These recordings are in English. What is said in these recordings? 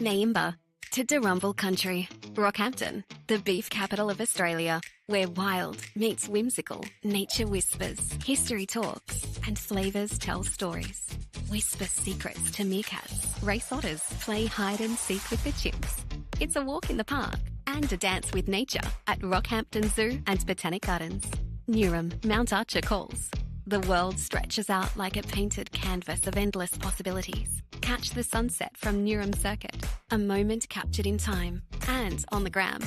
Naimba to Darumble Country, Rockhampton, the beef capital of Australia, where wild meets whimsical, nature whispers, history talks, and flavours tell stories. Whisper secrets to meerkats, race otters, play hide and seek with the chimps. It's a walk in the park and a dance with nature at Rockhampton Zoo and Botanic Gardens. Newram, Mount Archer calls. The world stretches out like a painted canvas of endless possibilities. Catch the sunset from Newram Circuit, a moment captured in time and on the gram.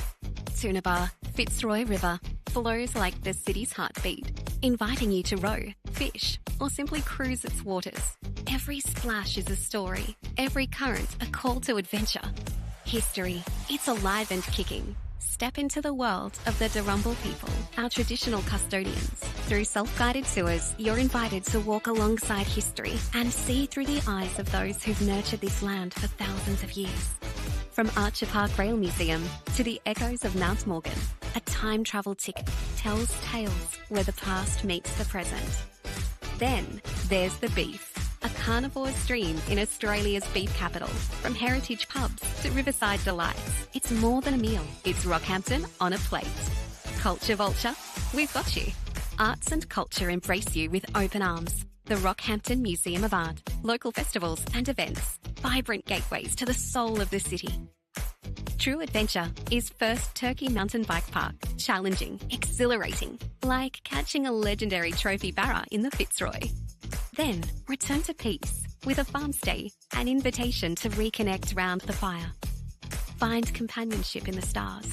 Toowoomba, Fitzroy River, flows like the city's heartbeat, inviting you to row, fish, or simply cruise its waters. Every splash is a story, every current a call to adventure. History, it's alive and kicking. Step into the world of the Darumble people, our traditional custodians. Through self-guided tours, you're invited to walk alongside history and see through the eyes of those who've nurtured this land for thousands of years. From Archer Park Rail Museum to the echoes of Mount Morgan, a time travel ticket tells tales where the past meets the present. Then there's the beef, a carnivore's dream in Australia's beef capital. From heritage pubs to riverside delights, it's more than a meal. It's Rockhampton on a plate. Culture vulture, we've got you. Arts and culture embrace you with open arms. The Rockhampton Museum of Art, local festivals and events, vibrant gateways to the soul of the city. True adventure is First Turkey Mountain Bike Park. Challenging, exhilarating, like catching a legendary trophy barra in the Fitzroy. Then return to peace with a farm stay, an invitation to reconnect round the fire. Find companionship in the stars.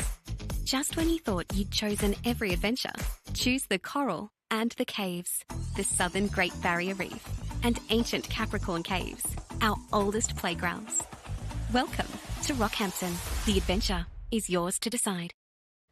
Just when you thought you'd chosen every adventure, choose the coral and the caves, the southern Great Barrier Reef, and ancient Capricorn Caves, our oldest playgrounds. Welcome to Rockhampton. The adventure is yours to decide.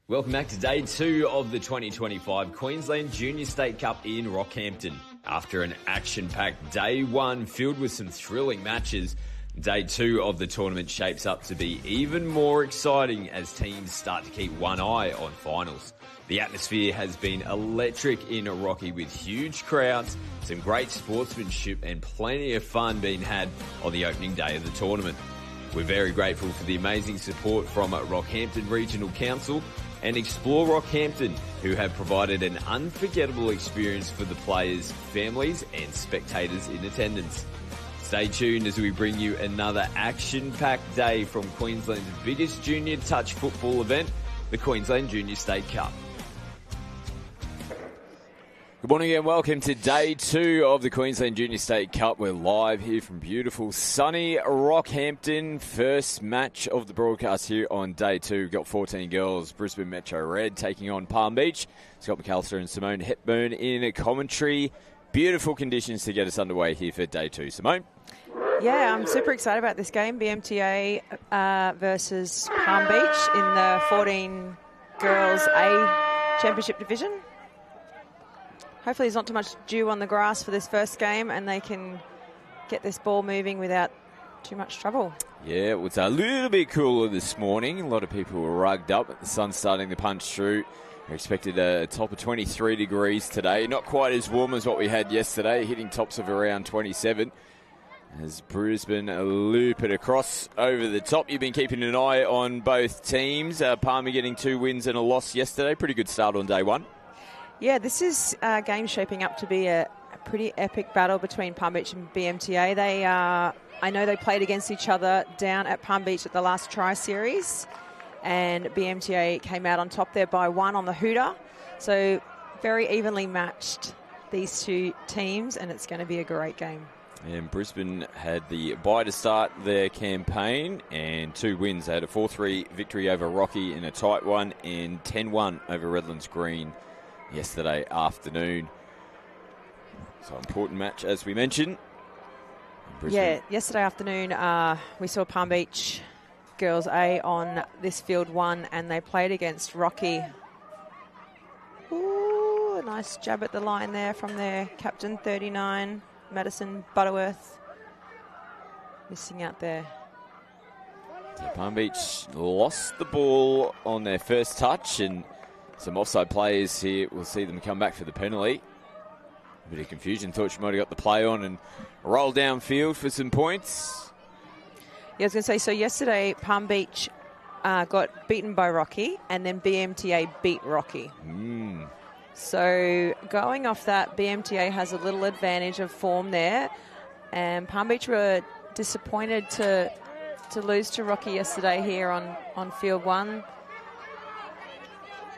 Welcome back to day 2 of the 2025 Queensland Junior State Cup in Rockhampton. After an action-packed day 1 filled with some thrilling matches, day 2 of the tournament shapes up to be even more exciting as teams start to keep one eye on finals. The atmosphere has been electric in Rocky with huge crowds, some great sportsmanship and plenty of fun being had on the opening day of the tournament. We're very grateful for the amazing support from Rockhampton Regional Council and Explore Rockhampton, who have provided an unforgettable experience for the players, families and spectators in attendance. Stay tuned as we bring you another action-packed day from Queensland's biggest junior touch football event, the Queensland Junior State Cup. Good morning and welcome to day 2 of the Queensland Junior State Cup. We're live here from beautiful sunny Rockhampton. First match of the broadcast here on day 2. We've got 14 girls, Brisbane Metro Red taking on Palm Beach. Scott McAllister and Simone Hepburn in a commentary. Beautiful conditions to get us underway here for day 2. Simone? Yeah, I'm super excited about this game. BMTA versus Palm Beach in the 14 Girls A Championship Division. Hopefully there's not too much dew on the grass for this first game and they can get this ball moving without too much trouble. Yeah, it was a little bit cooler this morning. A lot of people were rugged up. The sun's starting to punch through. We expected a top of 23 degrees today. Not quite as warm as what we had yesterday, hitting tops of around 27. As Brisbane loop it across over the top. You've been keeping an eye on both teams. Palmer getting 2 wins and a loss yesterday. Pretty good start on day 1. Yeah, this is a game shaping up to be a pretty epic battle between Palm Beach and BMTA. I know they played against each other down at Palm Beach at the last tri-series, and BMTA came out on top there by 1 on the hooter. So very evenly matched, these two teams, and it's going to be a great game. And Brisbane had the bye to start their campaign and 2 wins. They had a 4-3 victory over Rocky in a tight one and 10-1 over Redlands Green yesterday afternoon. So important match, as we mentioned. Yeah, yesterday afternoon we saw Palm Beach Girls A on this field 1 and they played against Rocky. Ooh, a nice jab at the line there from their captain, 39, Madison Butterworth. Missing out there. So Palm Beach lost the ball on their first touch and some offside players here. We'll see them come back for the penalty. A bit of confusion. Thought she might have got the play on and rolled downfield for some points. Yeah, I was going to say, so yesterday Palm Beach got beaten by Rocky, and then BMTA beat Rocky. So going off that, BMTA has a little advantage of form there, and Palm Beach were disappointed to lose to Rocky yesterday here on field 1.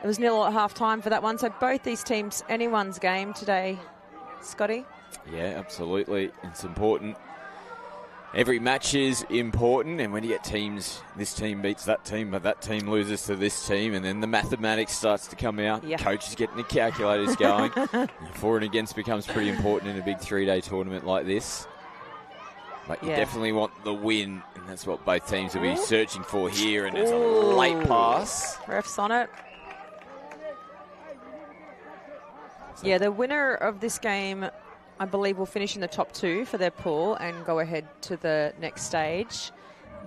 It was 0 at half-time for that one, so both these teams, anyone's game today, Scotty? Yeah, absolutely. It's important. Every match is important, and when you get teams, this team beats that team, but that team loses to this team, and then the mathematics starts to come out. Yeah. Coaches getting the calculators going. For and against becomes pretty important in a big 3-day tournament like this. But you definitely want the win, and that's what both teams will be searching for here, and there's a late pass. Ref's on it. Yeah, the winner of this game, I believe, will finish in the top 2 for their pool and go ahead to the next stage.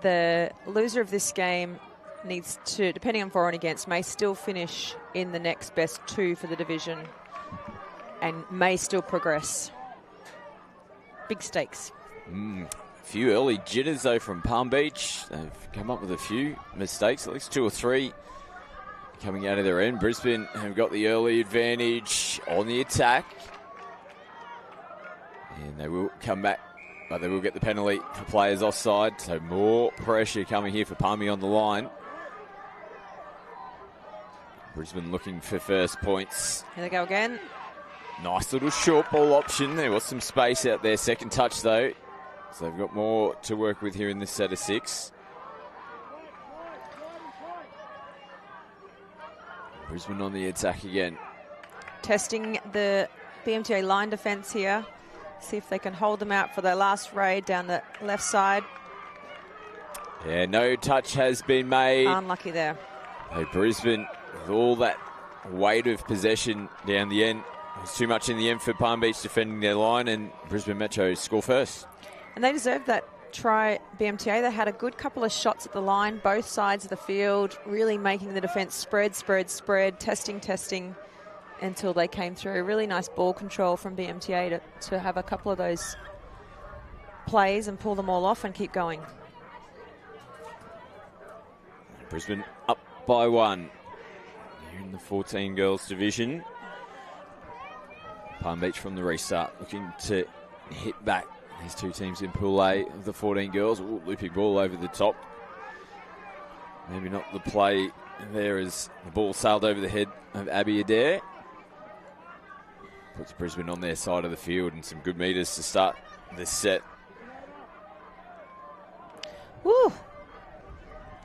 The loser of this game needs to, depending on for and against, may still finish in the next best 2 for the division and may still progress. Big stakes. A few early jitters, though, from Palm Beach. They've come up with a few mistakes, at least 2 or 3 coming out of their end. Brisbane have got the early advantage on the attack. And they will come back, but they will get the penalty for players offside. So more pressure coming here for Palmy on the line. Brisbane looking for first points. Here they go again. Nice little short ball option. There was some space out there. Second touch, though. So they've got more to work with here in this set of 6. Brisbane on the attack again. Testing the BMTA line defence here. See if they can hold them out for their last raid down the left side. Yeah, no touch has been made. Unlucky there. Hey, Brisbane, with all that weight of possession down the end, it was too much in the end for Palm Beach defending their line, and Brisbane Metro score first. And they deserved that try, BMTA. They had a good couple of shots at the line, both sides of the field, really making the defence spread, testing, until they came through. Really nice ball control from BMTA to have a couple of those plays and pull them all off and keep going. Brisbane up by 1 here in the 14 girls division. Palm Beach from the restart looking to hit back. These 2 teams in Pool A of the 14 girls. Ooh, looping ball over the top. Maybe not the play there as the ball sailed over the head of Abby Adair. Puts Brisbane on their side of the field, and some good metres to start this set. Woo!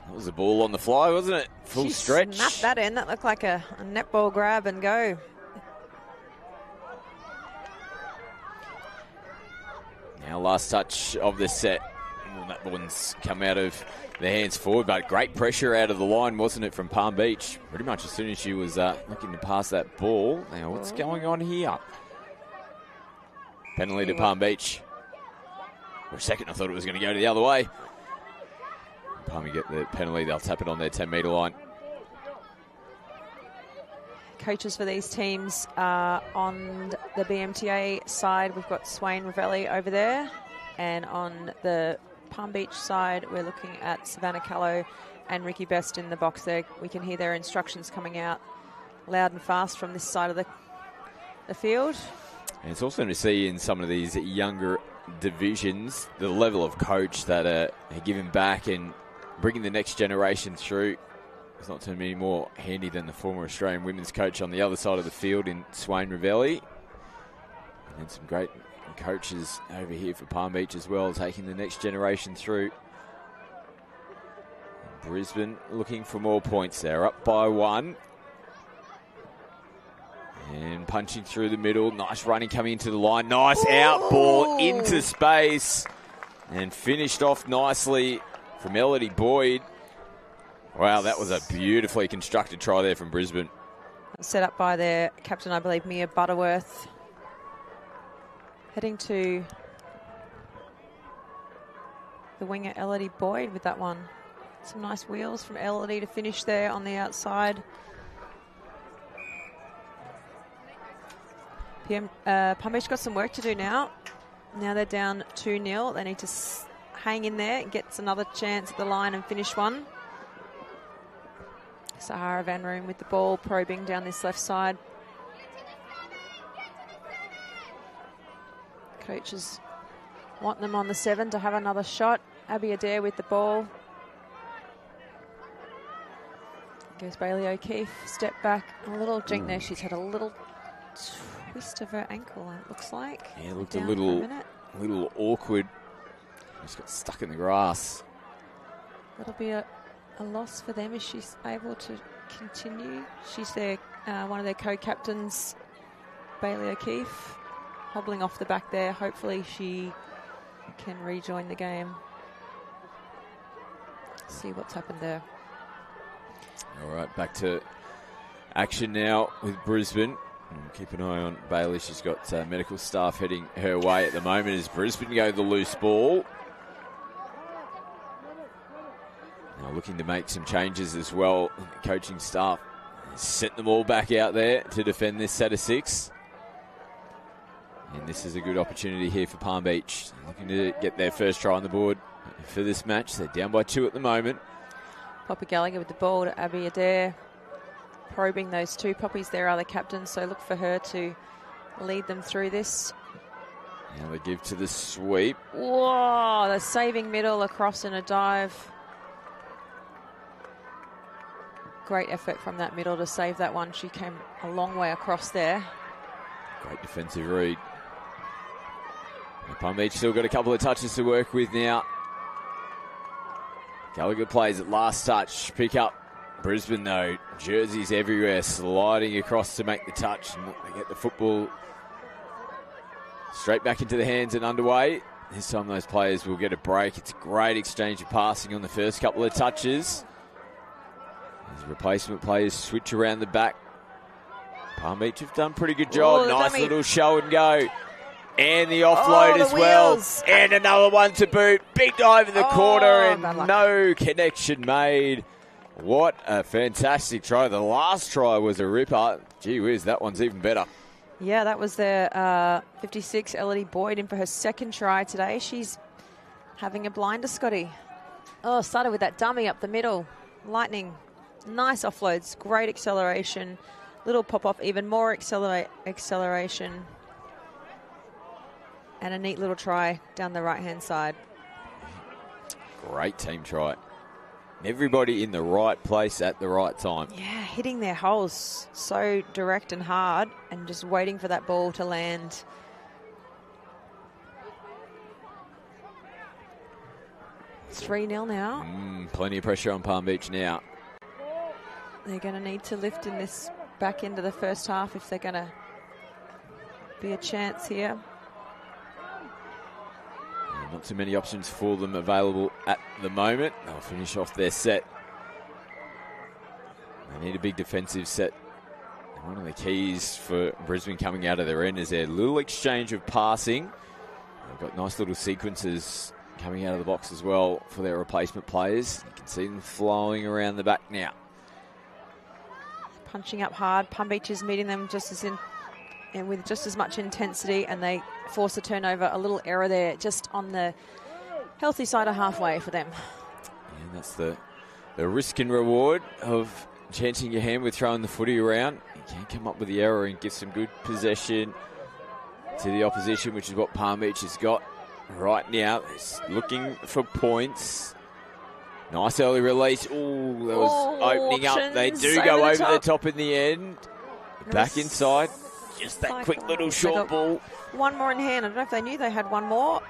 That was a ball on the fly, wasn't it? Full stretch. Snapped that in. That looked like a netball grab and go. Now last touch of the set. Well, that one's come out of their hands forward, but great pressure out of the line, wasn't it, from Palm Beach? Pretty much as soon as she was looking to pass that ball. Now, what's going on here? Penalty to Palm Beach. For a second, I thought it was going to go the other way. Palmy get the penalty. They'll tap it on their 10-metre line. Coaches for these teams on the BMTA side, we've got Swain Ravelli over there. And on the Palm Beach side, we're looking at Savannah Callow and Ricky Best in the box there. We can hear their instructions coming out loud and fast from this side of the field. And it's also to see in some of these younger divisions the level of coach that are giving back and bringing the next generation through. It's not too many more handy than the former Australian women's coach on the other side of the field in Swain Ravelli. And some great coaches over here for Palm Beach as well, taking the next generation through. Brisbane looking for more points there, up by 1. And punching through the middle. Nice running coming into the line. Nice out ball into space. And finished off nicely from Elodie Boyd. Wow, that was a beautifully constructed try there from Brisbane. Set up by their captain, I believe, Mia Butterworth. Heading to the winger, Elodie Boyd, with that one. Some nice wheels from Elodie to finish there on the outside. Palm Beach got some work to do now. Now they're down 2-0. They need to hang in there, gets another chance at the line and finish one. Sahara Van Room with the ball, probing down this left side. Coaches want them on the 7 to have another shot. Abby Adair with the ball. Goes Bailey O'Keefe, step back, a little jink there. She's had a little twist of her ankle, it looks like. Yeah, it looked a little awkward. Just got stuck in the grass. That'll be a loss for them if she's able to continue. She's their one of their co-captains, Bailey O'Keefe, hobbling off the back there. Hopefully she can rejoin the game. See what's happened there. All right, back to action now with Brisbane. Keep an eye on Bailey. She's got medical staff heading her way at the moment as Brisbane go the loose ball. Now looking to make some changes as well. Coaching staff set them all back out there to defend this set of 6. And this is a good opportunity here for Palm Beach. Looking to get their first try on the board for this match. They're down by 2 at the moment. Poppy Gallagher with the ball to Abby Adair. Probing those 2 Poppies there are the captains, so look for her to lead them through this. Now they give to the sweep. Whoa, the saving middle across in a dive. Great effort from that middle to save that one. She came a long way across there. Great defensive read. Palm Beach still got a couple of touches to work with now. Gallagher plays at last touch. Pick up Brisbane though. Jerseys everywhere, sliding across to make the touch. And they get the football straight back into the hands and underway. This time those players will get a break. It's a great exchange of passing on the first couple of touches. As replacement players switch around the back. Palm Beach have done a pretty good job. Nice little show and go. And the offload as well. And another one to boot. Big dive in the corner and no connection made. What a fantastic try. The last try was a ripper. Gee whiz, that one's even better. Yeah, that was the 56, Elodie Boyd, in for her second try today. She's having a blinder, Scotty. Oh, started with that dummy up the middle. Lightning. Nice offloads. Great acceleration. Little pop-off, even more acceleration. And a neat little try down the right-hand side. Great team try. Everybody in the right place at the right time. Yeah, hitting their holes so direct and hard and just waiting for that ball to land. It's 3-0 now. Plenty of pressure on Palm Beach now. They're going to need to lift in this back end of the first half if they're going to be a chance here. Not too many options for them available at the moment. They'll finish off their set. They need a big defensive set. One of the keys for Brisbane coming out of their end is their little exchange of passing. They've got nice little sequences coming out of the box as well for their replacement players. You can see them flowing around the back now. Punching up hard. Palm Beach is meeting them just as and with just as much intensity, and they force a turnover. A little error there, just on the healthy side of halfway for them. And that's the risk and reward of chancing your hand with throwing the footy around. You can come up with the error and give some good possession to the opposition, which is what Palm Beach has got right now. It's looking for points. Nice early release. Ooh, that was opening up. They do go over the top in the end. Back inside. Just that quick little short ball. One more in hand. I don't know if they knew they had one more.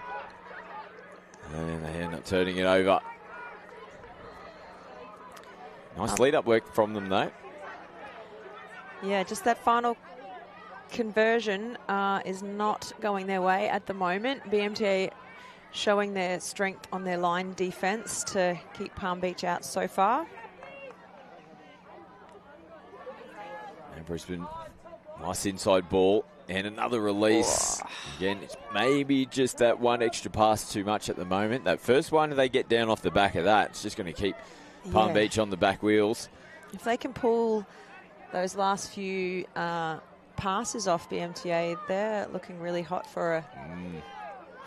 And they end up turning it over. Nice lead-up work from them, though. Yeah, just that final conversion is not going their way at the moment. BMTA showing their strength on their line defence to keep Palm Beach out so far. And Brisbane, nice inside ball and another release. Again, it's maybe just that one extra pass too much at the moment. That first one, they get down off the back of that. It's just going to keep Palm Beach on the back wheels. If they can pull those last few passes off BMTA, they're looking really hot for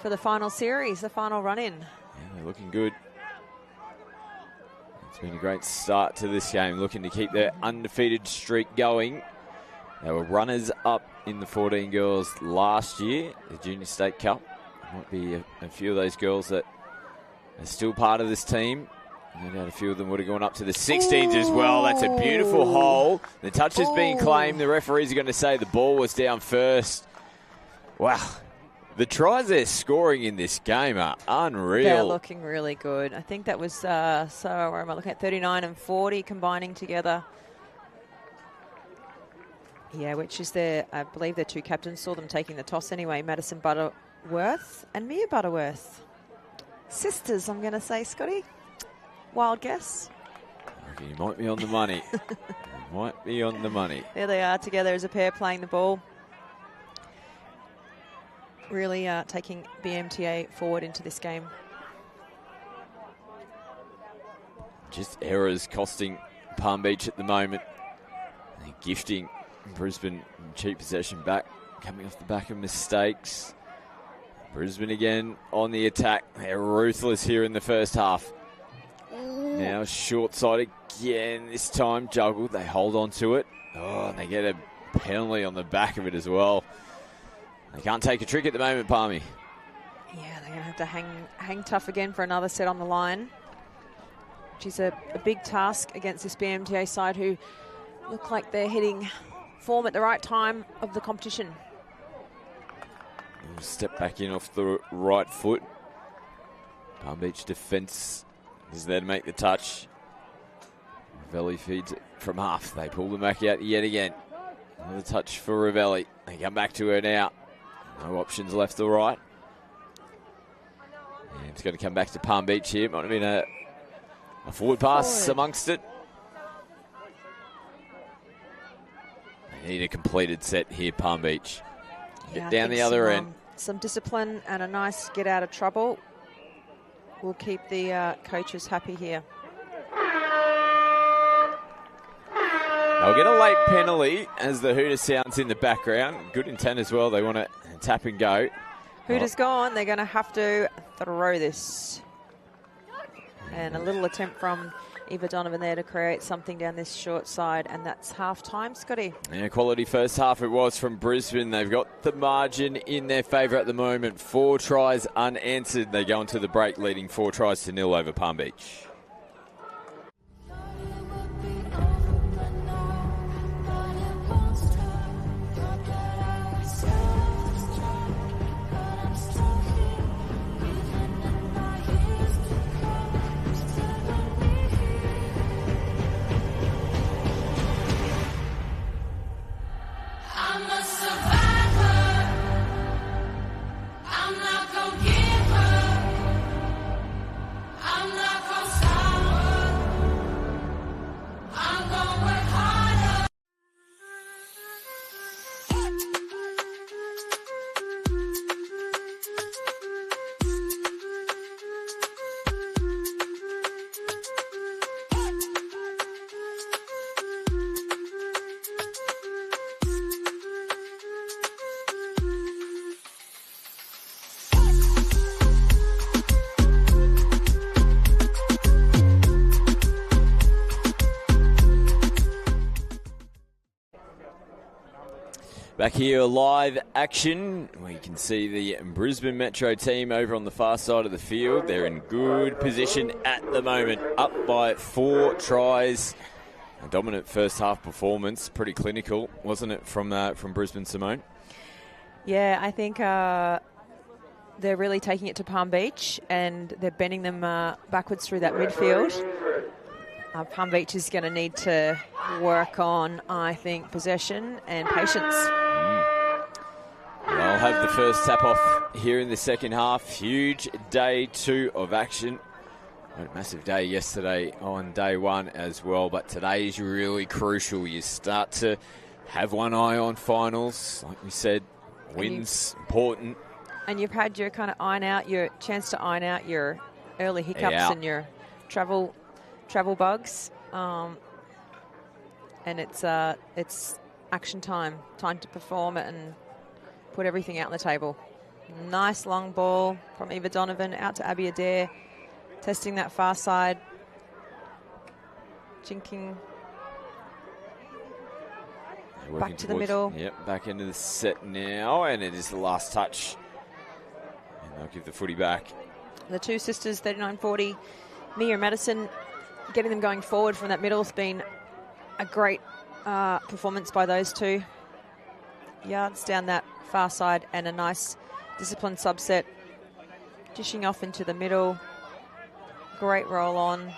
the final series, the final run-in. Yeah, they're looking good. It's been a great start to this game, looking to keep their undefeated streak going. They were runners-up in the 14 girls last year, the Junior State Cup. There might be a few of those girls that are still part of this team. No doubt a few of them would have gone up to the 16s as well. That's a beautiful hole. The touch has been claimed. The referees are going to say the ball was down first. Wow. The tries they're scoring in this game are unreal. They're looking really good. I think that was, where am I looking at, 39 and 40 combining together. Yeah, which is I believe their two captains. Saw them taking the toss anyway. Madison Butterworth and Mia Butterworth. Sisters, I'm going to say, Scotty. Wild guess. Okay, you might be on the money. Might be on the money. There they are together as a pair playing the ball. Really taking BMTA forward into this game. Just errors costing Palm Beach at the moment. They're gifting Brisbane cheap possession back, coming off the back of mistakes. Brisbane again on the attack. They're ruthless here in the first half. Now short side again, this time juggled. They hold on to it. Oh, and they get a penalty on the back of it as well. They can't take a trick at the moment, Palmy. Yeah, they're going to have to hang tough again for another set on the line, which is a big task against this BMTA side who look like they're hitting form at the right time of the competition. Step back in off the right foot. Palm Beach defence is there to make the touch. Ravelli feeds it from half. They pull them back out yet again. Another touch for Ravelli. They come back to her now. No options left or right. And it's going to come back to Palm Beach here. Might have been a forward pass amongst it. They need a completed set here, Palm Beach. Get down the other end. Some discipline and a nice get out of trouble will keep the coaches happy here. They'll get a late penalty as the hooter sounds in the background. Good intent as well. They want to tap and go. Hooter's gone. They're going to have to throw this. And a little attempt from Eva Donovan there to create something down this short side, and that's half-time, Scotty. Yeah, quality first half it was from Brisbane. They've got the margin in their favour at the moment. 4 tries unanswered. They go into the break leading 4-0 over Palm Beach. Back here, live action. We can see the Brisbane Metro team over on the far side of the field. They're in good position at the moment, up by 4 tries. A dominant first half performance, pretty clinical, wasn't it, from Brisbane, Simone? Yeah, I think they're really taking it to Palm Beach, and they're bending them backwards through that midfield. Palm Beach is going to need to work on, I think, possession and patience. They'll have the first tap-off here in the second half. Huge day 2 of action. A massive day yesterday on day 1 as well, but today is really crucial. You start to have one eye on finals. Like we said, wins important. And you've had your kind of chance to iron out your early hiccups and your travel bugs. And it's action time to perform it and put everything out on the table. Nice long ball from Eva Donovan out to Abby Adair. testing that far side. Jinking back to the middle. Yep, back into the set now, and it is the last touch. And they'll give the footy back. The two sisters, 39-40. Mia and Madison, getting them going forward from that middle has been a great performance by those two. Yards down that far side and a nice disciplined subset. Dishing off into the middle. Great roll on.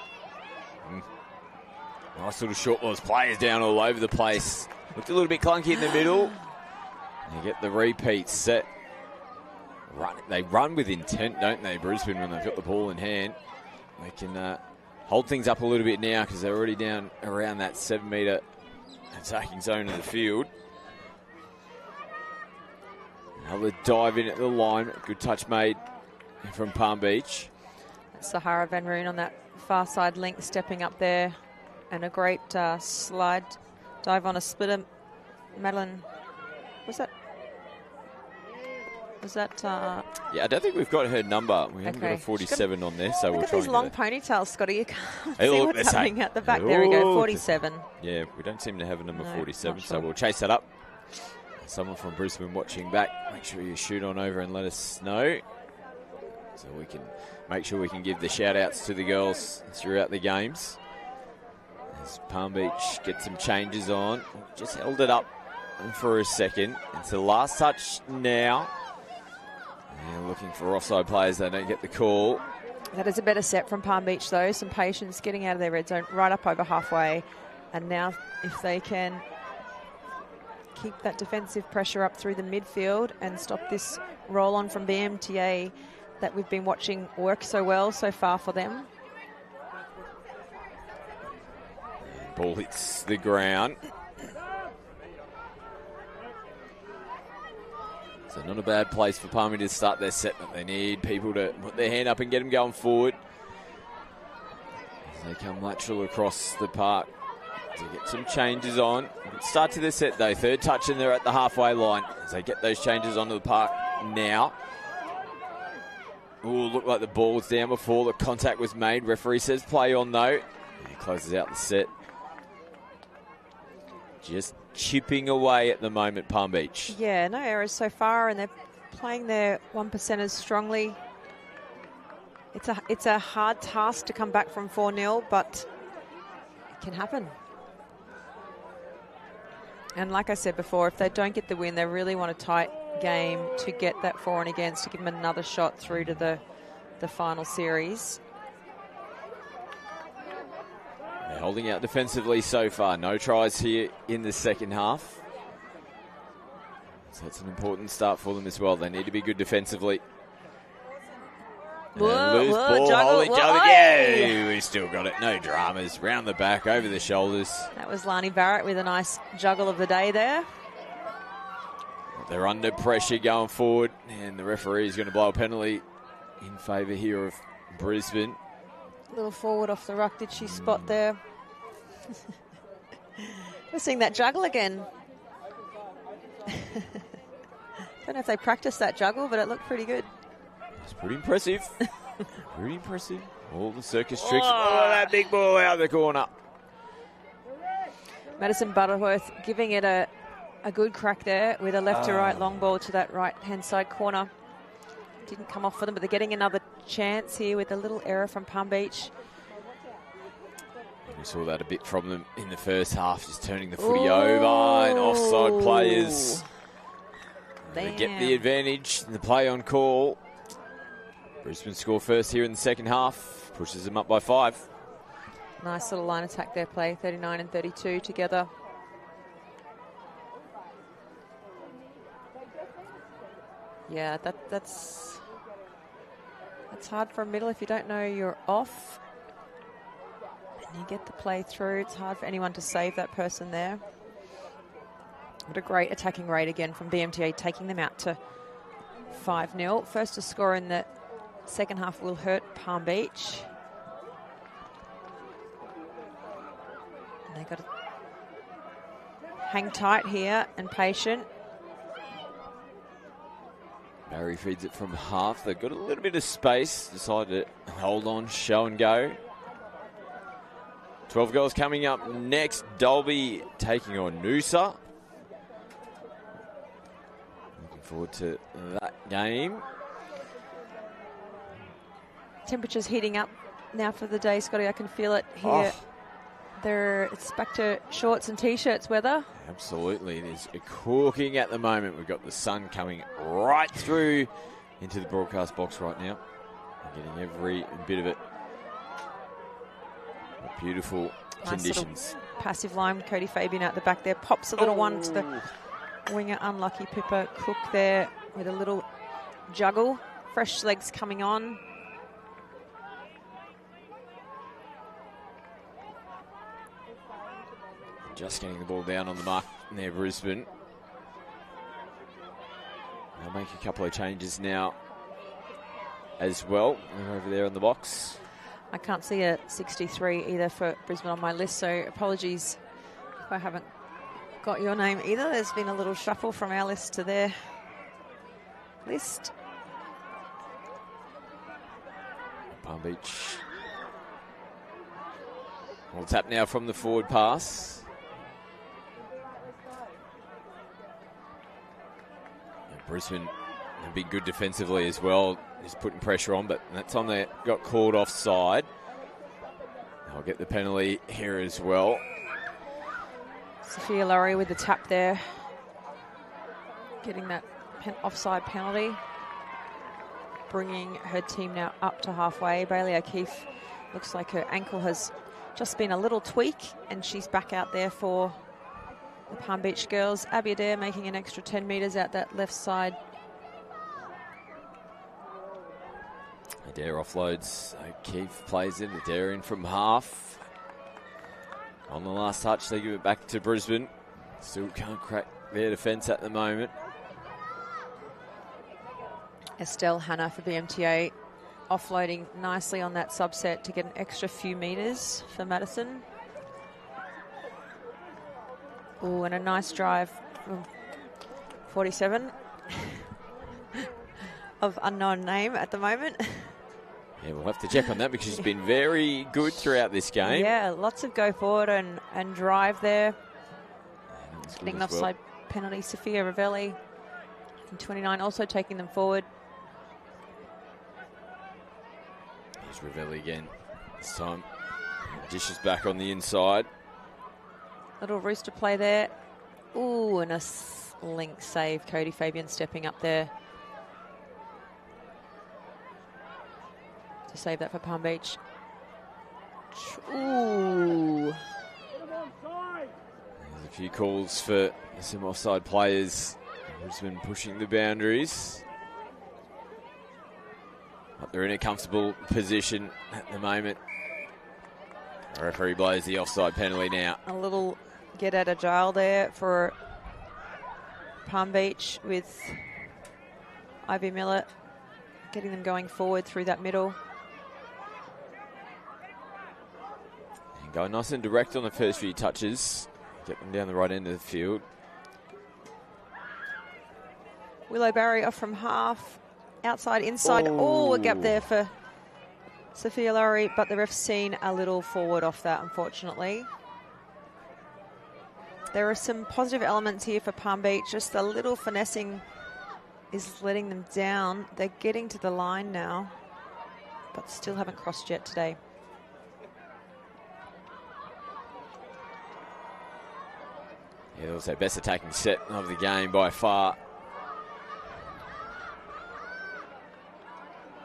Nice little short balls. Players down all over the place. Looked a little bit clunky in the middle. You get the repeat set. They run with intent, don't they, Brisbane, when they've got the ball in hand. They can hold things up a little bit now because they're already down around that 7-metre attacking zone of the field. Another dive in at the line. Good touch made from Palm Beach. Sahara Van Roon on that far side link, stepping up there. And a great slide dive on a splitter. Madeline, was that? Yeah, I don't think we've got her number. We haven't got a 47 on there, so we'll try. Look at these long ponytails, Scotty. You can't Hey, see look, what's happening at the back. There we go, 47. Yeah, we don't seem to have a number 47, sure. so we'll chase that up. Someone from Brisbane watching back, make sure you shoot on over and let us know, so we can make sure we can give the shout-outs to the girls throughout the games. As Palm Beach gets some changes on, just held it up for a second. It's the last touch now. And looking for offside players, they don't get the call. That is a better set from Palm Beach, though. Some patience getting out of their red zone right up over halfway. And now if they can keep that defensive pressure up through the midfield and stop this roll on from BMTA that we've been watching work so well so far for them. Ball hits the ground. So not a bad place for Palmy to start their set, but they need people to put their hand up and get them going forward. As they come lateral across the park to get some changes on. Start to their set though. Third touch and they're at the halfway line. As they get those changes onto the park now. Ooh, looked like the ball was down before the contact was made. Referee says play on though. He closes out the set. Just chipping away at the moment, Palm Beach. Yeah, no errors so far, and they're playing their 1%ers strongly. It's a hard task to come back from 4-0, but it can happen. And like I said before, if they don't get the win, they really want a tight game to get that for and against, to give them another shot through to the final series. They're holding out defensively so far. No tries here in the second half. So that's an important start for them as well. They need to be good defensively. Loose ball, holding each other. Yeah, we still got it. No dramas. Round the back, over the shoulders. That was Lani Barrett with a nice juggle of the day there. They're under pressure going forward, and the referee is going to blow a penalty in favour here of Brisbane. A little forward off the ruck. Did she spot there? We're seeing that juggle again. Don't know if they practiced that juggle, but it looked pretty good. It's pretty impressive. Pretty impressive. All the circus tricks. Oh, that big ball out the corner. Madison Butterworth giving it a good crack there with a left to right long ball to that right-hand side corner. Didn't come off for them, but they're getting another chance here with a little error from Palm Beach. We saw that a bit from them in the first half, just turning the footy over, and offside players. They get the advantage in the play on call. Brisbane score first here in the second half, pushes them up by 5. Nice little line attack there, play 39 and 32 together. Yeah, that's hard for a middle if you don't know you're off. And you get the play through. It's hard for anyone to save that person there. What a great attacking rate again from BMTA, taking them out to 5-0. First to score in the second half will hurt Palm Beach. And they've got to hang tight here and patient. Barry feeds it from half. They've got a little bit of space. Decided to hold on, show and go. 12 goals coming up next. Dalby taking on Noosa. Looking forward to that game. Temperatures heating up now for the day, Scotty. I can feel it here. It's back to shorts and T-shirts weather. Absolutely. It is cooking at the moment. We've got the sun coming right through into the broadcast box right now. We're getting every bit of it. Beautiful conditions. Passive line. Cody Fabian out the back there. Pops a little one to the winger. Unlucky Pippa Cook there with a little juggle. Fresh legs coming on. Just getting the ball down on the mark there, Brisbane. They'll make a couple of changes now as well. They're over there on the box. I can't see a 63 either for Brisbane on my list, so apologies if I haven't got your name either. There's been a little shuffle from our list to their list. Palm Beach. Well, tap now from the forward pass. Brisbane have been good defensively as well, just putting pressure on, but that time they got called offside. They'll get the penalty here as well. Sophia Laurie with the tap there, getting that offside penalty, bringing her team now up to halfway. Bailey O'Keefe looks like her ankle has just been a little tweak, and she's back out there for the Palm Beach girls. Abby Adair making an extra 10 metres out that left side. Adair offloads. O'Keefe plays it. Adair in from half. On the last touch, they give it back to Brisbane. Still can't crack their defence at the moment. Estelle Hanna for BMTA offloading nicely on that subset to get an extra few metres for Madison. Oh, and a nice drive from 47 of unknown name at the moment. Yeah, we'll have to check on that because she's been very good throughout this game. Yeah, lots of go forward and drive there. Getting an offside penalty. Sophia Ravelli in 29 also taking them forward. Here's Ravelli again. This time, dishes back on the inside. Little rooster play there. Ooh, and a link save. Cody Fabian stepping up there to save that for Palm Beach. Ooh. There's a few calls for some offside players. Brisbane pushing the boundaries. But they're in a comfortable position at the moment. The referee blows the offside penalty now. A little get out of jail there for Palm Beach with Ivy Miller getting them going forward through that middle. And going nice and direct on the first few touches. Get them down the right end of the field. Willow Barry off from half. Outside, inside. Oh, a gap there for Sophia Laurie, but the ref's seen a little forward off that, unfortunately. There are some positive elements here for Palm Beach. Just a little finessing is letting them down. They're getting to the line now, but still haven't crossed yet today. Yeah, that was their best attacking set of the game by far.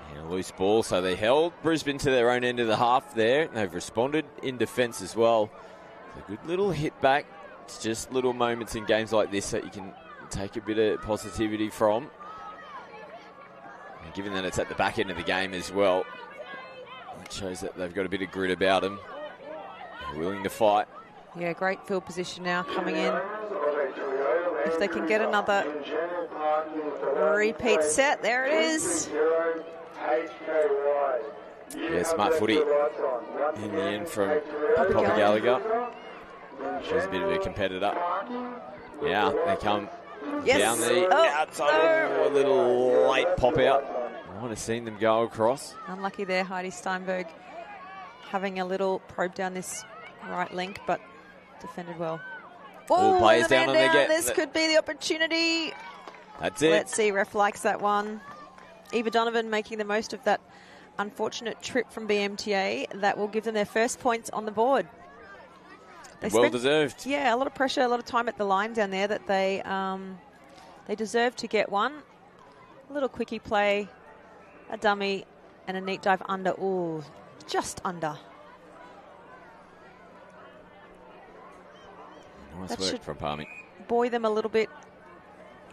And a loose ball, so they held Brisbane to their own end of the half there. They've responded in defence as well. A good little hit back. It's just little moments in games like this that you can take a bit of positivity from. And given that it's at the back end of the game as well, it shows that they've got a bit of grit about them. They're willing to fight. Yeah, great field position now coming in. If they can get another repeat set, there it is. Yeah, smart footy in the end from Poppy Gallagher. She's a bit of a competitor. Now they come Yes. Down the outside. No. A little late pop out. I want to see them go across. Unlucky there, Heidi Steinberg having a little probe down this right link, but defended well. All players down on their get. This could be the opportunity. That's it. Let's see, ref likes that one. Eva Donovan making the most of that unfortunate trip from BMTA. That will give them their first points on the board. Well deserved. Yeah, a lot of pressure, a lot of time at the line down there that they deserve to get one. A little quickie play, a dummy, and a neat dive under. Ooh, just under. Nice That work should from Palmy. Buoy them a little bit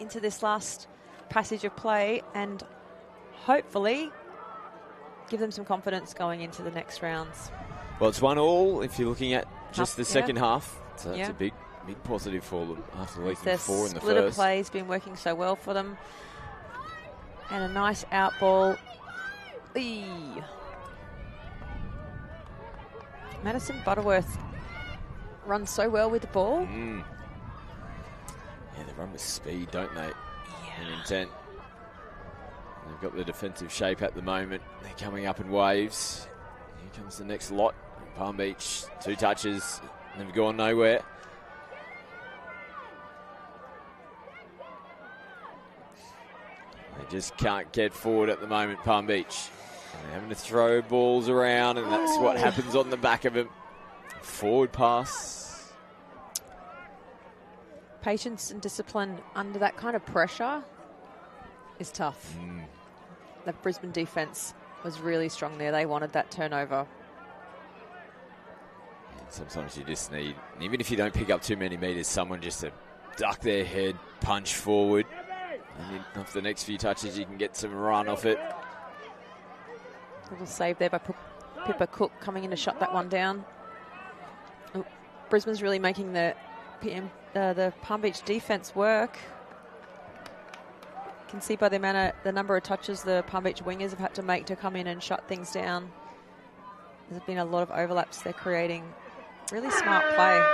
into this last passage of play and hopefully give them some confidence going into the next rounds. Well, it's 1-1 if you're looking at just the second yeah. half. So that's a big positive for them after leaking Their 4 in the split of first. play has been working so well for them. And a nice out ball. Eee. Madison Butterworth runs so well with the ball. Yeah, they run with speed, don't they? Yeah. And intent. They've got the defensive shape at the moment. They're coming up in waves. Here comes the next lot. Palm Beach, 2 touches. They've gone nowhere. They just can't get forward at the moment, Palm Beach. And they're having to throw balls around, and that's what happens on the back of them. Forward pass. Patience and discipline under that kind of pressure is tough. The Brisbane defence was really strong there. They wanted that turnover. Sometimes you just need, even if you don't pick up too many metres, someone just to duck their head, punch forward. And then off the next few touches, you can get some run off it. Little save there by Pippa Cook coming in to shut that one down. Oh, Brisbane's really making the Palm Beach defence work. You can see by the number of touches the Palm Beach wingers have had to make to come in and shut things down. There's been a lot of overlaps they're creating. Really smart play.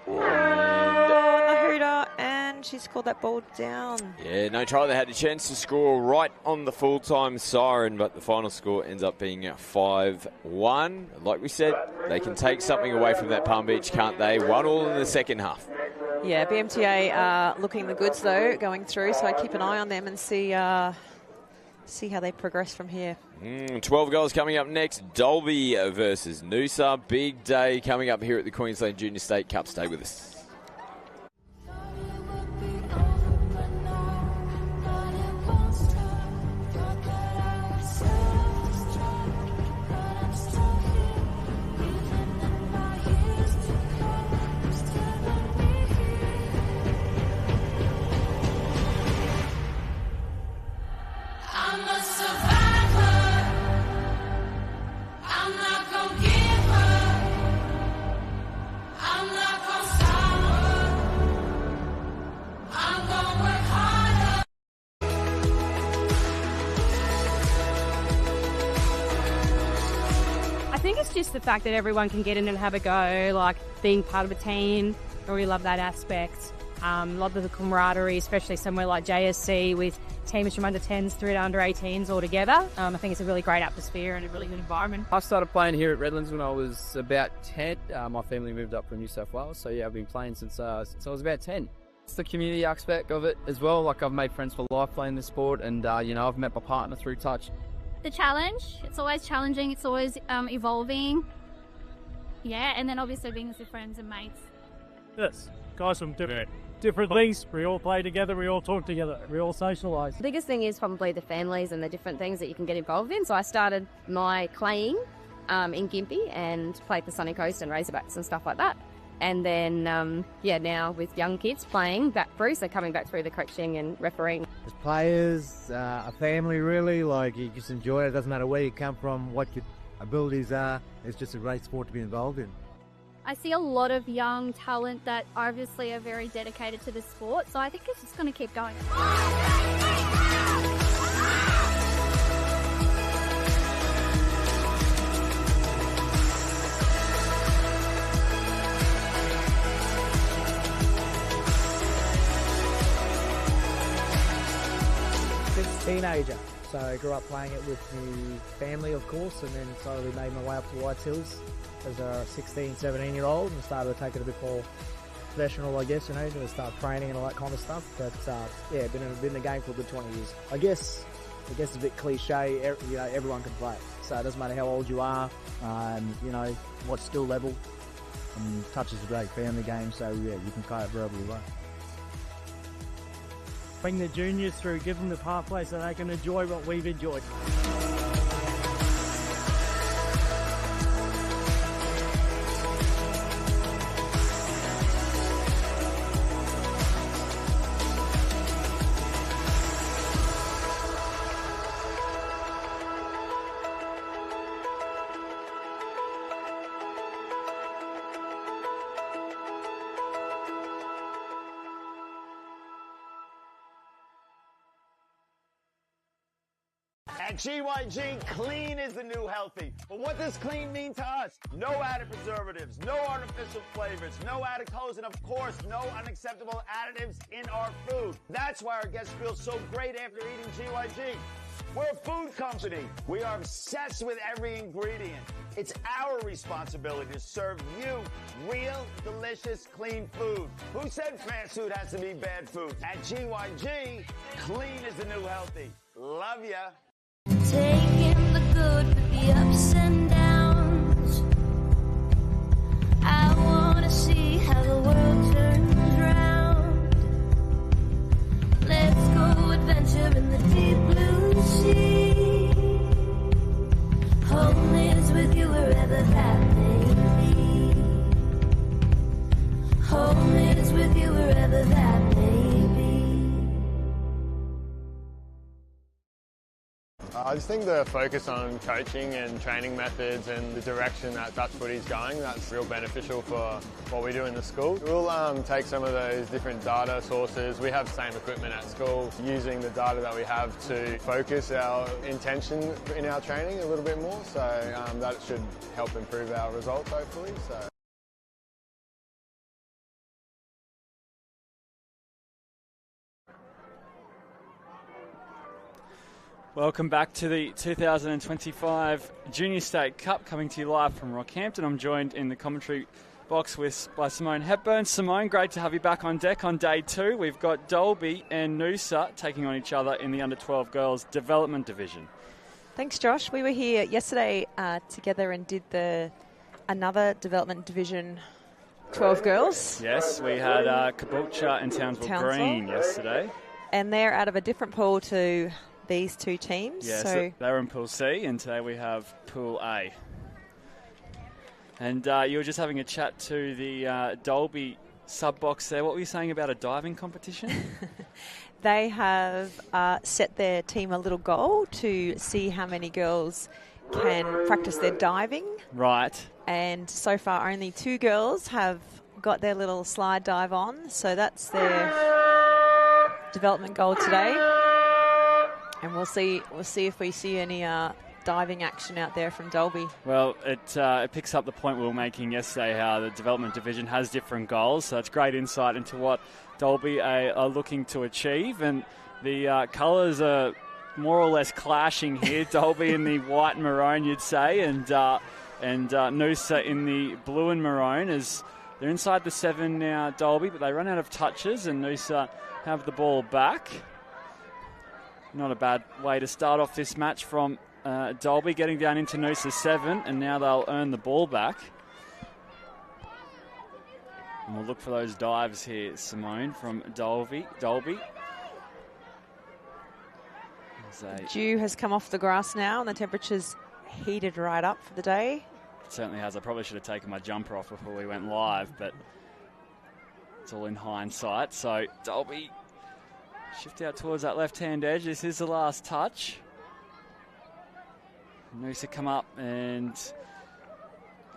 And the hooter, and she's called that ball down. Yeah, no try. They had a chance to score right on the full-time siren, but the final score ends up being 5-1. Like we said, they can take something away from that Palm Beach, can't they? 1-1 in the second half. Yeah, BMTA are looking the goods, though, going through, so I keep an eye on them and see how they progress from here. 12 goals coming up next. Dalby versus Noosa. Big day coming up here at the Queensland Junior State Cup. Stay with us. Just the fact that everyone can get in and have a go, like being part of a team. I really love that aspect. Love the camaraderie, especially somewhere like JSC with teams from under 10s through to under 18s all together. I think it's a really great atmosphere and a really good environment. I started playing here at Redlands when I was about 10. My family moved up from New South Wales, so yeah, I've been playing since I was about 10. It's the community aspect of it as well. Like I've made friends for life playing this sport, and I've met my partner through touch. The challenge, it's always challenging, it's always evolving. Yeah, and then obviously being with your friends and mates. Yes, guys from different things. We all play together, we all talk together, we all socialise. The biggest thing is probably the families and the different things that you can get involved in. So I started my playing in Gympie and played for Sunny Coast and Razorbacks and stuff like that. And then, now with young kids playing back through, so coming back through the coaching and refereeing. As players, a family really, like you just enjoy it. It doesn't matter where you come from, what your abilities are. It's just a great sport to be involved in. I see a lot of young talent that obviously are very dedicated to the sport, so I think it's just going to keep going. teenager. So I grew up playing it with my family, of course, and then slowly made my way up to Whites Hills as a 16, 17-year-old and started to take it a bit more professional, I guess, to start training and all that kind of stuff. But yeah, been in the game for a good 20 years. I guess it's a bit cliche, everyone can play. So it doesn't matter how old you are, what skill level. And touch is a great family game, so yeah, you can play it wherever you want. Bring the juniors through, give them the pathway so they can enjoy what we've enjoyed. At GYG, clean is the new healthy. But what does clean mean to us? No added preservatives, no artificial flavors, no added colors, and of course, no unacceptable additives in our food. That's why our guests feel so great after eating GYG. We're a food company. We are obsessed with every ingredient. It's our responsibility to serve you real, delicious, clean food. Who said fast food has to be bad food? At GYG, clean is the new healthy. Love ya. Taking the good with the ups and downs. I wanna see how the world turns round. Let's go adventure in the deep blue sea. Home is with you wherever that may be. Home is with you wherever that may be. I just think the focus on coaching and training methods and the direction that touch footy is going, that's real beneficial for what we do in the school. We'll take some of those different data sources. We have the same equipment at school, using the data that we have to focus our intention in our training a little bit more, so that should help improve our results hopefully. So. Welcome back to the 2025 Junior State Cup, coming to you live from Rockhampton. I'm joined in the commentary box by Simone Hepburn. Simone, great to have you back on deck on day two. We've got Dalby and Noosa taking on each other in the under-12 girls development division. Thanks, Josh. We were here yesterday together and did another development division 12 girls. Yes, we had Caboolture and Townsville Green yesterday. And they're out of a different pool to these two teams. Yes, so they're in Pool C, and today we have Pool A. And you were just having a chat to the Dalby sub-box there. What were you saying about a diving competition? They have set their team a little goal to see how many girls can practice their diving. Right. And so far only 2 girls have got their little slide dive on, so that's their development goal today. And we'll see if we see any diving action out there from Dalby. Well, it picks up the point we were making yesterday, how the development division has different goals. So it's great insight into what Dalby are looking to achieve. And the colours are more or less clashing here. Dalby in the white and maroon, you'd say, and Noosa in the blue and maroon. As they're inside the 7 now, Dalby, but they run out of touches, and Noosa have the ball back. Not a bad way to start off this match from Dalby, getting down into Noosa 7, and now they'll earn the ball back. And we'll look for those dives here, Simone, from Dalby. Dew has come off the grass now, and the temperature's heated right up for the day. It certainly has. I probably should have taken my jumper off before we went live, but it's all in hindsight. So Dalby shift out towards that left-hand edge. This is the last touch. Noosa come up and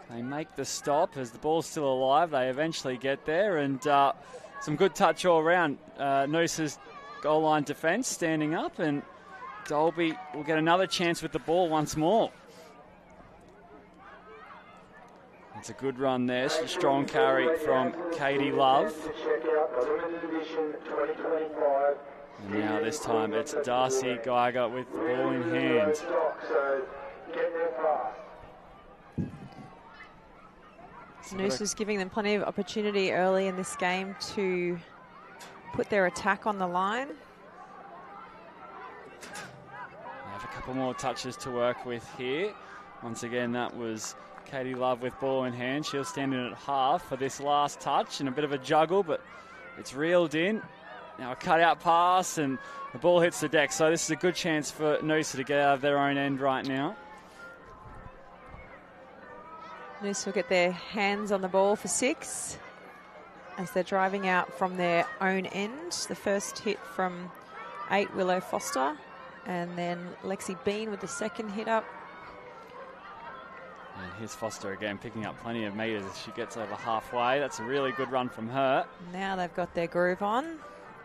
they make the stop as the ball's still alive. They eventually get there, and some good touch all around. Noosa's goal line defence standing up, and Dalby will get another chance with the ball once more. It's a good run there. Strong carry from Katie Love. Check out the Women's Division 2025 And now this time it's Darcy Geiger with the ball in hand. Noosa's giving them plenty of opportunity early in this game to put their attack on the line. They have a couple more touches to work with here. Once again, that was Katie Love with ball in hand. She'll stand in at half for this last touch and a bit of a juggle, but it's reeled in. Now a cut-out pass and the ball hits the deck. So this is a good chance for Noosa to get out of their own end right now. Noosa will get their hands on the ball for 6 as they're driving out from their own end. The first hit from 8, Willow Foster, and then Lexi Bean with the second hit up. And here's Foster again, picking up plenty of metres as she gets over halfway. That's a really good run from her. Now they've got their groove on.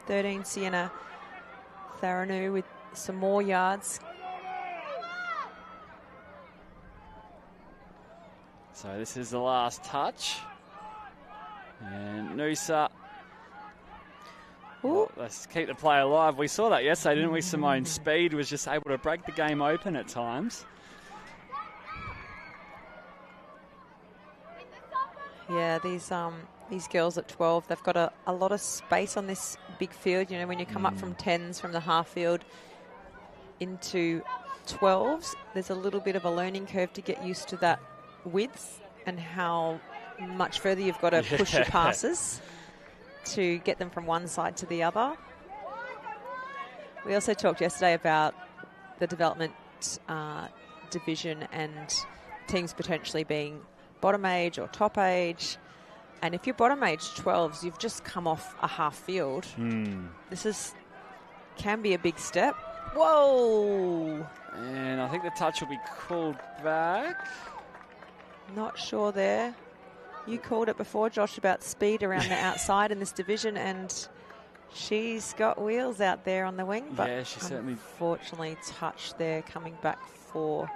13, Sienna Tharanu with some more yards. So this is the last touch. And Noosa. Well, let's keep the play alive. We saw that yesterday, didn't we, Simone? Speed was just able to break the game open at times. Yeah, these girls at 12, they've got a lot of space on this big field. You know, when you come up from 10s from the half field into 12s, there's a little bit of a learning curve to get used to that width and how much further you've got to push your passes to get them from one side to the other. We also talked yesterday about the development division and teams potentially being bottom age or top age. And if you're bottom age 12s, you've just come off a half field. This can be a big step. Whoa! And I think the touch will be called back. Not sure there. You called it before, Josh, about speed around the outside in this division, and she's got wheels out there on the wing. But yeah, she certainly. Unfortunately, touch there coming back for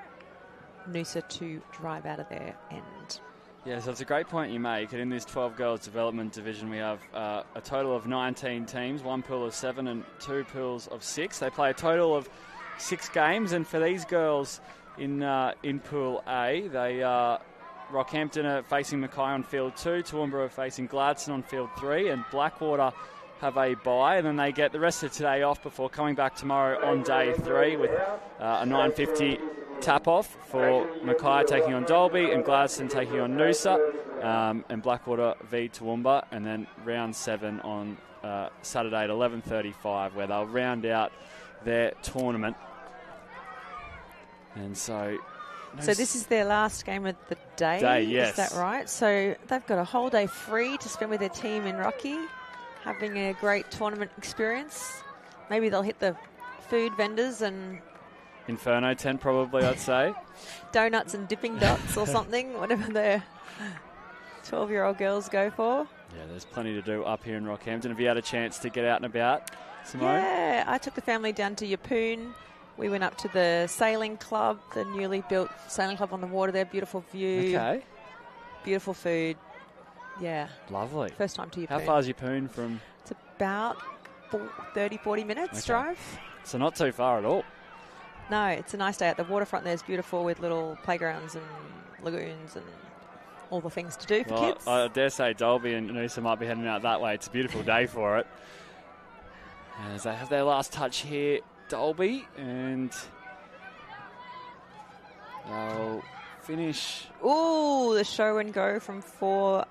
Noosa to drive out of their end. Yeah, so it's a great point you make. And in this 12 girls development division, we have a total of 19 teams, 1 pool of 7 and 2 pools of 6. They play a total of 6 games, and for these girls in Pool A, they Rockhampton are facing Mackay on field 2, Toowoomba are facing Gladstone on field 3, and Blackwater have a bye, and then they get the rest of today off before coming back tomorrow on day 3 with a 9:50 tap-off for Mackay taking on Dalby and Gladstone taking on Noosa, and Blackwater v Toowoomba, and then round 7 on Saturday at 11:35 where they'll round out their tournament. And so this is their last game of the day, yes. Is that right? So they've got a whole day free to spend with their team in Rocky, having a great tournament experience. Maybe they'll hit the food vendors and Inferno tent probably, I'd say. Donuts and dipping dots or something, whatever their 12-year-old girls go for. Yeah, there's plenty to do up here in Rockhampton. Have you had a chance to get out and about, Simone? Yeah, I took the family down to Yeppoon. We went up to the sailing club, the newly built sailing club on the water there. Beautiful view. Okay. Beautiful food. Yeah. Lovely. First time to Yeppoon. How far is Yeppoon from? It's about 30, 40 minutes drive. So not too far at all. No, it's a nice day out. The waterfront there is beautiful with little playgrounds and lagoons and all the things to do for kids. I dare say Dalby and Noosa might be heading out that way. It's a beautiful day for it. As they have their last touch here, Dalby, and they'll finish. Ooh, the show and go from 4,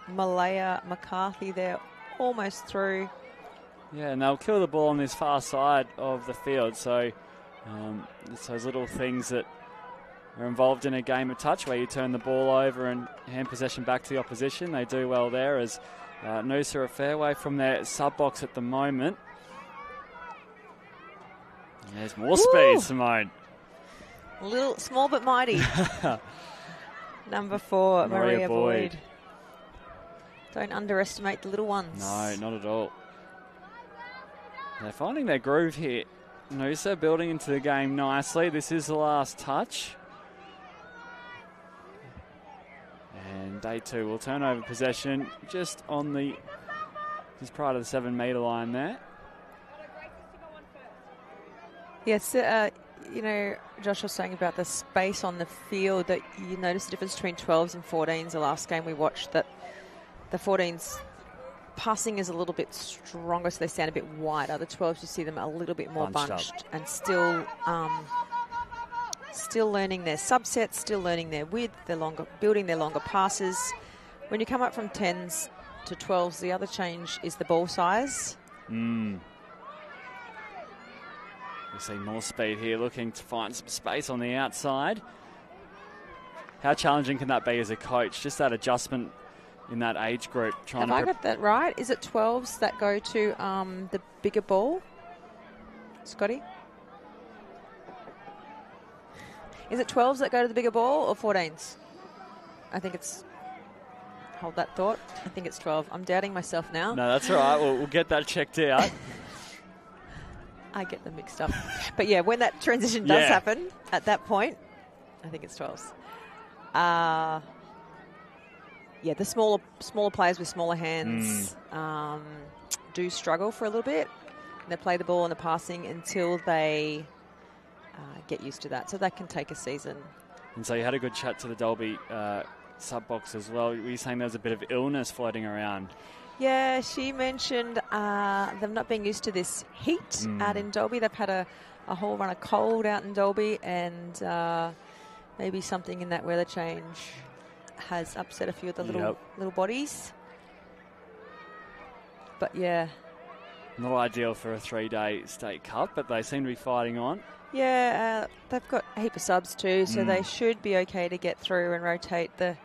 Malaya McCarthy there, almost through. Yeah, and they'll kill the ball on this far side of the field. So it's those little things that are involved in a game of touch where you turn the ball over and hand possession back to the opposition. They do well there as Noosa are a fair way from their sub-box at the moment. And there's more speed, Simone. Little, small but mighty. Number 4, Maria Boyd. Don't underestimate the little ones. No, not at all. They're finding their groove here. Noosa building into the game nicely. This is the last touch. And day 2 will turn over possession just prior to the 7-metre line there. Yes, Josh was saying about the space on the field, that you notice the difference between 12s and 14s. The last game we watched, that the 14s passing is a little bit stronger, so they stand a bit wider. The 12s, you see them a little bit more bunched and still learning their subsets, still learning their width, building their longer passes. When you come up from 10s to 12s, the other change is the ball size. We see more speed here, looking to find some space on the outside. How challenging can that be as a coach? Just that adjustment in that age group. Have I got that right? Is it 12s that go to the bigger ball? Scotty? Is it 12s that go to the bigger ball or 14s? I think it's... Hold that thought. I think it's 12. I'm doubting myself now. No, that's all right. We'll get that checked out. I get them mixed up. But yeah, when that transition does happen, at that point, I think it's 12s. The smaller players with smaller hands do struggle for a little bit. They play the ball and the passing until they get used to that. So that can take a season. And so you had a good chat to the Dalby sub-box as well. Were you saying there was a bit of illness floating around? Yeah, she mentioned them not being used to this heat out in Dalby. They've had a whole run of cold out in Dalby, and maybe something in that weather change has upset a few of the little bodies. But yeah. Not ideal for a 3-day state cup, but they seem to be fighting on. Yeah, they've got a heap of subs too, so they should be okay to get through and rotate the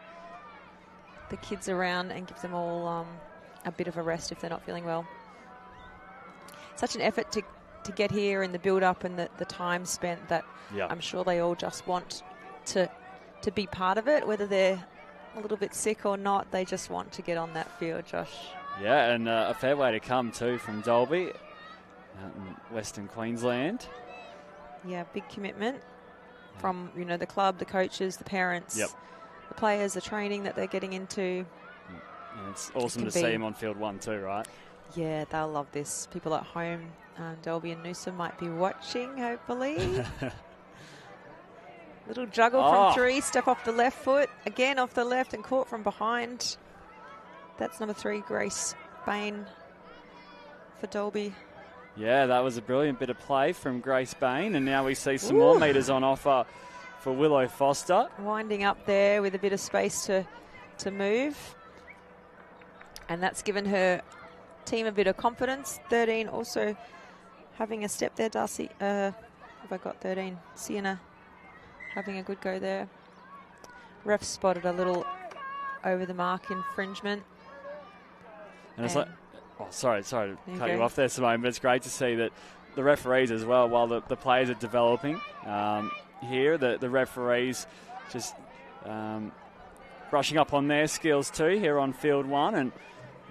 kids around and give them all a bit of a rest if they're not feeling well. Such an effort to get here and the build-up and the time spent that I'm sure they all just want to be part of it, whether they're a little bit sick or not. They just want to get on that field, Josh. Yeah, and a fair way to come too from Dalby out in Western Queensland. Yeah, big commitment from the club, the coaches, the parents, the players, the training that they're getting into. And it's awesome to see him on field 1 too, right? Yeah, they'll love this. People at home, Dalby and Noosa might be watching, hopefully. Little juggle from 3, step off the left foot, again off the left and caught from behind. That's number 3, Grace Bain for Dalby. Yeah, that was a brilliant bit of play from Grace Bain, and now we see some more metres on offer for Willow Foster. Winding up there with a bit of space to move. And that's given her team a bit of confidence. 13 also having a step there, Darcy. Have I got 13? Sienna having a good go there. Ref spotted a little over the mark infringement. And it's like, sorry to cut you off there, Simone, but it's great to see that the referees as well, while the players are developing here, the referees just brushing up on their skills too here on field 1, and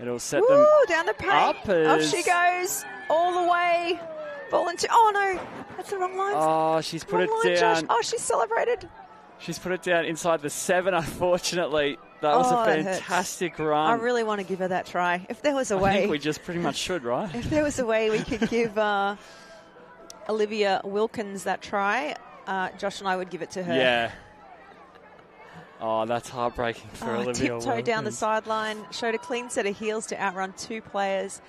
it'll set them down the paint. up. Off she goes all the way. Ball into, oh no, that's the wrong line. Oh, she's put it down. Josh. Oh, she's celebrated. She's put it down inside the 7, unfortunately. That was a fantastic run. I really want to give her that try. If there was a way. I think we just pretty much should, right? If there was a way we could give Olivia Wilkins that try, Josh and I would give it to her. Yeah. Oh, that's heartbreaking for Olivia Wilkins. Wilkins. Down the sideline, showed a clean set of heels to outrun 2 players.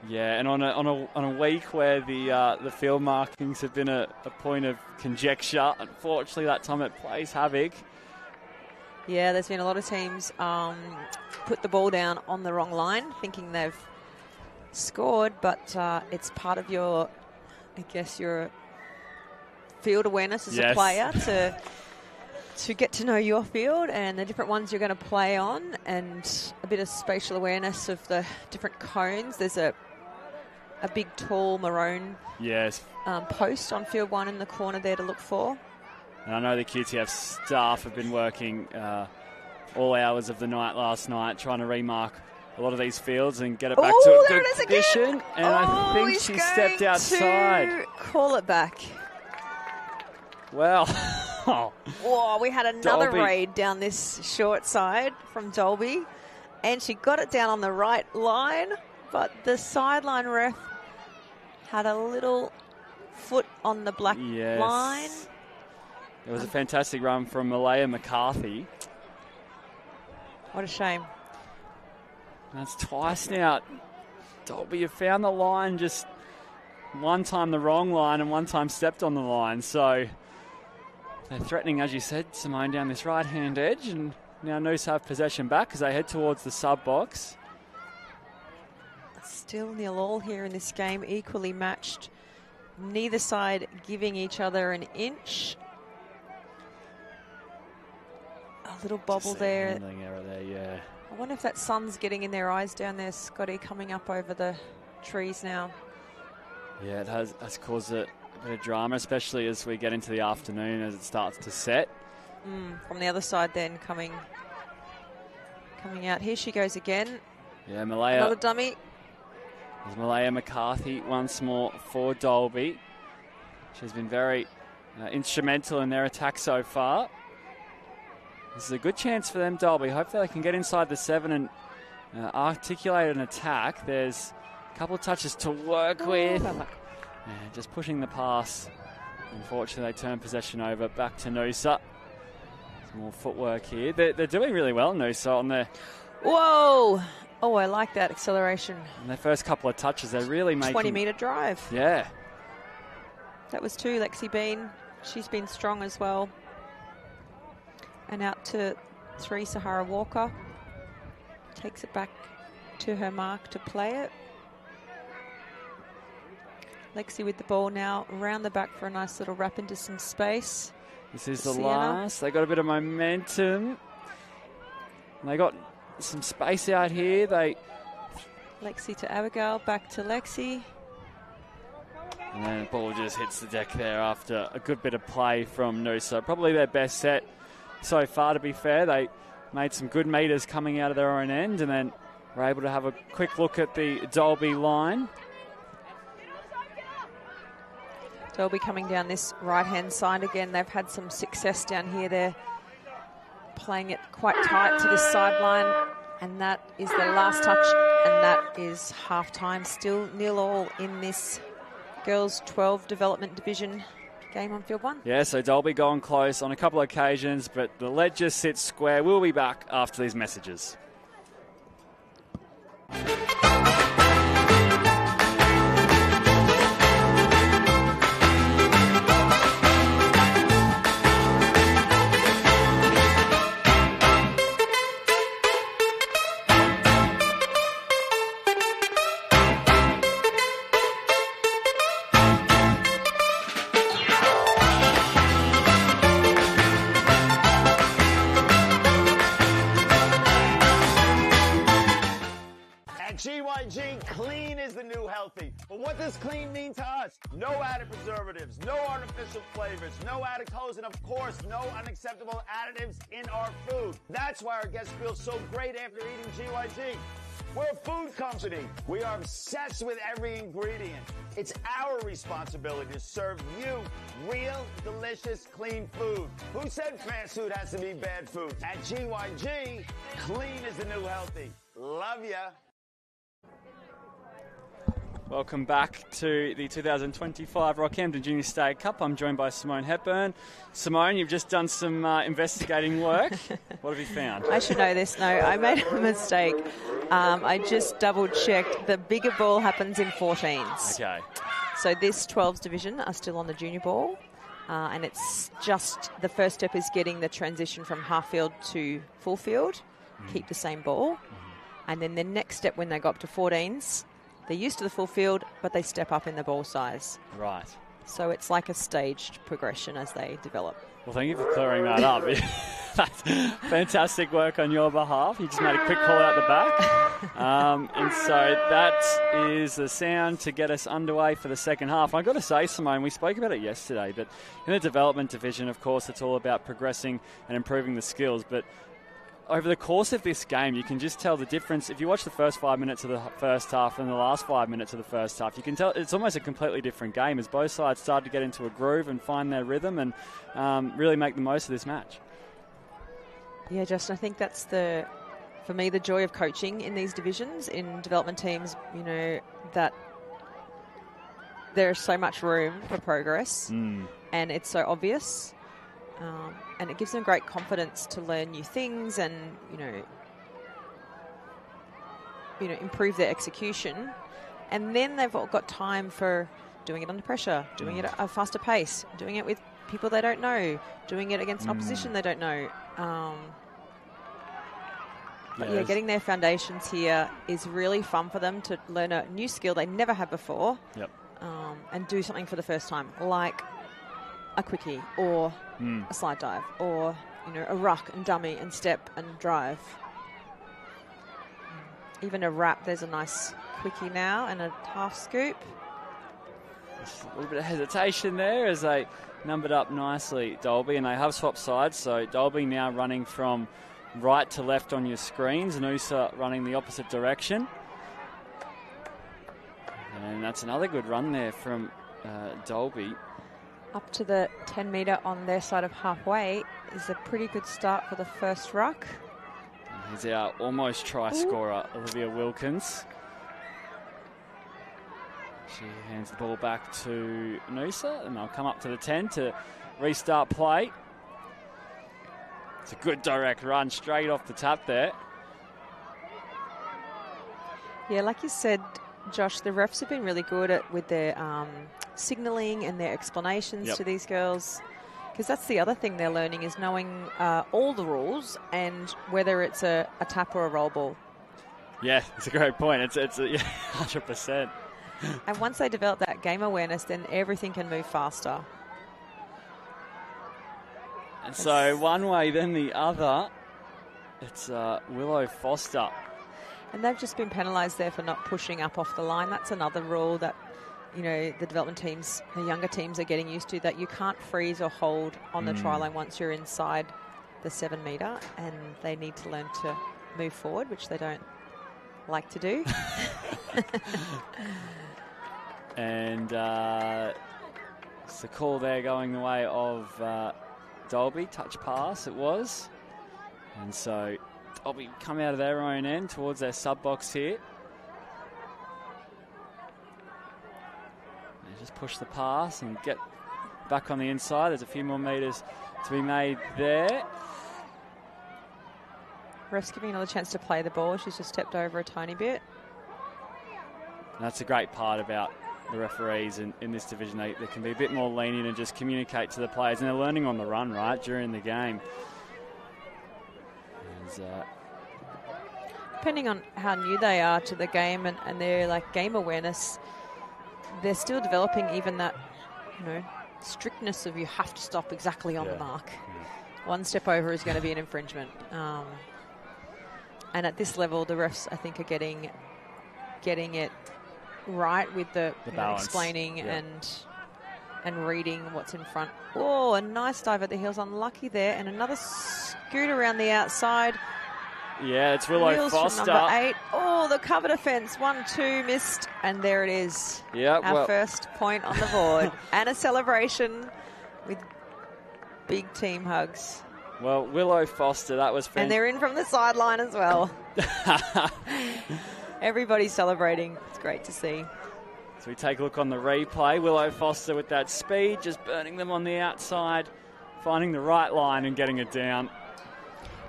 Yeah, and on a week where the field markings have been a point of conjecture, unfortunately that time it plays havoc. Yeah, there's been a lot of teams put the ball down on the wrong line, thinking they've scored, but it's part of your field awareness as a player to get to know your field and the different ones you're going to play on, and a bit of spatial awareness of the different cones. There's a big, tall, maroon post on field 1 in the corner there to look for. And I know the QTF staff have been working all hours of the night last night trying to remark a lot of these fields and get it back to a good condition. Again. And I think she stepped outside. Call it back. Well. Whoa, we had another raid down this short side from Dalby, and she got it down on the right line, but the sideline ref had a little foot on the black line. It was a fantastic run from Malaya McCarthy. What a shame. That's twice now. Dalby, you found the line just one time the wrong line and one time stepped on the line. So they're threatening, as you said, Simone, down this right-hand edge. And now Noosa have possession back as they head towards the sub-box. Still 0-0 here in this game, equally matched. Neither side giving each other an inch. A little bobble there. Handling error there, yeah. I wonder if that sun's getting in their eyes down there, Scotty, coming up over the trees now. Yeah, it has caused a bit of drama, especially as we get into the afternoon as it starts to set. From the other side then, coming out. Here she goes again. Yeah, Malaya. Another dummy. There's Malaya McCarthy once more for Dalby. She's been very instrumental in their attack so far. This is a good chance for them, Dalby. Hopefully they can get inside the 7 and articulate an attack. There's a couple of touches to work with. Just pushing the pass. Unfortunately, they turn possession over back to Noosa. Some more footwork here. They're doing really well, Noosa, on their... Whoa! Oh, I like that acceleration. On their first couple of touches, they're really making... 20-metre drive. Yeah. That was 2, Lexi Bean. She's been strong as well. And out to 3, Sahara Walker. Takes it back to her mark to play it. Lexi with the ball now, around the back for a nice little wrap into some space. This is the last. They got a bit of momentum. They got some space out here. Lexi to Abigail, back to Lexi. And then the ball just hits the deck there after a good bit of play from Noosa. Probably their best set so far, to be fair. They made some good meters coming out of their own end and then were able to have a quick look at the Dalby line. Dalby coming down this right-hand side again. They've had some success down here. They're playing it quite tight to this sideline, and that is the last touch, and that is half-time. Still 0-0 in this girls 12 development division game on field 1. Yeah, so Dalby going close on a couple of occasions, but the lead just sits square. We'll be back after these messages. GYG, clean is the new healthy. But what does clean mean to us? No added preservatives, no artificial flavors, no added colors, and of course, no unacceptable additives in our food. That's why our guests feel so great after eating GYG. We're a food company. We are obsessed with every ingredient. It's our responsibility to serve you real, delicious, clean food. Who said fast food has to be bad food? At GYG, clean is the new healthy. Love ya. Welcome back to the 2025 Rockhampton Junior State Cup. I'm joined by Simone Hepburn. Simone, you've just done some investigating work. What have you found? I should know this. No, I made a mistake. I just double-checked. The bigger ball happens in 14s. Okay. So this 12s division are still on the junior ball. And it's just the first step is getting the transition from half field to full field. Keep the same ball. And then the next step when they go up to 14s, they're used to the full field, but they step up in the ball size. Right. So it's like a staged progression as they develop. Well, thank you for clearing that up. That's fantastic work on your behalf. You just made a quick call out the back. And so that is the sound to get us underway for the second half. I've got to say, Simone, we spoke about it yesterday, but in the development division, of course, it's all about progressing and improving the skills. But over the course of this game, you can just tell the difference. If you watch the first 5 minutes of the first half and the last 5 minutes of the first half, you can tell it's almost a completely different game as both sides start to get into a groove and find their rhythm and really make the most of this match. Yeah, Justin, I think that's for me, the joy of coaching in these divisions, in development teams, you know, that there's so much room for progress, and it's so obvious, and it gives them great confidence to learn new things and improve their execution. And then they've all got time for doing it under pressure, doing it at a faster pace, doing it with people they don't know, doing it against opposition they don't know. But getting their foundations here is really fun for them to learn a new skill they never had before. Yep. And do something for the first time, like a quickie or a slide dive or a ruck and dummy and step and drive. Even a wrap. There's a nice quickie now and a half scoop. Just a little bit of hesitation there as they numbered up nicely, Dalby, and they have swapped sides. So Dalby now running from right to left on your screens, Noosa running the opposite direction. And that's another good run there from Dalby. Up to the 10 metre on their side of halfway is a pretty good start for the first ruck. Here's our almost try scorer, Olivia Wilkins. She hands the ball back to Noosa, and they'll come up to the 10 to restart play. It's a good direct run straight off the tap there. Yeah, like you said, Josh, the refs have been really good with their signalling and their explanations to these girls. Because that's the other thing they're learning, is knowing all the rules and whether it's a tap or a roll ball. Yeah, it's a great point. It's 100%. And once they develop that game awareness, then everything can move faster. And so one way, then the other, it's Willow Foster. And they've just been penalised there for not pushing up off the line. That's another rule that the development teams, the younger teams are getting used to, that you can't freeze or hold on the try line once you're inside the 7 metre, and they need to learn to move forward, which they don't like to do. And it's the call there going the way of Dalby, touch pass it was. And so Dalby come out of their own end towards their sub box here. Just push the pass and get back on the inside. There's a few more metres to be made there. Ref's giving another chance to play the ball. She's just stepped over a tiny bit. And that's a great part about the referees in this division. They can be a bit more lenient and just communicate to the players. And they're learning on the run, right, during the game. Depending on how new they are to the game and their game awareness, they're still developing even that, strictness of you have to stop exactly on the mark. One step over is going to be an infringement. And at this level, the refs, I think, are getting it right with the explaining and reading what's in front. Oh, a nice dive at the heels, unlucky there, and another scoot around the outside. Yeah, it's Willow Wheels Foster. From number 8. Oh, the cover defence. 1-2 missed, and there it is. Yeah, our first point on the board. And a celebration with big team hugs. Well, Willow Foster, that was And they're in from the sideline as well. Everybody's celebrating. It's great to see. So we take a look on the replay. Willow Foster with that speed, just burning them on the outside, finding the right line and getting it down.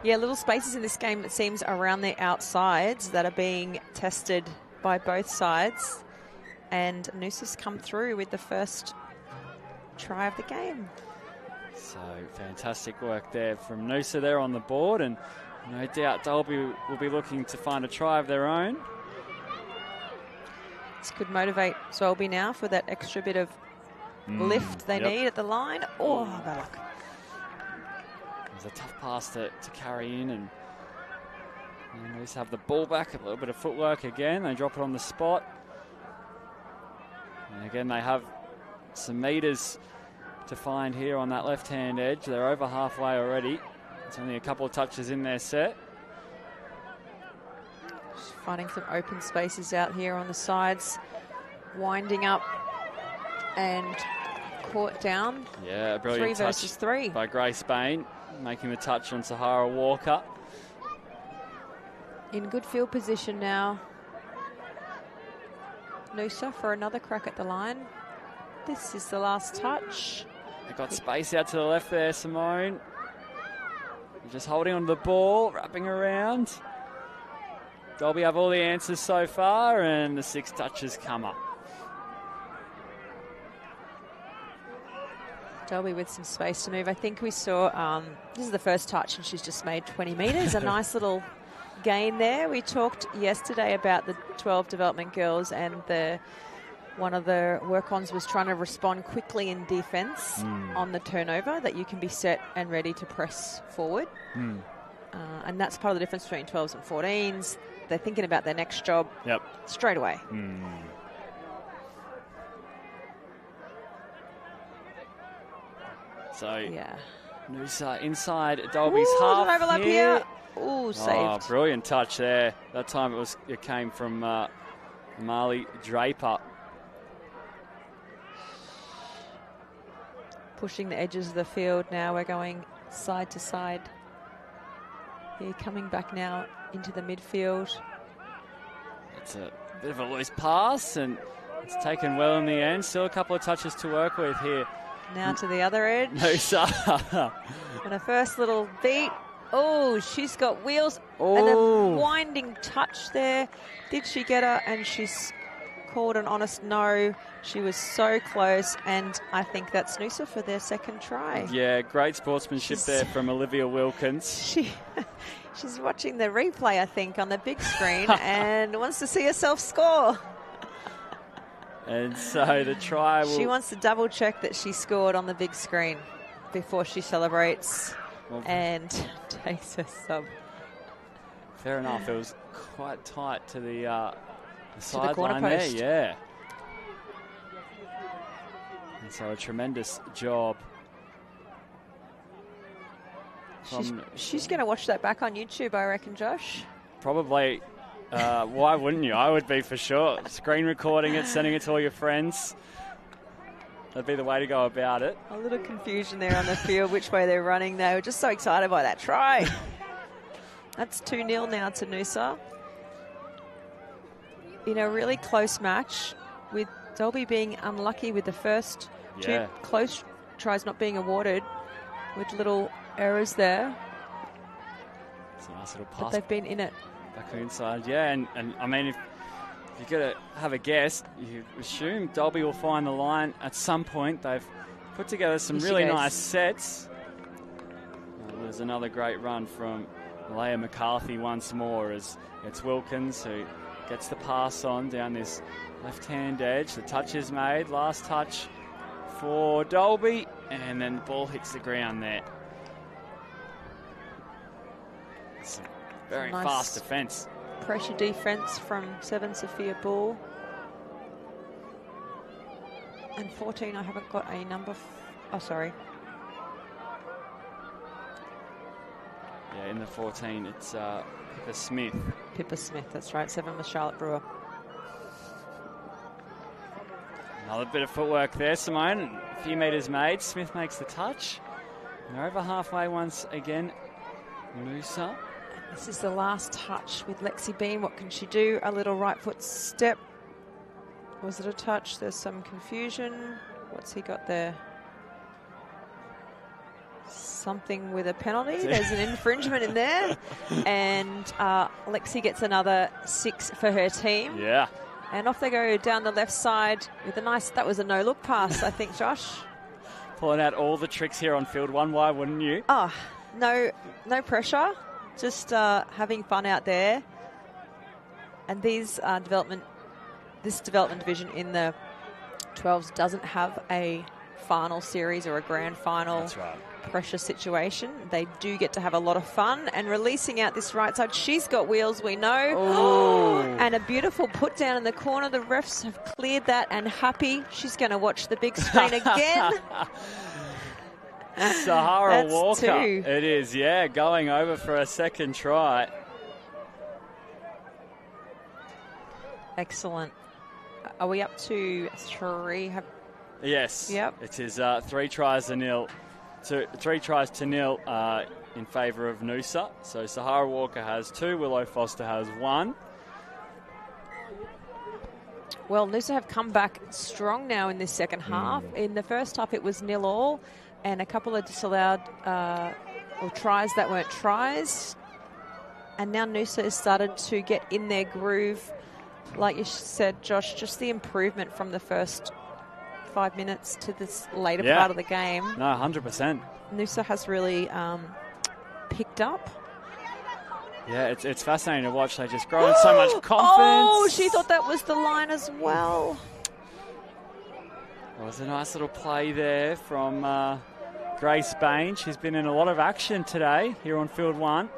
Yeah, little spaces in this game, it seems, around the outsides that are being tested by both sides. And Noosa's come through with the first try of the game. So fantastic work there from Noosa there on the board. And no doubt Dalby will be looking to find a try of their own. This could motivate Dalby now for that extra bit of lift they need at the line. Oh, bad luck. It's a tough pass to carry in, and Noosa have the ball back, a little bit of footwork again. They drop it on the spot. And again, they have some metres to find here on that left-hand edge. They're over halfway already. It's only a couple of touches in their set. Just finding some open spaces out here on the sides. Winding up and caught down. Yeah, a brilliant 3 versus 3 by Grace Bain, making the touch on Sahara Walker. In good field position now. Noosa for another crack at the line. This is the last touch. They've got space out to the left there, Simone. Just holding on to the ball, wrapping around. Dalby have all the answers so far, and the 6 touches come up. Dalby with some space to move. I think we saw, this is the first touch, and she's just made 20 metres. A nice little gain there. We talked yesterday about the 12 development girls, and one of the work-ons was trying to respond quickly in defence on the turnover, that you can be set and ready to press forward. And that's part of the difference between 12s and 14s. They're thinking about their next job straight away. So, Noosa inside Dalby's half an overlap here. Ooh, saved. Oh, brilliant touch there. That time it came from Marley Draper. Pushing the edges of the field now. We're going side to side. Here, coming back now into the midfield. It's a bit of a loose pass, and it's taken well in the end. Still a couple of touches to work with here. Now to the other edge. Noosa. And a first little beat. Oh, she's got wheels. And a winding touch there. Did she get her? And she's called an honest no. She was so close, and I think that's Noosa for their second try. Yeah, great sportsmanship there from Olivia Wilkins. She's watching the replay, I think, on the big screen and wants to see herself score. And so the try will... She wants to double check that she scored on the big screen before she celebrates and takes her sub. Fair enough. It was quite tight to the corner sideline there. post. Yeah. And so a tremendous job. She's going to watch that back on YouTube, I reckon, Josh. Probably. Why wouldn't you? I would be for sure. Screen recording it, sending it to all your friends. That'd be the way to go about it. A little confusion there on the field, which way they're running. They were just so excited by that try. That's 2-0 now to Noosa. In a really close match, with Dalby being unlucky with the first two close tries not being awarded, with little errors there. It's a nice little pass. But they've been in it. Back inside, yeah, and I mean, if you've got to have a guess, you assume Dalby will find the line at some point. They've put together some really nice sets. There's another great run from Leah McCarthy once more, as it's Wilkins who gets the pass on down this left-hand edge. The touch is made, last touch for Dalby, and then the ball hits the ground there. It's a very nice fast defence. Pressure defence from 7 Sophia Ball. And 14, I haven't got a number. Oh, sorry. Yeah, in the 14, it's Pippa Smith. Pippa Smith, that's right. 7 was Charlotte Brewer. Another bit of footwork there, Simone. A few metres made. Smith makes the touch. And they're over halfway once again. Noosa. This is the last touch with Lexi Bean. What can she do? A little right foot step. Was it a touch? There's some confusion. What's he got there? Something with a penalty. There's an infringement in there. And Lexi gets another 6 for her team. Yeah. And off they go down the left side with a nice, that was a no-look pass, I think, Josh. Pulling out all the tricks here on field one. Why wouldn't you? Oh, no pressure. Just having fun out there. And this development division in the 12s doesn't have a final series or a grand final pressure situation. They do get to have a lot of fun. And releasing out this right side, she's got wheels, we know. Oh. And a beautiful put down in the corner. The refs have cleared that and happy. She's going to watch the big screen again. Sahara That's Walker. 2. It is, yeah, going over for a second try. Excellent. Are we up to 3? Yes. Yep. It is 3 tries to nil. 3 tries to nil in favour of Noosa. So Sahara Walker has 2. Willow Foster has 1. Well, Noosa have come back strong now in this second half. In the first half, it was 0-0 and a couple of disallowed or tries that weren't tries. And now Noosa has started to get in their groove. Like you said, Josh, just the improvement from the first 5 minutes to this later part of the game. No, 100%. Noosa has really picked up. Yeah, it's fascinating to watch. They just grow in so much confidence. Oh, she thought that was the line as well. Well, it was a nice little play there from Grace Bain. She's been in a lot of action today here on Field 1.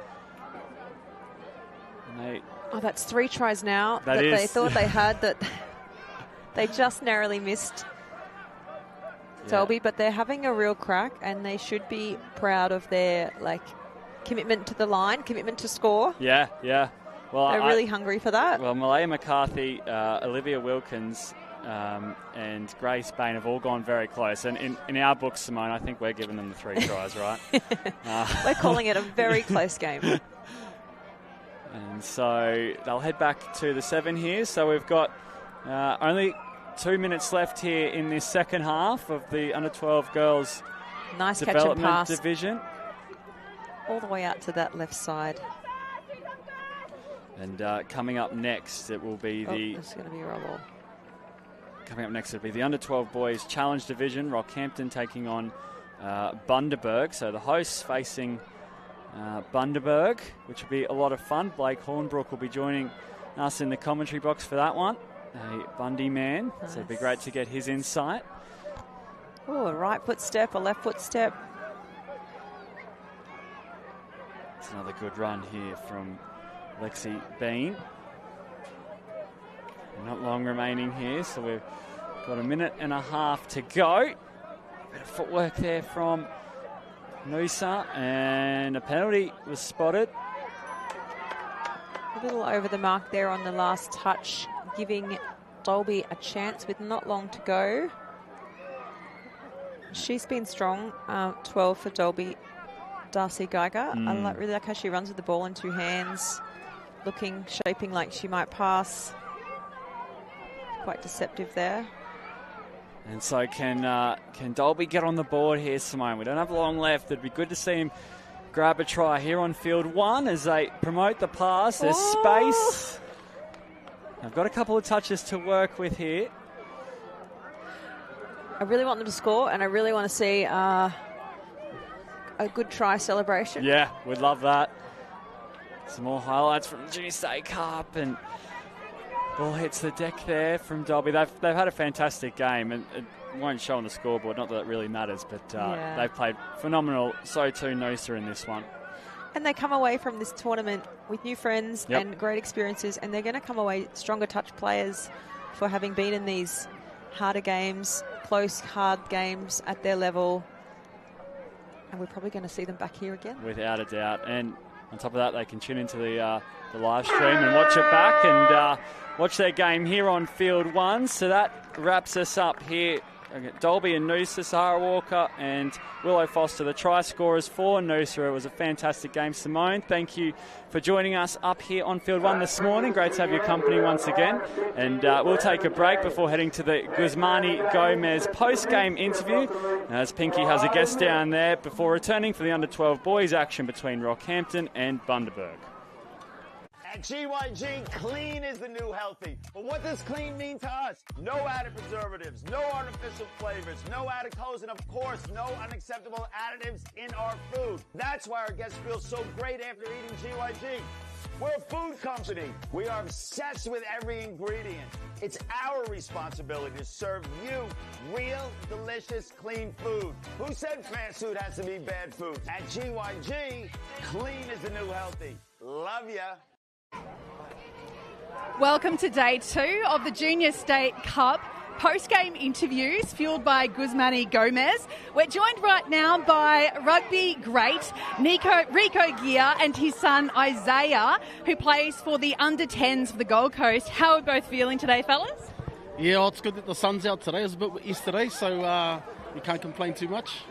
That's 3 tries now that is. they thought they had, that they just narrowly missed Dalby, but they're having a real crack and they should be proud of their commitment to the line, commitment to score. Yeah. Well, they're really hungry for that. Well, Malaya McCarthy, Olivia Wilkins, and Grace Bain have all gone very close. And in our books, Simone, I think we're giving them the 3 tries, right? We're calling it a very close game. And so they'll head back to the 7 here. So we've got only 2 minutes left here in this second half of the under-12 girls nice development catch and pass division. All the way out to that left side. And coming up next, it will be it's going to be a rubble. Coming up next, it'll be the under-12 boys challenge division. Rockhampton taking on Bundaberg. So the hosts facing Bundaberg, which will be a lot of fun. Blake Hornbrook will be joining us in the commentary box for that one. A Bundy man, nice. So it'd be great to get his insight. Oh, a right foot step, a left foot step. It's another good run here from Lexi Bean. Not long remaining here, so we've got a minute and a half to go. Bit of footwork there from Noosa, and a penalty was spotted. A little over the mark there on the last touch, giving Dalby a chance with not long to go. She's been strong, 12 for Dalby, Darcy Geiger. I really like how she runs with the ball in 2 hands, shaping like she might pass. Quite deceptive there. And so can Dalby get on the board here, Simone? We don't have long left. It'd be good to see him grab a try here on Field 1 as they promote the pass. There's space. I've got a couple of touches to work with here. I really want them to score, and I really want to see a good try celebration. Yeah, we'd love that. Some more highlights from the Junior State Cup, and ball hits the deck there from Dalby. They've had a fantastic game, and it won't show on the scoreboard, not that it really matters, but they've played phenomenal. So too Noosa in this one. And they come away from this tournament with new friends and great experiences, and they're going to come away stronger touch players for having been in these harder games, close, hard games at their level. And we're probably going to see them back here again. Without a doubt. And on top of that, they can tune into the live stream and watch it back and watch their game here on Field 1. So that wraps us up here. Dalby and Noosa, Sahara Walker and Willow Foster, the try scorers for Noosa. It was a fantastic game. Simone, thank you for joining us up here on Field 1 this morning. Great to have your company once again. And we'll take a break before heading to the Guzman Gomez post-game interview, as Pinky has a guest down there, before returning for the under-12 boys action between Rockhampton and Bundaberg. At GYG, clean is the new healthy. But what does clean mean to us? No added preservatives, no artificial flavors, no added colors, and of course, no unacceptable additives in our food. That's why our guests feel so great after eating GYG. We're a food company. We are obsessed with every ingredient. It's our responsibility to serve you real, delicious, clean food. Who said fast food has to be bad food? At GYG, clean is the new healthy. Love ya. Welcome to day 2 of the Junior State Cup post-game interviews fueled by Guzman Gomez. We're joined right now by rugby great Rico Gear and his son Isaiah, who plays for the under-10s for the Gold Coast. How are we both feeling today, fellas? Yeah, well, it's good that the sun's out today. It was a bit yesterday, so we can't complain too much.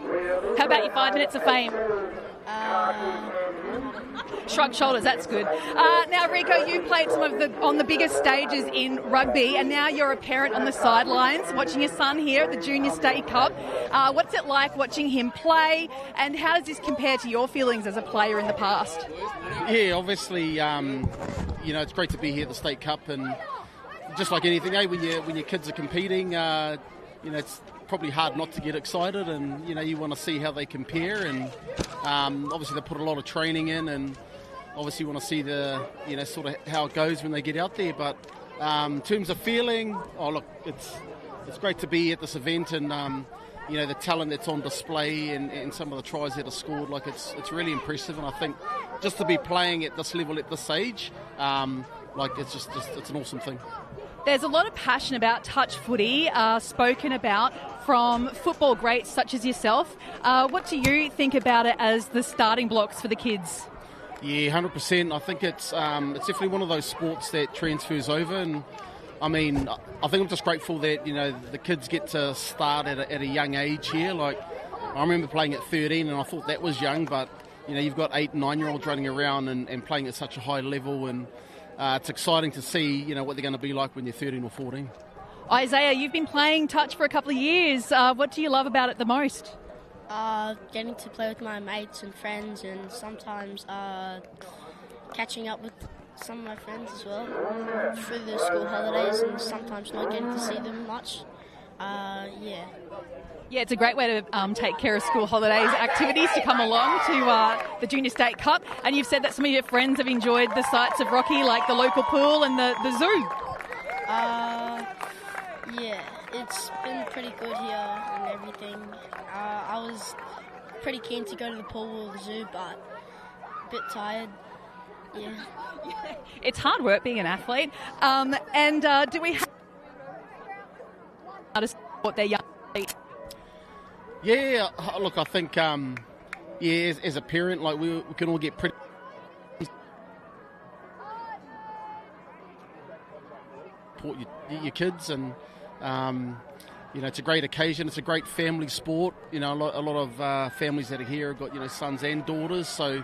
How about your 5 minutes of fame? Shrug shoulders, that's good. Now, Rico, you played on the biggest stages in rugby, and now you're a parent on the sidelines watching your son here at the Junior State Cup. What's it like watching him play, and how does this compare to your feelings as a player in the past? Yeah, obviously, it's great to be here at the State Cup, and just like anything, when your kids are competing, it's probably hard not to get excited, and you want to see how they compare, and obviously they put a lot of training in, and obviously want to see the sort of how it goes when they get out there. But in terms of feeling, it's great to be at this event, and the talent that's on display and some of the tries that are scored, it's really impressive. And I think just to be playing at this level at this age, it's an awesome thing. There's a lot of passion about touch footy spoken about from football greats such as yourself. What do you think about it as the starting blocks for the kids? Yeah, 100%. I think it's definitely one of those sports that transfers over, and I think I'm just grateful that the kids get to start at a young age here. Like, I remember playing at 13, and I thought that was young, but you've got 8 and 9-year-olds running around and playing at such a high level, and it's exciting to see what they're going to be like when they're 13 or 14. Isaiah, you've been playing touch for a couple of years. What do you love about it the most? Getting to play with my mates and friends, and sometimes catching up with some of my friends as well through the school holidays, and sometimes not getting to see them much. Yeah, it's a great way to take care of school holidays activities to come along to the Junior State Cup. And you've said that some of your friends have enjoyed the sights of Rocky, like the local pool and the zoo. Yeah, it's been pretty good here and everything. I was pretty keen to go to the pool or the zoo, but a bit tired. Yeah. It's hard work being an athlete. Do we have to support their young athletes? Yeah, look, I think, as a parent, we can all get pretty support your kids, and it's a great occasion. It's a great family sport. A lot of families that are here have got sons and daughters, so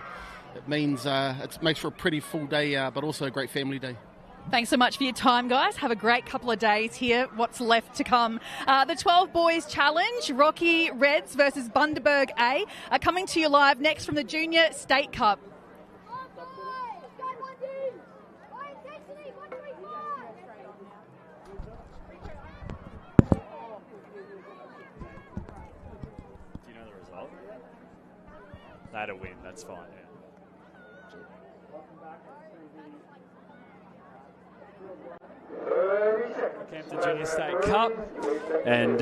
it means it makes for a pretty full day, but also a great family day. Thanks so much for your time, guys. Have a great couple of days here. What's left to come? The 12 Boys Challenge, Rocky Reds versus Bundaberg A, are coming to you live next from the Junior State Cup. Do you know the result? They had a win, that's fine, yeah. Rockhampton Junior State Cup, and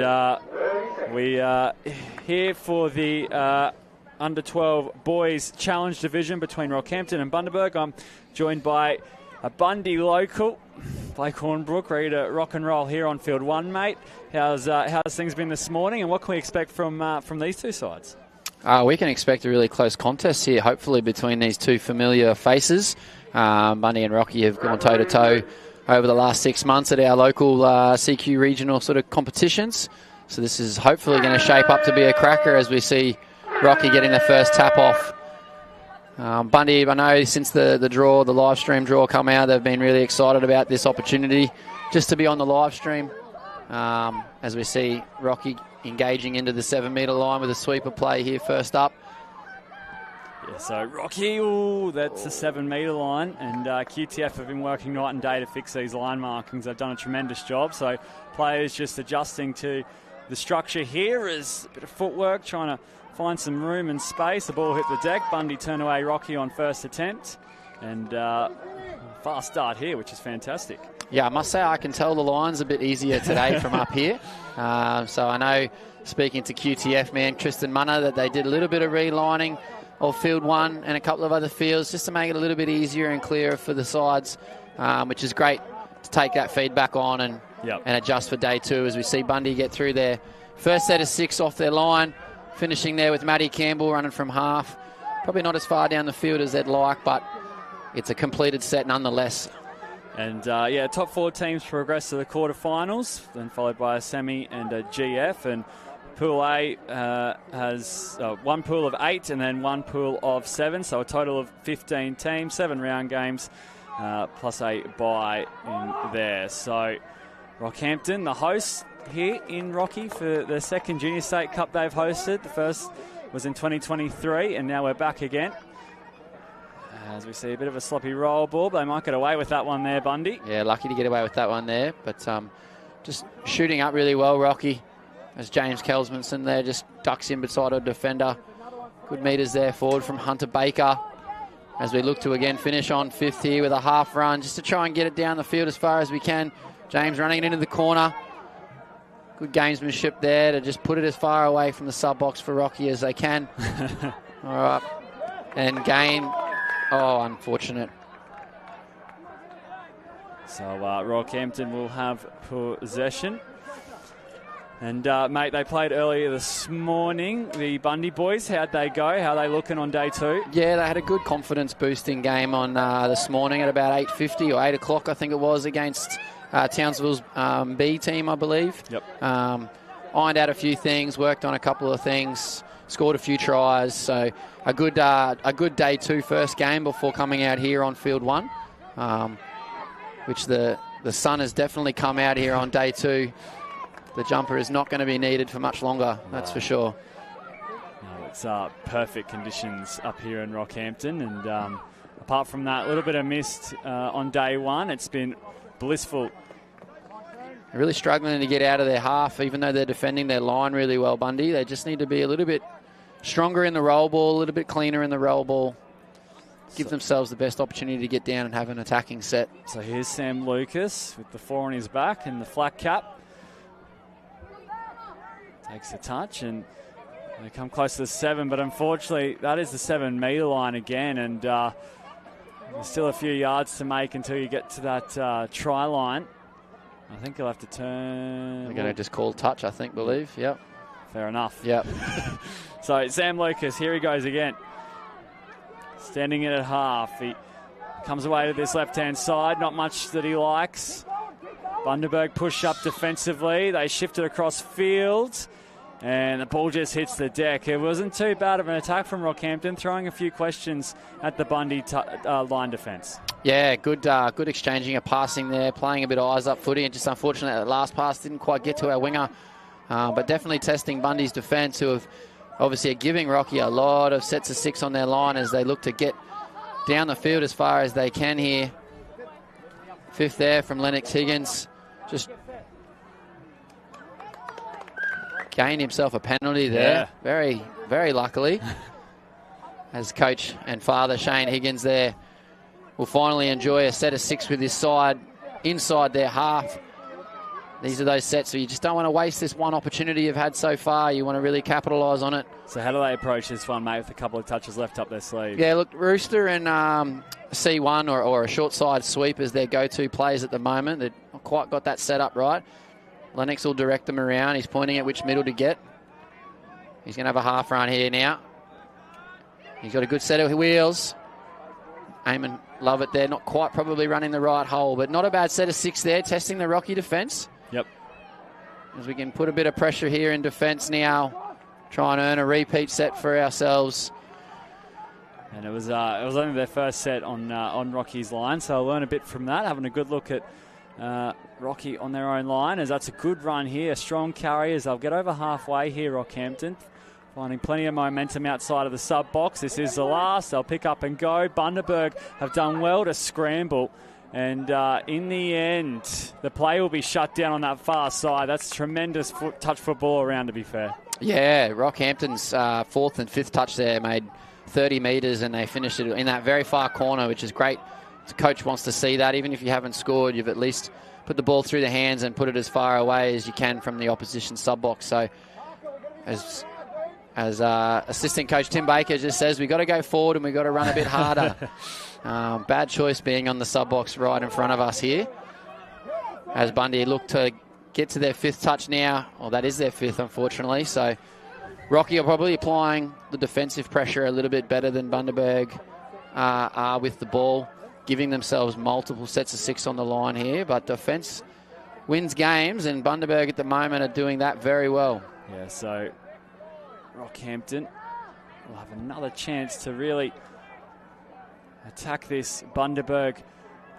we are here for the under 12 boys challenge division between Rockhampton and Bundaberg. I'm joined by a Bundy local, Blake Hornbrook, ready to rock and roll here on field 1, mate. How's things been this morning, and what can we expect from these two sides? We can expect a really close contest here, hopefully between these two familiar faces. Bundy and Rocky have gone toe-to-toe over the last 6 months at our local CQ regional sort of competitions. So this is hopefully going to shape up to be a cracker as we see Rocky getting the first tap off. Bundy, I know since the live stream draw come out, they've been really excited about this opportunity just to be on the live stream. As we see Rocky engaging into the 7-metre line with a sweeper play here first up. Yeah, so Rocky, that's the 7-metre line, and QTF have been working night and day to fix these line markings. They've done a tremendous job, so players just adjusting to the structure here is a bit of footwork, trying to find some room and space. The ball hit the deck. Bundy turned away Rocky on first attempt, and fast start here, which is fantastic. Yeah, I must say I can tell the line's a bit easier today from up here. So I know, speaking to QTF man Tristan Munner, that they did a little bit of relining of field 1 and a couple of other fields just to make it a little bit easier and clearer for the sides, which is great to take that feedback on and adjust for day 2 as we see Bundy get through their first set of 6 off their line, finishing there with Matty Campbell running from half. Probably not as far down the field as they'd like, but it's a completed set nonetheless. And top 4 teams progress to the quarterfinals, then followed by a semi and a GF. And Pool A has one pool of 8 and then one pool of 7, so a total of 15 teams, 7 round games, plus a bye in there. So Rockhampton, the hosts here in Rocky for the second Junior State Cup they've hosted. The first was in 2023, and now we're back again. As we see a bit of a sloppy roll ball, but they might get away with that one there, Bundy. Yeah, lucky to get away with that one there, but just shooting up really well, Rocky, as James Kelsmanson there just ducks in beside a defender. Good metres there forward from Hunter Baker, as we look to again finish on 5th here with a half run, just to try and get it down the field as far as we can. James running it into the corner. Good gamesmanship there to just put it as far away from the sub-box for Rocky as they can. All right. And gain. Oh, unfortunate. So Rockhampton will have possession. And, mate, they played earlier this morning. The Bundy boys, how'd they go? How are they looking on day 2? Yeah, they had a good confidence-boosting game on this morning at about 8:50 or 8 o'clock, I think it was, against Townsville's B team, I believe. Yep. Ironed out a few things, worked on a couple of things, scored a few tries. So a good day 2 first game before coming out here on field 1, which the sun has definitely come out here on day 2. The jumper is not going to be needed for much longer, that's for sure. No, it's perfect conditions up here in Rockhampton, and apart from that, a little bit of mist on day 1. It's been blissful. Really struggling to get out of their half, even though they're defending their line really well, Bundy. They just need to be a little bit stronger in the roll ball, a little bit cleaner in the roll ball. Give themselves the best opportunity to get down and have an attacking set. So here's Sam Lucas with the 4 on his back and the flat cap. Takes a touch and they come close to the 7, but unfortunately that is the 7 metre line again, and there's still a few yards to make until you get to that try line. I think you'll have to turn. They're going to just call touch, I think, believe. Yep. Fair enough. Yep. So Sam Lucas, here he goes again. Standing in at half. He comes away to this left-hand side. Not much that he likes. Bundaberg push up defensively. They shift it across field. And the ball just hits the deck. It wasn't too bad of an attack from Rockhampton, throwing a few questions at the Bundy line defence. Yeah, good exchanging of passing there, playing a bit of eyes-up footy, and just unfortunate that last pass didn't quite get to our winger. But definitely testing Bundy's defence, who have obviously are giving Rocky a lot of sets of 6 on their line as they look to get down the field as far as they can here. 5th there from Lennox Higgins. Just gained himself a penalty there. Yeah. Very, very luckily. As coach and father Shane Higgins there will finally enjoy a set of 6 with his side inside their half. These are those sets where you just don't want to waste this one opportunity you've had so far. You want to really capitalise on it. So how do they approach this one, mate, with a couple of touches left up their sleeve? Yeah, look, Rooster and C1 or a short side sweep as their go-to plays at the moment. They've not quite got that set up right. Lennox will direct them around. He's pointing at which middle to get. He's going to have a half run here now. He's got a good set of wheels. Eamon love it there. Not quite probably running the right hole, but not a bad set of 6 there, testing the Rocky defence. Yep. As we can put a bit of pressure here in defence now, try and earn a repeat set for ourselves. And it was only their first set on Rocky's line, so I'll learn a bit from that, having a good look at Rocky on their own line, as that's a good run here. Strong carriers. They'll get over halfway here, Rockhampton. Finding plenty of momentum outside of the sub-box. This is the last. They'll pick up and go. Bundaberg have done well to scramble. And in the end, the play will be shut down on that far side. That's tremendous touch football around, to be fair. Yeah, Rockhampton's 4th and 5th touch there made 30 metres, and they finished it in that very far corner, which is great. The coach wants to see that. Even if you haven't scored, you've at least put the ball through the hands and put it as far away as you can from the opposition sub-box. So as assistant coach Tim Baker just says, we've got to go forward and we've got to run a bit harder. Bad choice being on the sub-box right in front of us here. As Bundy look to get to their 5th touch now. Well, that is their 5th, unfortunately. So Rocky are probably applying the defensive pressure a little bit better than Bundaberg are with the ball, giving themselves multiple sets of 6 on the line here. But defence wins games, and Bundaberg at the moment are doing that very well. Yeah, so Rockhampton will have another chance to really attack this Bundaberg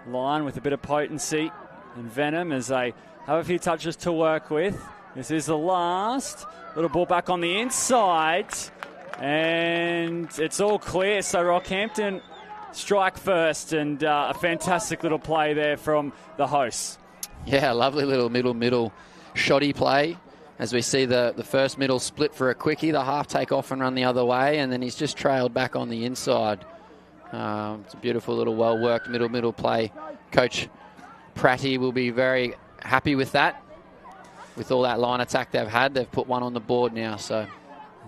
line with a bit of potency and venom as they have a few touches to work with. This is the last. Little ball back on the inside. And it's all clear. So Rockhampton strike first, and a fantastic little play there from the hosts. Yeah, lovely little middle shoddy play. As we see the first middle split for a quickie, the half take off and run the other way, and then he's just trailed back on the inside. It's a beautiful little well-worked middle play. Coach Pratty will be very happy with that. With all that line attack they've had, they've put one on the board now. So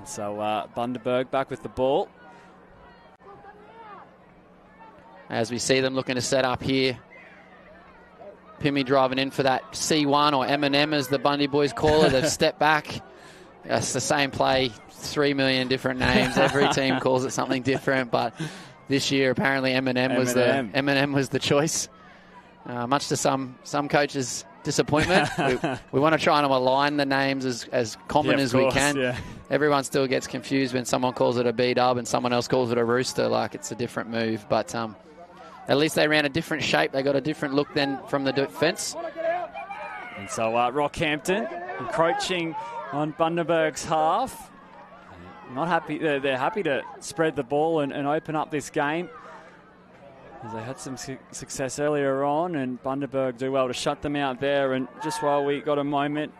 Bundaberg back with the ball. As we see them looking to set up here. Pimmy driving in for that C1 or M&M as the Bundy boys call it. They've stepped back. It's the same play, 3 million different names. Every team calls it something different, but this year apparently M&M was the choice. Much to some coaches' disappointment. we want to try and align the names as common as we can. Yeah. Everyone still gets confused when someone calls it a B-dub and someone else calls it a rooster, like it's a different move. But at least they ran a different shape. They got a different look than from the defence. And so Rockhampton encroaching on Bundaberg's half. Not happy. They're happy to spread the ball and open up this game. As they had some success earlier on, and Bundaberg do well to shut them out there. And just while we got a moment,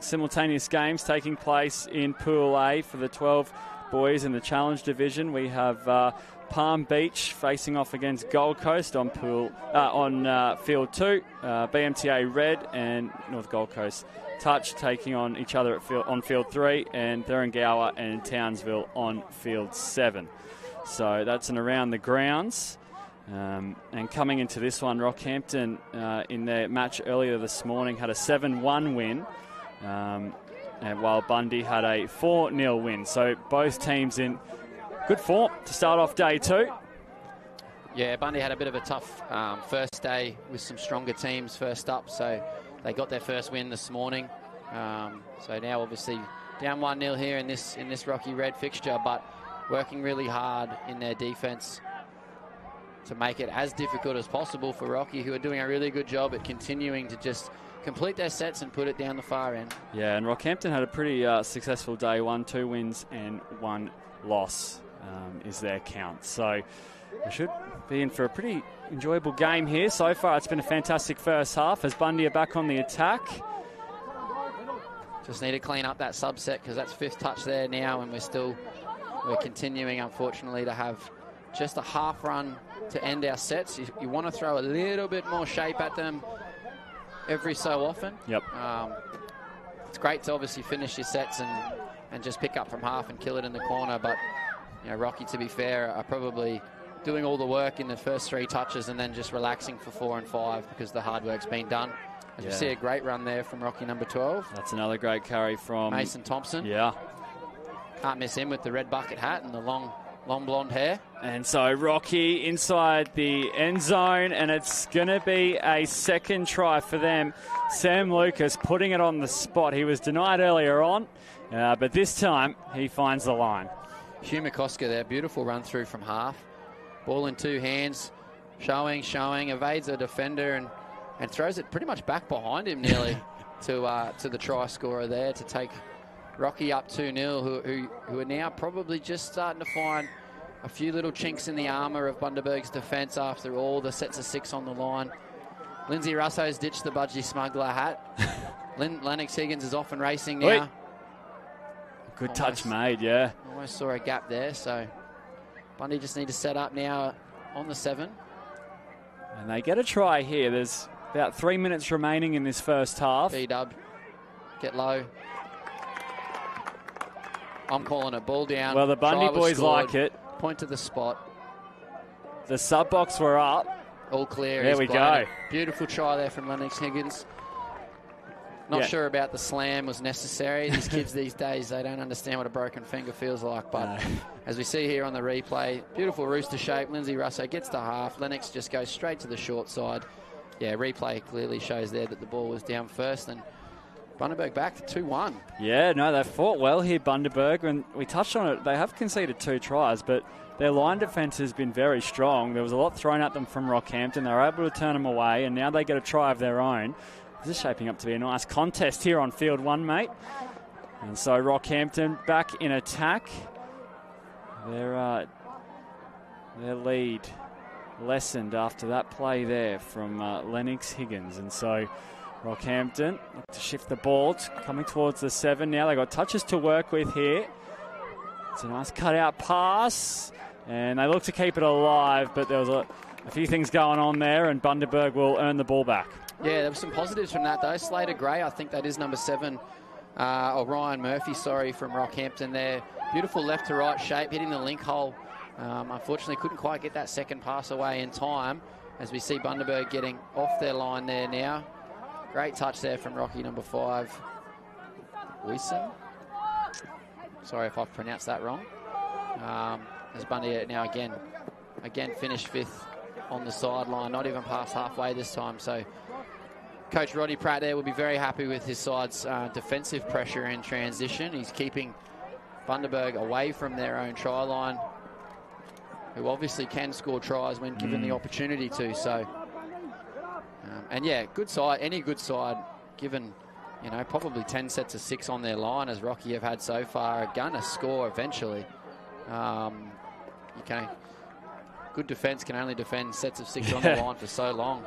simultaneous games taking place in Pool A for the 12 boys in the Challenge Division. We have Palm Beach facing off against Gold Coast on Field 2. BMTA Red and North Gold Coast Touch taking on each other on Field 3, and Thuringowa and Townsville on Field 7. So that's an around the grounds. And coming into this one, Rockhampton in their match earlier this morning had a 7-1 win, and while Bundy had a 4-0 win. So both teams in good form to start off day 2. Yeah, Bundy had a bit of a tough first day with some stronger teams first up, so they got their first win this morning. So now obviously down 1-0 here in this Rocky Red fixture, but working really hard in their defence to make it as difficult as possible for Rocky, who are doing a really good job at continuing to just complete their sets and put it down the far end. Yeah, and Rockhampton had a pretty successful day 1, 2 wins and 1 loss is their count. So we should be in for a pretty enjoyable game here. So far it's been a fantastic first half as Bundy are back on the attack. Just need to clean up that subset because that's 5th touch there now, and we're continuing unfortunately to have just a half run to end our sets. You want to throw a little bit more shape at them every so often. Yep. It's great to obviously finish your sets and just pick up from half and kill it in the corner, but you know, Rocky, to be fair, are probably doing all the work in the first 3 touches and then just relaxing for 4 and 5 because the hard work's been done. As we see a great run there from Rocky number 12. That's another great carry from Mason Thompson. Yeah. Can't miss him with the red bucket hat and the long blonde hair. And so Rocky inside the end zone, and it's going to be a second try for them. Sam Lucas putting it on the spot. He was denied earlier on, but this time he finds the line. Hugh McCosker there, beautiful run through from half. Ball in 2 hands, showing, evades a defender and throws it pretty much back behind him nearly to the try scorer there to take Rocky up 2-0, who are now probably just starting to find a few little chinks in the armour of Bundaberg's defence after all the sets of 6 on the line. Lindsay Russo's ditched the budgie smuggler hat. Lennox Higgins is off and racing now. Wait. Good touch made, yeah. Almost saw a gap there, so Bundy just need to set up now on the 7. And they get a try here. There's about 3 minutes remaining in this first half. B-dub, get low. I'm calling it ball down. Well, the Bundy boys like it. Point to the spot. The sub box were up. All clear. There we go. Beautiful try there from Lennox Higgins. Not sure about the slam was necessary. These kids these days, they don't understand what a broken finger feels like. But as we see here on the replay, beautiful rooster shape. Lindsay Russo gets to half. Lennox just goes straight to the short side. Yeah, replay clearly shows there that the ball was down first. And Bundaberg back 2-1. Yeah, no, they fought well here, Bundaberg, and we touched on it. They have conceded 2 tries, but their line defence has been very strong. There was a lot thrown at them from Rockhampton. They were able to turn them away, and now they get a try of their own. This is shaping up to be a nice contest here on field 1, mate. And so Rockhampton back in attack. Their lead lessened after that play there from Lennox Higgins. And so Rockhampton look to shift the ball, coming towards the 7 now. They've got touches to work with here. It's a nice cut-out pass, and they look to keep it alive, but there was a few things going on there, and Bundaberg will earn the ball back. Yeah, there were some positives from that, though. Slater Gray, I think that is number 7, or Ryan Murphy, sorry, from Rockhampton there. Beautiful left to right shape, hitting the link hole. Unfortunately, couldn't quite get that second pass away in time, as we see Bundaberg getting off their line there now. Great touch there from Rocky number 5, Guzman. Sorry if I've pronounced that wrong. As Bundy now again finished 5th on the sideline, not even past halfway this time. So Coach Roddy Pratt there will be very happy with his side's defensive pressure in transition. He's keeping Bundaberg away from their own try line, who obviously can score tries when given the opportunity to. So, and yeah, good side, any good side, given, you know, probably 10 sets of 6 on their line, as Rocky have had so far, are gonna score eventually. Good defence can only defend sets of 6 on the line for so long.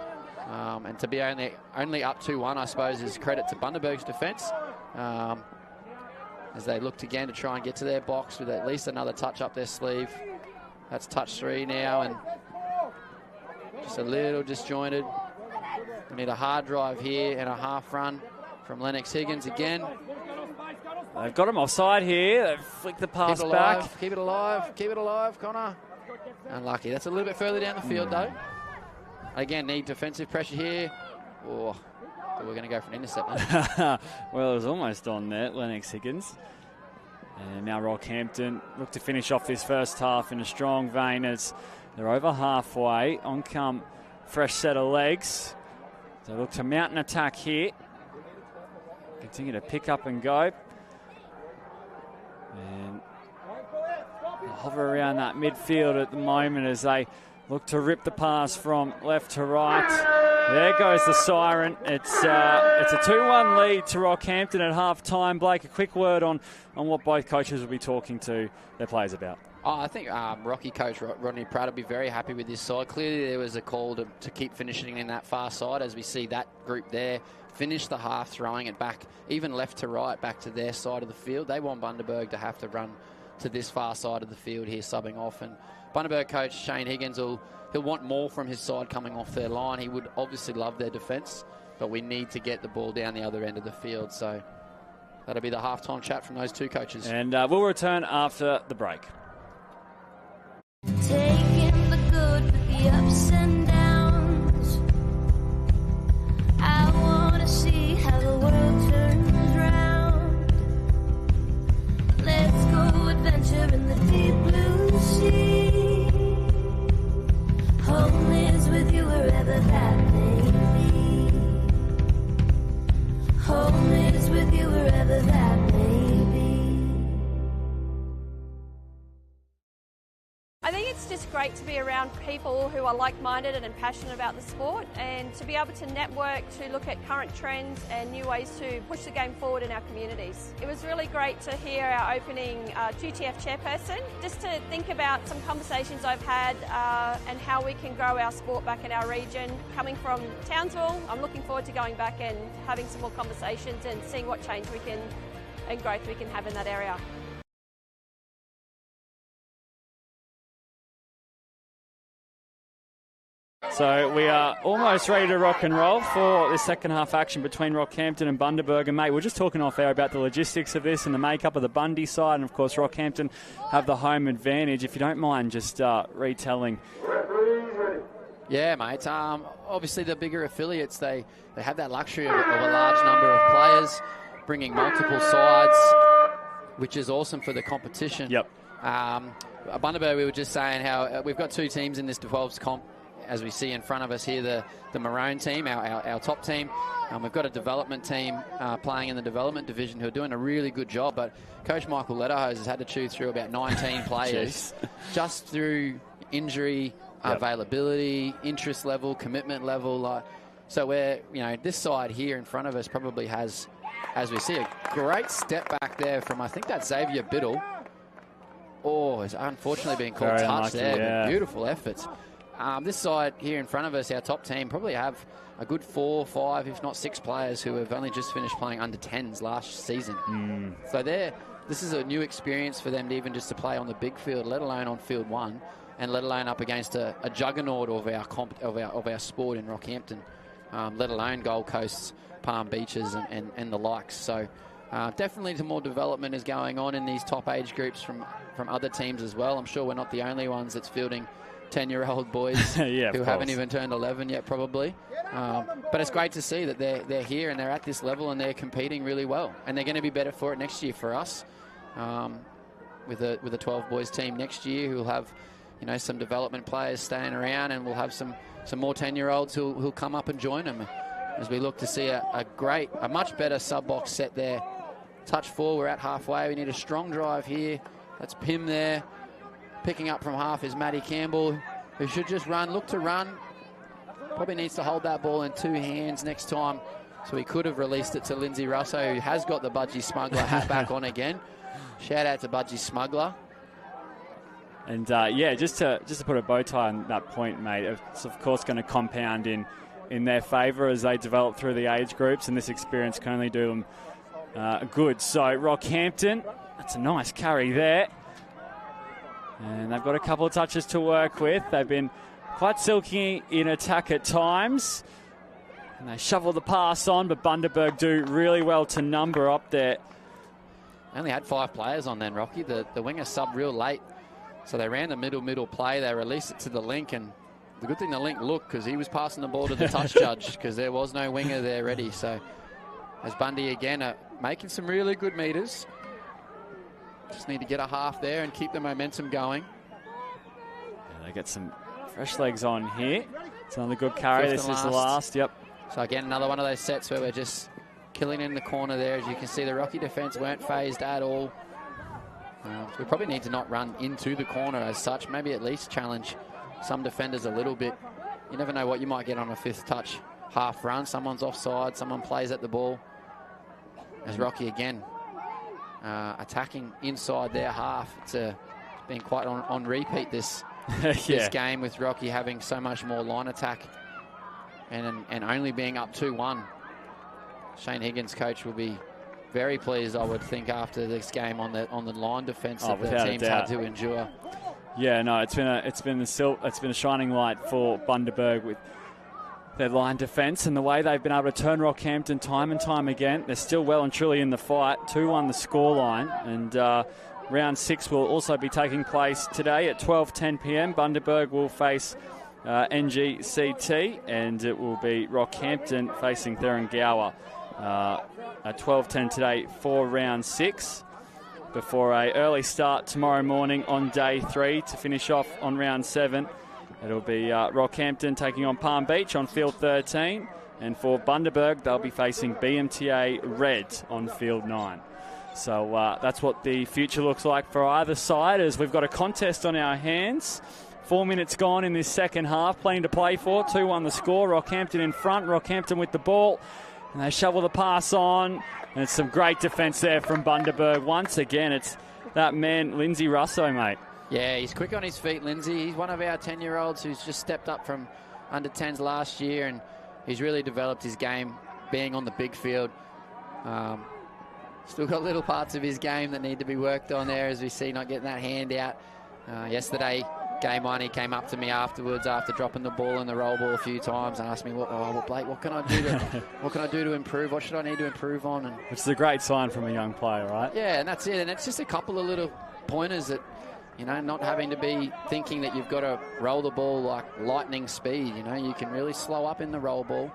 And to be only up 2-1, I suppose, is credit to Bundaberg's defence. As they looked again to try and get to their box with at least another touch up their sleeve. That's touch 3 now, and just a little disjointed. We need a hard drive here and a half run from Lennox Higgins again. They've got him offside here. They've flicked the pass back. Keep it alive, Connor. Unlucky. That's a little bit further down the field, though. Again, need defensive pressure here. Oh, we're going to go for an intercept. Well, it was almost on there, Lennox Higgins. And now Rockhampton look to finish off this first half in a strong vein as they're over halfway. On come fresh set of legs. They look to mount an attack here. Continue to pick up and go. And hover around that midfield at the moment as they look to rip the pass from left to right. There goes the siren. It's a 2-1 lead to Rockhampton at half-time. Blake, a quick word on what both coaches will be talking to their players about. Oh, I think Rocky coach Rodney Pratt will be very happy with this side. Clearly there was a call to keep finishing in that far side, as we see that group there finish the half, throwing it back, even left to right, back to their side of the field. They want Bundaberg to have to run to this far side of the field here, subbing off. And Bundaberg coach Shane Higgins he'll want more from his side coming off their line. He would obviously love their defence, but we need to get the ball down the other end of the field. So that'll be the halftime chat from those two coaches. And we'll return after the break. Taking the good with the ups and downs. I wanna see how the world turns round. Let's go adventure in the deep blue sea. Home is with you wherever that may be. Home is with you wherever that may be. I think it's just great to be around people who are like-minded and passionate about the sport, and to be able to network, to look at current trends and new ways to push the game forward in our communities. It was really great to hear our opening QTF chairperson, just to think about some conversations I've had and how we can grow our sport back in our region. Coming from Townsville, I'm looking forward to going back and having some more conversations and seeing what change we can and growth we can have in that area. So we are almost ready to rock and roll for this second half action between Rockhampton and Bundaberg. And mate, we're just talking off air about the logistics of this and the makeup of the Bundy side, and of course Rockhampton have the home advantage. If you don't mind just retelling. Yeah, mate. Obviously the bigger affiliates, they have that luxury of a large number of players, bringing multiple sides, which is awesome for the competition. Yep. Bundaberg, we were just saying how we've got 2 teams in this 12s comp as we see in front of us here, the Maroon team, our top team. We've got a development team playing in the development division who are doing a really good job, but Coach Michael Letterhose has had to chew through about 19 players just through injury, availability, interest level, commitment level. So we're, this side here in front of us probably has, as we see, a great step back there from, I think that's Xavier Biddle. Oh, it's unfortunately being called touch there, but beautiful efforts. This side here in front of us, our top team, probably have a good 4, 5, if not 6 players who have only just finished playing under 10s last season. So this is a new experience for them to even just to play on the big field, let alone on field 1, and let alone up against a juggernaut of our sport in Rockhampton, let alone Gold Coast, Palm Beaches, and the likes. So definitely some more development is going on in these top age groups from other teams as well. I'm sure we're not the only ones that's fielding 10-year-old boys who haven't even turned 11 yet, probably. But it's great to see that they're here and they're at this level and they're competing really well. And they're going to be better for it next year for us, with a 12 boys team next year who will have, some development players staying around, and we'll have some more 10-year-olds who'll come up and join them as we look to see a much better sub-box set there. Touch 4, we're at halfway. We need a strong drive here. That's Pim there. Picking up from half is Matty Campbell, who should just look to run. Probably needs to hold that ball in 2 hands next time. So he could have released it to Lindsay Russo, who has got the Budgie Smuggler hat back on again. Shout out to Budgie Smuggler. And just to put a bow tie on that point, mate, it's of course going to compound in their favour as they develop through the age groups, and this experience can only do them good. So Rockhampton, that's a nice carry there. And they've got a couple of touches to work with. They've been quite silky in attack at times. And they shovel the pass on, but Bundaberg do really well to number up there. Only had 5 players on then, Rocky. The winger subbed real late. So they ran the middle play. They released it to the link. And the good thing the link looked, because he was passing the ball to the touch judge, because there was no winger there ready. So as Bundy again are making some really good meters. Just need to get a half there and keep the momentum going. Yeah, they get some fresh legs on here. It's another good carry. This is the last. Yep. So again, another one of those sets where we're just killing in the corner there. As you can see, the Rocky defence weren't phased at all. So we probably need to not run into the corner as such. Maybe at least challenge some defenders a little bit. You never know what you might get on a 5th touch half run. Someone's offside. Someone plays at the ball. As Rocky again attacking inside their half. It's been quite on repeat this game, with Rocky having so much more line attack and only being up 2-1. Shane Higgins, coach, will be very pleased, I would think, after this game on the line defence that the team's had to endure. Yeah, no, it's been a shining light for Bundaberg with their line defence and the way they've been able to turn Rockhampton time and time again. They're still well and truly in the fight. 2-1 the scoreline, and round 6 will also be taking place today at 12:10 p.m. Bundaberg will face NGCT, and it will be Rockhampton facing Therangowa at 12:10 today for round 6, before a early start tomorrow morning on day 3 to finish off on round 7. It'll be Rockhampton taking on Palm Beach on field 13, and for Bundaberg they'll be facing BMTA Red on field 9. So that's what the future looks like for either side, as we've got a contest on our hands. 4 minutes gone in this second half, plenty to play for. 2-1 the score. Rockhampton in front. Rockhampton with the ball, and they shovel the pass on, and it's some great defence there from Bundaberg. Once again, it's that man Lindsay Russo, mate. Yeah, he's quick on his feet, Lindsay. He's one of our 10-year-olds who's just stepped up from under 10s last year, and he's really developed his game being on the big field. Still got little parts of his game that need to be worked on there, as we see, not getting that hand out. Yesterday, game 1, he came up to me afterwards after dropping the ball and the roll ball a few times and asked me, Blake, what can I do to improve? What should I need to improve on? And which is a great sign from a young player, right? Yeah, and that's it. And it's just a couple of little pointers that, not having to be thinking that you've got to roll the ball like lightning speed. You can really slow up in the roll ball,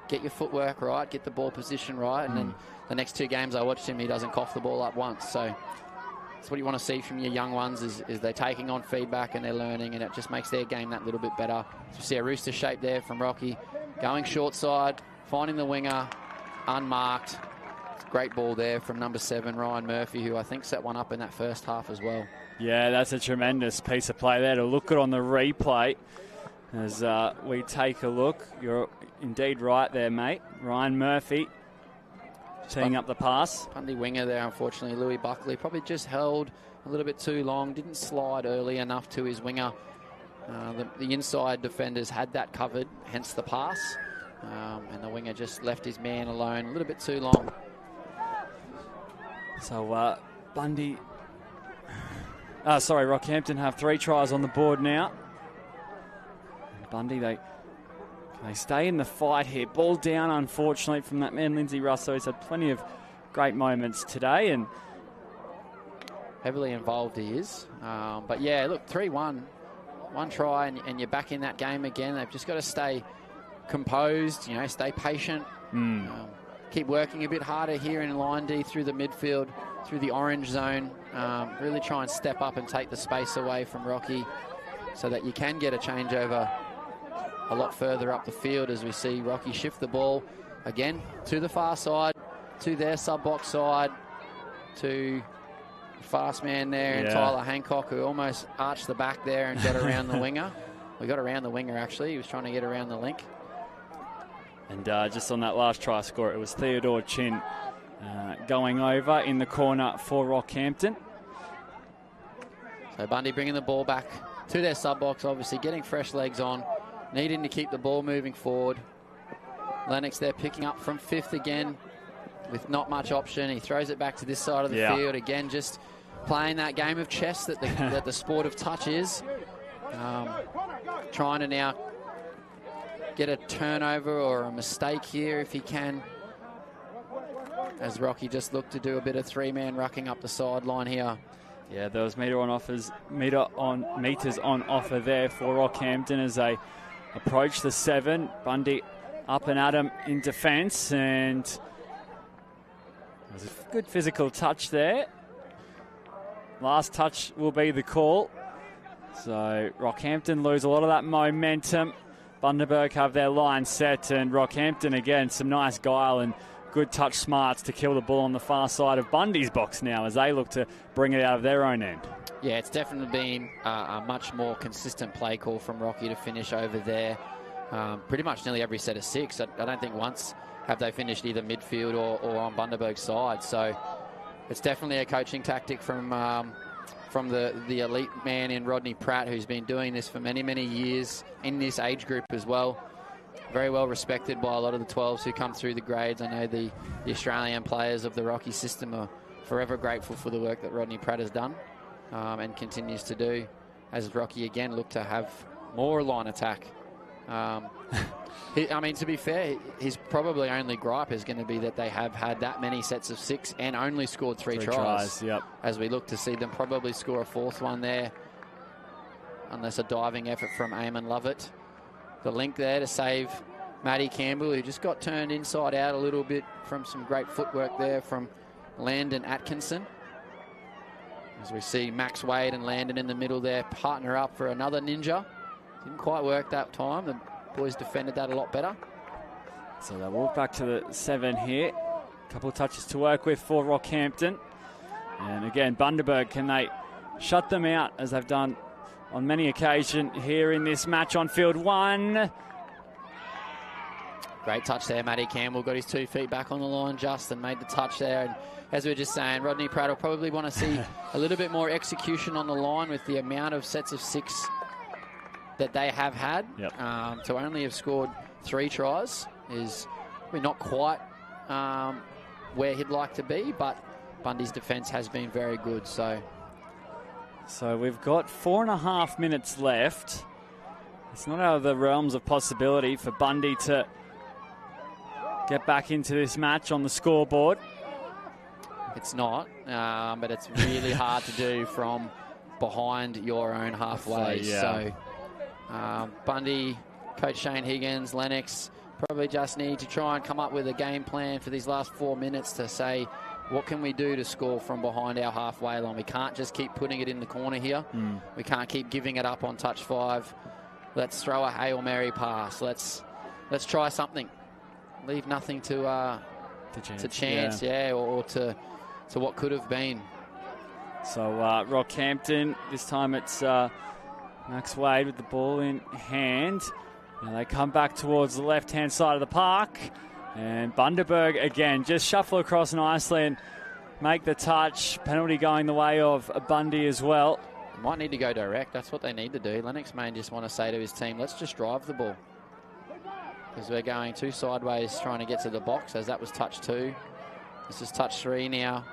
get your footwork right, get the ball position right, and then the next 2 games I watched him, he doesn't cough the ball up once. So That's what you want to see from your young ones is they're taking on feedback and they're learning, and it just makes their game that little bit better. So you see a rooster shape there from Rocky, going short side, finding the winger, unmarked. It's a great ball there from number 7, Ryan Murphy, who I think set one up in that first half as well. Yeah, that's a tremendous piece of play there to look good on the replay. As we take a look, you're indeed right there, mate. Ryan Murphy teeing up the pass. Pundy winger there, unfortunately. Louis Buckley probably just held a little bit too long, didn't slide early enough to his winger. The inside defenders had that covered, hence the pass. And the winger just left his man alone a little bit too long. So Rockhampton have 3 tries on the board now. Bundy, they stay in the fight here. Ball down, unfortunately, from that man, Lindsay Russo. He's had plenty of great moments today. And heavily involved he is. But yeah, look, 3-1. 1 try and you're back in that game again. They've just got to stay composed, stay patient. Keep working a bit harder here in line D through the midfield, through the orange zone. Really try and step up and take the space away from Rocky so that you can get a changeover a lot further up the field as we see Rocky shift the ball again to the far side, to their sub-box side, to fast man there and Tyler Hancock, who almost arched the back there and got around the winger. We got around the winger, actually. He was trying to get around the link. And just on that last try score, it was Theodore Chin going over in the corner for Rockhampton. So Bundy bringing the ball back to their sub-box, obviously getting fresh legs on, needing to keep the ball moving forward. Lennox there picking up from 5th again with not much option. He throws it back to this side of the field. Again, just playing that game of chess that the sport of touch is. Trying to now get a turnover or a mistake here if he can. As Rocky just looked to do a bit of 3-man rucking up the sideline here. Yeah, there was meters on offer there for Rockhampton as they approach the 7. Bundy up and at him in defence, and there's a good physical touch there. Last touch will be the call. So Rockhampton lose a lot of that momentum. Bundaberg have their line set, and Rockhampton again, some nice guile and good touch smarts to kill the ball on the far side of Bundy's box now as they look to bring it out of their own end. Yeah, it's definitely been a much more consistent play call from Rocky to finish over there. Pretty much nearly every set of 6. I don't think once have they finished either midfield or on Bundaberg's side. So it's definitely a coaching tactic from the elite man in Rodney Pratt, who's been doing this for many, many years in this age group as well. Very well respected by a lot of the 12s who come through the grades. I know the Australian players of the Rocky system are forever grateful for the work that Rodney Pratt has done and continues to do, as Rocky again look to have more line attack. I mean, to be fair, his probably only gripe is going to be that they have had that many sets of 6 and only scored 3 tries. As we look to see them probably score a 4th one there, unless a diving effort from Eamon Lovett. The link there to save Matty Campbell, who just got turned inside out a little bit from some great footwork there from Landon Atkinson. As we see Max Wade and Landon in the middle there, partner up for another ninja. Didn't quite work that time. The boys defended that a lot better. So they walk back to the 7 here. A couple of touches to work with for Rockhampton. And again, Bundaberg, can they shut them out as they've done on many occasions here in this match on field 1. Great touch there, Matty Campbell got his 2 feet back on the line just and made the touch there. And as we were just saying, Rodney Pratt will probably want to see a little bit more execution on the line with the amount of sets of 6 that they have had. To only have scored 3 tries is probably not quite where he'd like to be, but Bundy's defence has been very good. So we've got 4.5 minutes left. It's not out of the realms of possibility for Bundy to get back into this match on the scoreboard. It's not, but it's really hard to do from behind your own halfway. Bundy, Coach Shane Higgins, Lennox probably just need to try and come up with a game plan for these last 4 minutes to say, what can we do to score from behind our halfway line? We can't just keep putting it in the corner here. We can't keep giving it up on touch 5. Let's throw a Hail Mary pass. Let's try something. Leave nothing to chance, or to what could have been. So Rockhampton, this time it's Max Wade with the ball in hand. Now they come back towards the left-hand side of the park. And Bundaberg again, just shuffle across nicely and make the touch. Penalty going the way of Bundy as well. Might need to go direct. That's what they need to do. Lennox may just want to say to his team, let's just drive the ball. Because we're going too sideways trying to get to the box, as that was touch 2. This is touch 3 now.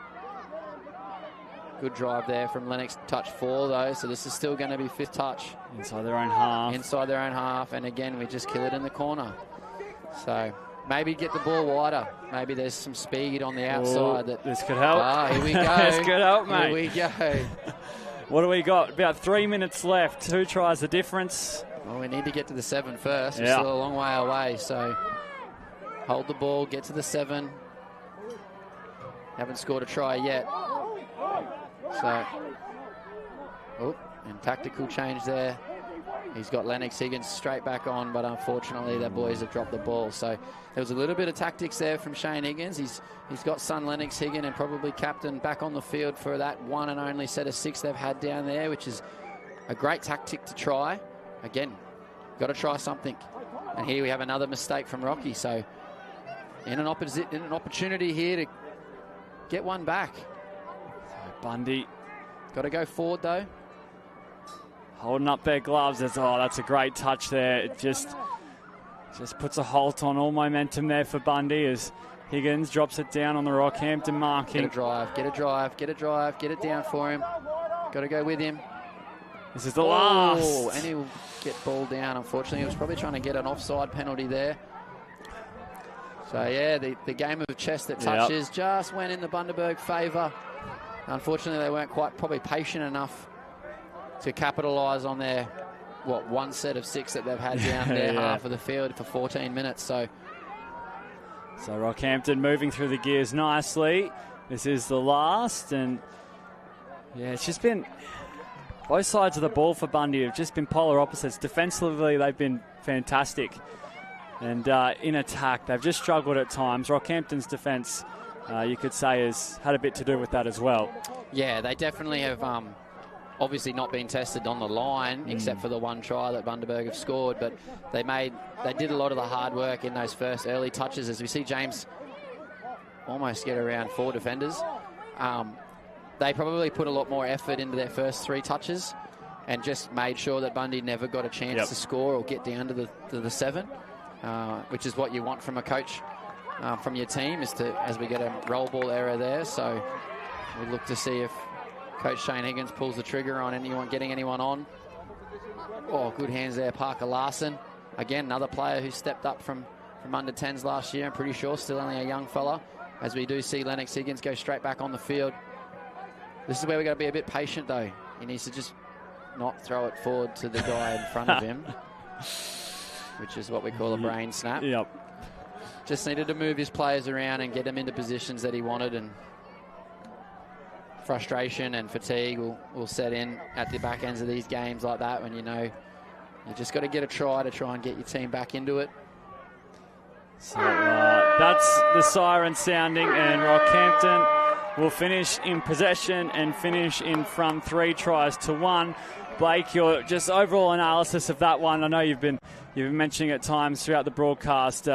Good drive there from Lennox. Touch 4 though, so this is still going to be 5th touch. Inside their own half. Inside their own half, and again, we just kill it in the corner. So maybe get the ball wider. Maybe there's some speed on the outside. This could help. Here we go. This could help, mate. Here we go. What do we got? About 3 minutes left. Who tries the difference? Well, we need to get to the 7 first. We're still a long way away, so hold the ball, get to the 7. Haven't scored a try yet. So, and tactical change there. He's got Lennox Higgins straight back on, but unfortunately the boys have dropped the ball. So there was a little bit of tactics there from Shane Higgins. He's got son Lennox Higgins and probably captain back on the field for that one and only set of 6 they've had down there, which is a great tactic to try. Again, got to try something. And here we have another mistake from Rocky. So in an opportunity here to get one back. So Bundy. Got to go forward though. Holding up their gloves. That's a great touch there. It just puts a halt on all momentum there for Bundy as Higgins drops it down on the Rockhampton marking. Get a drive, get a drive, get a drive, get it down for him. Got to go with him. This is the last. And he'll get ball down, unfortunately. He was probably trying to get an offside penalty there. So, yeah, the game of chess that touches just went in the Bundaberg favour. Unfortunately, they weren't quite probably patient enough to capitalise on their, one set of 6 that they've had down their half of the field for 14 minutes. So Rockhampton moving through the gears nicely. This is the last, and it's just been both sides of the ball for Bundy have just been polar opposites. Defensively, they've been fantastic, and in attack, they've just struggled at times. Rockhampton's defence, you could say, has had a bit to do with that as well. Yeah, they definitely have. Obviously not been tested on the line, except for the one try that Bundaberg have scored, but they did a lot of the hard work in those first early touches. As we see James almost get around 4 defenders, they probably put a lot more effort into their first 3 touches and just made sure that Bundy never got a chance to score or get down to the 7, which is what you want from a coach, from your team, as we get a roll ball error there. So we look to see if Coach Shane Higgins pulls the trigger on getting anyone on. Good hands there, Parker Larson. Again, another player who stepped up from under 10s last year. I'm pretty sure still only a young fella. As we do see Lennox Higgins go straight back on the field. This is where we've got to be a bit patient though. He needs to just not throw it forward to the guy in front of him, which is what we call a brain snap. Just needed to move his players around and get them into positions that he wanted, and frustration and fatigue will set in at the back ends of these games like that, when you just got to get a try to try and get your team back into it. So that's the siren sounding, and Rockhampton will finish in possession and finish in front 3-1. Blake, your just overall analysis of that one. I know you've been mentioning at times throughout the broadcast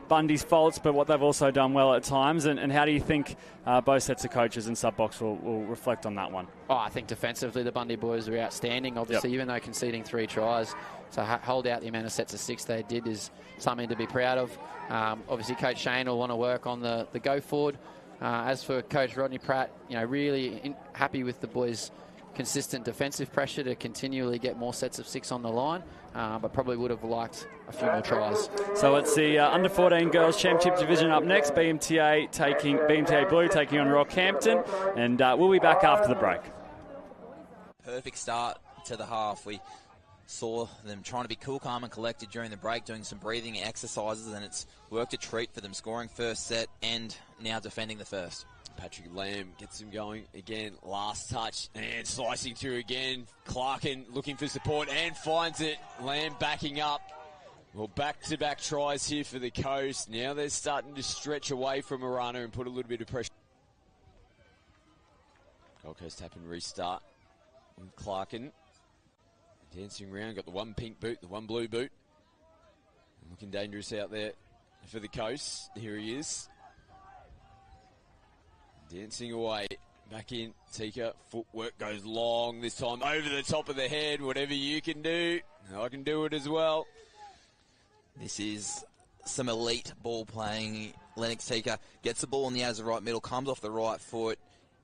Bundy's faults, but what they've also done well at times. And how do you think both sets of coaches and sub-box will reflect on that one? I think defensively the Bundy boys were outstanding, obviously, even though conceding 3 tries. To hold out the amount of sets of 6 they did is something to be proud of. Obviously, Coach Shane will want to work on the go forward. As for Coach Rodney Pratt, really happy with the boys' consistent defensive pressure to continually get more sets of 6 on the line, but probably would have liked a few more tries. So it's the Under-14 Girls Championship Division up next. BMTA Blue taking on Rockhampton, and we'll be back after the break. Perfect start to the half. We saw them trying to be cool, calm and collected during the break, doing some breathing exercises, and it's worked a treat for them, scoring first set and now defending the first. Patrick Lamb gets him going again. Last touch and slicing through again. Clarkin looking for support and finds it. Lamb backing up. Well, back-to-back tries here for the Coast. Now they're starting to stretch away from Arana and put a little bit of pressure. Gold Coast tap and restart with Clarkin. Dancing around, got the one pink boot, the one blue boot. Looking dangerous out there for the Coast. Here he is. Dancing away. Back in. Tika. Footwork goes long this time. Over the top of the head. Whatever you can do, I can do it as well. This is some elite ball playing. Lennox Tika gets the ball in the as the right middle, comes off the right foot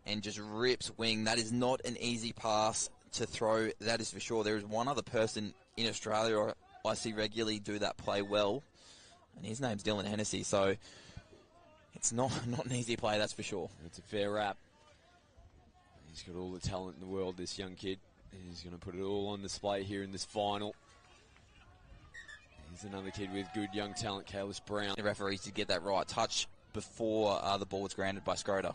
and just rips wing. That is not an easy pass to throw, that is for sure. There is one other person in Australia I see regularly do that play well, and his name's Dylan Hennessy, so it's not an easy play, that's for sure. It's a fair rap. He's got all the talent in the world, this young kid. He's going to put it all on display here in this final. Here's another kid with good young talent, Kalis Brown. The referees did get that right touch before the ball was granted by Scroder.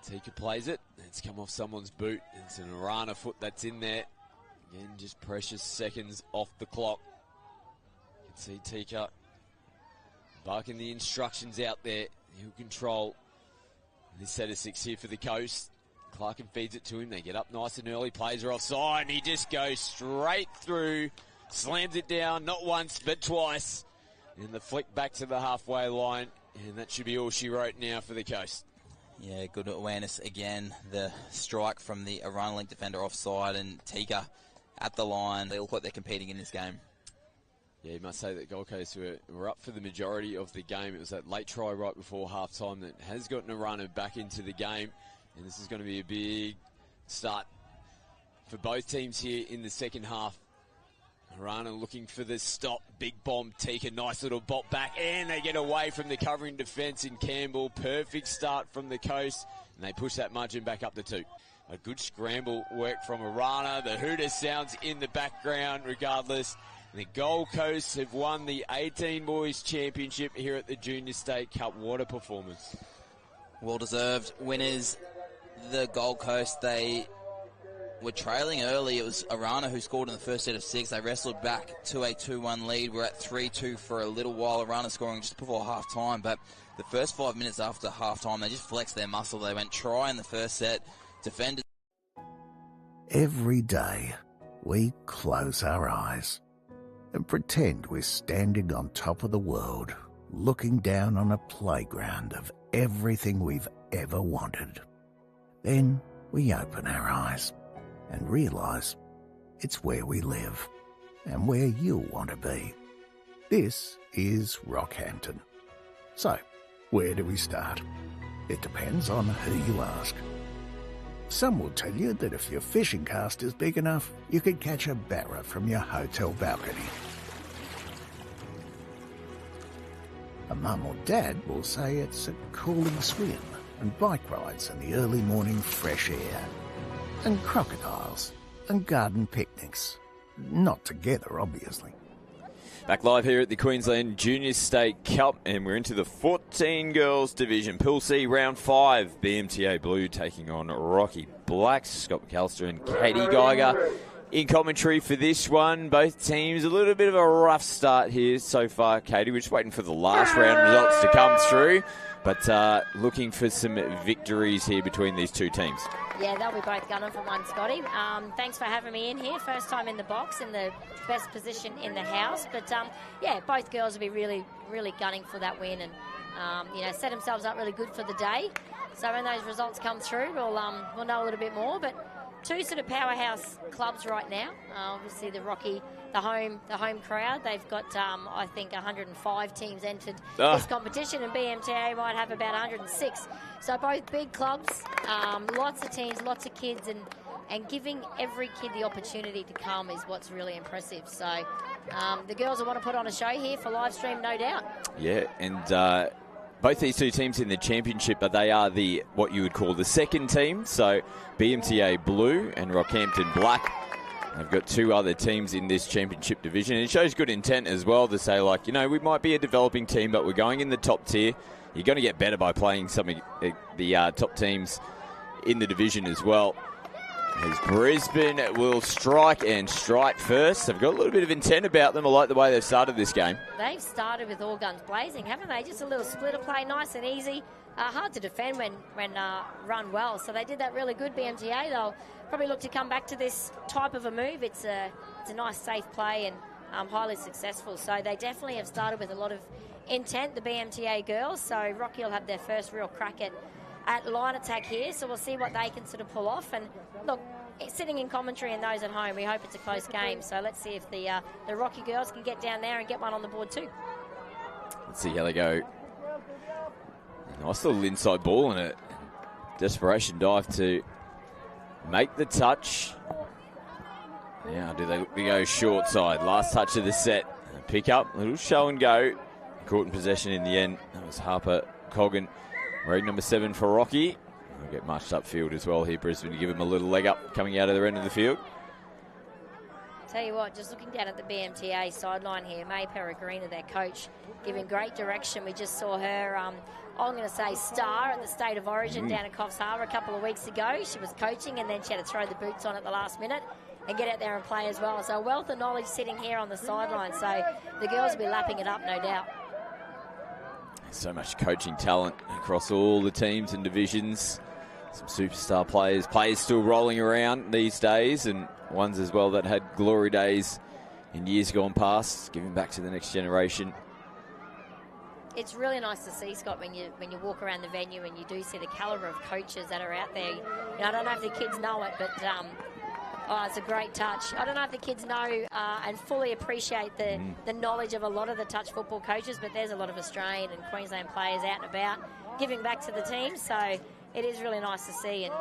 Tika plays it. It's come off someone's boot. It's an Arana foot that's in there. Again, just precious seconds off the clock. You can see Tika barking the instructions out there. He'll control this set of 6 here for the Coast. Clarkin feeds it to him. They get up nice and early. Plays are offside. And he just goes straight through. Slams it down, not once, but twice. And the flick back to the halfway line. And that should be all she wrote now for the Coast. Yeah, good awareness again. The strike from the Arana Link defender offside, and Tika at the line. They look like they're competing in this game. Yeah, you must say that Gold Coast were up for the majority of the game. It was that late try right before half-time that has gotten Arana back into the game. And this is going to be a big start for both teams here in the second half. Arana looking for the stop. Big bomb, Tika, nice little bop back. And they get away from the covering defence in Campbell. Perfect start from the Coast. And they push that margin back up to 2. A good scramble work from Arana. The hooter sounds in the background regardless. The Gold Coast have won the 18 Boys Championship here at the Junior State Cup. What a performance. Well-deserved winners. The Gold Coast, they were trailing early. It was Arana who scored in the first set of 6. They wrestled back to a 2-1 lead. We're at 3-2 for a little while. Arana scoring just before half-time, but the first 5 minutes after half-time, they just flexed their muscle. They went try in the first set, defended. Every day, we close our eyes and pretend we're standing on top of the world, looking down on a playground of everything we've ever wanted. Then we open our eyes and realise it's where we live and where you'll want to be. This is Rockhampton. So, where do we start? It depends on who you ask. Some will tell you that if your fishing cast is big enough, you could catch a barra from your hotel balcony. A mum or dad will say it's a cooling swim and bike rides in the early morning fresh air. And crocodiles and garden picnics. Not together, obviously. Back live here at the Queensland Junior State Cup, and we're into the 14 girls division. Pool C, round 5. BMTA Blue taking on Rocky Blacks. Scott McAllister and Katie Geiger in commentary for this one. Both teams, a little bit of a rough start here so far. Katie, we're just waiting for the last round results to come through, but looking for some victories here between these two teams. Yeah, they'll be both gunning for one, Scotty. Thanks for having me in here. First time in the box, in the best position in the house. But, yeah, both girls will be really, really gunning for that win and, set themselves up really good for the day. So when those results come through, we'll know a little bit more. But two sort of powerhouse clubs right now. Obviously, the Rocky, the home crowd. They've got, I think, 105 teams entered this competition, and BMTA might have about 106. So both big clubs, lots of teams, lots of kids, and giving every kid the opportunity to come is what's really impressive. So the girls will want to put on a show here for live stream, no doubt. Yeah, and both these two teams in the championship, but they are what you would call the second team. So BMTA Blue and Rockhampton Black They've got 2 other teams in this championship division. And it shows good intent as well to say, like, you know, we might be a developing team, but we're going in the top tier. You're going to get better by playing some of the top teams in the division as well. As Brisbane will strike first. They've got a little bit of intent about them. I like the way they've started this game. They've started with all guns blazing, haven't they? Just a little splitter play, nice and easy. Hard to defend when run well. So they did that really good, BMTA. They'll probably look to come back to this type of a move. It's a nice, safe play and highly successful. So they definitely have started with a lot of intent, the BMTA girls. So Rocky will have their first real crack at line attack here. So we'll see what they can sort of pull off. And look, sitting in commentary and those at home, we hope it's a close game. So let's see if the Rocky girls can get down there and get one on the board too. Let's see how they go. Nice little inside ball and a desperation dive to make the touch. Now do they go short side? Last touch of the set. Pick up, little show and go. Caught in possession in the end. That was Harper Coggan. Wearing number 7 for Rocky. We'll get marched upfield as well here, Brisbane, to give him a little leg up coming out of their end of the field. Tell you what, just looking down at the BMTA sideline here, May Peregrina, their coach, giving great direction. We just saw her, I'm going to say, star at the State of Origin down at Coffs Harbour a couple of weeks ago. She was coaching and then she had to throw the boots on at the last minute and get out there and play as well. So a wealth of knowledge sitting here on the sideline. So the girls will be lapping it up, no doubt. So much coaching talent across all the teams and divisions. Some superstar players still rolling around these days, and ones as well that had glory days in years gone past, giving back to the next generation. It's really nice to see, Scott, when you walk around the venue and you do see the calibre of coaches that are out there. You know, I don't know if the kids know it, but it's a great touch. I don't know if the kids know and fully appreciate the knowledge of a lot of the touch football coaches, but there's a lot of Australian and Queensland players out and about giving back to the team. So it is really nice to see, and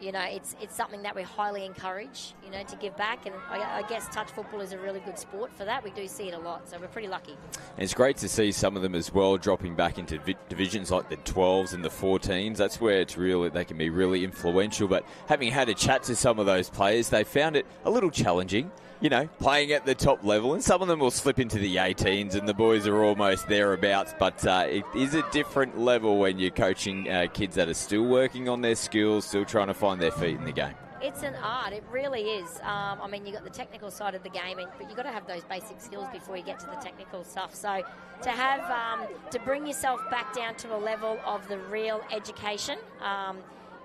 you know, it's something that we highly encourage, you know, to give back. And I guess touch football is a really good sport for that. We do see it a lot, so we're pretty lucky. And it's great to see some of them as well dropping back into divisions like the 12s and the 14s. That's where it's really, they can be really influential. But having had a chat to some of those players, they found it a little challenging, you know, playing at the top level. And some of them will slip into the 18s and the boys are almost thereabouts. But it is a different level when you're coaching kids that are still working on their skills, still trying to find their feet in the game. It's an art, it really is. I mean, you've got the technical side of the game, but you've got to have those basic skills before you get to the technical stuff. So to have, to bring yourself back down to a level of the real education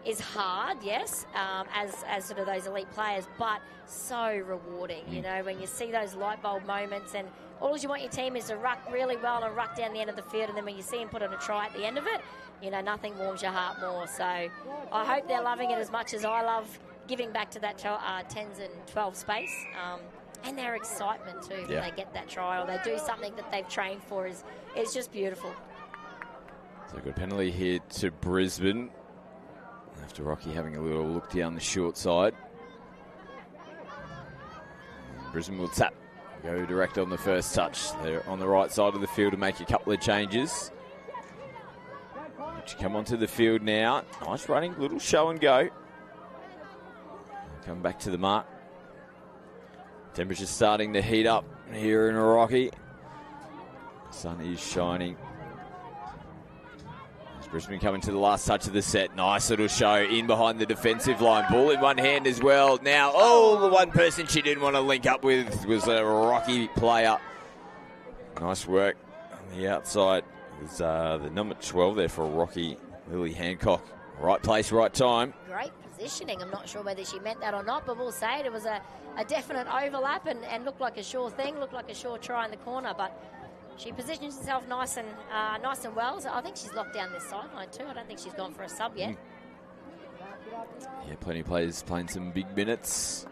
is hard, yes, as sort of those elite players, but so rewarding, you know, when you see those light bulb moments, and all you want your team is to ruck really well and ruck down the end of the field, and then when you see them put on a try at the end of it, you know, nothing warms your heart more. So I hope they're loving it as much as I love giving back to that 10s and 12 space, and their excitement too when they get that try or they do something that they've trained for is just beautiful. So good penalty here to Brisbane. After Rocky having a little look down the short side. Brisbane will tap, go direct on the first touch. They're on the right side of the field to make a couple of changes. Come onto the field now. Nice running, little show and go. Come back to the mark. Temperature's starting to heat up here in Rocky. The sun is shining. As Brisbane coming to the last touch of the set. Nice little show in behind the defensive line. Ball in one hand as well. Now, the one person she didn't want to link up with was a Rocky player. Nice work on the outside. There's the number 12 there for Rocky, Lily Hancock. Right place, right time. Great positioning. I'm not sure whether she meant that or not, but we'll say it was a definite overlap and looked like a sure thing, looked like a sure try in the corner, but she positions herself nice and well. So I think she's locked down this sideline too. I don't think she's gone for a sub yet. Yeah, plenty of players playing some big minutes.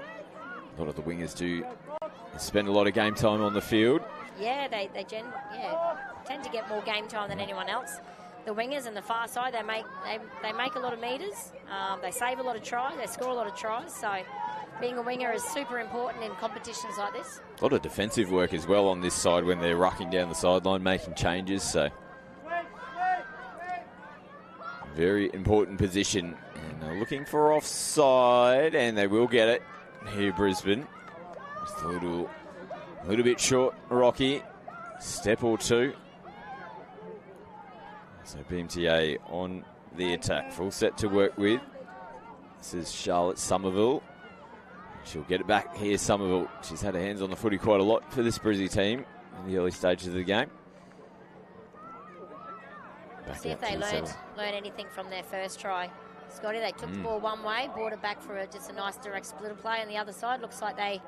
A lot of the wingers do spend a lot of game time on the field. Yeah, they tend to get more game time than anyone else. The wingers and the far side, they make a lot of meters. They save a lot of tries. They score a lot of tries. So being a winger is super important in competitions like this. A lot of defensive work as well on this side when they're rucking down the sideline, making changes. So very important position. And they're looking for offside, and they will get it. here, Brisbane. Just a little bit short, Rocky. Step or two. So BMTA on the attack. Full set to work with. This is Charlotte Somerville. She'll get it back here, Somerville. She's had her hands on the footy quite a lot for this Brizzy team in the early stages of the game. Back See if they learn anything from their first try. Scotty, they took the ball one way, brought it back for just a nice direct splitter play on the other side. Looks like they...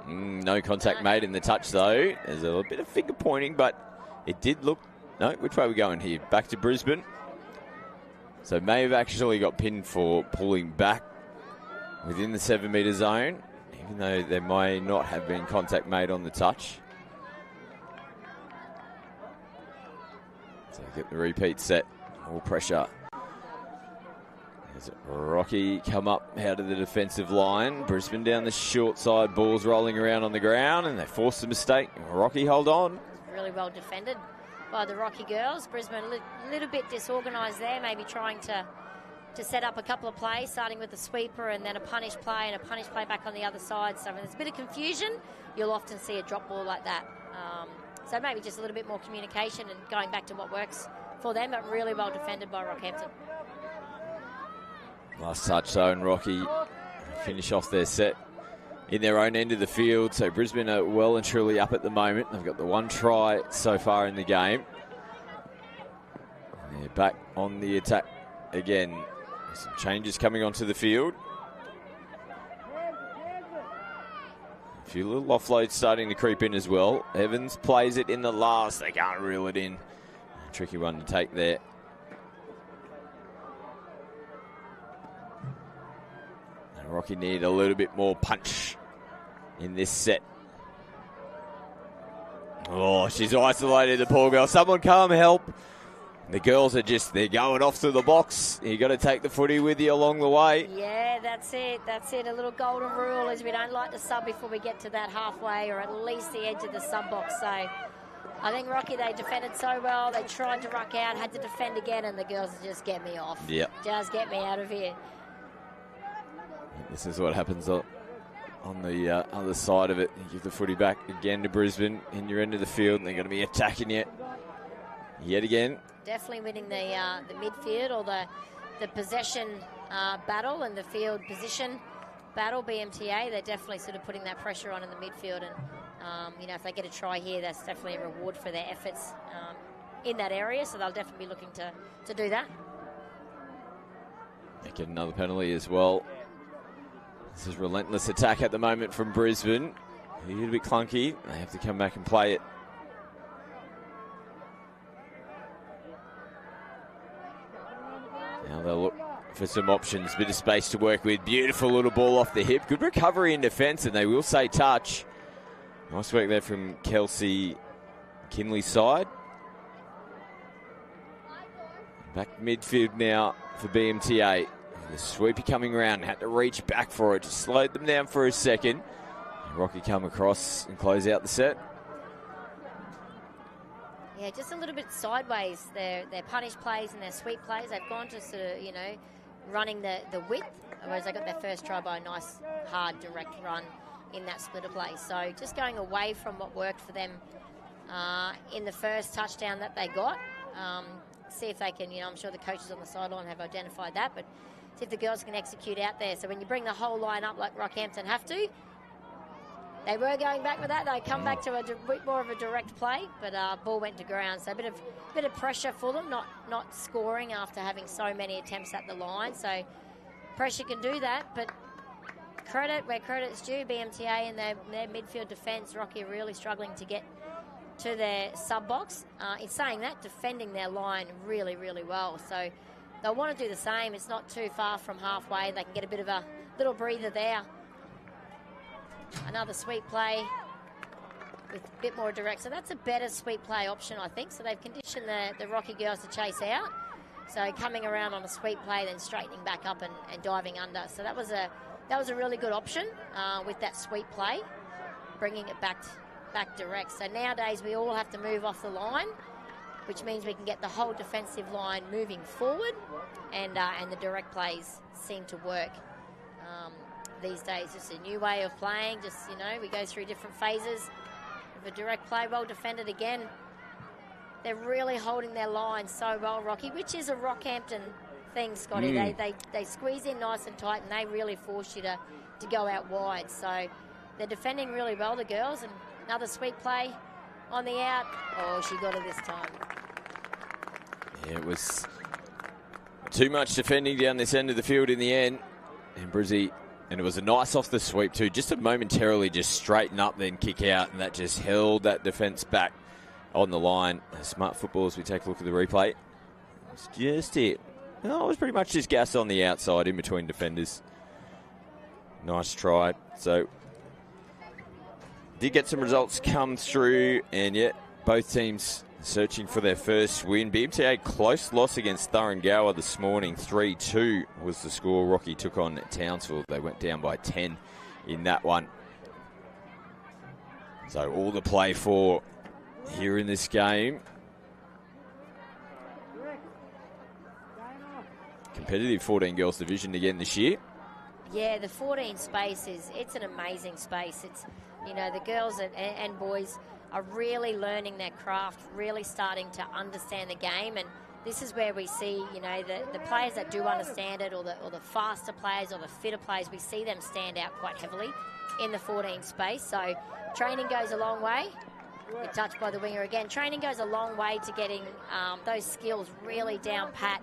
No contact made in the touch, though. There's a bit of finger pointing, but it did look... No, which way are we going here? Back to Brisbane. So may have actually got pinned for pulling back within the 7 metre zone, even though there may not have been contact made on the touch. So get the repeat set. More pressure. There's Rocky come up out of the defensive line. Brisbane down the short side. Ball's rolling around on the ground, and they force the mistake. Rocky, hold on. Really well defended by the Rocky girls. Brisbane a little bit disorganised there, maybe trying to set up a couple of plays, starting with a sweeper and then a punish play and a punish play back on the other side. So when there's a bit of confusion, you'll often see a drop ball like that. So maybe just a little bit more communication and going back to what works for them, but really well defended by Rockhampton. Last touch, though, and Rocky finish off their set in their own end of the field. So Brisbane are well and truly up at the moment. They've got the one try so far in the game. They're back on the attack again. Some changes coming onto the field. A few little offloads starting to creep in as well. Evans plays it in the last. They can't reel it in. Tricky one to take there. And Rocky need a little bit more punch in this set. Oh, she's isolated, the poor girl. Someone come help. The girls are they're going off to the box. You got to take the footy with you along the way. Yeah, that's it. That's it. A little golden rule is we don't like to sub before we get to that halfway or at least the edge of the sub box. So I think Rocky, they defended so well. They tried to ruck out, had to defend again, and the girls just get me off. Yep. Just get me out of here. This is what happens on the other side of it. You give the footy back again to Brisbane in your end of the field, and they're going to be attacking you yet again. Definitely winning the midfield or the possession battle and the field position battle. BMTA, they're definitely sort of putting that pressure on in the midfield, and if they get a try here, that's definitely a reward for their efforts in that area. So they'll definitely be looking to do that. They get another penalty as well. This is relentless attack at the moment from Brisbane. A little bit clunky. They have to come back and play it. Now they'll look for some options, bit of space to work with. Beautiful little ball off the hip. Good recovery in defence, and they will say touch. Nice work there from Kelsey Kinley's side. Back midfield now for BMTA. The sweeper coming around, had to reach back for it, just slowed them down for a second. Rocky come across and close out the set. Yeah, just a little bit sideways. Their punish plays and their sweep plays, they've gone to sort of, running the width, whereas they got their first try by a nice, hard, direct run in that splitter play. So just going away from what worked for them in the first touchdown that they got. See if they can, I'm sure the coaches on the sideline have identified that, but see if the girls can execute out there. So when you bring the whole line up like Rockhampton have to, they were going back with that. They come back to a bit more of a direct play, but ball went to ground. So a bit of pressure for them, not scoring after having so many attempts at the line. So pressure can do that, but credit where credit's due. BMTA and their midfield defence, Rocky are really struggling to get to their sub-box. In saying that, defending their line really, really well. So they'll want to do the same. It's not too far from halfway. They can get a bit of a little breather there. Another sweep play with a bit more direct. So that's a better sweep play option, I think. So they've conditioned the Rocky girls to chase out. So coming around on a sweep play, then straightening back up and diving under. So that was a really good option with that sweep play, bringing it back direct. So nowadays we all have to move off the line, which means we can get the whole defensive line moving forward, and the direct plays seem to work these days. Just a new way of playing. Just, we go through different phases of a direct play. Well defended again. They're really holding their line so well, Rocky, which is a Rockhampton thing, Scotty. They squeeze in nice and tight, and they really force you to go out wide. So they're defending really well, the girls. And another sweet play on the out. Oh, she got it this time. Yeah, it was too much defending down this end of the field in the end. And Brizzy, and it was a nice off the sweep too, just to momentarily just straighten up, then kick out, and that just held that defence back on the line. Smart football as we take a look at the replay. It's just it. No, it was pretty much just gas on the outside in between defenders. Nice try. So, did get some results come through, and yet both teams searching for their first win. BMTA close loss against Thuringowa this morning. 3-2 was the score. Rocky took on Townsville. They went down by 10 in that one. So all the play for here in this game. Competitive 14 girls division again this year. Yeah, the 14 space it's an amazing space. It's, the girls and boys are really learning their craft, really starting to understand the game, and this is where we see, the players that do understand it, or the faster players or the fitter players, we see them stand out quite heavily in the 14 space. So training goes a long way. Good touch by the winger again. Training goes a long way to getting those skills really down pat.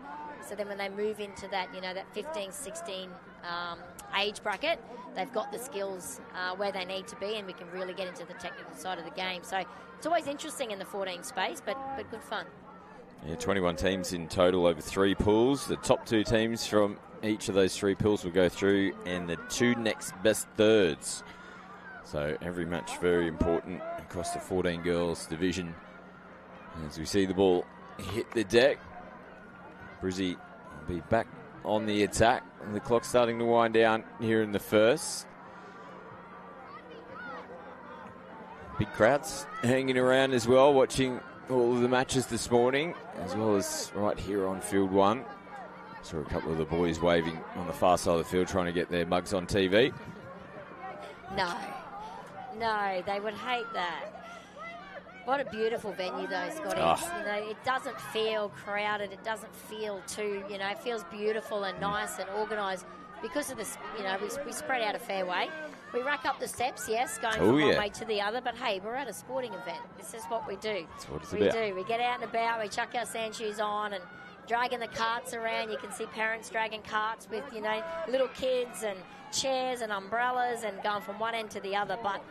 So then when they move into that, that 15, 16 age bracket, they've got the skills where they need to be, and we can really get into the technical side of the game. So it's always interesting in the 14 space, but good fun. Yeah, 21 teams in total over 3 pools. The top 2 teams from each of those 3 pools will go through, and the 2 next best thirds. So every match very important across the 14 girls division. As we see the ball hit the deck, Brizzy will be back on the attack, and the clock's starting to wind down here in the first. Big crowds hanging around as well, watching all of the matches this morning, as well as right here on field 1. Saw a couple of the boys waving on the far side of the field, trying to get their mugs on TV. No, they would hate that. What a beautiful venue, though, Scotty. Oh. It doesn't feel crowded. It doesn't feel too, it feels beautiful and nice and organised because of this. We spread out a fair way. We rack up the steps, yes, going from one way to the other. But hey, we're at a sporting event. This is what we do. That's what it's we about. do. We get out and about. We chuck our sand shoes on and dragging the carts around. You can see parents dragging carts with little kids and chairs and umbrellas and going from one end to the other. But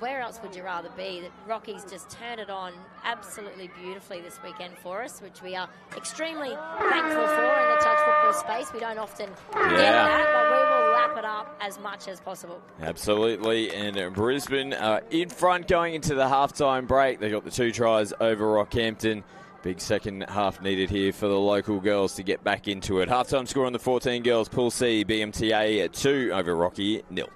where else would you rather be? The Rockies just turned it on absolutely beautifully this weekend for us, which we are extremely thankful for in the touch football space. We don't often get that, but we will lap it up as much as possible. Absolutely, and Brisbane in front going into the halftime break. They got the 2 tries over Rockhampton. Big second half needed here for the local girls to get back into it. Halftime score on the 14 girls, Pool C, BMTA at 2 over Rocky 0.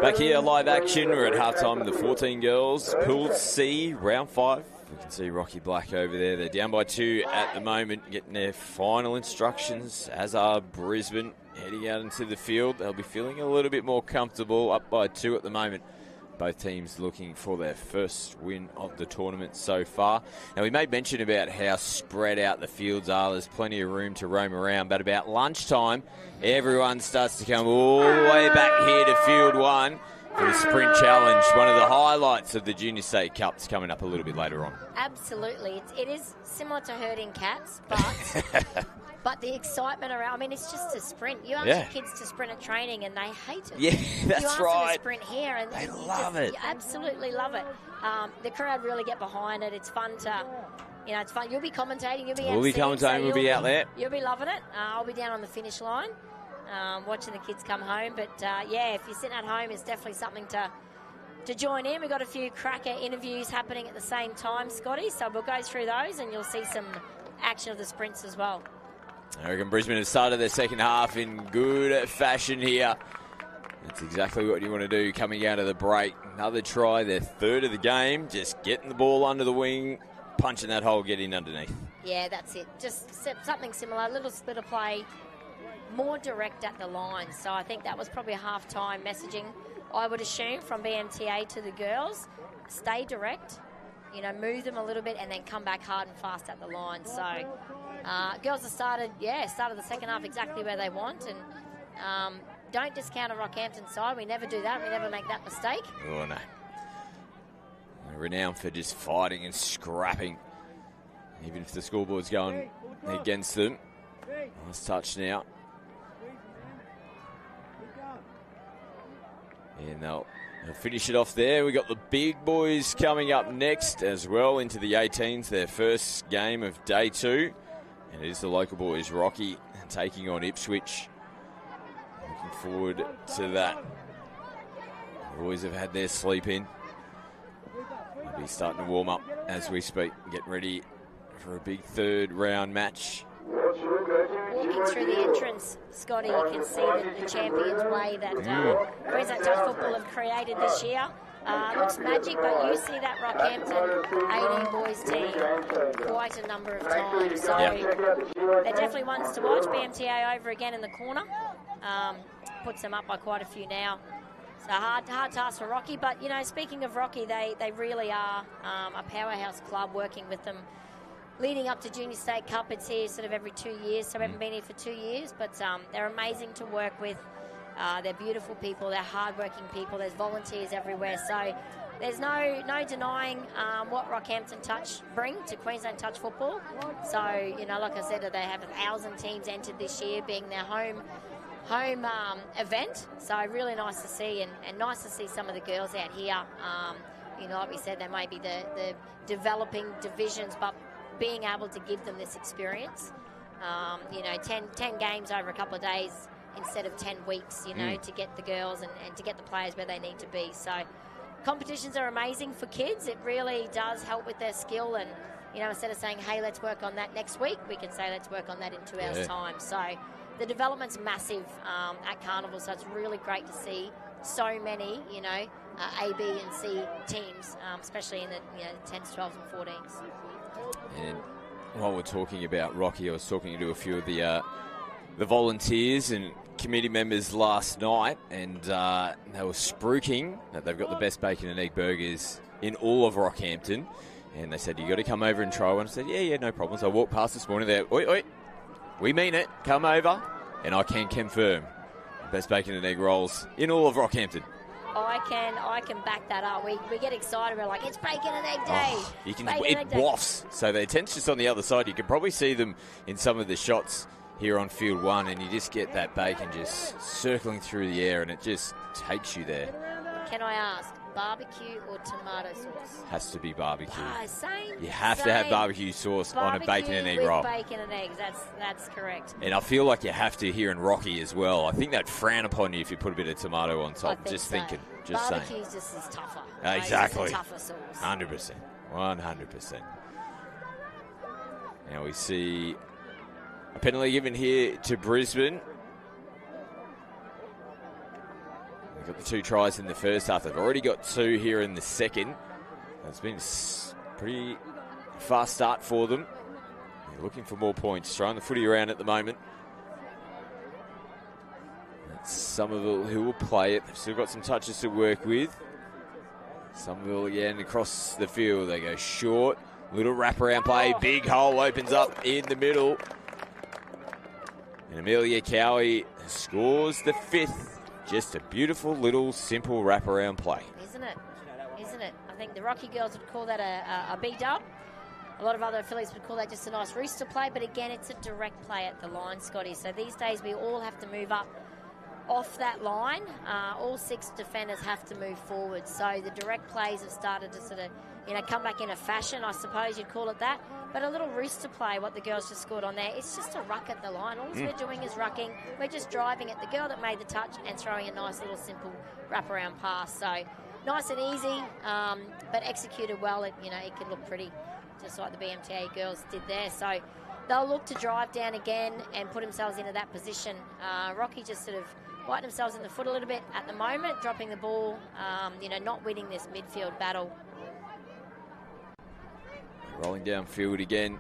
Back here, live action. We're at halftime of the 14 girls. Pool C, round 5. You can see Rocky Black over there. They're down by 2 at the moment, getting their final instructions, as are Brisbane, heading out into the field. They'll be feeling a little bit more comfortable, up by 2 at the moment. Both teams looking for their first win of the tournament so far. Now, we made mention about how spread out the fields are. There's plenty of room to roam around. But about lunchtime, everyone starts to come all the way back here to Field 1 for the Sprint Challenge. One of the highlights of the Junior State Cup's coming up a little bit later on. Absolutely. It is similar to herding cats, but... But the excitement around, I mean, it's just a sprint. You ask your kids to sprint at training and they hate it. Yeah, that's you ask right. them to sprint here and they love it. You absolutely love it. The crowd really get behind it. It's fun to, it's fun. You'll be commentating, you'll be We'll be commentating, we'll be out there. You'll be loving it. I'll be down on the finish line watching the kids come home. But, if you're sitting at home, it's definitely something to join in. We've got a few cracker interviews happening at the same time, Scotty, so we'll go through those and you'll see some action of the sprints as well. I reckon Brisbane have started their second half in good fashion here. That's exactly what you want to do coming out of the break. Another try, their third of the game. Just getting the ball under the wing, punching that hole, getting underneath. Yeah, that's it. Just something similar, a little split of play, more direct at the line. So I think that was probably a half-time messaging, I would assume, from BMTA to the girls. Stay direct, move them a little bit and then come back hard and fast at the line. So girls have started the second half exactly where they want, and don't discount a Rockhampton side. We never do that. We never make that mistake. Oh, no. They're renowned for just fighting and scrapping, even if the scoreboard's going against them. Nice touch now. And they'll finish it off there. We've got the big boys coming up next as well into the 18s, their first game of day 2. And it is the local boys, Rocky, taking on Ipswich. Looking forward to that. The boys have had their sleep in. They'll be starting to warm up as we speak, getting ready for a big third round match. Walking through the entrance, Scotty, you can see the Champions Way that Queensland Touch Football have created this year. Looks magic, but you see that Rockhampton 18 boys team quite a number of times. So they're definitely ones to watch. BMTA over again in the corner. Puts them up by quite a few now. So hard task for Rocky. But, speaking of Rocky, they really are a powerhouse club, working with them leading up to Junior State Cup. It's here sort of every 2 years, so we haven't been here for 2 years. But they're amazing to work with. They're beautiful people. They're hardworking people. There's volunteers everywhere. So there's no denying what Rockhampton Touch bring to Queensland Touch football. So, like I said, they have 1,000 teams entered this year, being their home event. So really nice to see, and nice to see some of the girls out here. Like we said, they may be the developing divisions, but being able to give them this experience. 10 games over a couple of days instead of 10 weeks, to get the girls and to get the players where they need to be. So competitions are amazing for kids. It really does help with their skill, and, instead of saying, hey, let's work on that next week, we can say, let's work on that in 2 hours' time. So the development's massive at Carnival, so it's really great to see so many, A, B and C teams, especially in the 10s, 12s and 14s. And while we're talking about Rocky, I was talking to a few of the volunteers and committee members last night, and they were spruiking that they've got the best bacon and egg burgers in all of Rockhampton. And they said, you got to come over and try one. I said, yeah, no problems. I walked past this morning there. Oi, we mean it. Come over. And I can confirm, best bacon and egg rolls in all of Rockhampton. I can back that up. We get excited. We're like, it's bacon and egg day. It wafts. So their tent's just on the other side. You can probably see them in some of the shots here on Field 1, and you just get that bacon just circling through the air, and it just takes you there. Can I ask, barbecue or tomato sauce? Has to be barbecue. Same. You have to have barbecue sauce on a bacon and egg roll. Bacon and eggs, that's correct. And I feel like you have to here in Rocky as well. I think they'd frown upon you if you put a bit of tomato on top. Just saying. Barbecue's just as tougher. Exactly. It's a tougher sauce. 100%. 100%. Now we see a penalty given here to Brisbane. They've got the 2 tries in the first half. They've already got 2 here in the second. It's been a pretty fast start for them. They're looking for more points. Throwing the footy around at the moment. That's Somerville who will play it. They've still got some touches to work with. Somerville again across the field. They go short. Little wraparound play. Big hole opens up in the middle. And Amelia Cowie scores the 5th. Just a beautiful little simple wraparound play. Isn't it? Isn't it? I think the Rocky girls would call that a B-dub. A lot of other affiliates would call that just a nice rooster play. But again, it's a direct play at the line, Scotty. So these days we all have to move up off that line. All 6 defenders have to move forward. So the direct plays have started to sort of, come back in a fashion, I suppose you'd call it that. But a little rooster play, what the girls just scored on there, it's just a ruck at the line. All we're doing is rucking. We're just driving at the girl that made the touch and throwing a nice little simple wraparound pass. So nice and easy, but executed well. It could look pretty, just like the BMTA girls did there. So they'll look to drive down again and put themselves into that position. Rocky just sort of biting themselves in the foot a little bit at the moment, dropping the ball, not winning this midfield battle. Rolling downfield again.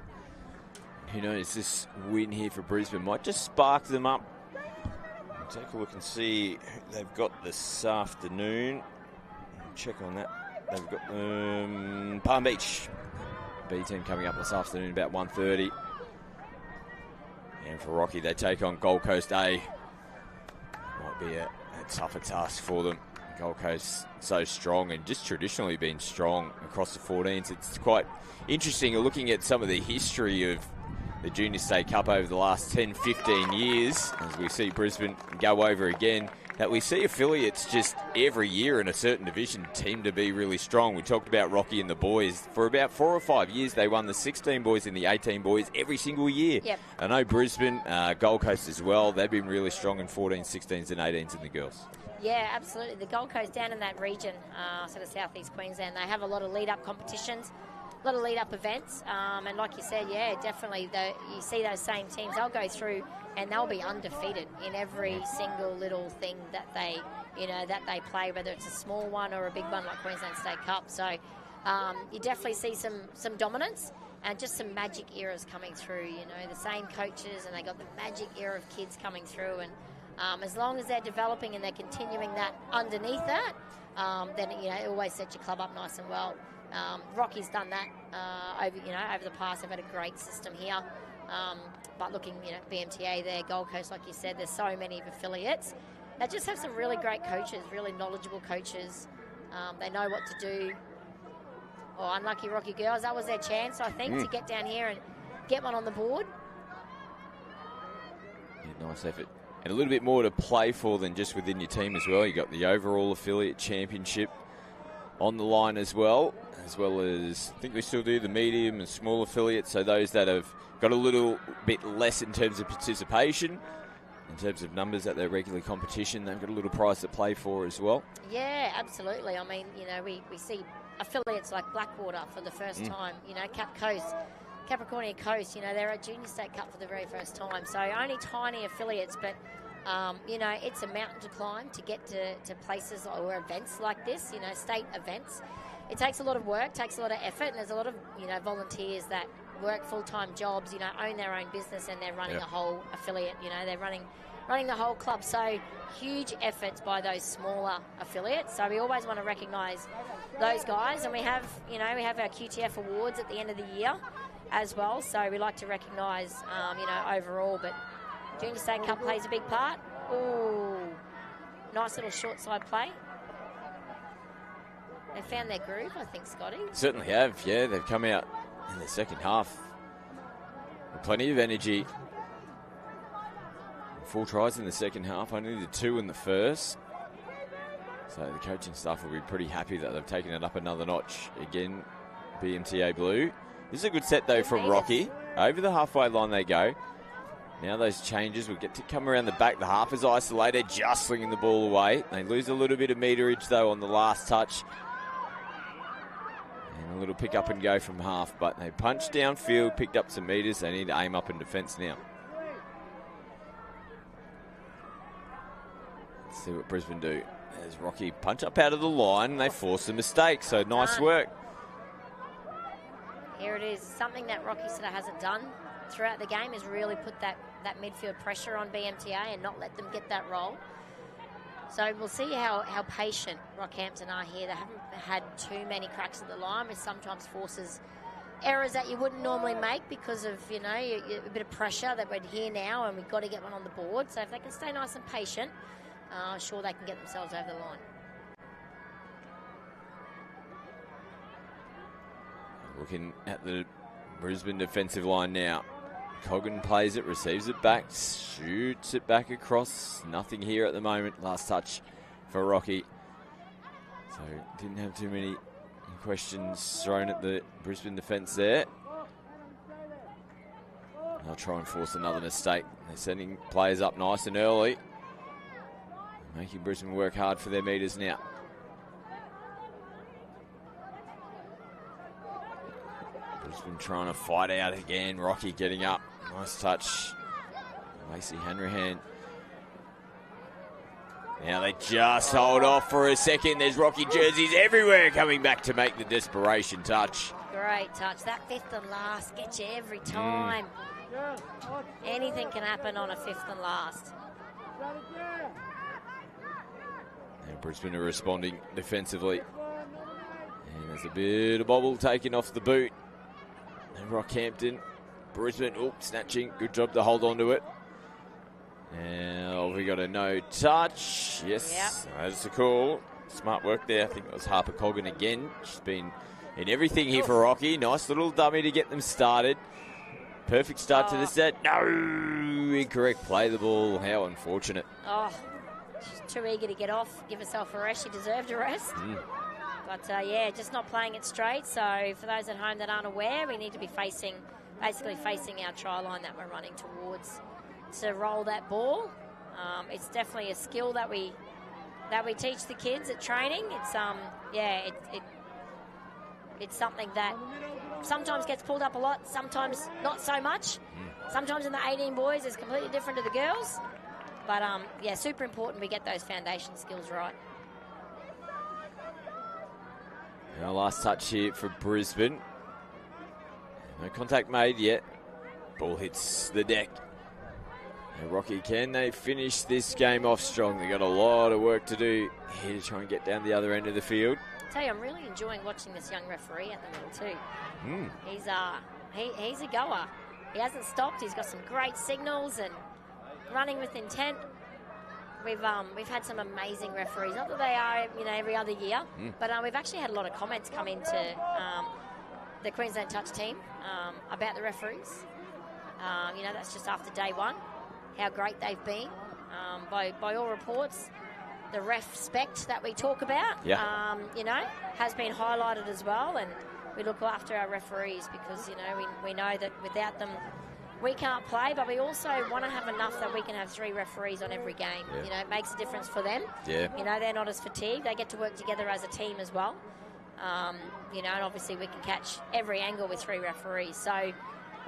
Who knows, this win here for Brisbane might just spark them up. We'll take a look and see who they've got this afternoon. Check on that. They've got Palm Beach B team coming up this afternoon about 1:30. And for Rocky, they take on Gold Coast A. Might be a tougher task for them. Gold Coast so strong and just traditionally been strong across the 14s. It's quite interesting looking at some of the history of the Junior State Cup over the last 10-15 years as we see Brisbane go over again, that we see affiliates just every year in a certain division team to be really strong. We talked about Rocky and the boys. For about 4 or 5 years, they won the 16 boys and the 18 boys every single year. Yep. I know Brisbane, Gold Coast as well, they've been really strong in 14s, 16s and 18s in the girls. Yeah, absolutely. The Gold Coast down in that region, sort of southeast Queensland, they have a lot of lead-up competitions, a lot of lead-up events. And like you said, yeah, definitely, you see those same teams, they'll go through and they'll be undefeated in every single little thing that they play, whether it's a small one or a big one like Queensland State Cup. So you definitely see some dominance and just some magic eras coming through, the same coaches, and they got the magic era of kids coming through. And as long as they're developing and they're continuing that underneath that, then it always sets your club up nice and well. Rocky's done that over the past. They've had a great system here. But looking, BMTA there, Gold Coast, like you said, there's so many affiliates. They just have some really great coaches, really knowledgeable coaches. They know what to do. Oh, unlucky Rocky girls, that was their chance, I think, to get down here and get one on the board. Yeah, nice effort. And a little bit more to play for than just within your team as well. You got the overall affiliate championship on the line as well as I think we still do the medium and small affiliates. So those that have got a little bit less in terms of participation, in terms of numbers at their regular competition, they've got a little prize to play for as well. Yeah, absolutely. I mean, we see affiliates like Blackwater for the first time, Capricornia Coast, they're at Junior State Cup for the very first time. So only tiny affiliates, but, it's a mountain to climb to get to places or events like this, state events. It takes a lot of work, takes a lot of effort, and there's a lot of, volunteers that work full-time jobs, own their own business, and they're running a whole affiliate, they're running the whole club. So huge efforts by those smaller affiliates. So we always want to recognise those guys, and we have our QTF awards at the end of the year as well. So we like to recognise, overall, but Junior State Cup plays a big part. Ooh, nice little short side play. They found their groove, I think, Scotty. Certainly have, yeah. They've come out in the second half with plenty of energy. 4 tries in the second half, only the 2 in the first. So the coaching staff will be pretty happy that they've taken it up another notch. Again, BMTA Blue. This is a good set, though, from Rocky. Over the halfway line they go. Now those changes will get to come around the back. The half is isolated, just slinging the ball away. They lose a little bit of meterage, though, on the last touch. And a little pick up and go from half, but they punched downfield, picked up some meters. They need to aim up in defence now. Let's see what Brisbane do. There's Rocky punch up out of the line, and they force a mistake, so nice work. Here it is. Something that Rocky sort of hasn't done throughout the game is really put that midfield pressure on BMTA and not let them get that roll. So we'll see how patient Rockhampton are here. They haven't had too many cracks at the line, which sometimes forces errors that you wouldn't normally make because of, you know, a bit of pressure that we're here now and we've got to get one on the board. So if they can stay nice and patient, sure they can get themselves over the line. Looking at the Brisbane defensive line now. Coggan plays it, receives it back, shoots it back across. Nothing here at the moment. Last touch for Rocky. So didn't have too many questions thrown at the Brisbane defence there. They'll try and force another mistake. They're sending players up nice and early, making Brisbane work hard for their metres now. Brisbane trying to fight out again. Rocky getting up. Nice touch. Lacey Hanrahan. Now they just hold off for a second. There's Rocky jerseys everywhere coming back to make the desperation touch. Great touch. That fifth and last gets you every time. Anything can happen on a fifth and last. And Brisbane are responding defensively. And there's a bit of bobble taken off the boot. And Rockhampton, Brisbane, snatching. Good job to hold on to it. And we got a no touch. Yes, that's a call. Smart work there. I think it was Harper Coggan again. She's been in everything here for Rocky. Nice little dummy to get them started. Perfect start to the set. No, incorrect play the ball. How unfortunate. Oh, she's too eager to get off, give herself a rest. She deserved a rest. But yeah, just not playing it straight. So for those at home that aren't aware, we need to be basically facing our try line that we're running towards to roll that ball. It's definitely a skill that we teach the kids at training. It's it's something that sometimes gets pulled up a lot, sometimes not so much. Sometimes in the 18 boys it's completely different to the girls. But yeah, super important we get those foundation skills right. Now last touch here for Brisbane. No contact made yet. Ball hits the deck. Now Rocky, can they finish this game off strong? They've got a lot of work to do here to try and get down the other end of the field. I tell you, I'm really enjoying watching this young referee at the middle too. He's a goer. He hasn't stopped. He's got some great signals and running with intent. We've had some amazing referees. Not that they are, every other year, but we've actually had a lot of comments come into the Queensland Touch team about the referees. That's just after day one, how great they've been. By all reports, the ref spec that we talk about, has been highlighted as well. And we look after our referees because, we know that without them, we can't play, but we also want to have enough that we can have 3 referees on every game. Yeah. It makes a difference for them. Yeah. They're not as fatigued. They get to work together as a team as well. And obviously we can catch every angle with 3 referees. So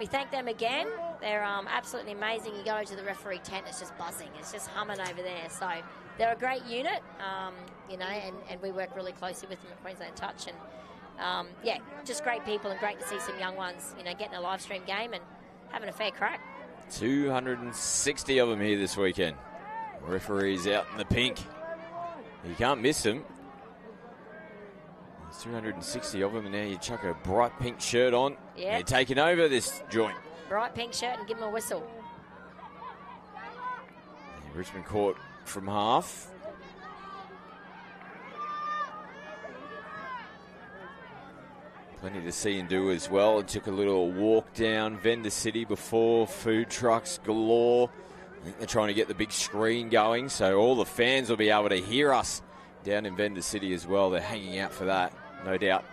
we thank them again. They're absolutely amazing. You go to the referee tent, it's just buzzing. It's just humming over there. So they're a great unit, and we work really closely with them at Queensland Touch. And, just great people and great to see some young ones, getting a live stream game and having a fair crack. 260 of them here this weekend. Referees out in the pink. You can't miss them. There's 260 of them, and now you chuck a bright pink shirt on. Yeah. They're taking over this joint. Bright pink shirt and give them a whistle. Richmond caught from half. Plenty to see and do as well. It took a little walk down Vendor City before. Food trucks galore. I think they're trying to get the big screen going, so all the fans will be able to hear us down in Vendor City as well. They're hanging out for that, no doubt.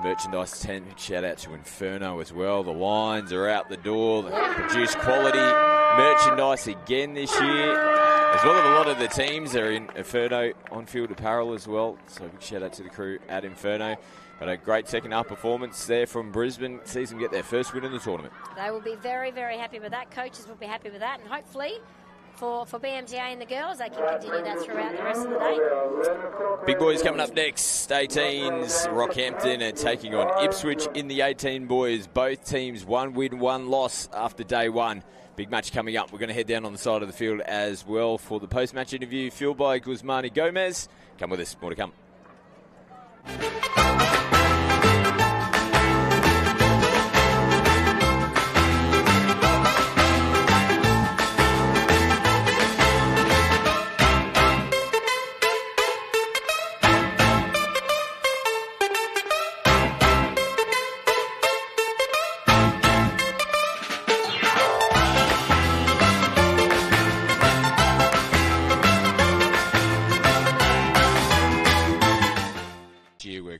Merchandise tent, shout out to Inferno as well. The lines are out the door. They produce quality merchandise again this year. As well as a lot of the teams are in Inferno on-field apparel as well. So big shout out to the crew at Inferno. But a great second half performance there from Brisbane. Sees them get their first win in the tournament. They will be very, very happy with that. Coaches will be happy with that. And hopefully for BMTA and the girls, they can continue that throughout the rest of the day. Big boys coming up next. 18s, Rockhampton are taking on Ipswich in the 18 boys. Both teams 1 win, 1 loss after day one. Big match coming up. We're going to head down on the side of the field as well for the post-match interview, fueled by Guzman Gomez. Come with us. More to come.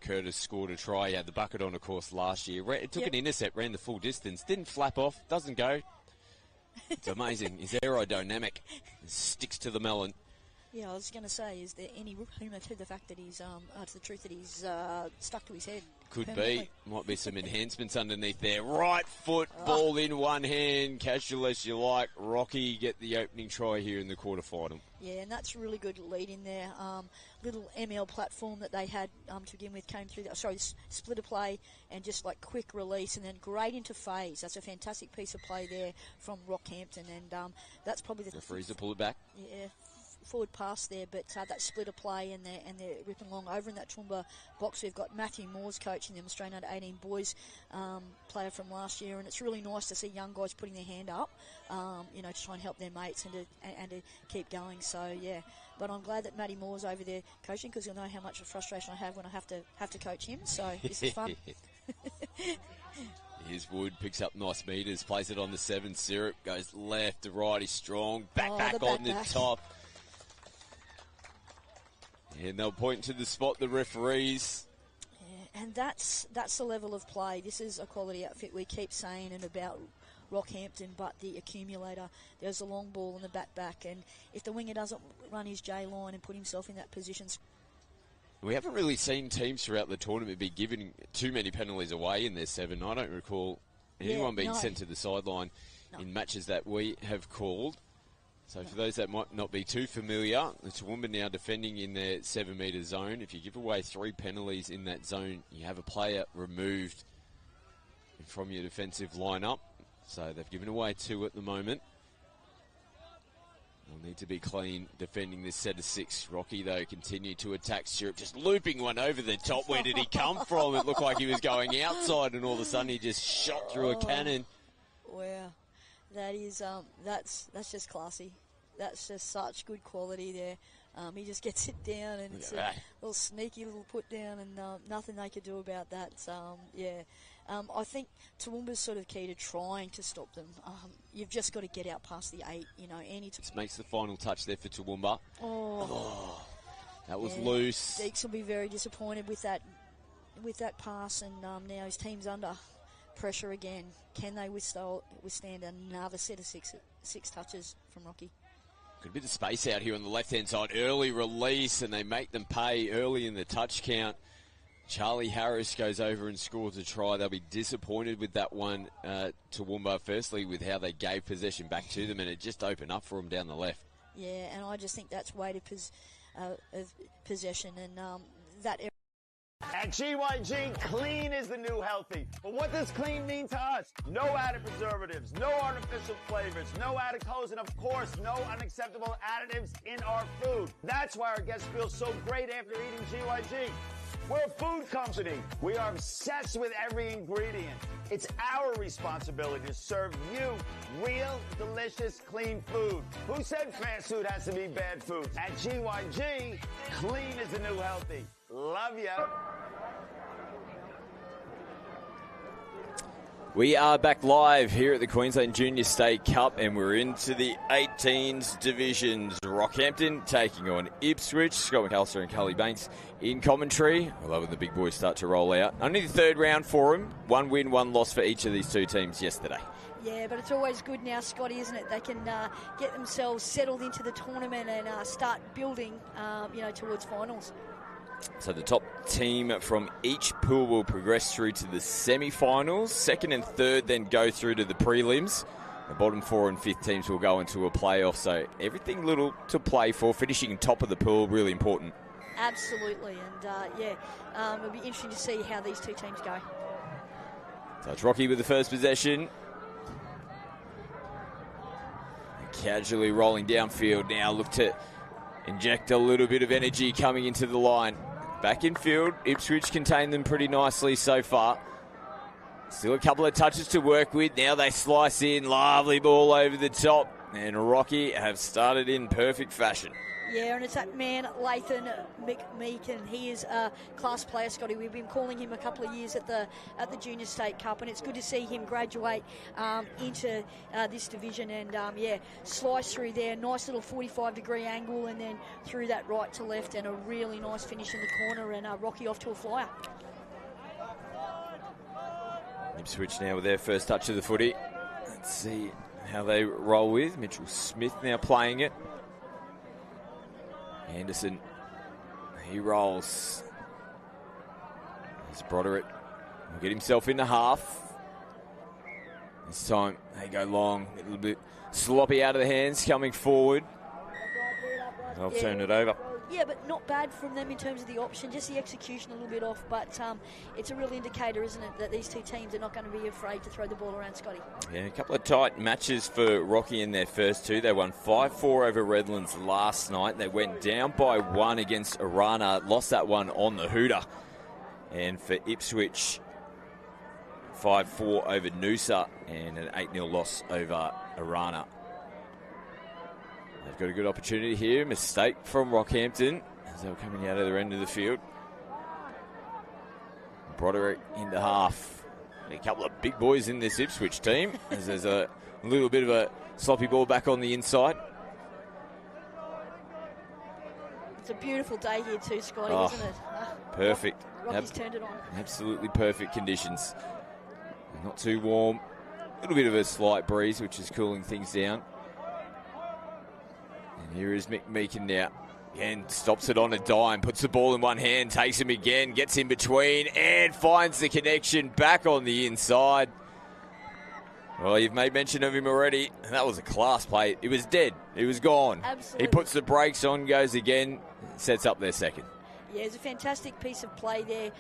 Curtis scored a try. He had the bucket on, of course, last year. It took an intercept, ran the full distance, didn't flap off, doesn't go. It's amazing. He's aerodynamic. Sticks to the melon. Yeah, I was going to say, is there any rumour to the fact that he's, to the truth that he's stuck to his head? Could be. Might be some enhancements underneath there. Right foot, ball in one hand, casual as you like. Rocky get the opening try here in the quarterfinal. Yeah, and that's a really good lead in there. Little ML platform that they had to begin with came through. Split a play and just like quick release and then great into phase. That's a fantastic piece of play there from Rockhampton, and that's probably the referees to pull it back. Yeah. Forward pass there, but that split a play and they're ripping along over in that Toowoomba box. We've got Matthew Moores coaching them, Australian under 18 boys player from last year, and it's really nice to see young guys putting their hand up, to try and help their mates and to keep going. So yeah, but I'm glad that Matty Moore's over there coaching, because you'll know how much of frustration I have when I have to coach him. So this is fun. Here's Wood, picks up nice meters, plays it on the 7. Syrup goes left to right. He's strong. Back on the top. And they'll point to the spot, the referees. Yeah, and that's the level of play. This is a quality outfit. We keep saying it about Rockhampton, but the accumulator, there's a long ball in the back, and if the winger doesn't run his J line and put himself in that position. We haven't really seen teams throughout the tournament be giving too many penalties away in their 7. I don't recall anyone being sent to the sideline in matches that we have called. So for those that might not be too familiar, the Toowoomba now defending in their 7-metre zone. If you give away 3 penalties in that zone, you have a player removed from your defensive lineup. So they've given away 2 at the moment. They'll need to be clean defending this set of 6. Rocky, though, continued to attack Syrup, just looping one over the top. Where did he come from? It looked like he was going outside, and all of a sudden he just shot through a cannon. Wow. That is, that's just classy. That's just such good quality there. He just gets it down, and it's a little sneaky little put down, and nothing they could do about that. I think Toowoomba's sort of key to trying to stop them. You've just got to get out past the 8. This makes the final touch there for Toowoomba. That was loose. Deeks will be very disappointed with that pass, and now his team's under pressure again. Can they withstand another set of six touches from Rocky? Good bit of space out here on the left-hand side. Early release, and they make them pay early in the touch count. Charlie Harris goes over and scores a try. They'll be disappointed with that one, Toowoomba, firstly, with how they gave possession back to them, and it just opened up for them down the left. Yeah, and I just think that's weighted possession, and that area. At GYG, clean is the new healthy. But what does clean mean to us? No added preservatives, no artificial flavors, no added colors, and of course, no unacceptable additives in our food. That's why our guests feel so great after eating GYG. We're a food company. We are obsessed with every ingredient. It's our responsibility to serve you real, delicious, clean food. Who said fast food has to be bad food? At GYG, clean is the new healthy. Love ya. We are back live here at the Queensland Junior State Cup, and we're into the 18s divisions. Rockhampton taking on Ipswich. Scott McAllister and Cully Banks in commentary. I love when the big boys start to roll out. Only the 3rd round for them. 1 win, 1 loss for each of these 2 teams yesterday. Yeah, but it's always good now, Scotty, isn't it? They can get themselves settled into the tournament and start building, towards finals. So the top team from each pool will progress through to the semi-finals. 2nd and 3rd then go through to the prelims. The bottom 4 and 5th teams will go into a playoff, so everything little to play for. Finishing top of the pool, really important. Absolutely, and it'll be interesting to see how these two teams go. So it's Rocky with the first possession. Casually rolling downfield now, look to inject a little bit of energy coming into the line. Back in field, Ipswich contained them pretty nicely so far. Still a couple of touches to work with. Now they slice in, lovely ball over the top. And Rocky have started in perfect fashion. Yeah, and it's that man, Lathan McMeekin. He is a class player, Scotty. We've been calling him a couple of years at the Junior State Cup, and it's good to see him graduate into this division. And, slice through there. Nice little 45-degree angle, and then through that right to left, and a really nice finish in the corner, and Rocky off to a flyer. Ipswich now with their first touch of the footy. Let's see how they roll with. Mitchell Smith now playing it. Anderson, he rolls. There's Broderick. Will get himself into half. This time they go long, a little bit sloppy out of the hands coming forward. They'll turn it over. Yeah, but not bad from them in terms of the option, just the execution a little bit off, but it's a real indicator, isn't it, that these two teams are not going to be afraid to throw the ball around, Scotty. Yeah, a couple of tight matches for Rocky in their first two. They won 5-4 over Redlands last night. They went down by 1 against Arana, lost that one on the hooter. And for Ipswich, 5-4 over Noosa and an 8-0 loss over Arana. They've got a good opportunity here. Mistake from Rockhampton as they were coming out of their end of the field. Broderick into half. And a couple of big boys in this Ipswich team as there's a little bit of a sloppy ball back on the inside. It's a beautiful day here too, Scotty, isn't it? Perfect. Rocky's turned it on. Absolutely perfect conditions. Not too warm. A little bit of a slight breeze, which is cooling things down. And here is McMeekin now. Again, stops it on a dime, puts the ball in one hand, takes him again, gets in between, and finds the connection back on the inside. Well, you've made mention of him already, and that was a class play. It was dead. It was gone. Absolutely. He puts the brakes on, goes again, sets up their second. Yeah, it's a fantastic piece of play there.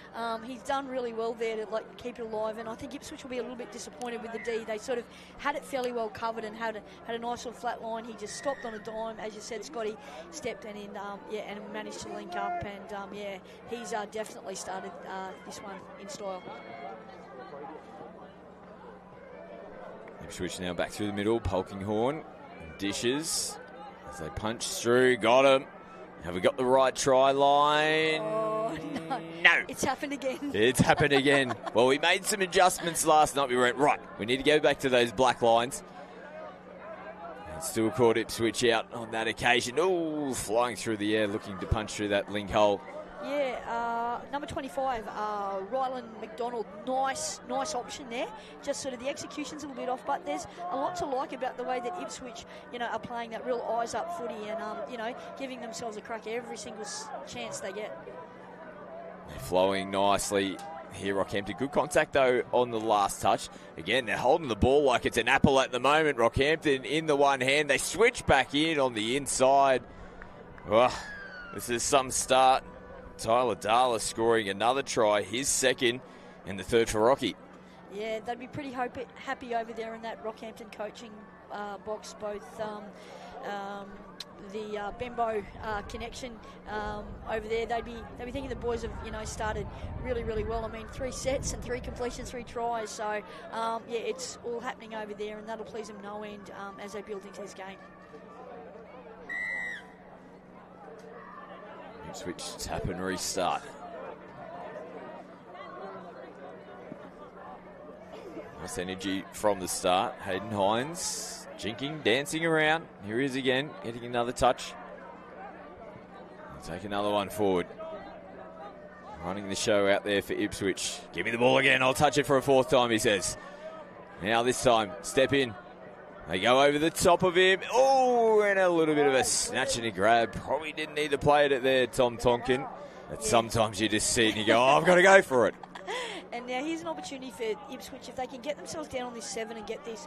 He's done really well there to keep it alive, and I think Ipswich will be a little bit disappointed with the D. They sort of had it fairly well covered and had a nice little flat line. He just stopped on a dime, as you said, Scotty, stepped and and managed to link up, and he's definitely started this one in style. Ipswich now back through the middle, Polkinghorne dishes as they punch through, got him. Have we got the right try line? Oh, no. It's happened again. It's happened again. Well, we made some adjustments last night. We went, right, we need to go back to those black lines. And still caught Ipswich out on that occasion. Oh, flying through the air, looking to punch through that link hole. Yeah, number 25, Ryland McDonald. Nice option there. Just sort of the execution's a little bit off, but there's a lot to like about the way that Ipswich, are playing that real eyes-up footy and, giving themselves a crack every single chance they get. They're flowing nicely here, Rockhampton. Good contact, though, on the last touch. Again, they're holding the ball like it's an apple at the moment. Rockhampton in the one hand. They switch back in on the inside. Oh, this is some start. Tyler Darla scoring another try, his second, and the third for Rocky. Yeah, they'd be pretty happy over there in that Rockhampton coaching box, both the Bembo connection over there. They'd be thinking the boys have started really, really well. I mean, 3 sets and 3 completions, 3 tries. So it's all happening over there, and that'll please them no end as they build into this game. Switch, tap and restart. Nice energy from the start. Hayden Hines jinking, dancing around. Here he is again, getting another touch. He'll take another one forward. Running the show out there for Ipswich. Give me the ball again, I'll touch it for a 4th time, he says. Now this time, step in. They go over the top of him. Oh, and a little bit of a snatch and a grab. Probably didn't need to play it there, Tom Tonkin. But sometimes you just see it and you go, I've got to go for it. And now here's an opportunity for Ipswich if they can get themselves down on this 7 and get these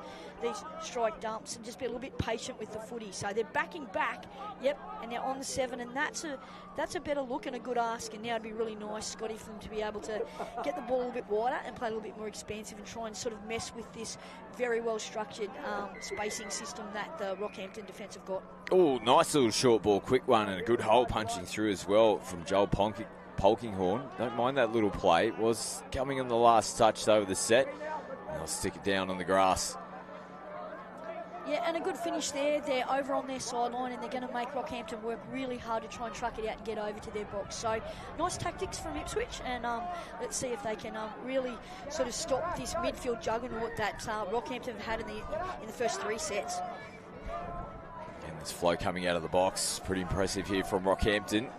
strike dumps and just be a little bit patient with the footy. So they're backing back, and they're on the 7, and that's a better look and a good ask. And now it'd be really nice, Scotty, for them to be able to get the ball a little bit wider and play a little bit more expansive and try and sort of mess with this very well structured spacing system that the Rockhampton defence have got. Oh, nice little short ball, quick one, and a good hole punching through as well from Joel Polkinghorn. Don't mind that little play. It was coming on the last touch over the set. And they'll stick it down on the grass. Yeah, and a good finish there. They're over on their sideline and they're going to make Rockhampton work really hard to try and truck it out and get over to their box. So nice tactics from Ipswich, and let's see if they can really sort of stop this midfield juggernaut that Rockhampton have had in the first 3 sets. And this flow coming out of the box, pretty impressive here from Rockhampton.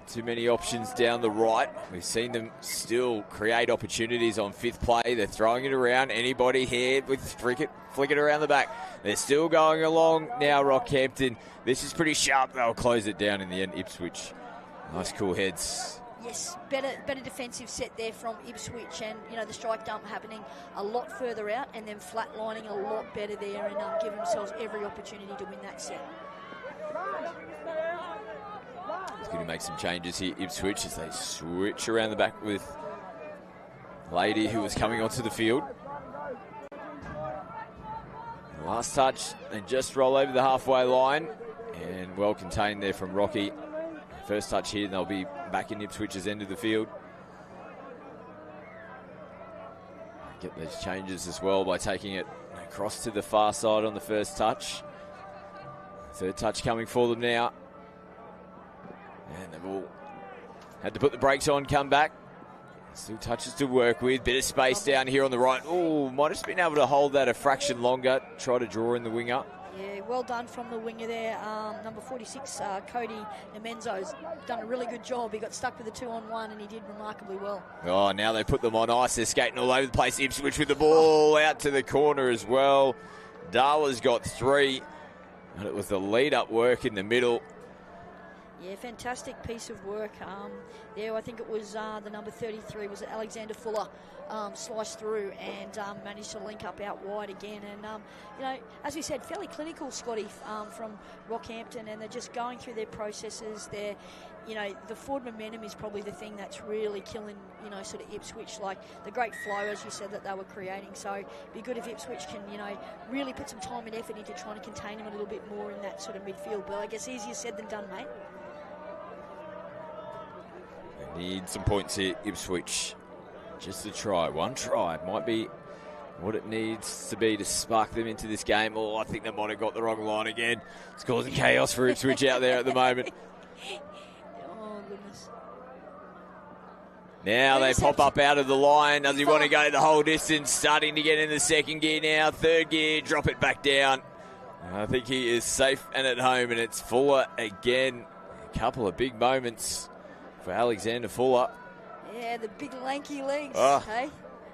Too many options down the right. We've seen them still create opportunities on 5th play. They're throwing it around. Anybody here with flick it around the back. They're still going along now, Rockhampton. This is pretty sharp. They'll close it down in the end, Ipswich. Nice cool heads. Yes, better defensive set there from Ipswich, and the strike dump happening a lot further out and then flatlining a lot better there and giving themselves every opportunity to win that set. He's going to make some changes here, Ipswich, as they switch around the back with Lady, who was coming onto the field. The last touch, and just roll over the halfway line, and well contained there from Rocky. First touch here, and they'll be back in Ipswich's end of the field. Get those changes as well by taking it across to the far side on the first touch. Third touch coming for them now. And they've all had to put the brakes on, come back. Still touches to work with. Bit of space down here on the right. Oh, might have just been able to hold that a fraction longer. Try to draw in the winger. Yeah, well done from the winger there. Number 46, Cody Nemenzo's done a really good job. He got stuck with a 2-on-1 and he did remarkably well. Oh, now they put them on ice. They're skating all over the place. Ipswich with the ball out to the corner as well. Darla's got 3. And it was the lead-up work in the middle. Yeah, fantastic piece of work. There, I think it was the number 33, was Alexander Fuller, sliced through and managed to link up out wide again. And, as we said, fairly clinical, Scotty, from Rockhampton, and they're just going through their processes. They're, the forward momentum is probably the thing that's really killing, sort of Ipswich, like the great flow, as you said, that they were creating. So it'd be good if Ipswich can, really put some time and effort into trying to contain them a little bit more in that sort of midfield. But I guess easier said than done, mate. Need some points here, Ipswich. Just a try. One try might be what it needs to be to spark them into this game. Oh, I think they might have got the wrong line again. It's causing chaos for Ipswich out there at the moment. Oh, goodness. Now they pop up out of the line. Does he want to go the whole distance? Starting to get in the second gear now. Third gear, drop it back down. I think he is safe and at home, and it's Fuller again. A couple of big moments for Alexander Fuller. Yeah, the big lanky legs, hey?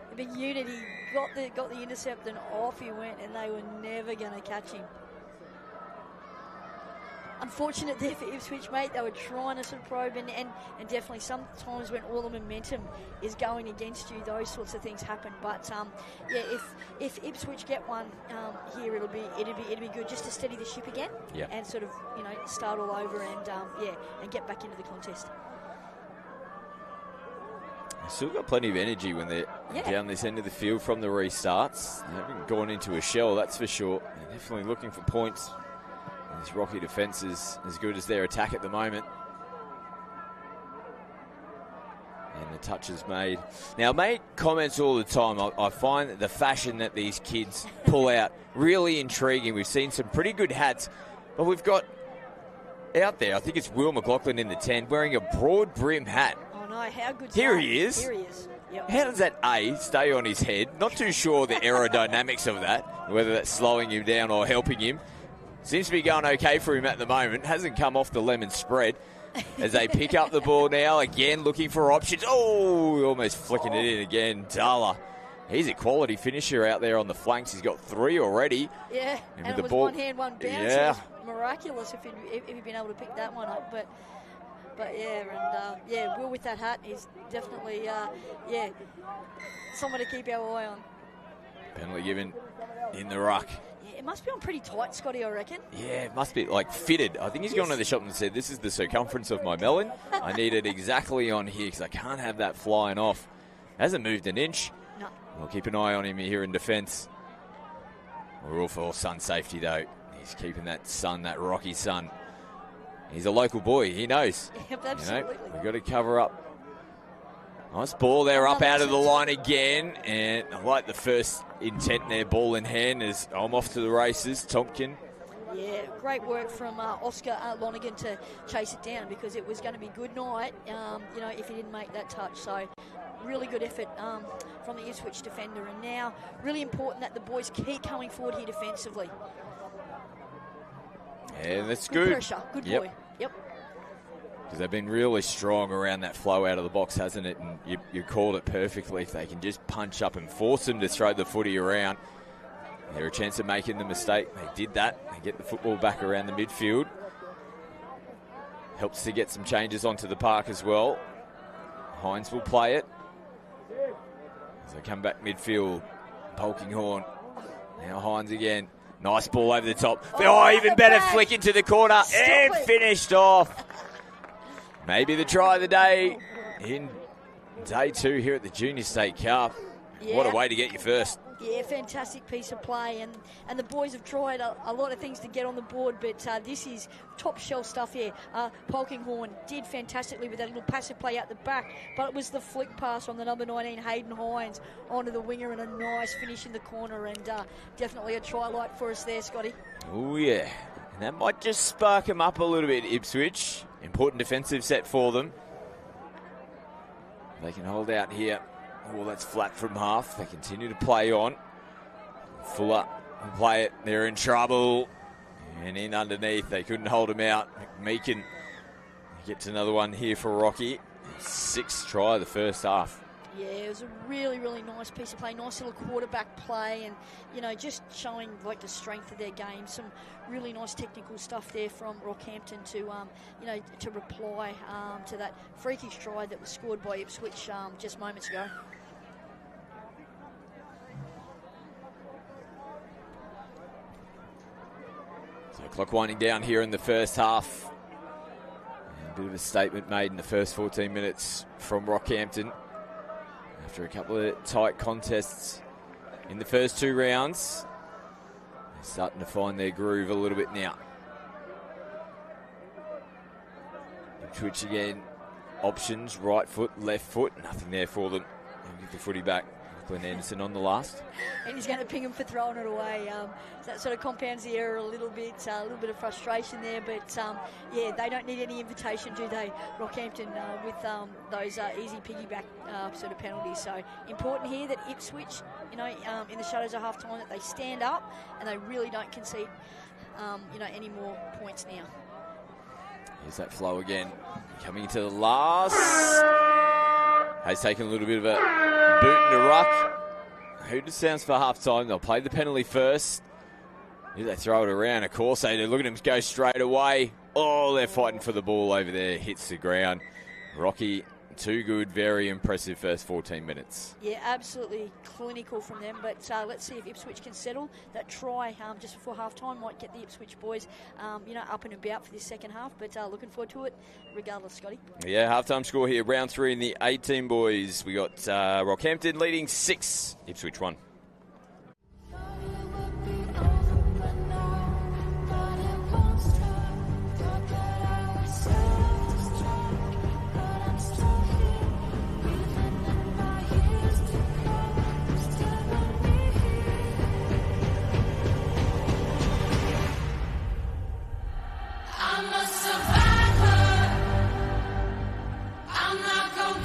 The big unit, he got the intercept and off he went, and they were never going to catch him. Unfortunate there for Ipswich, mate. They were trying to sort of probe, and definitely sometimes when all the momentum is going against you, those sorts of things happen. But yeah, if Ipswich get one here, it'll be good just to steady the ship again, and sort of start all over and get back into the contest. Still got plenty of energy when they're down this end of the field from the restarts. They haven't gone into a shell, that's for sure. They're definitely looking for points. And this Rocky defence is as good as their attack at the moment. And the touch is made. Now, I make comments all the time. I find that the fashion that these kids pull out really intriguing. We've seen some pretty good hats, but we've got out there, I think it's Will McLaughlin in the 10, wearing a broad brim hat. How good Here he is. Here he is. Yep. How does that A stay on his head? Not too sure the aerodynamics of that, whether that's slowing him down or helping him. Seems to be going okay for him at the moment. Hasn't come off the lemon spread as they pick up the ball now. Again, looking for options. Oh, almost flicking it in again. Dala. He's a quality finisher out there on the flanks. He's got 3 already. Yeah, and it was one hand, one bounce. Yeah. It was miraculous if he'd been able to pick that one up. But But Will with that hat is definitely, someone to keep our eye on. Penalty given in the ruck. Yeah, it must be on pretty tight, Scotty, I reckon. Yeah, it must be like fitted. I think he's gone to the shop and said, this is the circumference of my melon. I need it exactly on here because I can't have that flying off. Hasn't moved an inch. No. We'll keep an eye on him here in defence. We're all for sun safety, though. He's keeping that sun, that rocky sun. He's a local boy. He knows. Yep, absolutely. We've got to cover up. Nice ball there, up out of the line again. And I like the first intent there, ball in hand, as I'm off to the races. Tompkin. Yeah, great work from Oscar Lonergan to chase it down because it was going to be good night, if he didn't make that touch. So really good effort from the Ipswich defender. And now really important that the boys keep coming forward here defensively. And that's good. Pressure, good boy. Yep. Because they've been really strong around that flow out of the box, hasn't it? And you called it perfectly. If they can just punch up and force them to throw the footy around, they're a chance of making the mistake. They did that. They get the football back around the midfield. Helps to get some changes onto the park as well. Hines will play it. As they come back midfield, Polkinghorne. Now Hines again. Nice ball over the top. Even better flick into the corner and finished off. Maybe the try of the day in day 2 here at the Junior State Cup. Yeah. What a way to get you first. Yeah, fantastic piece of play, and the boys have tried a lot of things to get on the board, but this is top shelf stuff here. Polkinghorne did fantastically with that little passive play out the back, but it was the flick pass on the number 19, Hayden Hines, onto the winger, and a nice finish in the corner, and definitely a try light for us there, Scotty. Oh, yeah. And that might just spark them up a little bit, Ipswich. Important defensive set for them. They can hold out here. Oh, that's flat from half. They continue to play on. Fuller will play it. They're in trouble. And in underneath. They couldn't hold him out. Meakin gets another one here for Rocky. 6th try of the first half. Yeah, it was a really, really nice piece of play. Nice little quarterback play and, just showing, the strength of their game. Some really nice technical stuff there from Rockhampton to reply to that freakish try that was scored by Ipswich just moments ago. So clock winding down here in the first half. A bit of a statement made in the first 14 minutes from Rockhampton. After a couple of tight contests in the first 2 rounds, they're starting to find their groove a little bit now. Ipswich again, options, right foot, left foot, nothing there for them. They'll give the footy back. Glenn Anderson on the last. And he's going to ping him for throwing it away. So that sort of compounds the error a little bit of frustration there. But, they don't need any invitation, do they, Rockhampton, with those easy piggyback sort of penalties. So important here that Ipswich, in the shadows of half-time, that they stand up and they really don't concede, any more points now. Here's that flow again. Coming to the last. Has taken a little bit of a boot in the ruck. Who just sounds for half-time? They'll play the penalty first. Here they throw it around. Of course they do. Look at him go straight away. Oh, they're fighting for the ball over there. Hits the ground. Rocky, too good. Very impressive first 14 minutes. Yeah, absolutely clinical from them. But let's see if Ipswich can settle. That try just before half-time might get the Ipswich boys, up and about for this second half. But looking forward to it regardless, Scotty. Yeah, half-time score here. Round 3 in the 18 boys. We got Rockhampton leading 6. Ipswich 1. I'm not gonna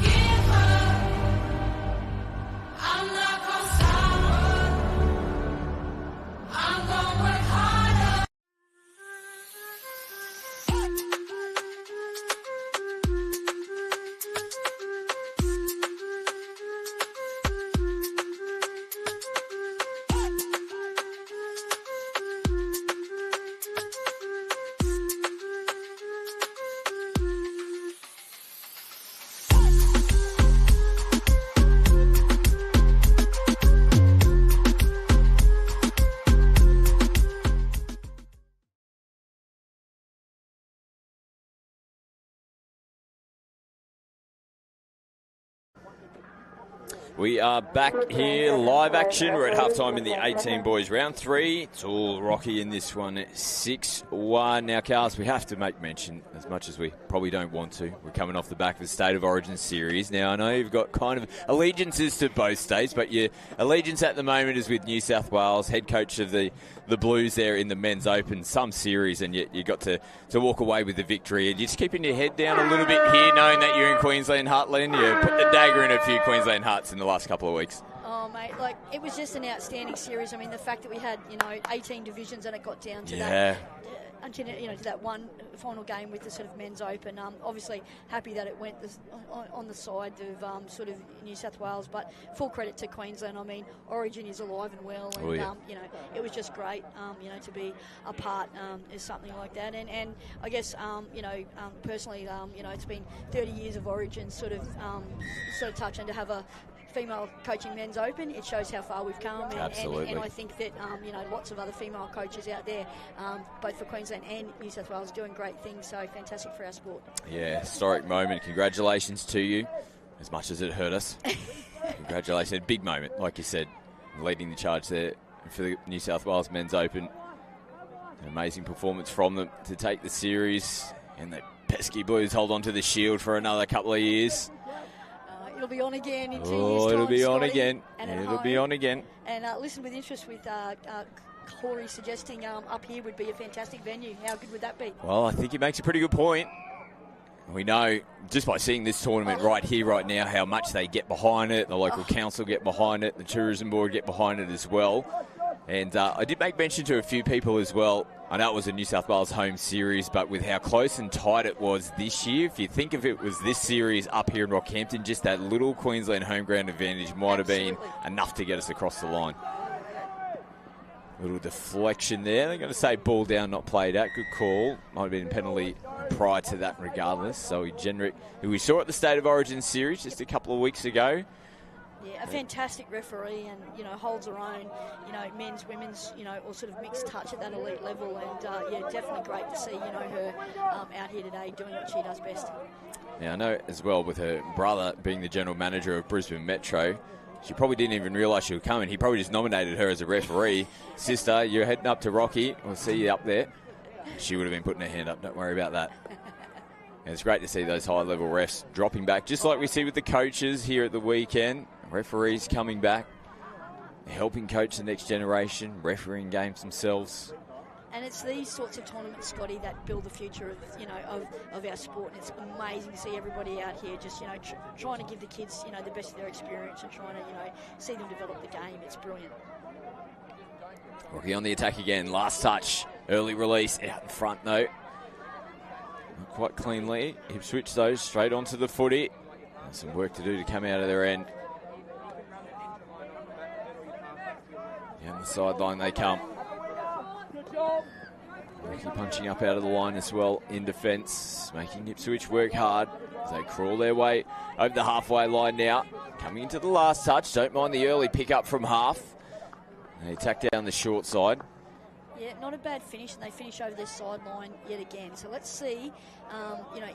We are back here, live action. We're at halftime in the 18 boys round 3. It's all rocky in this one, 6-1. Now, Carlos, we have to make mention, as much as we probably don't want to. We're coming off the back of the State of Origin series. Now, I know you've got kind of allegiances to both states, but your allegiance at the moment is with New South Wales, head coach of the Blues there in the Men's Open, some series, and yet you got to walk away with the victory. And you're just keeping your head down a little bit here, knowing that you're in Queensland Heartland. You put the dagger in a few Queensland Hearts in the last couple of weeks. Oh, mate, like, it was just an outstanding series. I mean, the fact that we had, 18 divisions and it got down to that. Until, to that one final game with the sort of Men's Open. Obviously happy that it went on the side of sort of New South Wales, but full credit to Queensland. I mean, Origin is alive and well, and it was just great, to be a part of something like that. And I guess, personally, it's been 30 years of Origin sort of touch, and to have a female coaching Men's Open, it shows how far we've come. And I think that, lots of other female coaches out there, both for Queensland and New South Wales, doing great things. So fantastic for our sport. Yeah, historic moment. Congratulations to you, as much as it hurt us. Congratulations. Big moment, like you said, leading the charge there for the New South Wales Men's Open. An amazing performance from them to take the series, and the pesky Blues hold on to the shield for another couple of years. It'll be on again in 2 years' time. It'll be on Scotty, again. And It'll be on again. And listen with interest with Corey suggesting up here would be a fantastic venue. How good would that be? Well, I think he makes a pretty good point. We know, just by seeing this tournament right here, right now, how much they get behind it. The local council get behind it. The tourism board get behind it as well. And I did make mention to a few people as well. I know it was a New South Wales home series, but with how close and tight it was this year, if you think if it was this series up here in Rockhampton, just that little Queensland home ground advantage might have been enough to get us across the line. Little deflection there. They're going to say ball down, not played out. Good call. Might have been a penalty prior to that regardless. So who we saw at the State of Origin series just a couple of weeks ago. Yeah, a fantastic referee, and holds her own, men's, women's, or sort of mixed touch at that elite level, and definitely great to see, her out here today doing what she does best. Now I know as well, with her brother being the general manager of Brisbane Metro, she probably didn't even realise she was coming. He probably just nominated her as a referee. Sister, you're heading up to Rocky. We'll see you up there. She would have been putting her hand up. Don't worry about that. And it's great to see those high-level refs dropping back, just like we see with the coaches here at the weekend. Referees coming back, helping coach the next generation, refereeing games themselves. And it's these sorts of tournaments, Scotty, that build the future of our sport. And it's amazing to see everybody out here just trying to give the kids the best of their experience and trying to see them develop the game. It's brilliant. Rocky on the attack again. Last touch, early release out in front though. Not quite cleanly. Ipswich though straight onto the footy. Some work to do to come out of their end. Down the sideline they come. Ricky punching up out of the line as well in defence, making Ipswich work hard as they crawl their way over the halfway line now. Coming into the last touch, don't mind the early pick up from half. They attack down the short side. Yeah, not a bad finish, and they finish over their sideline yet again. So let's see,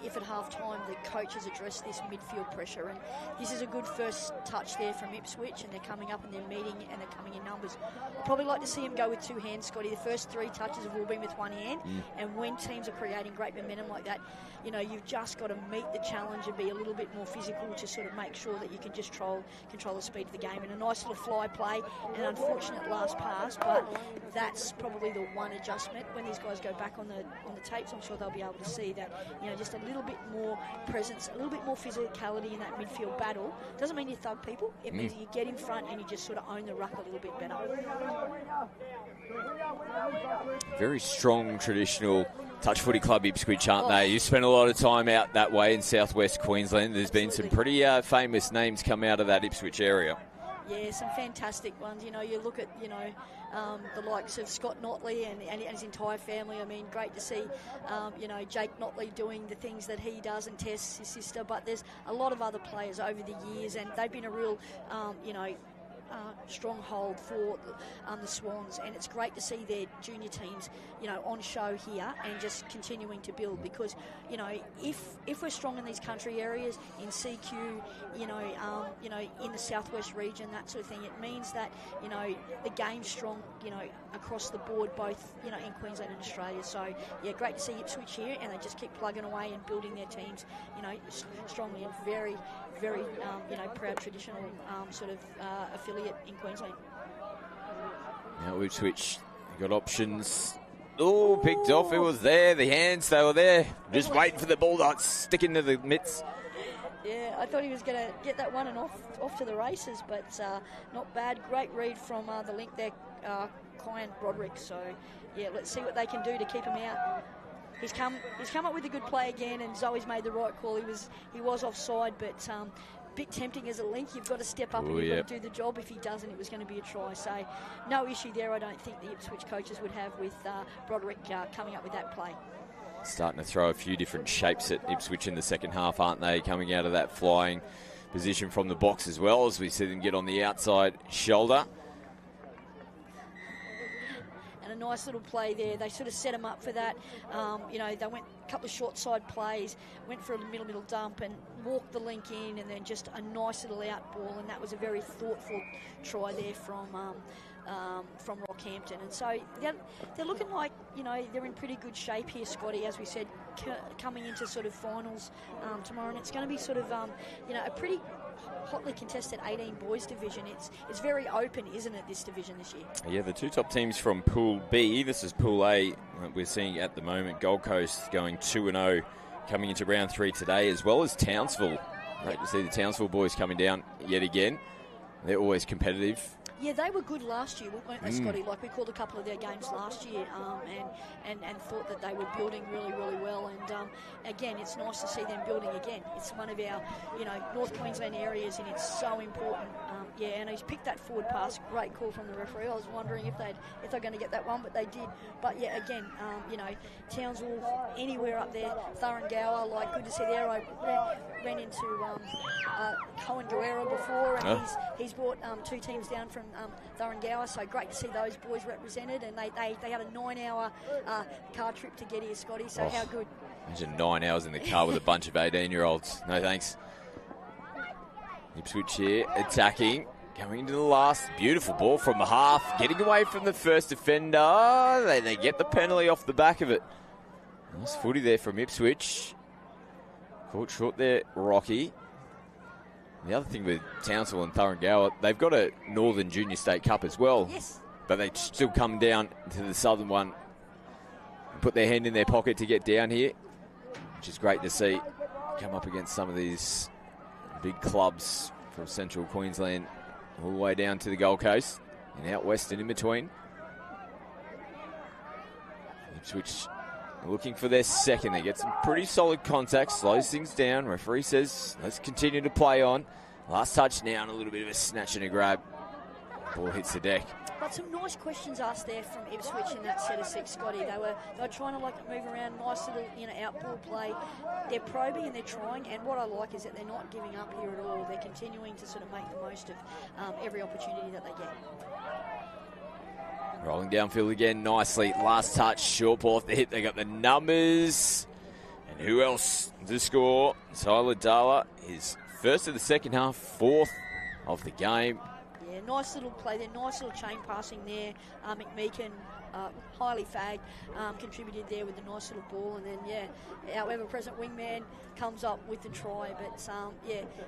if at half-time the coaches address this midfield pressure. And this is a good first touch there from Ipswich, and they're coming up and they're meeting and they're coming in numbers. I'd probably like to see them go with two hands, Scotty. The first three touches have all been with one hand. And when teams are creating great momentum like that, you've just got to meet the challenge and be a little bit more physical to sort of make sure that you can just control the speed of the game. And a nice little fly play, an unfortunate last pass, but that's probably the one adjustment. When these guys go back on the tapes, I'm sure they'll be able to see that, just a little bit more presence, a little bit more physicality in that midfield battle. Doesn't mean you thug people. It means that you get in front and you just sort of own the ruck a little bit better. Very strong traditional touch footy club Ipswich, aren't they? You spent a lot of time out that way in southwest Queensland. There's been some pretty famous names come out of that Ipswich area. Yeah, some fantastic ones. You look at, the likes of Scott Notley and his entire family. I mean, great to see, Jake Notley doing the things that he does, and Tess, his sister. But there's a lot of other players over the years, and they've been a real, stronghold for the Swans, and it's great to see their junior teams, on show here and just continuing to build, because, if we're strong in these country areas, in CQ, in the southwest region, that sort of thing, it means that, the game's strong, across the board, both, in Queensland and Australia. So, yeah, great to see Ipswich here, and they just keep plugging away and building their teams, strongly, and very, very, proud traditional sort of affiliate in Queensland. Now Ipswich got options. Oh, picked off. It was there. The hands, they were there. Just waiting for the ball to stick into the mitts. Yeah, I thought he was going to get that one and off to the races, but not bad. Great read from the link there, Kyan Broderick. So, yeah, let's see what they can do to keep him out. He's come up with a good play again, and Zoe's made the right call. He was offside, but bit tempting as a link. You've got to step up and you've got to do the job. If he doesn't, it was going to be a try. So no issue there, I don't think the Ipswich coaches would have with Broderick coming up with that play. Starting to throw a few different shapes at Ipswich in the second half, aren't they? Coming out of that flying position from the box as well, as we see them get on the outside shoulder. A nice little play there. They sort of set him up for that. They went a couple of short side plays, went for a middle dump and walked the link in, and then just a nice little out ball, and that was a very thoughtful try there from Rockhampton. And so they're looking like, they're in pretty good shape here, Scotty, as we said, coming into sort of finals tomorrow, and it's going to be sort of, a pretty hotly contested 18 boys division. It's very open, isn't it, this division this year? Yeah, the two top teams from Pool B. This is Pool A. We're seeing at the moment Gold Coast going 2-0 coming into round 3 today, as well as Townsville. Great to see the Townsville boys coming down yet again. They're always competitive. Yeah, they were good last year, weren't they, Scotty? Like, we called a couple of their games last year and thought that they were building really, really well. And, again, it's nice to see them building again. It's one of our, North Queensland areas, and it's so important. And he's picked that forward pass. Great call from the referee. I was wondering if they're going to get that one, but they did. But, yeah, again, Townsville, anywhere up there, Thuringowa, like, good to see there. I ran into Cohen Guerrero before, and he's brought two teams down from Thuringowa, so great to see those boys represented, and they had a 9-hour car trip to get here, Scotty, so how good. Imagine 9 hours in the car with a bunch of 18-year-olds. No thanks. Ipswich here attacking, coming into the last. Beautiful ball from the half, getting away from the first defender. They get the penalty off the back of it. Nice footy there from Ipswich. Caught short there, Rocky. The other thing with Townsville and Thuringowa, they've got a Northern Junior State Cup as well. Yes. But they still come down to the Southern one and put their hand in their pocket to get down here, which is great to see. Come up against some of these big clubs from Central Queensland all the way down to the Gold Coast and out west and in between. Ipswich looking for their second. They get some pretty solid contact, slows things down. Referee says, let's continue to play on. Last touch now and a little bit of a snatch and a grab. Ball hits the deck. But some nice questions asked there from Ipswich in that set of 6, Scotty. They were trying to move around, nice little out ball play. They're probing and they're trying, and what I like is that they're not giving up here at all. They're continuing to sort of make the most of every opportunity that they get. Rolling downfield again nicely. Last touch, short ball off the hip. They got the numbers. And who else to score? Tyler Dala, his first of the second half, fourth of the game. Yeah, nice little play there. Nice little chain passing there. McMeekin, highly fagged, contributed there with a nice little ball. And then, our ever-present wingman comes up with the try. But,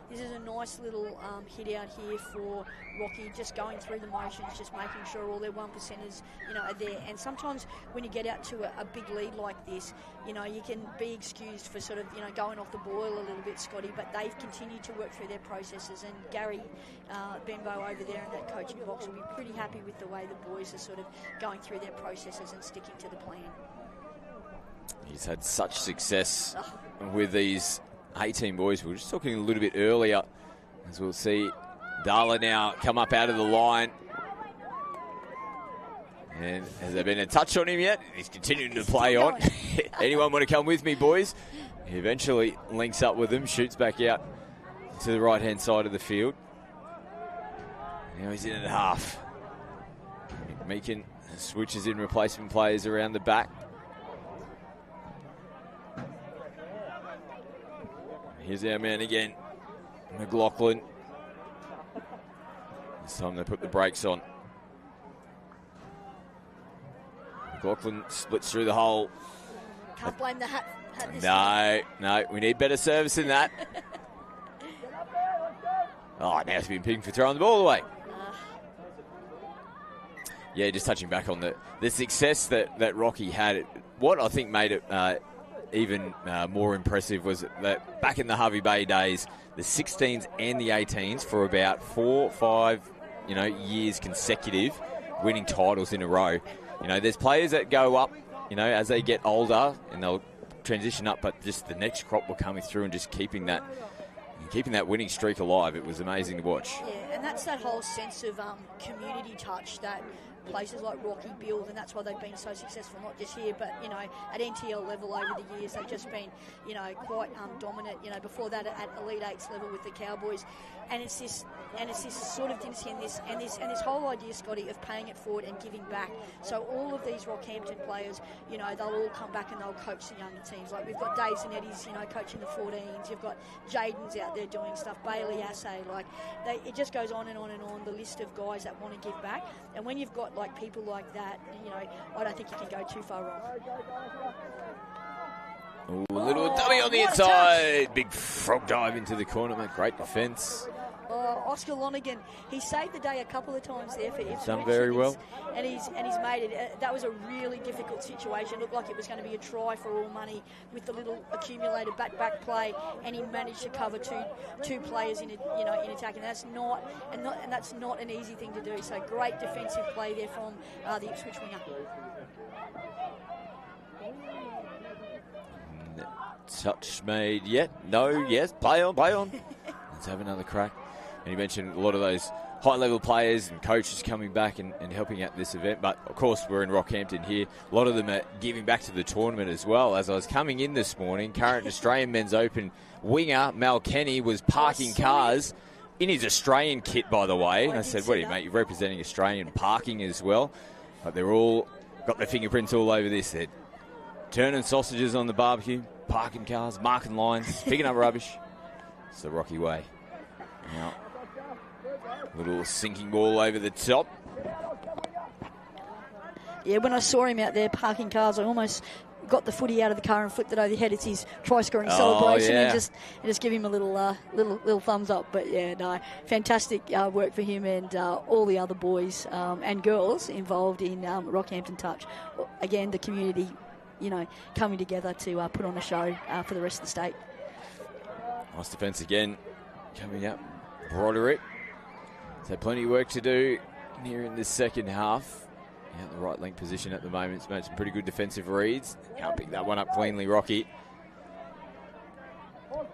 this is a nice little hit out here for Rocky, just going through the motions, just making sure all their 1%ers, are there. And sometimes when you get out to a big lead like this, you can be excused for sort of, going off the boil a little bit, Scotty, but they've continued to work through their processes. And Gary Benbow over there in that coaching box will be pretty happy with the way the boys are sort of going through their processes and sticking to the plan. He's had such success with these 18 boys. We were just talking a little bit earlier, as we'll see Dala now come up out of the line. And has there been a touch on him yet? He's continuing to play on. Anyone want to come with me, boys? He eventually links up with them, shoots back out to the right-hand side of the field. Now he's in at half. Meakin switches in replacement players around the back. Here's our man again, McLaughlin. This time they put the brakes on. McLaughlin splits through the hole. Can't blame the hat this No, we need better service than that. Oh, now it's been pinged for throwing the ball away. Yeah, just touching back on the success that Rocky had. What I think made it even more impressive was that back in the Harvey Bay days, the 16s and the 18s for about 4 or 5 years consecutive, winning titles in a row. There's players that go up, as they get older and they'll transition up, but just the next crop were coming through and just keeping that winning streak alive. It was amazing to watch. Yeah, and that's that whole sense of community touch that places like Rocky build, and that's why they've been so successful, not just here, but at NTL level over the years. They've just been quite dominant. Before that at Elite Eights level with the Cowboys, and it's this sort of dynasty and this whole idea, Scotty, of paying it forward and giving back. So all of these Rockhampton players, they'll all come back and they'll coach the younger teams. Like we've got Daves and Eddies, coaching the 14s. You've got Jaden's out there doing stuff. Bailey Assay, it just goes on and on and on. The list of guys that want to give back, and when you've got people like that, I don't think you can go too far wrong. Ooh, a little dummy on the inside. Big frog dive into the corner, mate. Great defence. Oscar Lonergan, he saved the day a couple of times there for Ipswich. Done very well. And he's made it. That was a really difficult situation. Looked like it was going to be a try for all money with the little accumulated back play, and he managed to cover two players in attack, and that's not an easy thing to do. So great defensive play there from the Ipswich winger. Touch made yet? No, yes, play on. Let's have another crack. And you mentioned a lot of those high-level players and coaches coming back and helping out this event. But, of course, we're in Rockhampton here. A lot of them are giving back to the tournament as well. As I was coming in this morning, current Australian Men's Open winger Mal Kenny was parking cars in his Australian kit, by the way. And I said, what do you, mate? You're representing Australian parking as well. But they're all got their fingerprints all over this. They're turning sausages on the barbecue, parking cars, marking lines, picking up rubbish. It's the Rocky way. Now, little sinking ball over the top. Yeah, when I saw him out there parking cars, I almost got the footy out of the car and flipped it over the head. It's his try-scoring celebration, yeah. and just give him a little thumbs up. But yeah, no, fantastic work for him and all the other boys and girls involved in Rockhampton Touch. Again, the community, coming together to put on a show for the rest of the state. Nice defence again, coming up. Broderick. So plenty of work to do here in this second half. Out in the right link position at the moment. It's made some pretty good defensive reads. Can't pick that one up cleanly, Rocky. And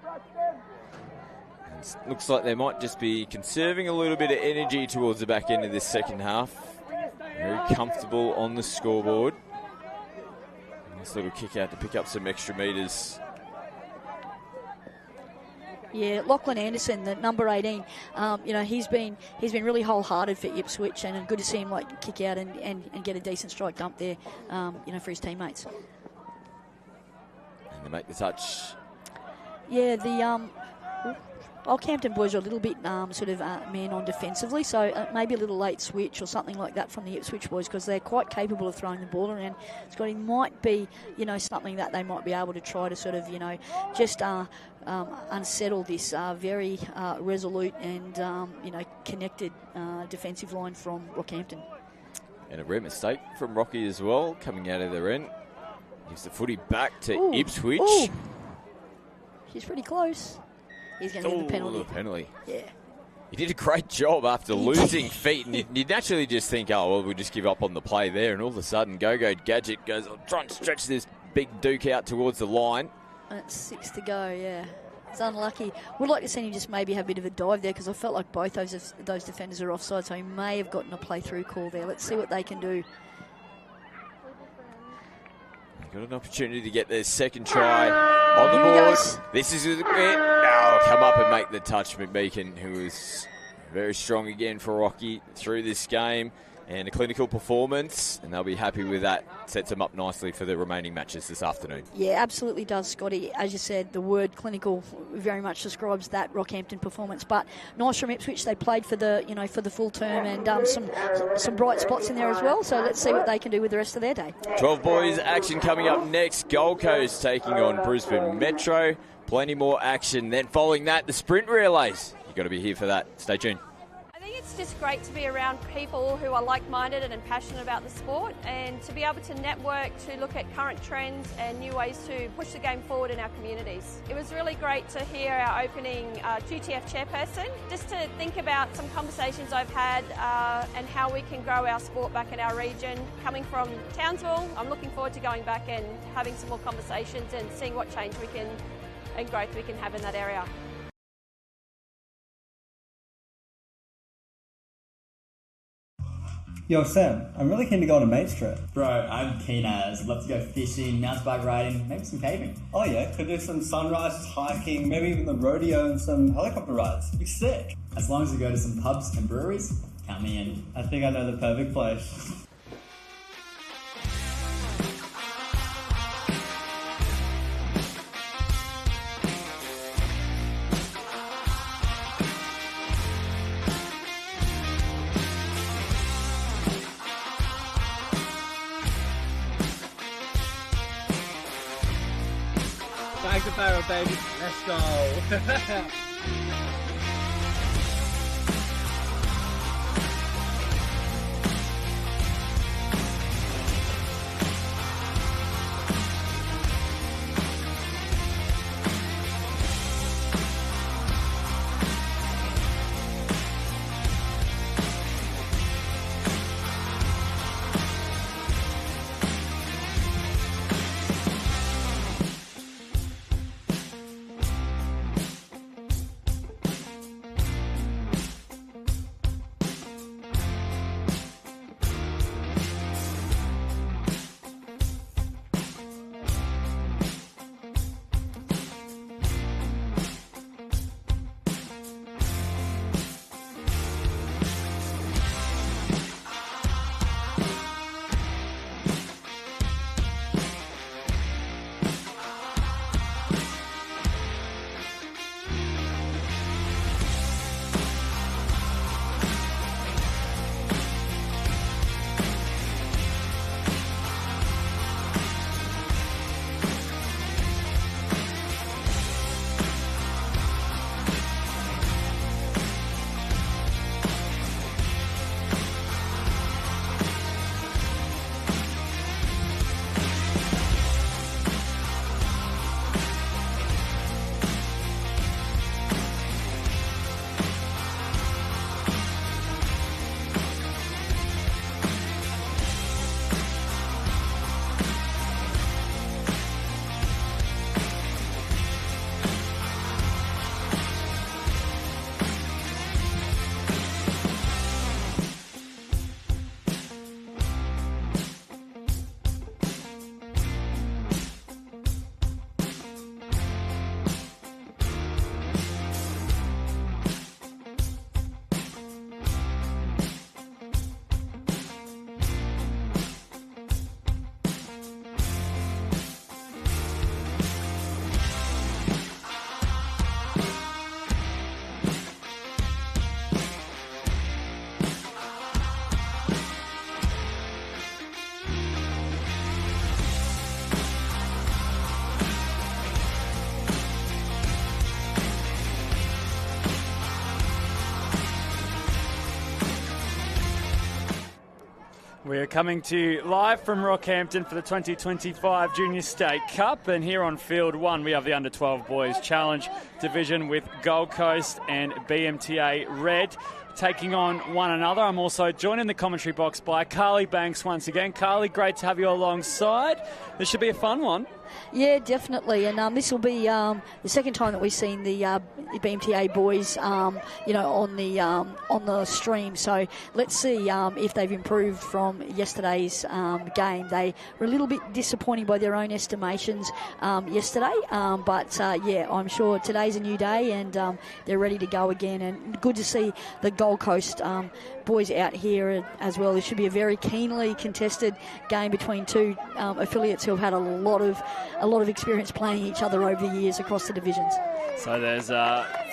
looks like they might just be conserving a little bit of energy towards the back end of this second half. Very comfortable on the scoreboard. Nice little kick out to pick up some extra metres. Yeah, Lachlan Anderson, the number 18, he's been really wholehearted for Ipswich, and good to see him kick out and get a decent strike dump there, for his teammates. And they make the touch. Yeah, the Rockhampton boys are a little bit man on defensively, so maybe a little late switch or something like that from the Ipswich boys, because they're quite capable of throwing the ball around. Scotty, might be something that they might be able to try to just unsettle this very resolute and connected defensive line from Rockhampton. And a rare mistake from Rocky as well, coming out of their end. Gives the footy back to Ipswich. Ooh. He's pretty close. He's going to get the penalty. The penalty. Yeah. He did a great job after losing feet, and you'd naturally just think, we'll just give up on the play there, and all of a sudden, Go-Go Gadget goes, I'll try and stretch this big Duke out towards the line. And it's 6 to go, yeah. It's unlucky. Would like to see him just maybe have a bit of a dive there, because I felt like both those defenders are offside, so he may have gotten a play-through call there. Let's see what they can do. Got an opportunity to get their second try on the board. This is it. Come up and make the touch, McMeekin, who was very strong again for Rocky through this game, and a clinical performance, and they'll be happy with that. Sets them up nicely for the remaining matches this afternoon. Yeah, absolutely does, Scotty. As you said, the word clinical very much describes that Rockhampton performance. But nice from Ipswich. They played for the full term, and some bright spots in there as well. So let's see what they can do with the rest of their day. 12 boys action coming up next. Gold Coast taking on Brisbane Metro. Plenty more action. Then following that, the sprint relays. You've got to be here for that. Stay tuned. I think it's just great to be around people who are like-minded and passionate about the sport, and to be able to network, to look at current trends and new ways to push the game forward in our communities. It was really great to hear our opening QTF chairperson, just to think about some conversations I've had and how we can grow our sport back in our region. Coming from Townsville, I'm looking forward to going back and having some more conversations and seeing what change we can and growth we can have in that area. Yo, Sam, I'm really keen to go on a mate's trip. Bro, I'm keen as. Love to go fishing, mountain bike riding, maybe some caving. Oh yeah, could do some sunrise hiking, maybe even the rodeo and some helicopter rides. It'd be sick. As long as we go to some pubs and breweries, count me in. I think I know the perfect place. Back to barrel, baby. Let's go. We're coming to you live from Rockhampton for the 2025 Junior State Cup, and here on Field 1 we have the Under-12 Boys Challenge Division with Gold Coast and BMTA Red taking on one another. I'm also joined in the commentary box by Carly Banks once again. Carly, great to have you alongside. This should be a fun one. Yeah, definitely, and this will be the second time that we've seen the BMTA boys, on the stream. So let's see if they've improved from yesterday's game. They were a little bit disappointing by their own estimations yesterday, but I'm sure today's a new day and they're ready to go again. And good to see the Gold Coast boys out here as well. This should be a very keenly contested game between two affiliates who have had a lot of experience playing each other over the years across the divisions. So there's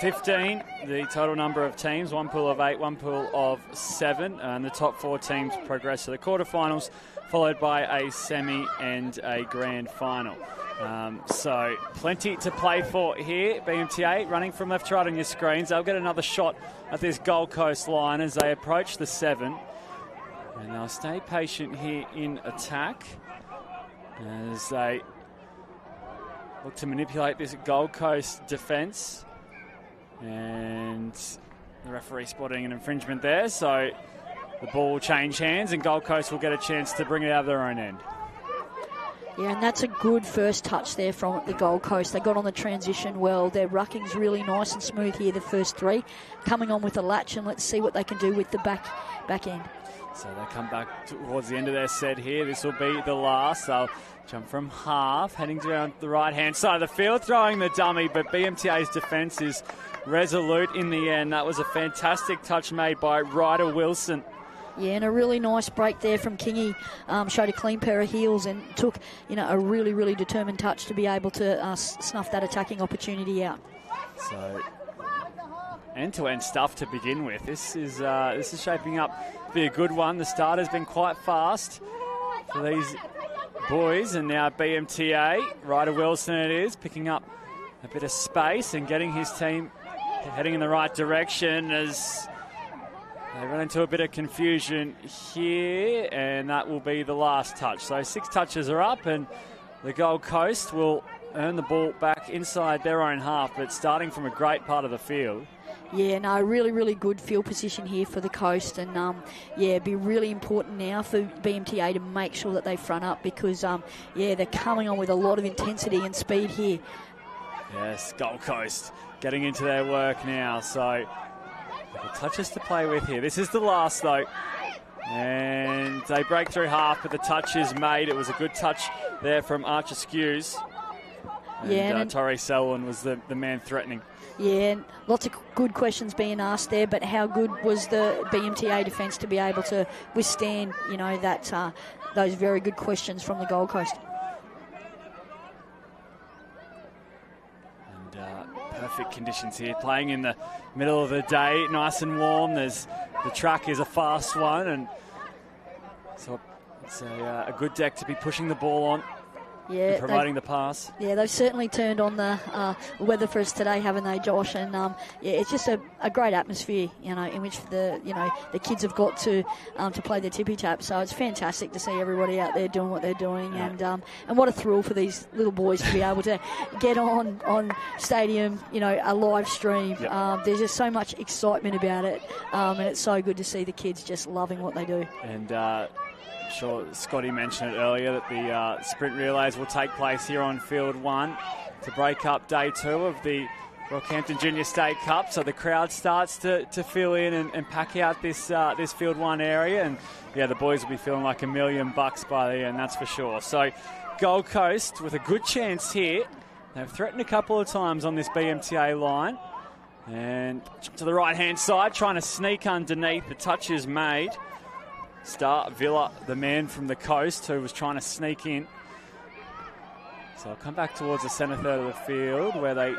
15, the total number of teams, one pool of 8, one pool of 7, and the top 4 teams progress to the quarterfinals, followed by a semi and a grand final. So plenty to play for here. BMTA running from left to right on your screens. They'll get another shot at this Gold Coast line as they approach the 7. And they'll stay patient here in attack as they look to manipulate this Gold Coast defence. And the referee spotting an infringement there, so the ball will change hands and Gold Coast will get a chance to bring it out of their own end. Yeah, and that's a good first touch there from the Gold Coast. They got on the transition well. Their rucking's really nice and smooth here, the first 3. Coming on with a latch, and let's see what they can do with the back end. So they come back towards the end of their set here. This will be the last. They'll jump from half, heading down the right-hand side of the field, throwing the dummy, but BMTA's defence is resolute in the end. That was a fantastic touch made by Ryder Wilson. Yeah, and a really nice break there from Kingy. Showed a clean pair of heels and took, a really, really determined touch to be able to snuff that attacking opportunity out. So, end-to-end stuff to begin with. This is shaping up to be a good one. The start has been quite fast for these boys, and now BMTA, Ryder Wilson it is, picking up a bit of space and getting his team heading in the right direction as they run into a bit of confusion here, and that will be the last touch. So 6 touches are up, and the Gold Coast will earn the ball back inside their own half, but starting from a great part of the field. Yeah, no, really, really good field position here for the Coast, and it'd be really important now for BMTA to make sure that they front up because, they're coming on with a lot of intensity and speed here. Yes, Gold Coast getting into their work now, so touches to play with here. This is the last, though. And they break through half, but the touch is made. It was a good touch there from Archer Skews. And Torrey Selwyn was the man threatening. Yeah, and lots of good questions being asked there, but how good was the BMTA defence to be able to withstand, those very good questions from the Gold Coast? Perfect conditions here, playing in the middle of the day, nice and warm. The track is a fast one, and so it's a good deck to be pushing the ball on. Yeah, providing the pass. Yeah, they've certainly turned on the weather for us today, haven't they, Josh? And it's just a great atmosphere, in which the kids have got to play their tippy tap. So it's fantastic to see everybody out there doing what they're doing, and what a thrill for these little boys to be able to get on stadium, a live stream. Yep. There's just so much excitement about it, and it's so good to see the kids just loving what they do. And sure Scotty mentioned it earlier that the sprint relays will take place here on Field 1 to break up day 2 of the Rockhampton Junior State Cup. So the crowd starts to fill in and pack out this Field 1 area, and the boys will be feeling like $1 million by the end, that's for sure. So Gold Coast with a good chance here. They've threatened a couple of times on this BMTA line, and to the right hand side trying to sneak underneath. The touch is made. Star Villa, the man from the Coast who was trying to sneak in. So I'll come back towards the centre third of the field where they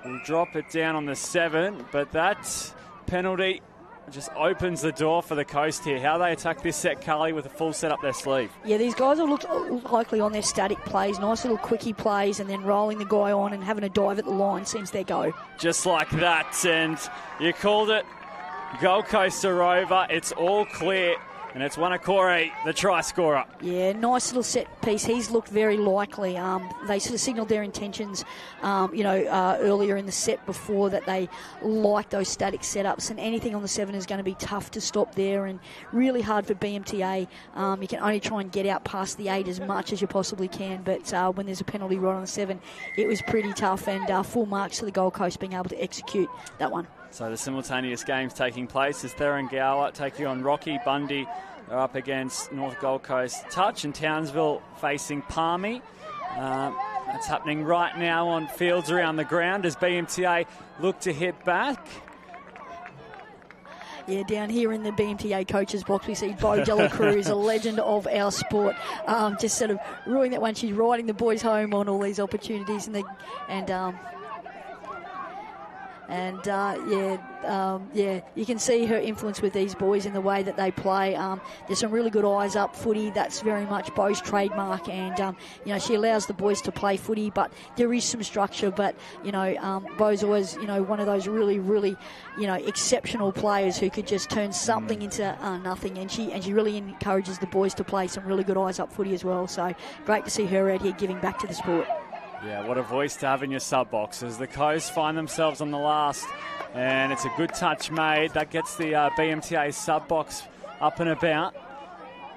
will drop it down on the 7, but that penalty just opens the door for the Coast here. How they attack this set, Carly, with a full set up their sleeve. Yeah, these guys have looked likely on their static plays, nice little quickie plays, and then rolling the guy on and having a dive at the line seems their go. Just like that, and you called it. Gold Coast are over. It's all clear. And it's Wanakore, the try scorer. Yeah, nice little set piece. He's looked very likely. They sort of signalled their intentions, earlier in the set before that they like those static setups. And anything on the 7 is going to be tough to stop there and really hard for BMTA. You can only try and get out past the 8 as much as you possibly can. But when there's a penalty right on the 7, it was pretty tough. And full marks to the Gold Coast being able to execute that one. So the simultaneous games taking place is Therangowa taking on Rocky. Bundy are up against North Gold Coast Touch, and Townsville facing Palmy. That's happening right now on fields around the ground as BMTA look to hit back. Yeah, down here in the BMTA coaches box, we see Bo Dela Cruz, a legend of our sport, just sort of ruining that one. She's riding the boys home on all these opportunities, you can see her influence with these boys in the way that they play. There's some really good eyes up footy. That's very much Bo's trademark, and she allows the boys to play footy, but there is some structure. But Bo's always one of those really, really exceptional players who could just turn something into nothing, and she really encourages the boys to play some really good eyes up footy as well. So great to see her out here giving back to the sport. Yeah, what a voice to have in your sub-boxes. The Coast find themselves on the last, and it's a good touch made. That gets the BMTA sub-box up and about.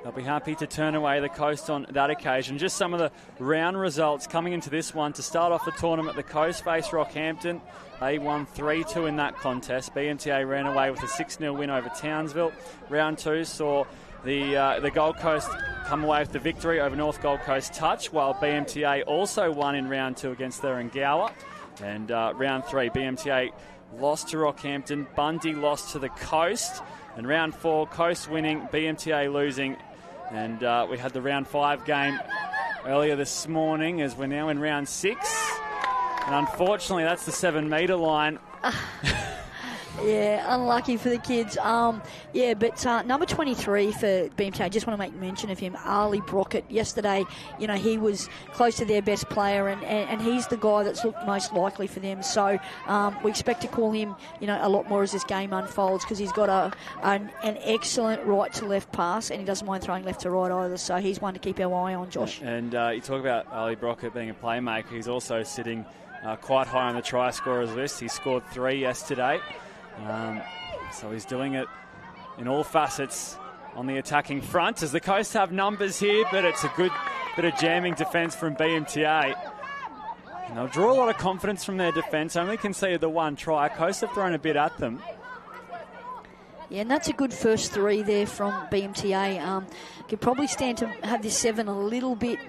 They'll be happy to turn away the Coast on that occasion. Just some of the round results coming into this one. To start off the tournament, the Coast faced Rockhampton. They won 3-2 in that contest. BMTA ran away with a 6-0 win over Townsville. Round 2 saw the Gold Coast come away with the victory over North Gold Coast Touch, while BMTA also won in round 2 against their Ngowa. And round 3, BMTA lost to Rockhampton, Bundy lost to the Coast, and round 4, Coast winning, BMTA losing. And we had the round 5 game earlier this morning, as we're now in round 6. And unfortunately, that's the 7-metre line. Yeah, unlucky for the kids. But number 23 for BMTA, I just want to make mention of him, Ali Brockett. Yesterday, he was close to their best player, and he's the guy that's looked most likely for them. So we expect to call him, a lot more as this game unfolds, because he's got an excellent right to left pass, and he doesn't mind throwing left to right either. So he's one to keep our eye on, Josh. And you talk about Ali Brockett being a playmaker. He's also sitting quite high on the try scorers list. He scored 3 yesterday. So he's doing it in all facets on the attacking front, as the Coast have numbers here, but it's a good bit of jamming defence from BMTA. And they'll draw a lot of confidence from their defence. Only conceded the 1 try. Coast have thrown a bit at them. Yeah, and that's a good first 3 there from BMTA. Could probably stand to have this 7 a little bit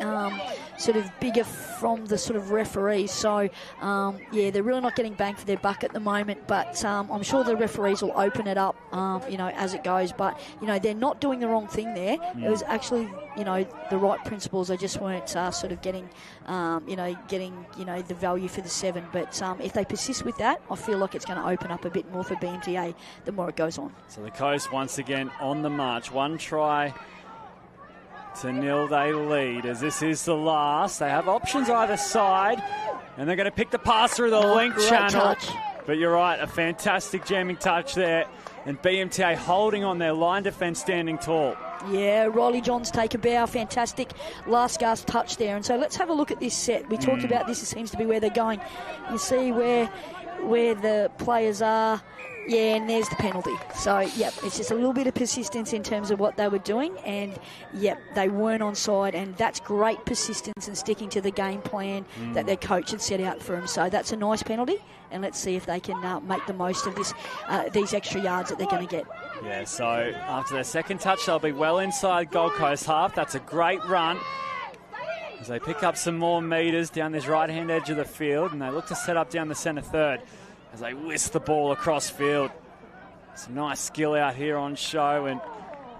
sort of bigger from the sort of referees. So, they're really not getting bang for their buck at the moment, but I'm sure the referees will open it up, as it goes. But, they're not doing the wrong thing there. It was actually, the right principles. They just weren't sort of getting the value for the 7. But if they persist with that, I feel like it's going to open up a bit more for BMTA the more it goes on. So the Coast once again on the march. 1 try to 0 they lead, as this is the last. They have options either side, and they're going to pick the pass through the link channel. Touch. But you're right, a fantastic jamming touch there, and BMTA holding on their line defence, standing tall. Yeah, Riley Johns take a bow. Fantastic last gasp touch there. And so let's have a look at this set. We talked about this. It seems to be where they're going. You see where the players are. Yeah, and there's the penalty. So, it's just a little bit of persistence in terms of what they were doing. And, they weren't onside. And that's great persistence and sticking to the game plan that their coach had set out for them. So that's a nice penalty. And let's see if they can make the most of these extra yards that they're going to get. Yeah, so after their second touch, they'll be well inside Gold Coast half. That's a great run, as they pick up some more metres down this right-hand edge of the field, and they look to set up down the centre third as they whisk the ball across field. Some nice skill out here on show, and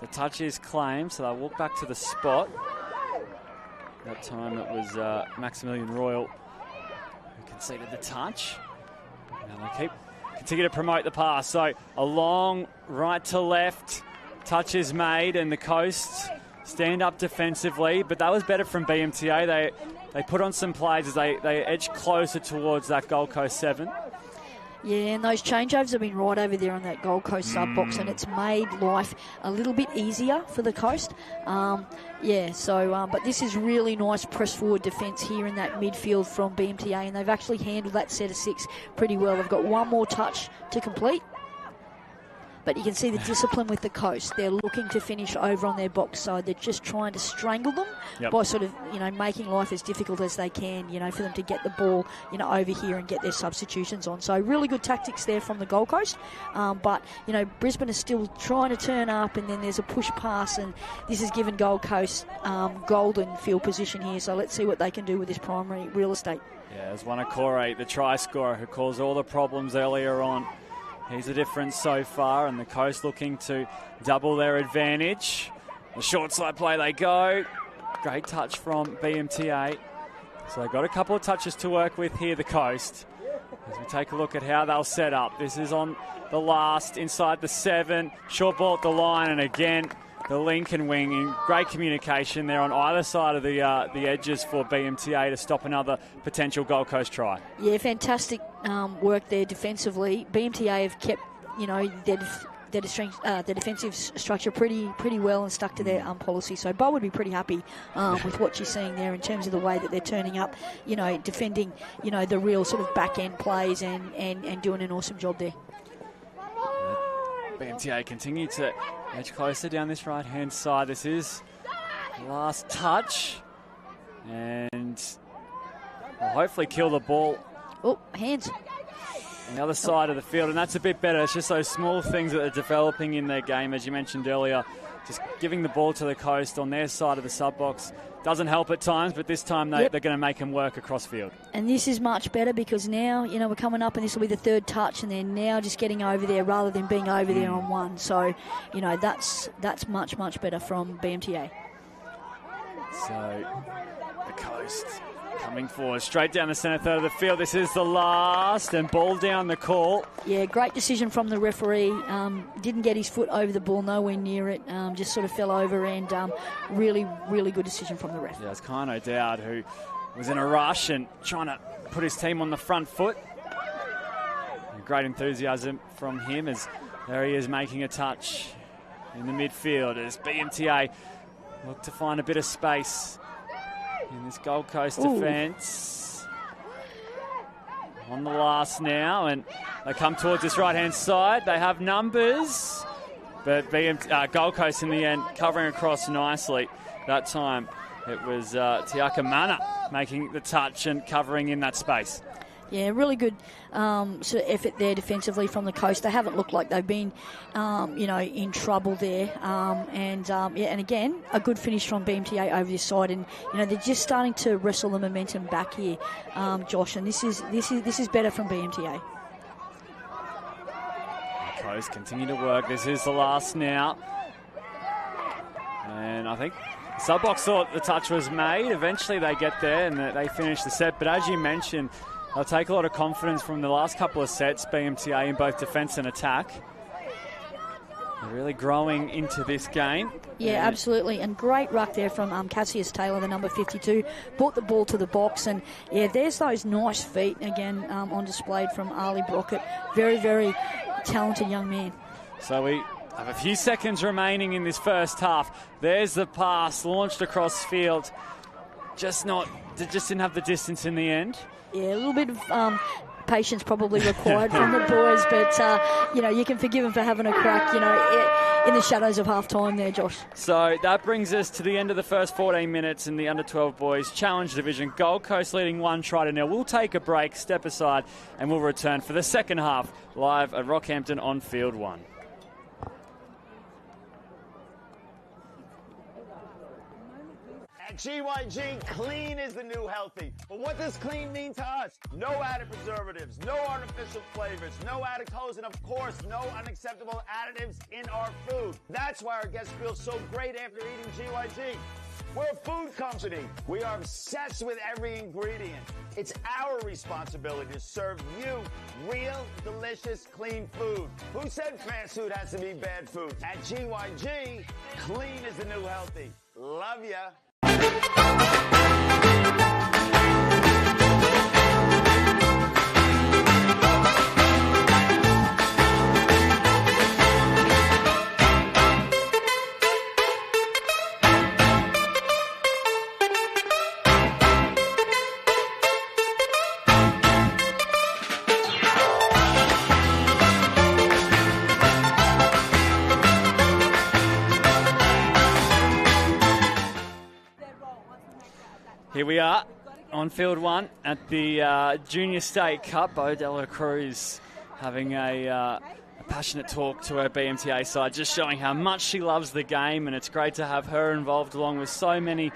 the touch is claimed, so they'll walk back to the spot. That time it was Maximilian Royal who conceded the touch. Now they continue to promote the pass. So a long right to left touch is made, and the Coast stand up defensively, but that was better from BMTA. They put on some plays as they edge closer towards that Gold Coast 7. Yeah, and those changeovers have been right over there on that Gold Coast sub-box, and it's made life a little bit easier for the Coast. But this is really nice press-forward defence here in that midfield from BMTA, and they've actually handled that set of 6 pretty well. They've got 1 more touch to complete. But you can see the discipline with the Coast. They're looking to finish over on their box side. They're just trying to strangle them by sort of, making life as difficult as they can, for them to get the ball, over here and get their substitutions on. So really good tactics there from the Gold Coast. But Brisbane is still trying to turn up, and then there's a push pass, and this has given Gold Coast golden field position here. So let's see what they can do with this primary real estate. Yeah, there's Wanakore, the try scorer, who caused all the problems earlier on He's the difference so far, and the Coast looking to double their advantage. The short side play they go. Great touch from BMTA. So they've got a couple of touches to work with here, the Coast. As we take a look at how they'll set up. This is on the last, inside the 7. Short ball at the line, and again, the Lincoln wing in great communication there on either side of the edges for BMTA to stop another potential Gold Coast try. Yeah, fantastic work there defensively. BMTA have kept, their defensive structure pretty well and stuck to their policy. So Bo would be pretty happy with what you're seeing there in terms of the way that they're turning up, defending, the real sort of back-end plays and doing an awesome job there. BMTA continue to edge closer down this right-hand side. This is the last touch. And will hopefully kill the ball. Oh, hands. On the other side of the field, and that's a bit better. It's just those small things that are developing in their game, as you mentioned earlier. Just giving the ball to the Coast on their side of the sub-box doesn't help at times, but this time they're going to make them work across field. And this is much better because now, we're coming up and this will be the third touch, and they're now just getting over there rather than being over there on one. So, that's much, much better from BMTA. So, the Coast coming forward, straight down the centre third of the field. This is the last, and ball down the call. Yeah, great decision from the referee. Didn't get his foot over the ball, nowhere near it. Just sort of fell over, and really, really good decision from the ref. Yeah, it's Kano Dowd who was in a rush and trying to put his team on the front foot. And great enthusiasm from him as there he is making a touch in the midfield as BMTA look to find a bit of space in this Gold Coast defence. On the last now, and they come towards this right-hand side. They have numbers, but Gold Coast in the end covering across nicely. That time it was Tiaka Mana making the touch and covering in that space. Yeah, really good sort of effort there defensively from the Coast. They haven't looked like they've been, in trouble there. And again, a good finish from BMTA over this side. And they're just starting to wrestle the momentum back here, Josh. And this is better from BMTA. The Coast continue to work. This is the last now, and I think Sub-Box thought the touch was made. Eventually, they get there and they finish the set. But as you mentioned, they'll take a lot of confidence from the last couple of sets, BMTA, in both defence and attack. They're really growing into this game. Yeah, absolutely. And great ruck there from Cassius Taylor, the number 52. Brought the ball to the box. And, yeah, there's those nice feet, again, on display from Ali Brockett. Very, very talented young man. So we have a few seconds remaining in this first half. There's the pass launched across field. Just didn't have the distance in the end. Yeah, a little bit of patience probably required from the boys, but, you can forgive them for having a crack, in the shadows of half-time there, Josh. So that brings us to the end of the first 14 minutes in the Under-12 Boys Challenge Division. Gold Coast leading 1-0. We'll take a break, step aside, and we'll return for the second half live at Rockhampton on Field 1. At GYG, clean is the new healthy. But what does clean mean to us? No added preservatives, no artificial flavors, no added colors, and of course, no unacceptable additives in our food. That's why our guests feel so great after eating GYG. We're a food company. We are obsessed with every ingredient. It's our responsibility to serve you real, delicious, clean food. Who said fast food has to be bad food? At GYG, clean is the new healthy. Love ya. Here we are on Field 1 at the Junior State Cup. Bo Dela Cruz having a passionate talk to her BMTA side, just showing how much she loves the game, and it's great to have her involved along with so many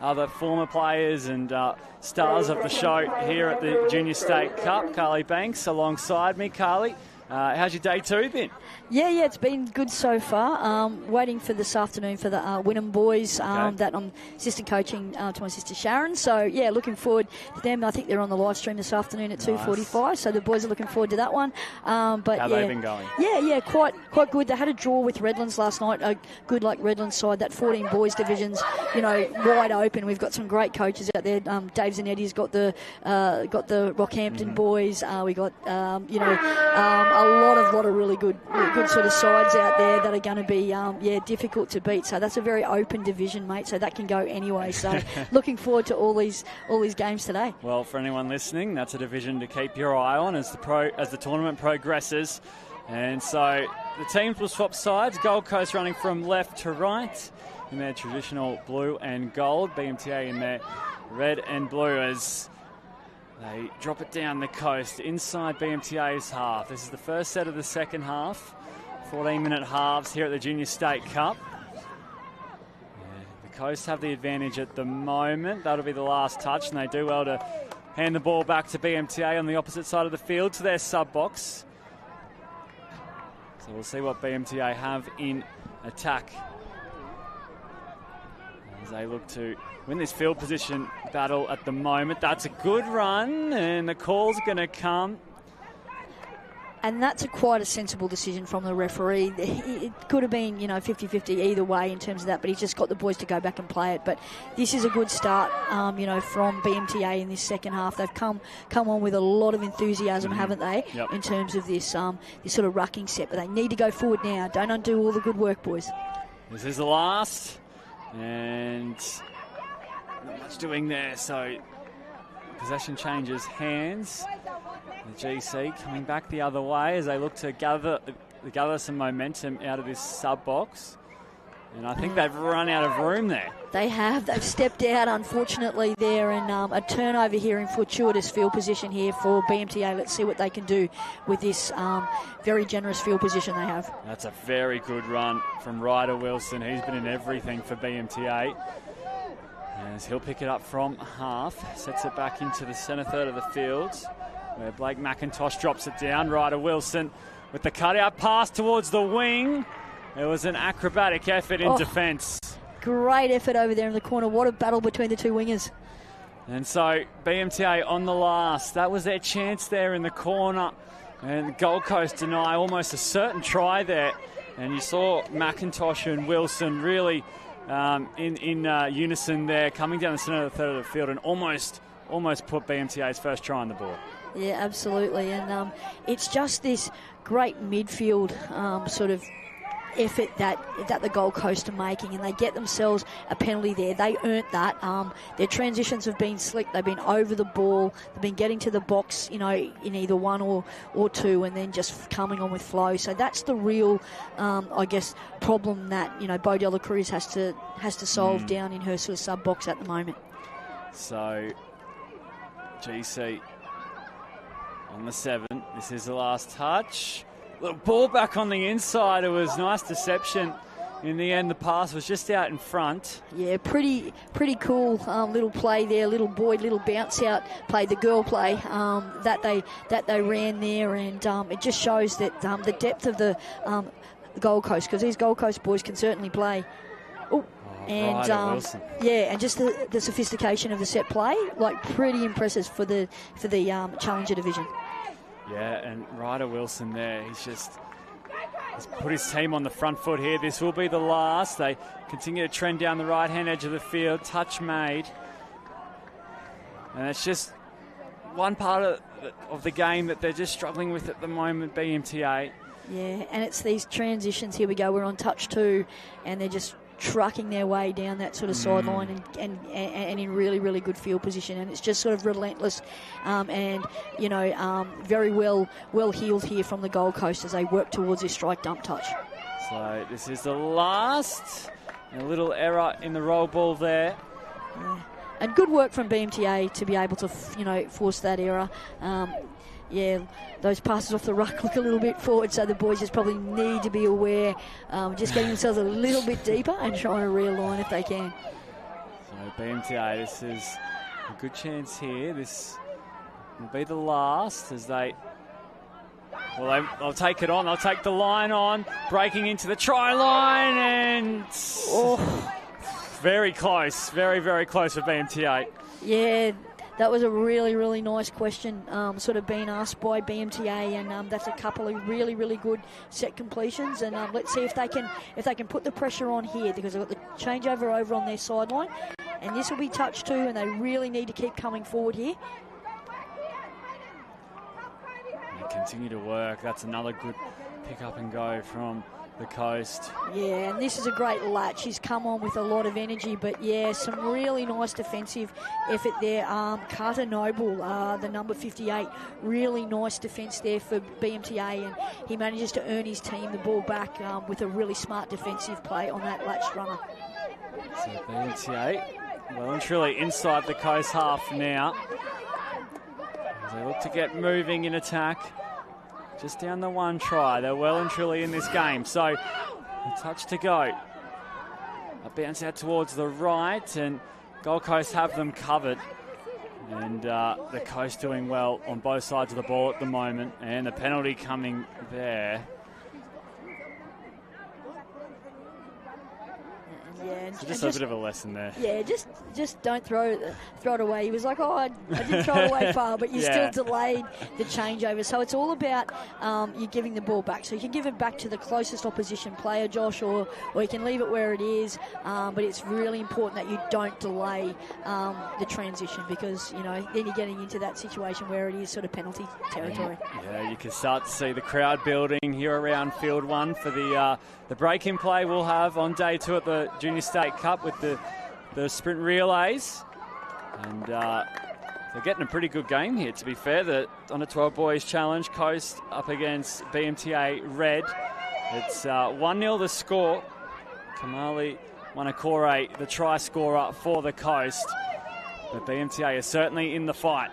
other former players and stars of the show here at the Junior State Cup. Carly Banks alongside me. Carly, How's your day 2 been? Yeah, it's been good so far. Waiting for this afternoon for the Wynnum boys that I'm assistant coaching to my sister Sharon. So, yeah, looking forward to them. I think they're on the live stream this afternoon at 2:45, so the boys are looking forward to that one. But How yeah, they been going? Yeah, quite good. They had a draw with Redlands last night, a good Redlands side. That 14 boys division's, wide open. We've got some great coaches out there. Dave Zanetti's got the Rockhampton boys. We got, a lot of really good sort of sides out there that are going to be difficult to beat. So that's a very open division, mate. So that can go anyway. So looking forward to all these games today. Well, for anyone listening, that's a division to keep your eye on as the tournament progresses. And so the teams will swap sides. Gold Coast running from left to right in their traditional blue and gold. BMTA in their red and blue as they drop it down the coast inside BMTA's half. This is the first set of the second half. 14-minute halves here at the Junior State Cup. The Coast have the advantage at the moment. That'll be the last touch, and they do well to hand the ball back to BMTA on the opposite side of the field to their sub-box. So we'll see what BMTA have in attack as they look to win this field position battle at the moment. That's a good run, and the call's going to come. And that's quite a sensible decision from the referee. It could have been, 50-50 either way in terms of that, but he's just got the boys to go back and play it. But this is a good start, from BMTA in this second half. They've come on with a lot of enthusiasm, haven't they, in terms of this this sort of rucking set. But they need to go forward now. Don't undo all the good work, boys. This is the last, and not much doing there, so possession changes hands. The GC coming back the other way as they look to gather some momentum out of this sub-box. And I think they've run out of room there. They have. They've stepped out, unfortunately, there. And a turnover here in fortuitous field position here for BMTA. Let's see what they can do with this very generous field position they have. That's a very good run from Ryder Wilson. He's been in everything for BMTA. As he'll pick it up from half, sets it back into the centre third of the field, where Blake McIntosh drops it down. Ryder Wilson with the cutout pass towards the wing. It was an acrobatic effort in defence. Great effort over there in the corner. What a battle between the two wingers. And so BMTA on the last. That was their chance there in the corner. And Gold Coast deny almost a certain try there. And you saw McIntosh and Wilson really in unison there, coming down the centre of the third of the field and almost put BMTA's first try on the board. Yeah, absolutely. And it's just this great midfield sort of effort that the Gold Coast are making, and they get themselves a penalty there. They earned that. Their transitions have been slick. They've been over the ball. They've been getting to the box, in either one or two, and then just coming on with flow. So that's the real, problem that Bo Dela Cruz has to solve down in her sort of sub box at the moment. So GC on the 7. This is the last touch. Little ball back on the inside. It was nice deception. In the end, the pass was just out in front. Yeah, pretty cool little play there. Little bounce out play, the girl play that they ran there, and it just shows that the depth of the Gold Coast, because these Gold Coast boys can certainly play. And and just the sophistication of the set play, pretty impressive for the Challenger division. Yeah, and Ryder Wilson there, he's put his team on the front foot here. This will be the last. They continue to trend down the right-hand edge of the field. Touch made. And it's just one part of the game that they're just struggling with at the moment, BMTA. Yeah, and it's these transitions. Here we go. We're on touch 2, and they're just trucking their way down that sort of sideline and in really, really good field position. And it's just sort of relentless and very well heeled here from the Gold Coast as they work towards this strike dump touch. So this is the last. A little error in the roll ball there. Yeah. And good work from BMTA to be able to, force that error. Those passes off the ruck look a little bit forward, so the boys just probably need to be aware, just getting themselves a little bit deeper and trying to realign if they can. So BMTA, this is a good chance here. This will be the last as they Well, they'll take it on. They'll take the line on, breaking into the try line, and very close. Very, very close for BMTA. Yeah, that was a really, really nice question, sort of being asked by BMTA, and that's a couple of really, really good set completions. And let's see if they can put the pressure on here, because they've got the changeover over on their sideline, and this will be touch 2, and they really need to keep coming forward here. Continue to work. That's another good pick up and go from the coast. Yeah, and this is a great latch. He's come on with a lot of energy, but yeah, some really nice defensive effort there. Carter Noble, the number 58, really nice defence there for BMTA, and he manages to earn his team the ball back with a really smart defensive play on that latched runner. So BMTA, well and truly inside the coast half now. As they look to get moving in attack. Just down the one try. They're well and truly in this game. So a touch to go. A bounce out towards the right, and Gold Coast have them covered. And the Coast doing well on both sides of the ball at the moment. And the penalty coming there. Yeah, so just a bit of a lesson there. Yeah, just don't throw it away. He was like, I didn't throw it away far, but you still delayed the changeover. So it's all about you giving the ball back. So you can give it back to the closest opposition player, Josh, or you can leave it where it is. But it's really important that you don't delay the transition, because then you're getting into that situation where it is sort of penalty territory. Yeah, you can start to see the crowd building here around Field 1 for the break-in play we'll have on day 2 at the Junior State Cup with the sprint relays. And they're getting a pretty good game here, to be fair. The Under 12 Boys Challenge, Coast up against BMTA Red. It's 1-0 the score. Kamali Wanakore, the try scorer for the Coast. But BMTA is certainly in the fight.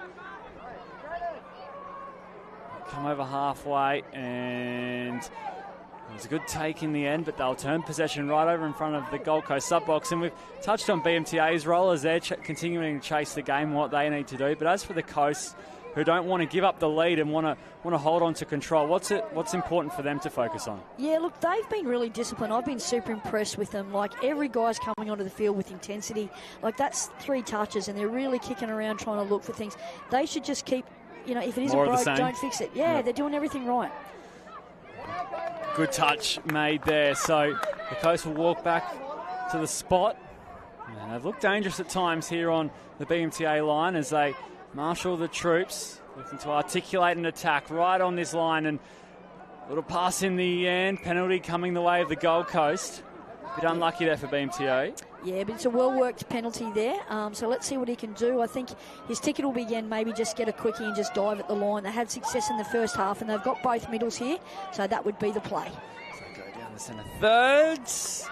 Come over halfway, and it was a good take in the end, but they'll turn possession right over in front of the Gold Coast sub-box. And we've touched on BMTA's role as they're continuing to chase the game, what they need to do. But as for the Coast, who don't want to give up the lead and want to hold on to control, what's important for them to focus on? Yeah, look, they've been really disciplined. I've been super impressed with them. Like, every guy's coming onto the field with intensity. Like, that's 3 touches, and they're really kicking around trying to look for things. They should just keep, if it isn't broke, don't fix it. Yeah, they're doing everything right. Good touch made there. So the Coast will walk back to the spot. And they've looked dangerous at times here on the BMTA line as they marshal the troops, looking to articulate an attack right on this line. And a little pass in the end, penalty coming the way of the Gold Coast. A bit unlucky there for BMTA. Yeah, but it's a well-worked penalty there. So let's see what he can do. I think his ticket will be, again, maybe just get a quickie and just dive at the line. They had success in the first half, and they've got both middles here, so that would be the play. So go down the centre thirds.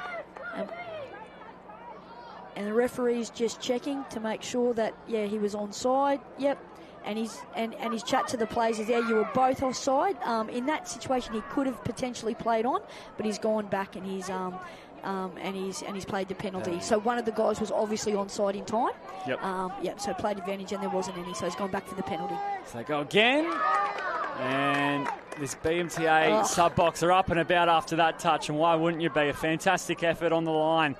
And the referee's just checking to make sure that, he was onside. Yep. And his chat to the players is there. You were both offside. In that situation, he could have potentially played on, but he's gone back and he's played the penalty. So one of the guys was obviously onside in time. Yep. So played advantage, and there wasn't any. So he's gone back for the penalty. So they go again, and this BMTA sub-box are up and about after that touch, and why wouldn't you be? A fantastic effort on the line.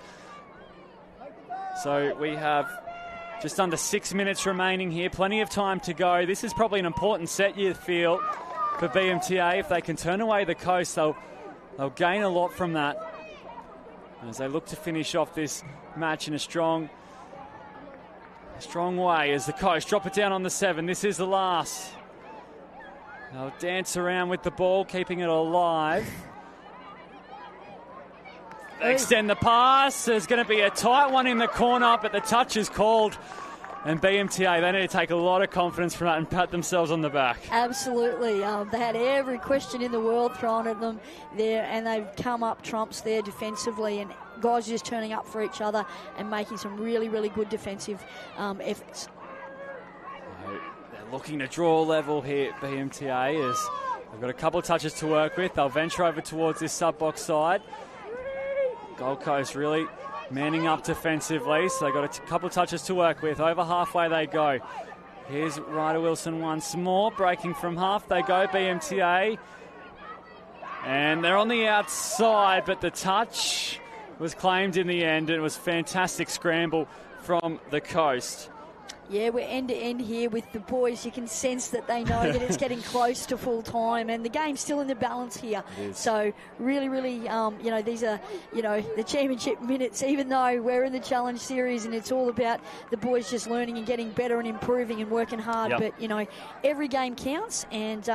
So we have just under 6 minutes remaining here. Plenty of time to go. This is probably an important set, you feel, for BMTA. If they can turn away the Coast, they'll gain a lot from that as they look to finish off this match in a strong way as the Coast drop it down on the 7. This is the last. They'll dance around with the ball, keeping it alive. They extend the pass. There's going to be a tight one in the corner, but the touch is called. And BMTA, they need to take a lot of confidence from that and pat themselves on the back. Absolutely. They had every question in the world thrown at them there, and they've come up trumps there defensively, and guys just turning up for each other and making some really, really good defensive efforts. They're looking to draw level here at BMTA as they've got a couple of touches to work with. They'll venture over towards this sub-box side. Gold Coast really manning up defensively, so they've got a couple of touches to work with. Over halfway they go. Here's Ryder Wilson once more, breaking from half. They go, BMTA. And they're on the outside, but the touch was claimed in the end. And it was fantastic scramble from the coast. Yeah, we're end to end here with the boys. You can sense that they know that it's getting close to full time, and the game's still in the balance here. So really, these are, the championship minutes, even though we're in the Challenge Series and it's all about the boys just learning and getting better and improving and working hard. Yep. But, every game counts, and,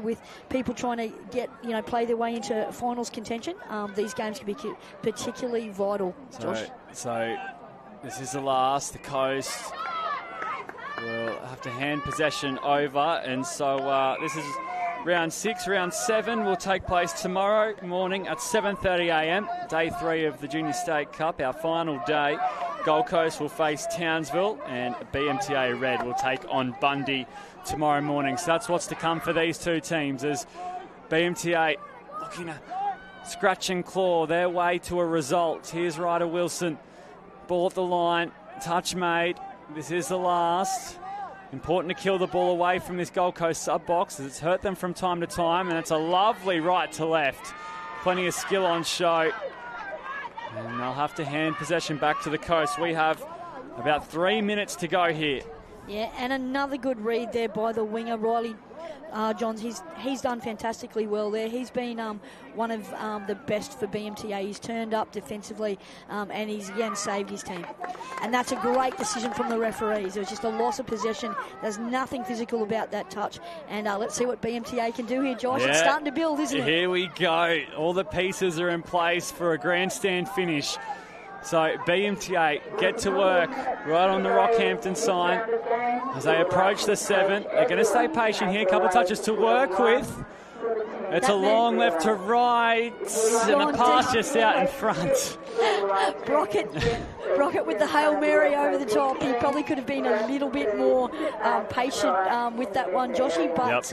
with people trying to get, play their way into finals contention, these games can be particularly vital, Josh. So this is the last. The coast will have to hand possession over, and so this is round 6. Round 7 will take place tomorrow morning at 7:30 a.m. Day 3 of the Junior State Cup, our final day. Gold Coast will face Townsville, and BMTA Red will take on Bundy tomorrow morning. So that's what's to come for these two teams, as BMTA looking to scratch and claw their way to a result. Here's Ryder Wilson, ball at the line, touch made. This is the last. Important to kill the ball away from this Gold Coast sub-box, as it's hurt them from time to time, and it's a lovely right to left. Plenty of skill on show. And they'll have to hand possession back to the coast. We have about 3 minutes to go here. Yeah, and another good read there by the winger, Riley Johns. He's done fantastically well there. He's been one of the best for BMTA. He's turned up defensively, and he's again saved his team. And that's a great decision from the referees. It was just a loss of possession. There's nothing physical about that touch. And let's see what BMTA can do here, Josh. Yeah. It's starting to build, isn't it? Here we go. All the pieces are in place for a grandstand finish. So BMTA get to work right on the Rockhampton sign as they approach the 7. They're going to stay patient here. A couple of touches to work with. It's a long left to right, and the pass just out in front. Brockett with the Hail Mary over the top. He probably could have been a little bit more patient with that one, Joshy, but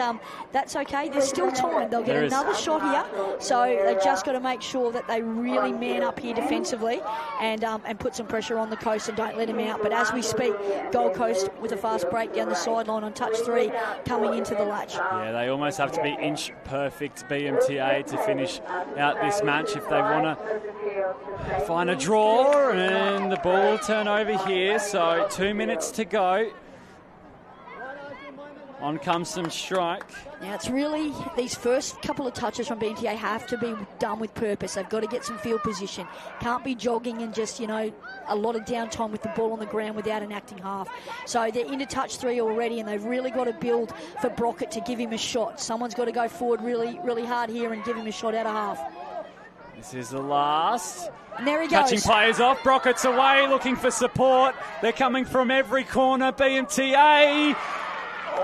that's okay. There's still time. They'll get another shot here, so they just got to make sure that they really man up here defensively and put some pressure on the coast and don't let him out. But as we speak, Gold Coast with a fast break down the sideline on touch 3 coming into the latch. Yeah, they almost have to be inch perfect, BMTA, to finish out this match if they want to find a draw, and the ball will turn over here. So 2 minutes to go. On comes some strike. Now it's really, these first couple of touches from BMTA have to be done with purpose. They've got to get some field position. Can't be jogging and just, a lot of downtime with the ball on the ground without an acting half. So they're into touch 3 already, and they've really got to build for Brockett to give him a shot. Someone's got to go forward really, really hard here and give him a shot out of half. This is the last. And there he goes. Catching players off. Brockett's away, looking for support. They're coming from every corner. BMTA.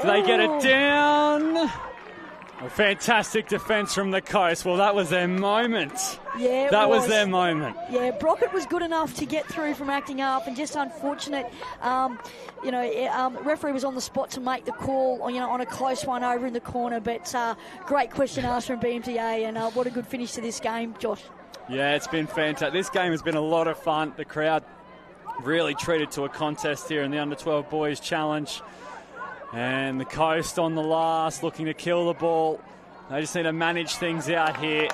Do they get it down? A fantastic defence from the coast. Well, that was their moment. Yeah, that was their moment. Yeah, Brockett was good enough to get through from acting up, and just unfortunate. Referee was on the spot to make the call. On a close one over in the corner. But great question asked from BMTA, and what a good finish to this game, Josh. Yeah, it's been fantastic. This game has been a lot of fun. The crowd really treated to a contest here in the Under-12 Boys Challenge. And the coast on the last, looking to kill the ball. They just need to manage things out here.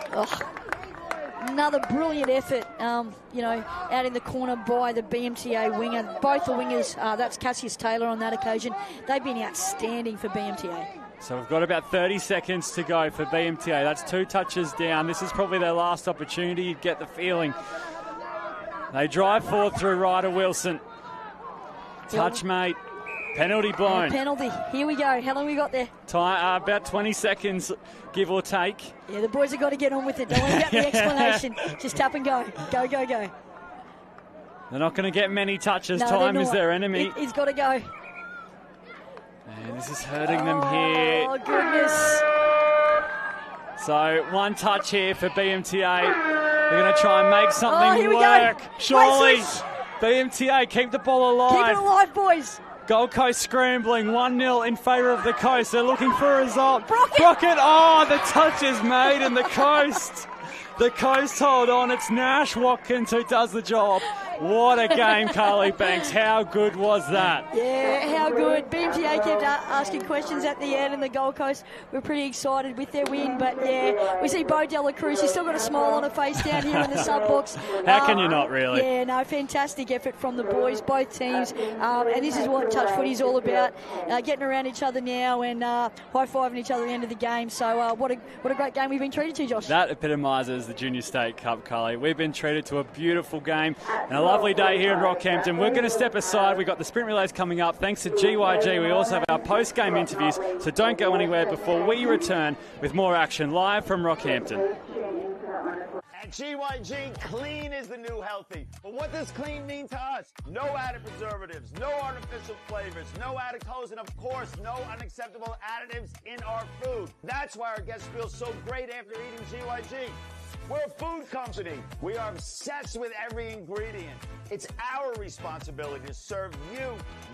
Another brilliant effort, out in the corner by the BMTA winger. Both the wingers, that's Cassius Taylor on that occasion. They've been outstanding for BMTA. So we've got about 30 seconds to go for BMTA. That's 2 touches down. This is probably their last opportunity. You get the feeling. They drive forward through Ryder Wilson. Touch, mate. Penalty blown. Penalty. Here we go. How long we got there? Time, about 20 seconds, give or take. Yeah, the boys have got to get on with it. Don't worry about the explanation. Just tap and go. Go, go, go. They're not going to get many touches. No, Time is their enemy. He's got to go. And this is hurting them here. Oh, goodness. So, 1 touch here for BMTA. They're going to try and make something here we work. go. Surely. Races. BMTA, keep the ball alive. Keep it alive, boys. Gold Coast scrambling, 1-0 in favour of the coast. They're looking for a result. Brockett, the touch is made, and the coast hold on. It's Nash Watkins who does the job. What a game, Carly Banks. How good was that? Yeah, how good. BMTA kept asking questions at the end, and the Gold Coast were pretty excited with their win. But, yeah, we see Bo Dela Cruz. She's still got a smile on her face down here in the sub-box. How can you not, really? Yeah, no, fantastic effort from the boys, both teams. And this is what touch footy is all about, getting around each other now and high-fiving each other at the end of the game. So what a great game we've been treated to, Josh. That epitomises the Junior State Cup, Carly. We've been treated to a beautiful game and a lovely day here in Rockhampton. We're going to step aside. We've got the sprint relays coming up. Thanks to GYG, we also have our post-game interviews, so don't go anywhere before we return with more action live from Rockhampton. At GYG, clean is the new healthy. But what does clean mean to us? No added preservatives, no artificial flavors, no added colors, and of course, no unacceptable additives in our food. That's why our guests feel so great after eating GYG. We're a food company. We are obsessed with every ingredient. It's our responsibility to serve you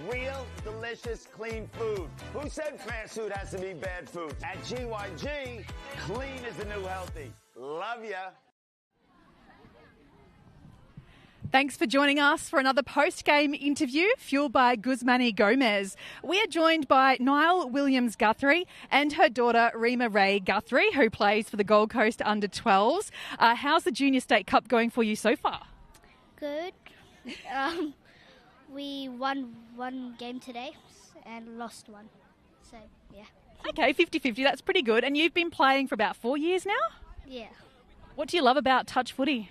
real, delicious, clean food. Who said fast food has to be bad food? At GYG, clean is the new healthy. Love ya. Thanks for joining us for another post-game interview fueled by Guzman Gomez. We are joined by Niall Williams-Guthrie and her daughter Rima Ray Guthrie, who plays for the Gold Coast under-12s. How's the Junior State Cup going for you so far? Good. We won one game today and lost one. So, yeah. Okay, 50-50, that's pretty good. And you've been playing for about 4 years now? Yeah. What do you love about touch footy?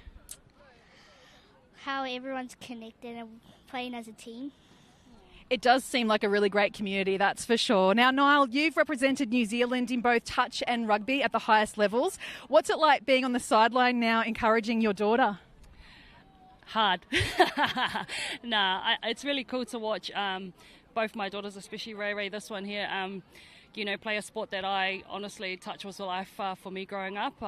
How everyone's connected and playing as a team. It does seem like a really great community, that's for sure. Now, Niall, you've represented New Zealand in both touch and rugby at the highest levels. What's it like being on the sideline now, encouraging your daughter? Hard. It's really cool to watch both my daughters, especially Ray, this one here, play a sport that I honestly, touch was a life for me growing up.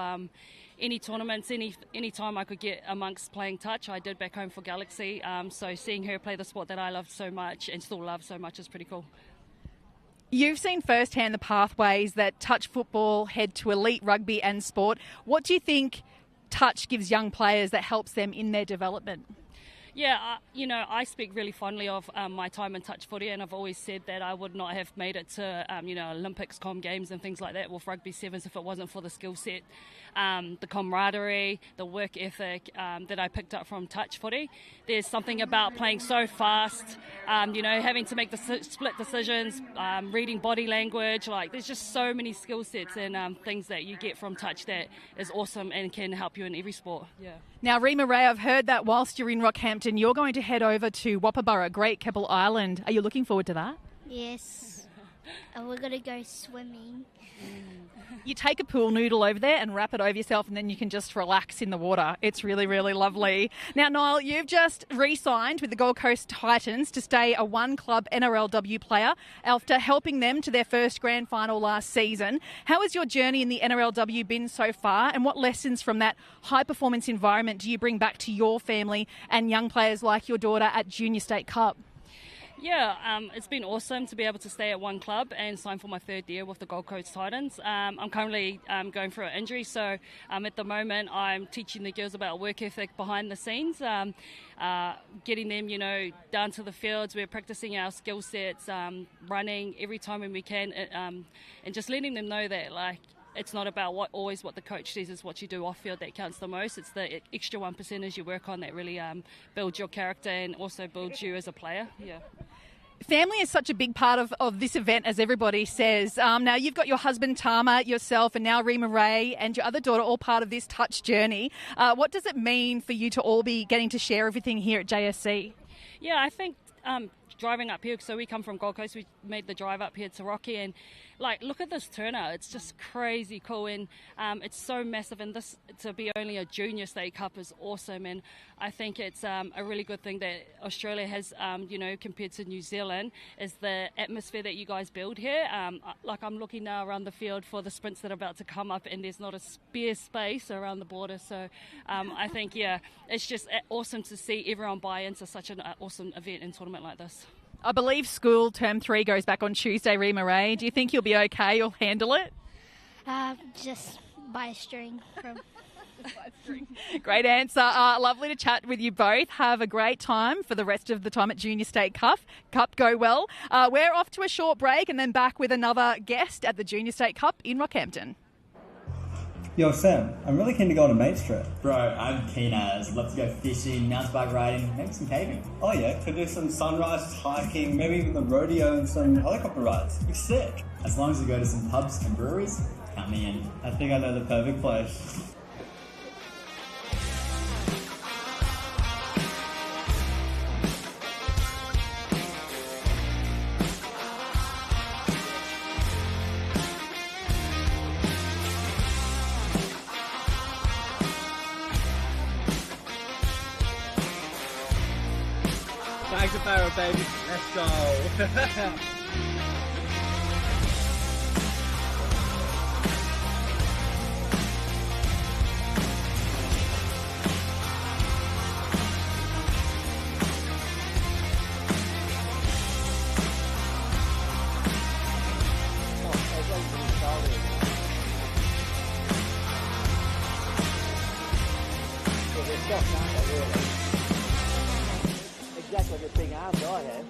Any tournaments, any time I could get amongst playing touch, I did back home for Galaxy. So seeing her play the sport that I loved so much and still love so much is pretty cool. You've seen firsthand the pathways that touch football head to elite rugby and sport. What do you think touch gives young players that helps them in their development? Yeah, I speak really fondly of my time in touch footy, and I've always said that I would not have made it to, Olympics, Com Games and things like that with rugby sevens if it wasn't for the skill set, the camaraderie, the work ethic that I picked up from touch footy. There's something about playing so fast, having to make the split decisions, reading body language. There's just so many skill sets and things that you get from touch that is awesome and can help you in every sport. Yeah. Now, Rima Ray, I've heard that whilst you're in Rockhampton, you're going to head over to Wapabara, Great Keppel Island. Are you looking forward to that? Yes. And we're going to go swimming. You take a pool noodle over there and wrap it over yourself, and then you can just relax in the water. It's really, really lovely. Now, Niall, you've just re-signed with the Gold Coast Titans to stay a one-club NRLW player after helping them to their first grand final last season. How has your journey in the NRLW been so far, and what lessons from that high-performance environment do you bring back to your family and young players like your daughter at Junior State Cup? Yeah, it's been awesome to be able to stay at one club and sign for my third year with the Gold Coast Titans. I'm currently going through an injury, so at the moment I'm teaching the girls about work ethic behind the scenes, getting them, down to the fields. We're practicing our skill sets, running every time when we can, and just letting them know that, it's not about what the coach says, it's what you do off field that counts the most. It's the extra 1% as you work on that really builds your character and also builds you as a player. Yeah. Family is such a big part of this event, as everybody says. Now, you've got your husband, Tama, yourself, and now Rima Ray and your other daughter all part of this touch journey. What does it mean for you to all be getting to share everything here at JSC? Yeah, I think driving up here, so we come from Gold Coast, we made the drive up here to Rocky, and look at this turnout. It's just crazy cool, and it's so massive, and this to be only a Junior State Cup is awesome, and I think it's a really good thing that Australia has, compared to New Zealand, is the atmosphere that you guys build here. I'm looking now around the field for the sprints that are about to come up, and there's not a spare space around the border, so I think, it's just awesome to see everyone buy into such an awesome event and tournament like this. I believe school term 3 goes back on Tuesday, Rima Ray. Do you think you'll be okay? You'll handle it? Just buy a string from Great answer. Lovely to chat with you both. Have a great time for the rest of the time at Junior State Cup. Go well. We're off to a short break and then back with another guest at the Junior State Cup in Rockhampton. Yo, Sam, I'm really keen to go on a mate's trip. Bro, I'm keen as. Love to go fishing, mountain bike riding, maybe some caving. Oh yeah, could do some sunrises, hiking, maybe even the rodeo and some helicopter rides. Be sick. As long as we go to some pubs and breweries, count me in. I think I know the perfect place. Bags of barrel, baby. Let's go. Exactly the big arms I have.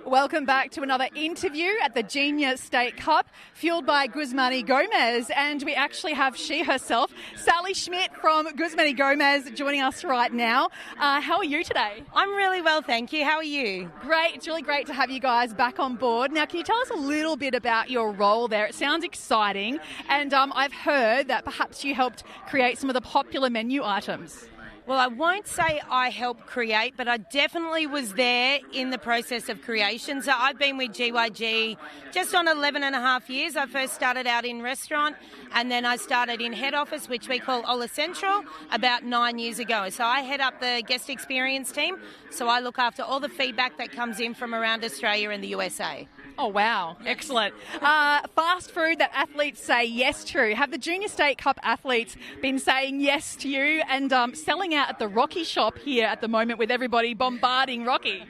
Welcome back to another interview at the Junior State Cup, fueled by Guzman Gomez. And we actually have she herself, Sally Schmidt from Guzman Gomez, joining us right now. How are you today? I'm really well, thank you. How are you? Great. It's really great to have you guys back on board. Now, can you tell us a little bit about your role there? It sounds exciting. And I've heard that perhaps you helped create some of the popular menu items. Well, I won't say I helped create, but I definitely was there in the process of creation. So I've been with GYG just on 11 and a half years. I first started out in restaurant and then I started in head office, which we call Ola Central, about 9 years ago. So I head up the guest experience team. So I look after all the feedback that comes in from around Australia and the USA. Oh, wow. Excellent. Fast food that athletes say yes to. Have the Junior State Cup athletes been saying yes to you and selling out at the Rocky shop here at the moment with everybody bombarding Rocky?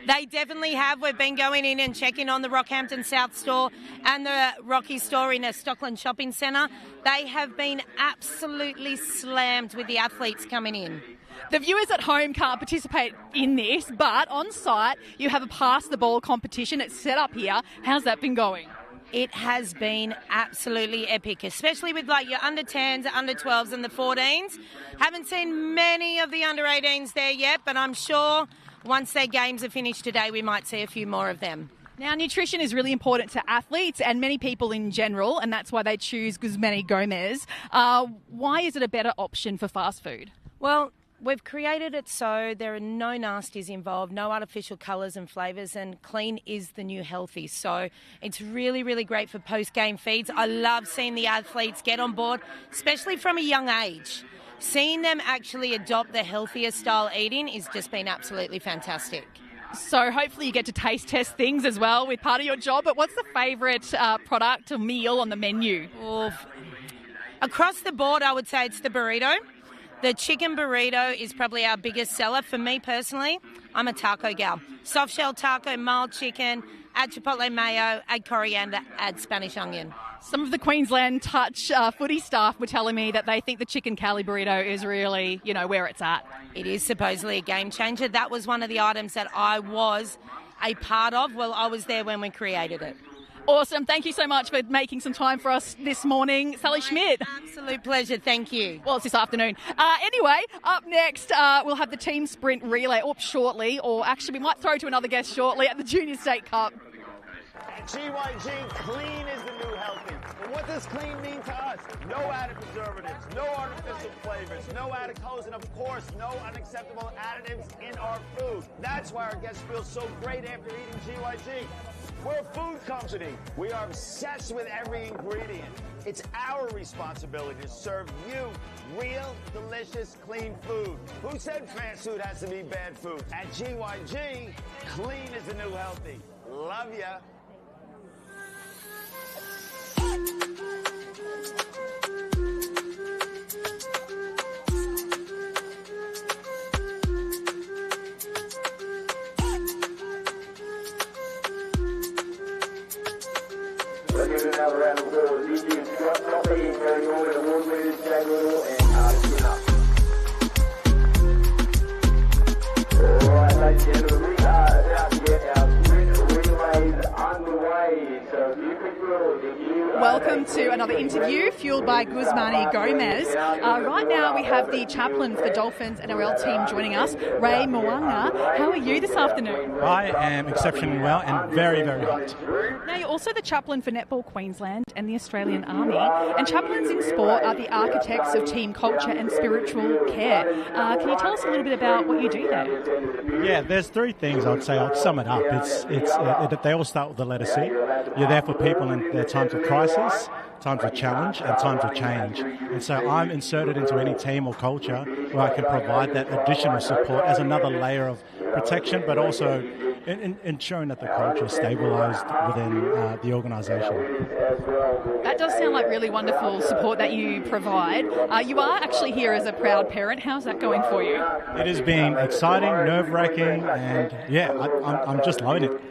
They definitely have. We've been going in and checking on the Rockhampton South store and the Rocky store in a Stockland shopping centre. They have been absolutely slammed with the athletes coming in. The viewers at home can't participate in this, but on site you have a pass the ball competition. It's set up here. How's that been going? It has been absolutely epic, especially with like your under 10s, under 12s and the 14s. Haven't seen many of the under 18s there yet, but I'm sure once their games are finished today, we might see a few more of them. Now, nutrition is really important to athletes and many people in general, and that's why they choose Guzman Gomez. Why is it a better option for fast food? Well, we've created it so there are no nasties involved, no artificial colours and flavours, and clean is the new healthy. So it's really, really great for post-game feeds. I love seeing the athletes get on board, especially from a young age. Seeing them actually adopt the healthier style eating has just been absolutely fantastic. So hopefully you get to taste test things as well with part of your job. But what's the favourite product or meal on the menu? Across the board, I would say it's the burrito. The chicken burrito is probably our biggest seller. For me personally, I'm a taco gal. Soft shell taco, mild chicken, add chipotle mayo, add coriander, add Spanish onion. Some of the Queensland Touch footy staff were telling me that they think the chicken curry burrito is really, where it's at. It is supposedly a game changer. That was one of the items that I was a part of. Well, I was there when we created it. Awesome. Thank you so much for making some time for us this morning. Sally Schmidt. Absolute pleasure. Thank you. Well, it's this afternoon. Anyway, up next, we'll have the team sprint relay up shortly, or actually we might throw to another guest shortly at the Junior State Cup. At GYG, clean is the new healthy. But what does clean mean to us? No added preservatives, no artificial flavors, no added colors, and of course, no unacceptable additives in our food. That's why our guests feel so great after eating GYG. We're a food company. We are obsessed with every ingredient. It's our responsibility to serve you real, delicious, clean food. Who said fast food has to be bad food? At GYG, clean is the new healthy. Love ya. Welcome to another interview fueled by Guzman Gomez. Right now we have the chaplain for the Dolphins NRL team joining us, Ray Mwanga. How are you this afternoon? I am exceptionally well and very, very hot. Now you're also the chaplain for Netball Queensland and the Australian Army. And chaplains in sport are the architects of team culture and spiritual care. Can you tell us a little bit about what you do there? Yeah, there's three things I'd say. I'll sum it up. They all start with the letter C. You're there for people in their times of crisis, times of challenge, and times of change. And so I'm inserted into any team or culture where I can provide that additional support as another layer of protection, but also ensuring that the culture is stabilised within the organisation. That does sound like really wonderful support that you provide. You are actually here as a proud parent. How's that going for you? It has been exciting, nerve-wracking, and yeah, I'm just loving it.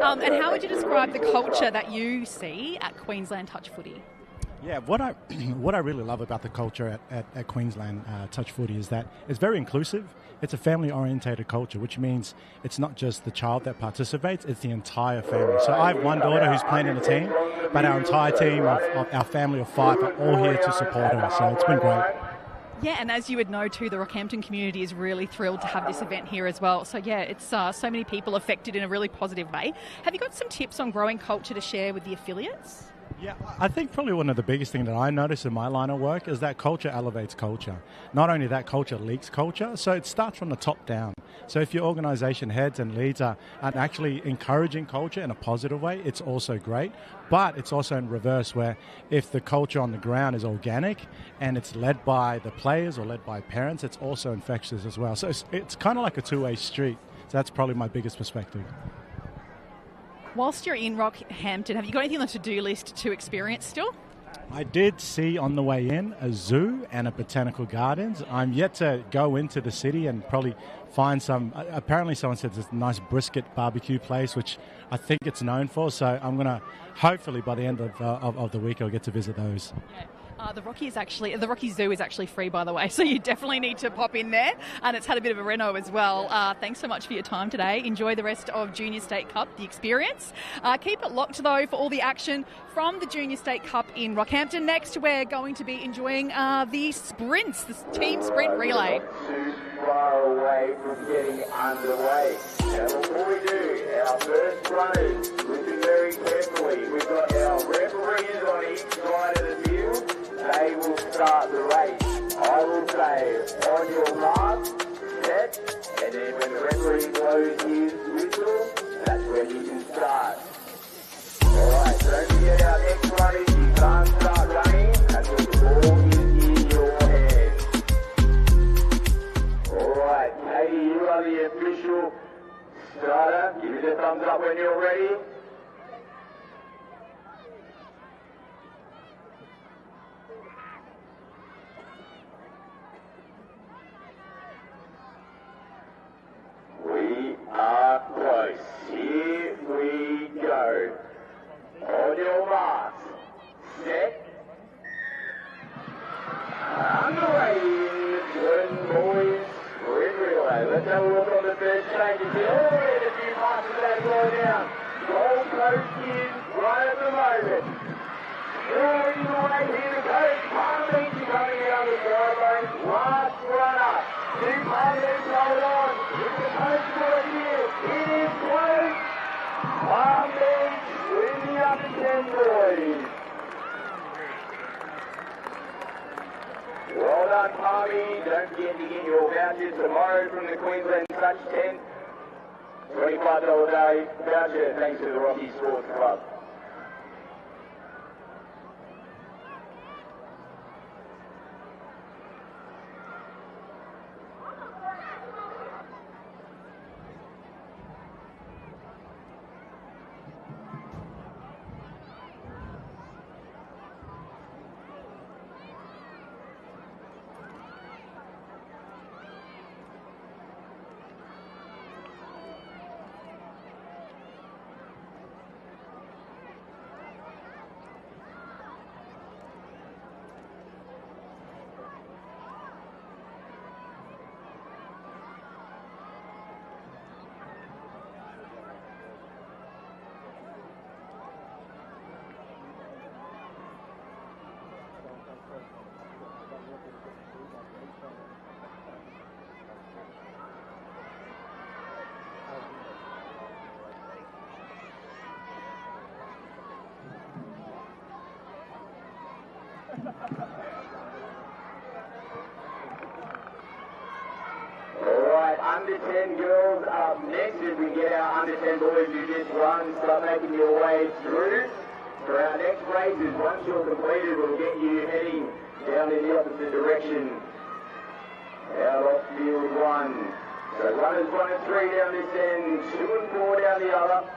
And how would you describe the culture that you see at Queensland Touch Footy? Yeah, what I really love about the culture at Queensland Touch Footy is that it's very inclusive. It's a family-orientated culture, which means it's not just the child that participates, it's the entire family. So I have one daughter who's playing in the team, but our entire team of our family of 5 are all here to support her, so it's been great. Yeah, and as you would know too, the Rockhampton community is really thrilled to have this event here as well. So yeah, it's so many people affected in a really positive way. Have you got some tips on growing culture to share with the affiliates? Yeah, I think probably one of the biggest things that I notice in my line of work is that culture elevates culture. Not only that, culture leaks culture, so it starts from the top down. So if your organisation heads and leads are actually encouraging culture in a positive way, it's also great. But it's also in reverse, where if the culture on the ground is organic and it's led by the players or led by parents, it's also infectious as well. So it's kind of like a two-way street. So that's probably my biggest perspective. Whilst you're in Rockhampton, have you got anything on the to-do list to experience still? I did see on the way in a zoo and a botanical gardens. I'm yet to go into the city and probably find some. Apparently someone said there's a nice brisket barbecue place, which I think it's known for. So I'm going to, hopefully by the end of the week, I'll get to visit those. Yeah. The Rocky Zoo is actually free, by the way, so you definitely need to pop in there. And it's had a bit of a reno as well. Thanks so much for your time today. Enjoy the rest of Junior State Cup, the experience. Keep it locked, though, for all the action from the Junior State Cup in Rockhampton. Next, we're going to be enjoying the sprints, the team sprint relay. Too far away from getting underway. Now before we do, our first runners, listen very carefully. We've got our referees on each side of the field. They will start the race. I will say, on your mark, set, and then when the referee blows his whistle, that's when you can start. Alright, don't forget our next runners, you can't start running until the ball is in your hand. Alright, Katie, you are the official starter. Give me the thumbs up when you're ready. We are close. Here we go. On your marks. Set. Underway. Good boys. Sprint relay. Let's have a look on the first change. It's already a few passes that slow down. Gold Coast is right at the moment. Leading the way here to go. Parliament coming down the sideline. Last runner. Two Parliament hold on. It's the post board here. It is close. Parliament with the under 10 boys. Well done, Palmy. Don't forget to get your vouchers tomorrow from the Queensland Touch tent. $25 a day voucher thanks to the Rocky Sports Club. Alright, under 10 girls up next as we get our under 10 boys who just run, start making your way through. For our next races, once you're completed, we'll get you heading down in the opposite direction. Out off field 1. So runners 1 and 3 down this end, 2 and 4 down the other.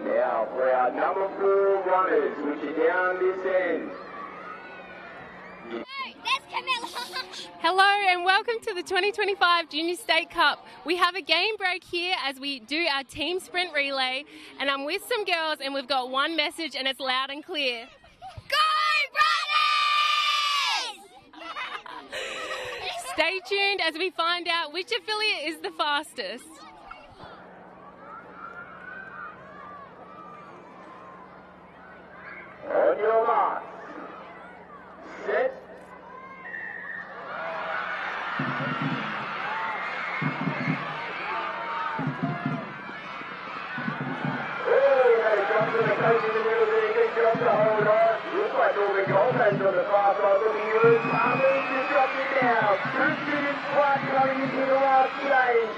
Now for our number 4 runners, which are down this end. Hello and welcome to the 2025 Junior State Cup. We have a game break here as we do our team sprint relay, and I'm with some girls and we've got one message and it's loud and clear. Go Brothers! Stay tuned as we find out which affiliate is the fastest. On your mark. Set. To the coach in the middle there, good job to hold on. Looks like all the goalposts on the far side looking good. Palmer just dropped it down. Guzman and Flight coming into the last stage.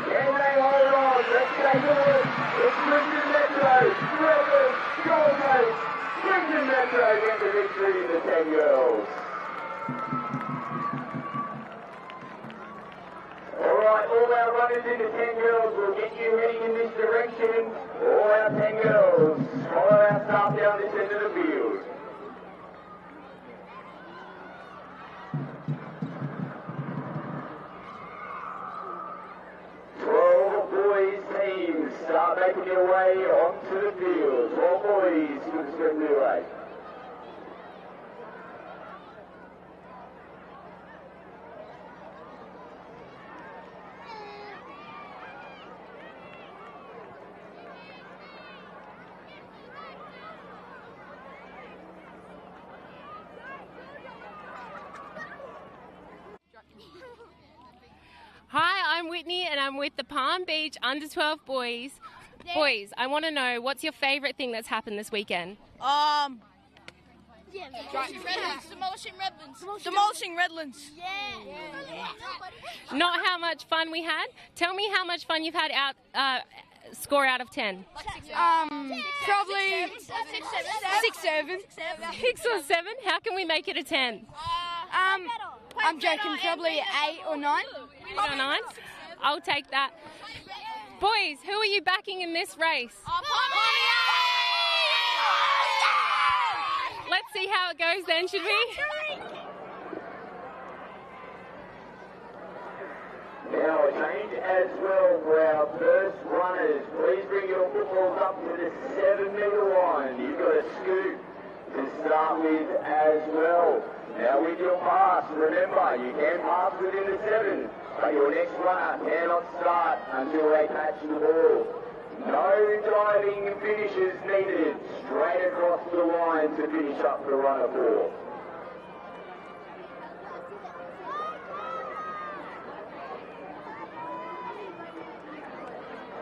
Can they hold on? Let's take a look. It's Guzman Metro, Redlands, Gold Coast. Guzman Metro get the victory in the 10 girls. our runners into 10 girls. We'll get you heading in this direction. All our 10 girls. Follow our staff down this end of the field. Start making your way onto the field. 12 boys to the sprint relay. Hi, I'm Whitney and I'm with the Palm Beach Under 12 boys. Boys, I want to know, what's your favourite thing that's happened this weekend? Demolishing Redlands. Not how much fun we had. Tell me how much fun you've had out. Score out of 10. Probably 6, 7. 6 or 7. How can we make it a 10? I'm joking. Probably 8 or 9. 8 or 9. I'll take that. Boys, who are you backing in this race? Let's see how it goes then, should we? Now a change as well for our first runners. Please bring your footballs up to the 7-metre line. You've got a scoop to start with as well. Now with your pass, remember you can pass within the 7, but your next runner cannot start until they catch the ball. No diving finishes needed. Straight across the line to finish up for runner 4.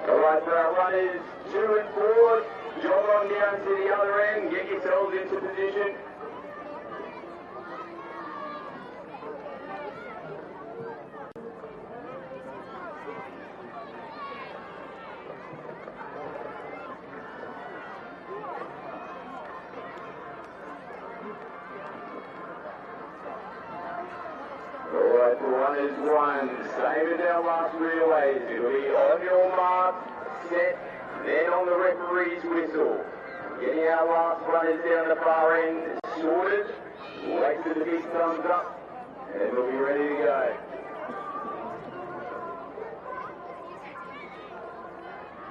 Alright, for our runners 2 and 4, jog on down to the other end, get yourselves into position. Alright, the runners 1, same as our last relays. It'll be on your mark, set, then on the referee's whistle. Getting our last runners down the far end sorted. Wait for the big thumbs up, and we'll be ready to go.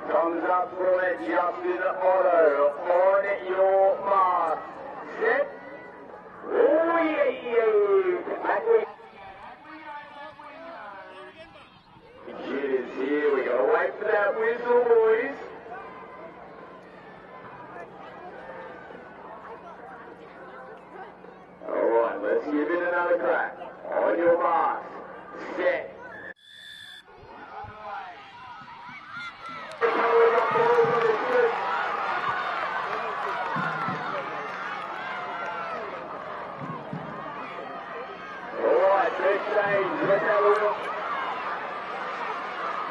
Thumbs up for it, Justin Otto. On your mark, set. Oh yeah! Backward. Jitters here, we gotta wait for that whistle, boys. Alright, let's give it another crack. On your marks, set. Alright, big change, let's have a look.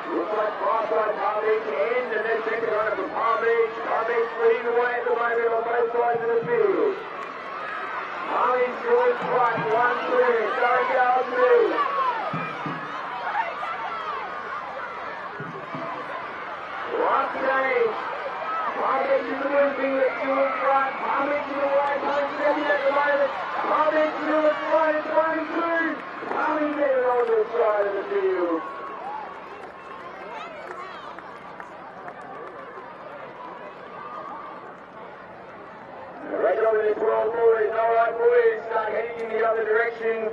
Looks like Pathway Palm Beach end, and then second runner from Palm Beach. Palm Beach leading the way at the moment on both sides of the field. Palm Beach George front, 1-2, Surrey Girls 2. Last change. Palm Beach is moving with two in front. Palm Beach to the right, Palm Beach second at the moment. Palm Beach to the front, it's 1-2. Palm Beach there on the side of the field. Right over the 12 boys, alright boys, start heading in the other direction.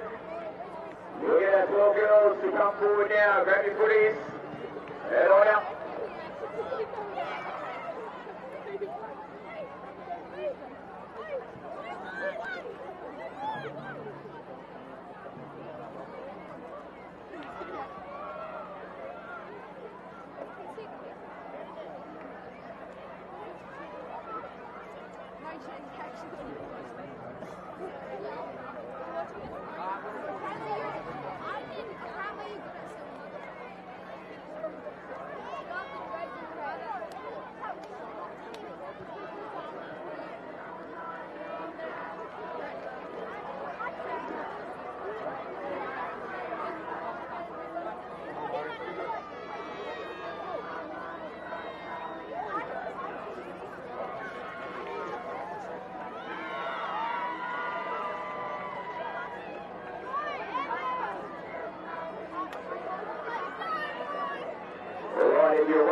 We'll get our 12 girls to come forward now, grab your footies, head on out.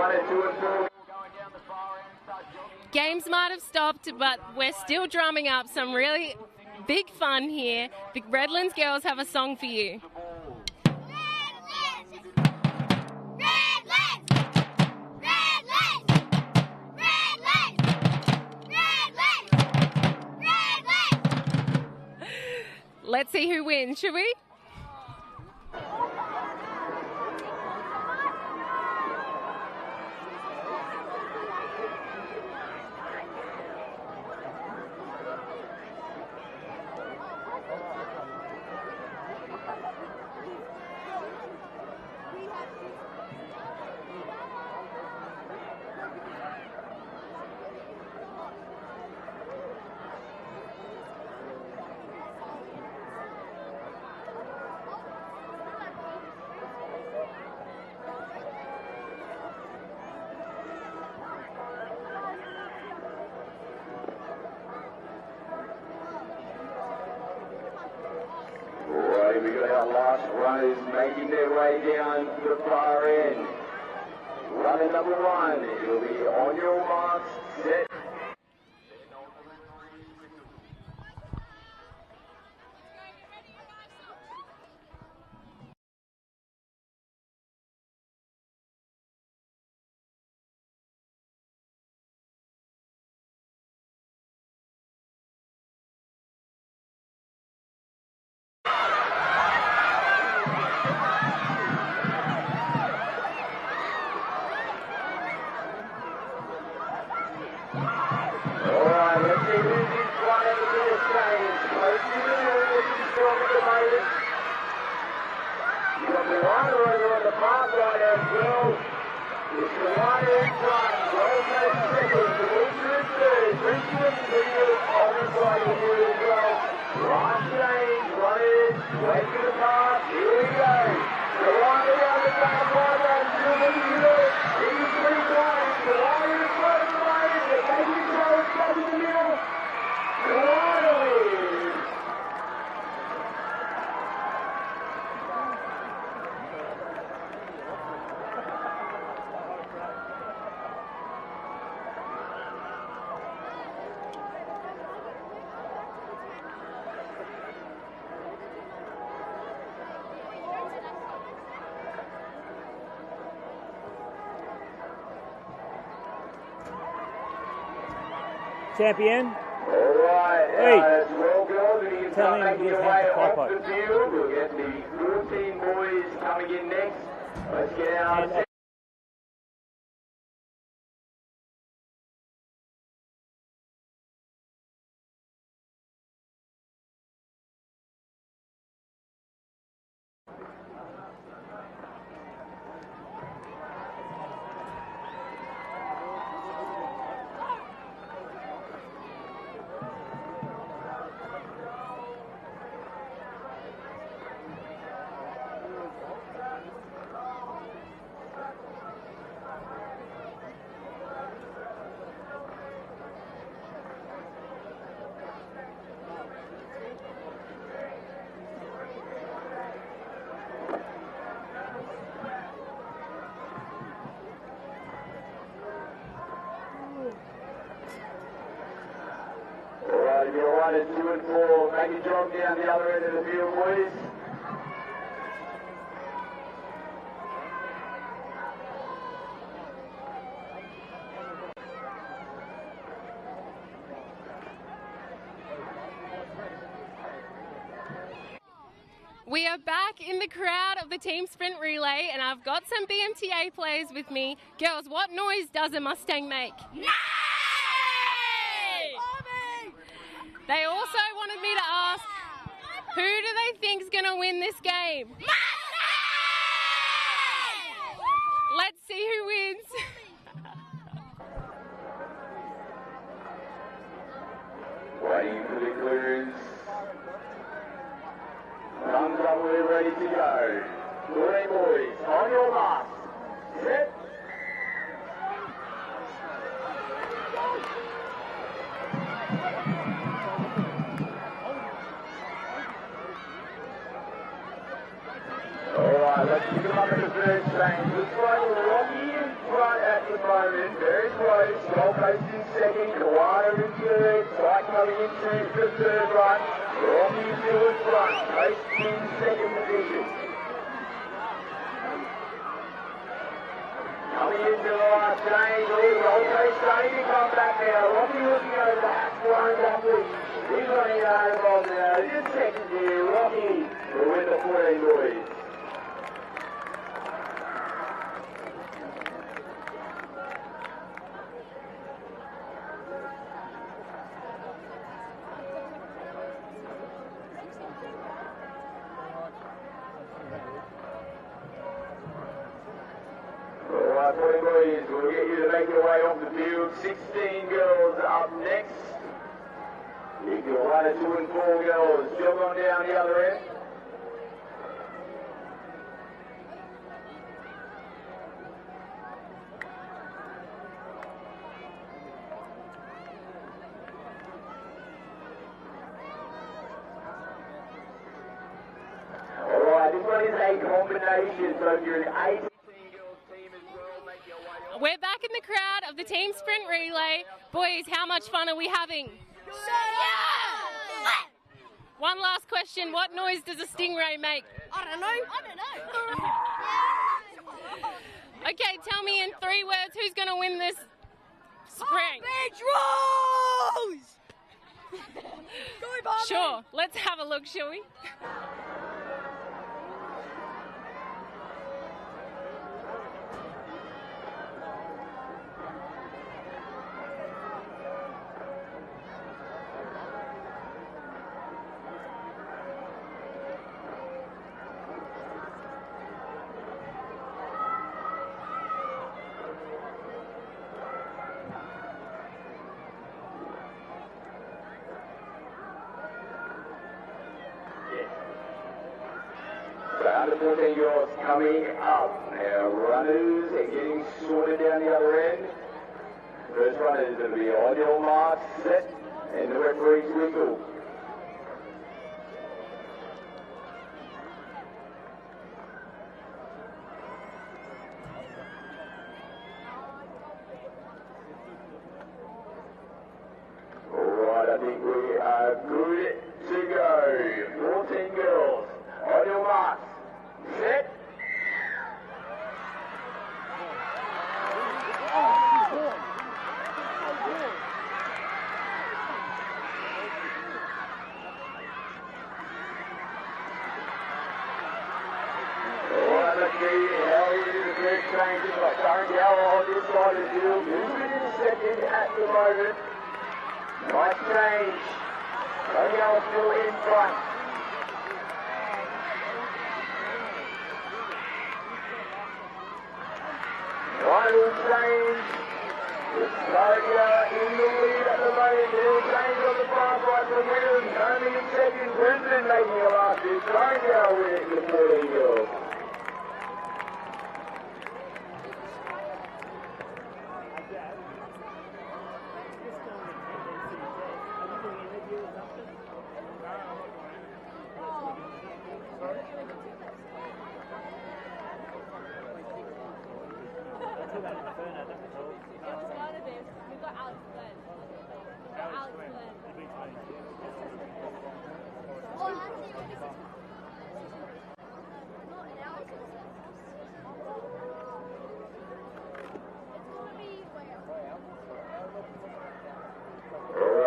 run at 2 and 4. Games might have stopped, but we're still drumming up some really big fun here. The Redlands girls have a song for you. Let's see who wins, should we? We got our last runners making their way down to the far end. Runner number 1, it'll be on your marks, set. Champion. All right, Hey. 12 girls, and you can Tell start him making his your hands way to off Popo. the field. We'll get the 14 boys coming in next. Let's get our... Alright, if you're right at 2 and 4, make your jog down the other end of the field, boys. We are back in the crowd of the team sprint relay, and I've got some BMTA players with me. Girls, what noise does a Mustang make? Neigh! They also wanted me to ask, who do they think's going to win this game? Mustang! Let's see who wins. Waiting for the clearance. Thumbs up, we're ready to go. 14 boys, on your marks. Set. Alright, let's pick them up at the first change. Looks like Rocky in front at coming into the third run. Rocky still in front, Coast in second position. Coming into the last change, also starting to come back now. Rocky looking over, that's flying backwards. He's running out of bold now. Just second here, Rocky will win the 14 boys. Alright, 14 boys, we'll get you to make your way off the field. 16 girls up next. You've got 1 and 2 and 4 girls. Jog on down the other end. Alright, this one is a combination, so if you're an 18 girls team as well, make your way off. We're back in the crowd of the team sprint relay. Boys, how much fun are we having? One last question. What noise does a stingray make? I don't know. Okay, tell me in 3 words who's going to win this sprint. Go, Barbie! Sure, let's have a look, shall we? Under 14 girls coming up. Now runners are getting sorted down the other end. First runner is going to be on your mark, set, and the referee's whistle. Alright, I think we are good to go. 14 girls, on your marks. Set. Alright, let's see how he is the first change. He's got Darren Gower on this side of the field. Guzman in second at the moment. Nice change. Darren Gower still in front. Final change. Australia in the lead at the moment. Little change on the far right for Williams. Only in second. Guzman making a last hit. Australia winning the 14 girls.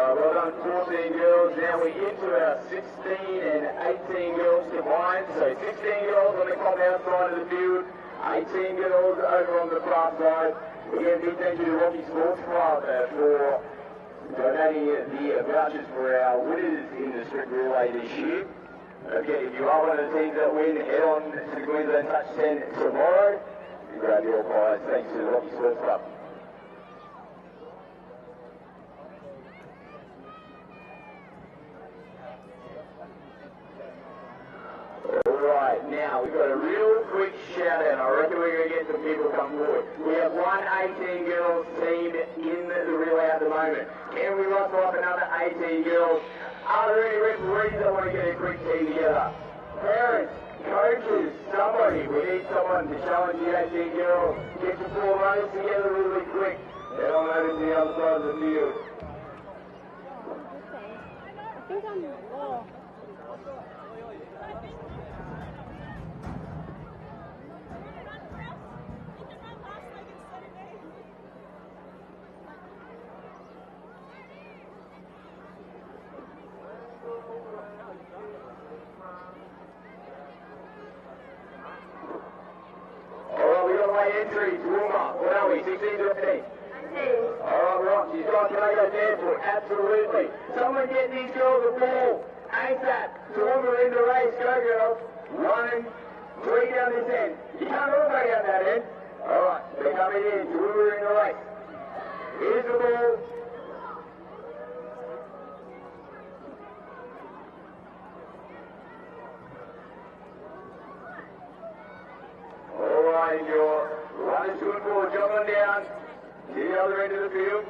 Well done, 14 girls. Now we're into our 16 and 18 girls combined. So 16 girls on the clubhouse side of the field, 18 girls over on the far side. Again, big thank you to Rocky Sports Club for donating the vouchers for our winners in the sprint relay this year. Okay, if you are one of the teams that win, head on to the Queensland Touch 10 tomorrow and grab your prize. Thanks to the Rocky Sports Club. Alright, now we've got a real quick shout out. I reckon we're going to get some people come forward. We have one 18 girls team in the relay at the moment. Can we roster up another 18 girls? Are there any referees that want to get a quick team together? Parents, coaches, somebody. We need someone to challenge the 18 girls. Get your 4 runners together really quick. Head on over to the other side of the field. think I'm. Oh. Entry, Toowoomba. What are we? 16 to 18? Alright, Rock, she's got Tomato Danforth, absolutely. Someone get these girls a ball. ASAP. Toowoomba in the race. Go, girls. 1 and 3 down this end. You can't all go down that end. Alright, they're coming in. Toowoomba in the race. Here's the ball. Alright, your runners 2 and 4, jog on down to the other end of the field.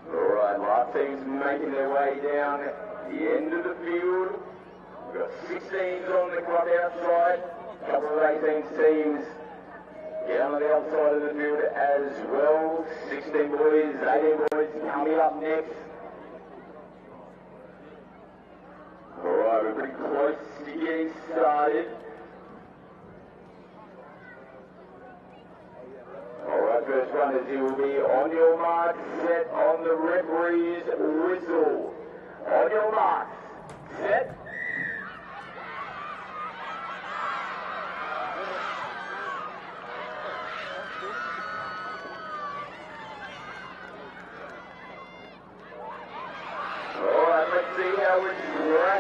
Alright, last team's making their way down the end of the field. We've got 16s on the clock outside. A couple of 18 teams down on the outside of the field as well. 16 boys, 18 boys coming up next. Alright, we're pretty close to getting started. Alright, first runners, you will be on your mark, set on the referee's whistle. On your marks, set.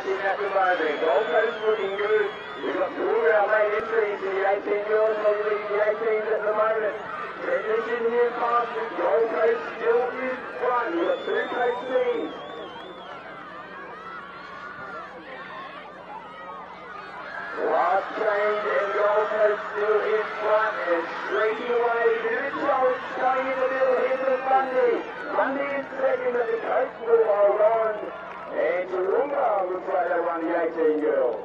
At the moment, Gold Coast looking good. We've got 2 of our late entries in the 18 girls, probably the 18s at the moment. Transition here past the Gold Coast still in front. We've got 2 coast teams. Last change and Gold Coast still in front and streaking away. New challenge going in the middle. Here's the Bundy. Bundy is second, but the coast will hold on. And Toowoomba looks like they won the 18 girls.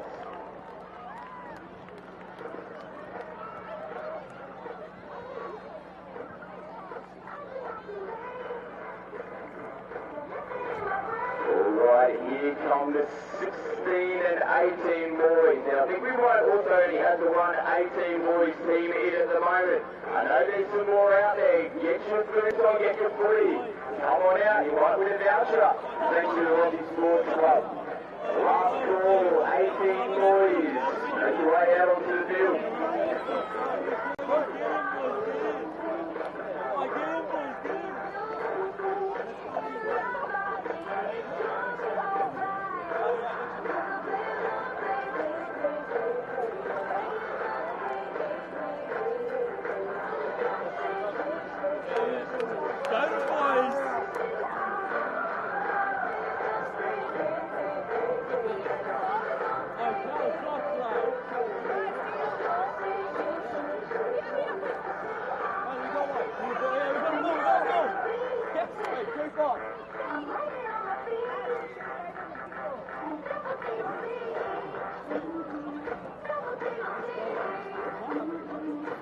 Alright, here come the 16 and 18 boys. Now I think we might also only have the one 18 boys team in at the moment. I know there's some more out there. Get your boots on, get your footy. Come on out, you might win a voucher. Thanks to the Rocky Sports Club. Last call, 18 boys. Make your way out onto the field.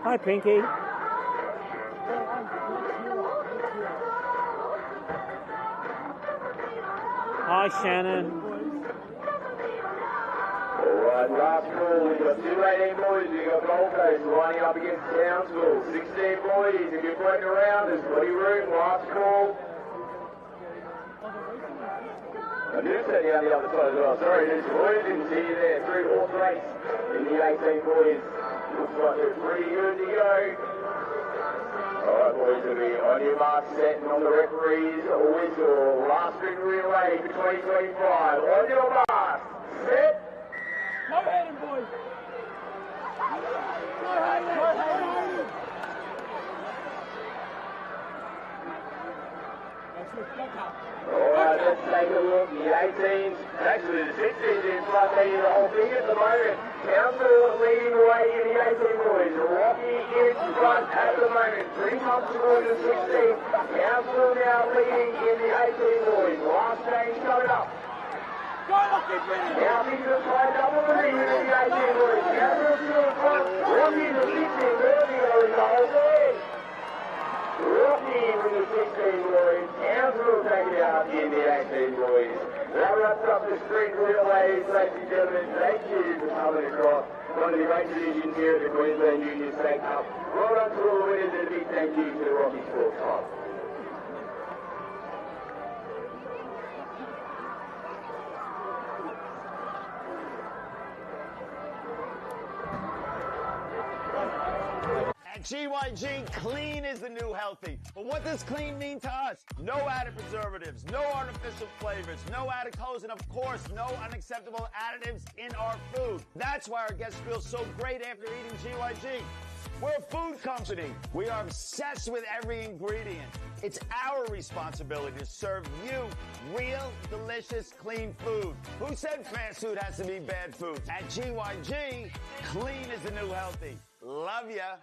Hi, Pinky. Hi, Shannon. Alright, last call. We've got 2 18 boys. We've got Gold Coast lining up against Townsville. 16 boys. If you're floating around, there's plenty of room. Last call. And Noosa down the other side as well. Sorry, there's boys. Didn't see you there. 3-horse race in the 18 boys. Looks like they're pretty good to go. Alright, boys, will be on your mark, set, and on the referee's whistle. Last sprint relay for 2025. On your mark, set. No heading, boys. No heading. Alright, let's take a look. The 18s, actually the 16s in front, leading the whole thing at the moment. Townsville leading the way in the 18 boys. Rocky in front at the moment. Pretty comfortable in the 16. Townsville now leading in the 18 boys. Last change coming up. Rocky from the 16 boys, Townsville take it out in the 18 boys. That wraps up the sprint relay, ladies and gentlemen. Thank you for coming across one of the great traditions here at the Queensland Junior State Cup. Well done to all the winners and a big thank you to the Rocky Sports Club. At GYG, clean is the new healthy. But what does clean mean to us? No added preservatives, no artificial flavors, no added colors, and of course, no unacceptable additives in our food. That's why our guests feel so great after eating GYG. We're a food company. We are obsessed with every ingredient. It's our responsibility to serve you real, delicious, clean food. Who said fast food has to be bad food? At GYG, clean is the new healthy. Love ya.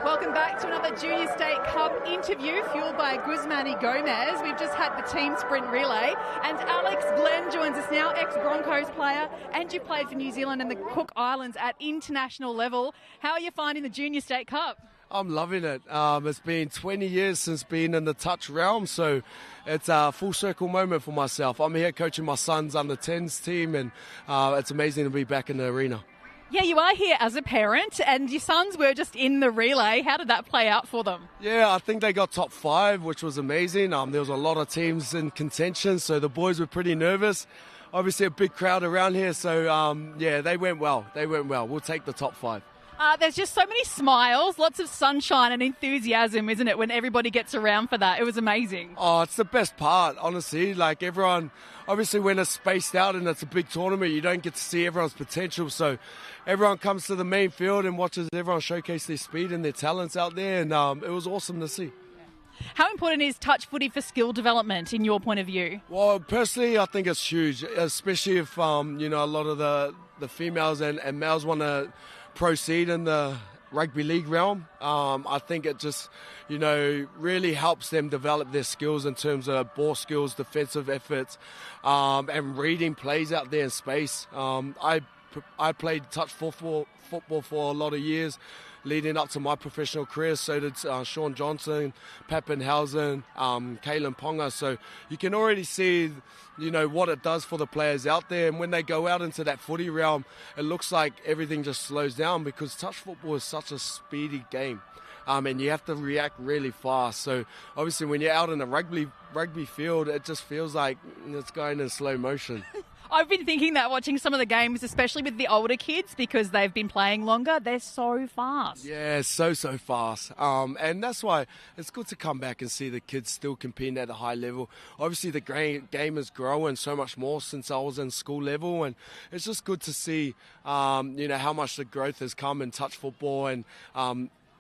Welcome back to another Junior State Cup interview fueled by Guzman. We've just had the team sprint relay and Alex Glenn joins us now, ex-Broncos player, and you've played for New Zealand and the Cook Islands at international level. How are you finding the Junior State Cup? I'm loving it. It's been 20 years since being in the touch realm, so it's a full circle moment for myself. I'm here coaching my son's under-10s team, and it's amazing to be back in the arena. Yeah, you are here as a parent, and your sons were just in the relay. How did that play out for them? Yeah, I think they got top 5, which was amazing. There was a lot of teams in contention, so the boys were pretty nervous. Obviously a big crowd around here, so yeah, they went well. We'll take the top 5. There's just so many smiles, lots of sunshine and enthusiasm, isn't it, when everybody gets around for that? It was amazing. Oh, it's the best part, honestly. Like everyone, obviously when it's spaced out and it's a big tournament, you don't get to see everyone's potential. So everyone comes to the main field and watches everyone showcase their speed and their talents out there. And it was awesome to see. How important is touch footy for skill development in your point of view? Well, personally, I think it's huge, especially if, a lot of the females and males want to proceed in the rugby league realm. I think it just, really helps them develop their skills in terms of ball skills, defensive efforts, and reading plays out there in space. I played touch football for a lot of years leading up to my professional career. So did Sean Johnson, Pappenhausen, Kalen Ponga. So you can already see what it does for the players out there. And when they go out into that footy realm, it looks like everything just slows down because touch football is such a speedy game. And you have to react really fast. So obviously when you're out in a rugby field, it just feels like it's going in slow motion. I've been thinking that watching some of the games, especially with the older kids, because they've been playing longer, they're so fast. Yeah, so fast. And that's why it's good to come back and see the kids still competing at a high level. Obviously, the game is growing so much more since I was in school level, and it's just good to see, how much the growth has come in touch football and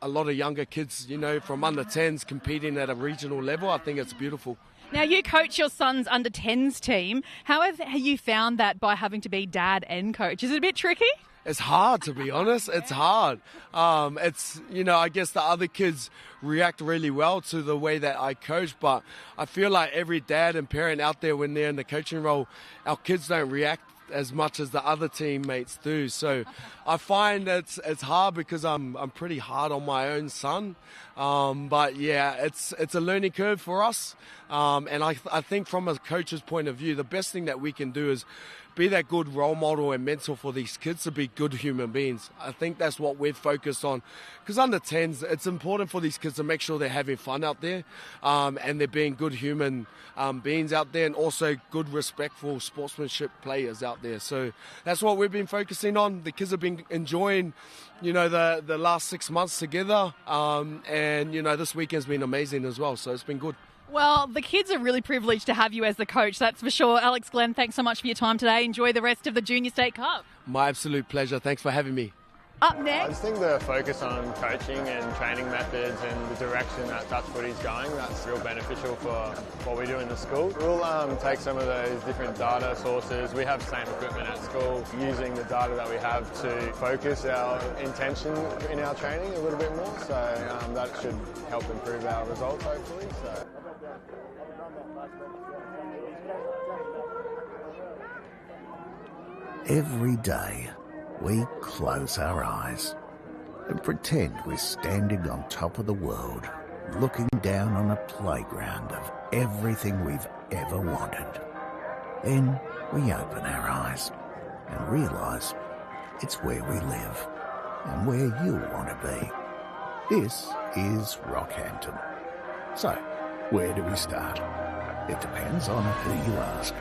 a lot of younger kids, from under 10s competing at a regional level. I think it's beautiful. Now, you coach your son's under 10s team. How have you found that by having to be dad and coach? Is it a bit tricky? It's hard, to be honest. It's hard. I guess the other kids react really well to the way that I coach, but I feel like every dad and parent out there, when they're in the coaching role, our kids don't react as much as the other teammates do. So I find it's hard because I'm pretty hard on my own son. But yeah, it's a learning curve for us. And I think from a coach's point of view, the best thing that we can do is be that good role model and mentor for these kids to be good human beings. I think that's what we're focused on. Because under 10s, it's important for these kids to make sure they're having fun out there and they're being good human beings out there, and also good, respectful sportsmanship players out there. So that's what we've been focusing on. The kids have been enjoying, the last 6 months together. And this weekend's been amazing as well. So it's been good. Well, the kids are really privileged to have you as the coach, that's for sure. Alex, Glenn, thanks so much for your time today. Enjoy the rest of the Junior State Cup. My absolute pleasure. Thanks for having me. Up I next, just think the focus on coaching and training methods and the direction that touch footy's going, that's real beneficial for what we do in the school. We'll take some of those different data sources. We have the same equipment at school, using the data that we have to focus our intention in our training a little bit more. So that should help improve our results, hopefully. Every day, we close our eyes and pretend we're standing on top of the world, looking down on a playground of everything we've ever wanted. Then we open our eyes and realise it's where we live and where you want to be. This is Rockhampton. So, where do we start? It depends on who you ask.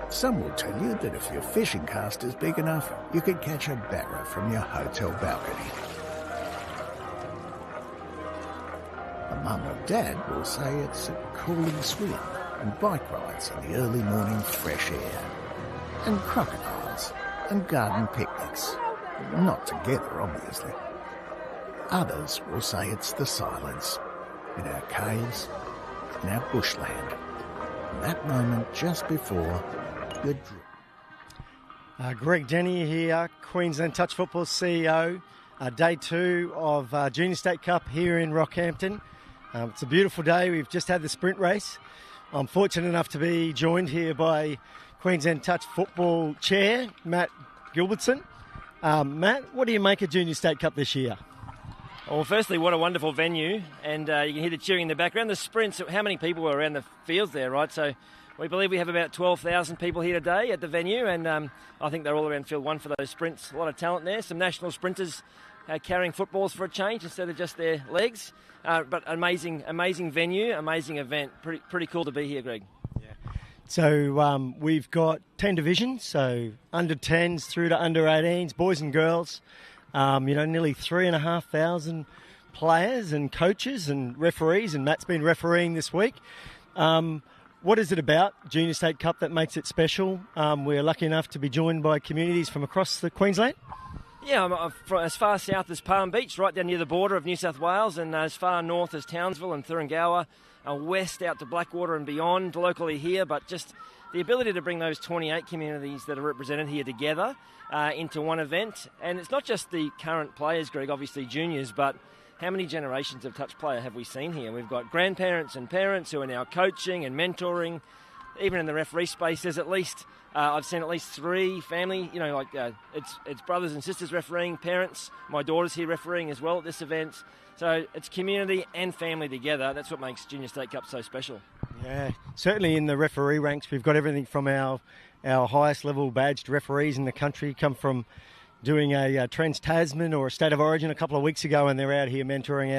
Some will tell you that if your fishing cast is big enough, you can catch a barra from your hotel balcony. A mum or dad will say it's a cooling swim and bike rides in the early morning fresh air, and crocodiles and garden picnics. Not together, obviously. Others will say it's the silence in our caves, in our bushland, and that moment just before the Greg Denny here, Queensland Touch Football CEO. Day 2 of Junior State Cup here in Rockhampton. It's a beautiful day. We've just had the sprint race. I'm fortunate enough to be joined here by Queensland Touch Football Chair, Matt Gilbertson. Matt, what do you make of Junior State Cup this year? Well, firstly, what a wonderful venue, and you can hear the cheering in the background. The sprints, how many people were around the fields there, right? So we believe we have about 12,000 people here today at the venue, and I think they're all around field 1 for those sprints. A lot of talent there, some national sprinters carrying footballs for a change instead of just their legs. But amazing venue, amazing event. Pretty cool to be here, Greg. So we've got 10 divisions, so under 10s through to under 18s, boys and girls. Nearly 3,500 players and coaches and referees, and Matt's been refereeing this week. What is it about Junior State Cup that makes it special? We're lucky enough to be joined by communities from across the Queensland. Yeah, I'm from as far south as Palm Beach, right down near the border of New South Wales, and as far north as Townsville and Thuringowa, west out to Blackwater and beyond, locally here, but just the ability to bring those 28 communities that are represented here together into one event. And it's not just the current players, Greg, obviously juniors, but how many generations of touch player have we seen here? We've got grandparents and parents who are now coaching and mentoring. Even in the referee space, there's at least, I've seen at least 3 family, it's brothers and sisters refereeing, parents. My daughter's here refereeing as well at this event. So it's community and family together. That's what makes Junior State Cup so special. Yeah, certainly in the referee ranks, we've got everything from our highest level badged referees in the country come from doing a Trans-Tasman or a State of Origin a couple of weeks ago, and they're out here mentoring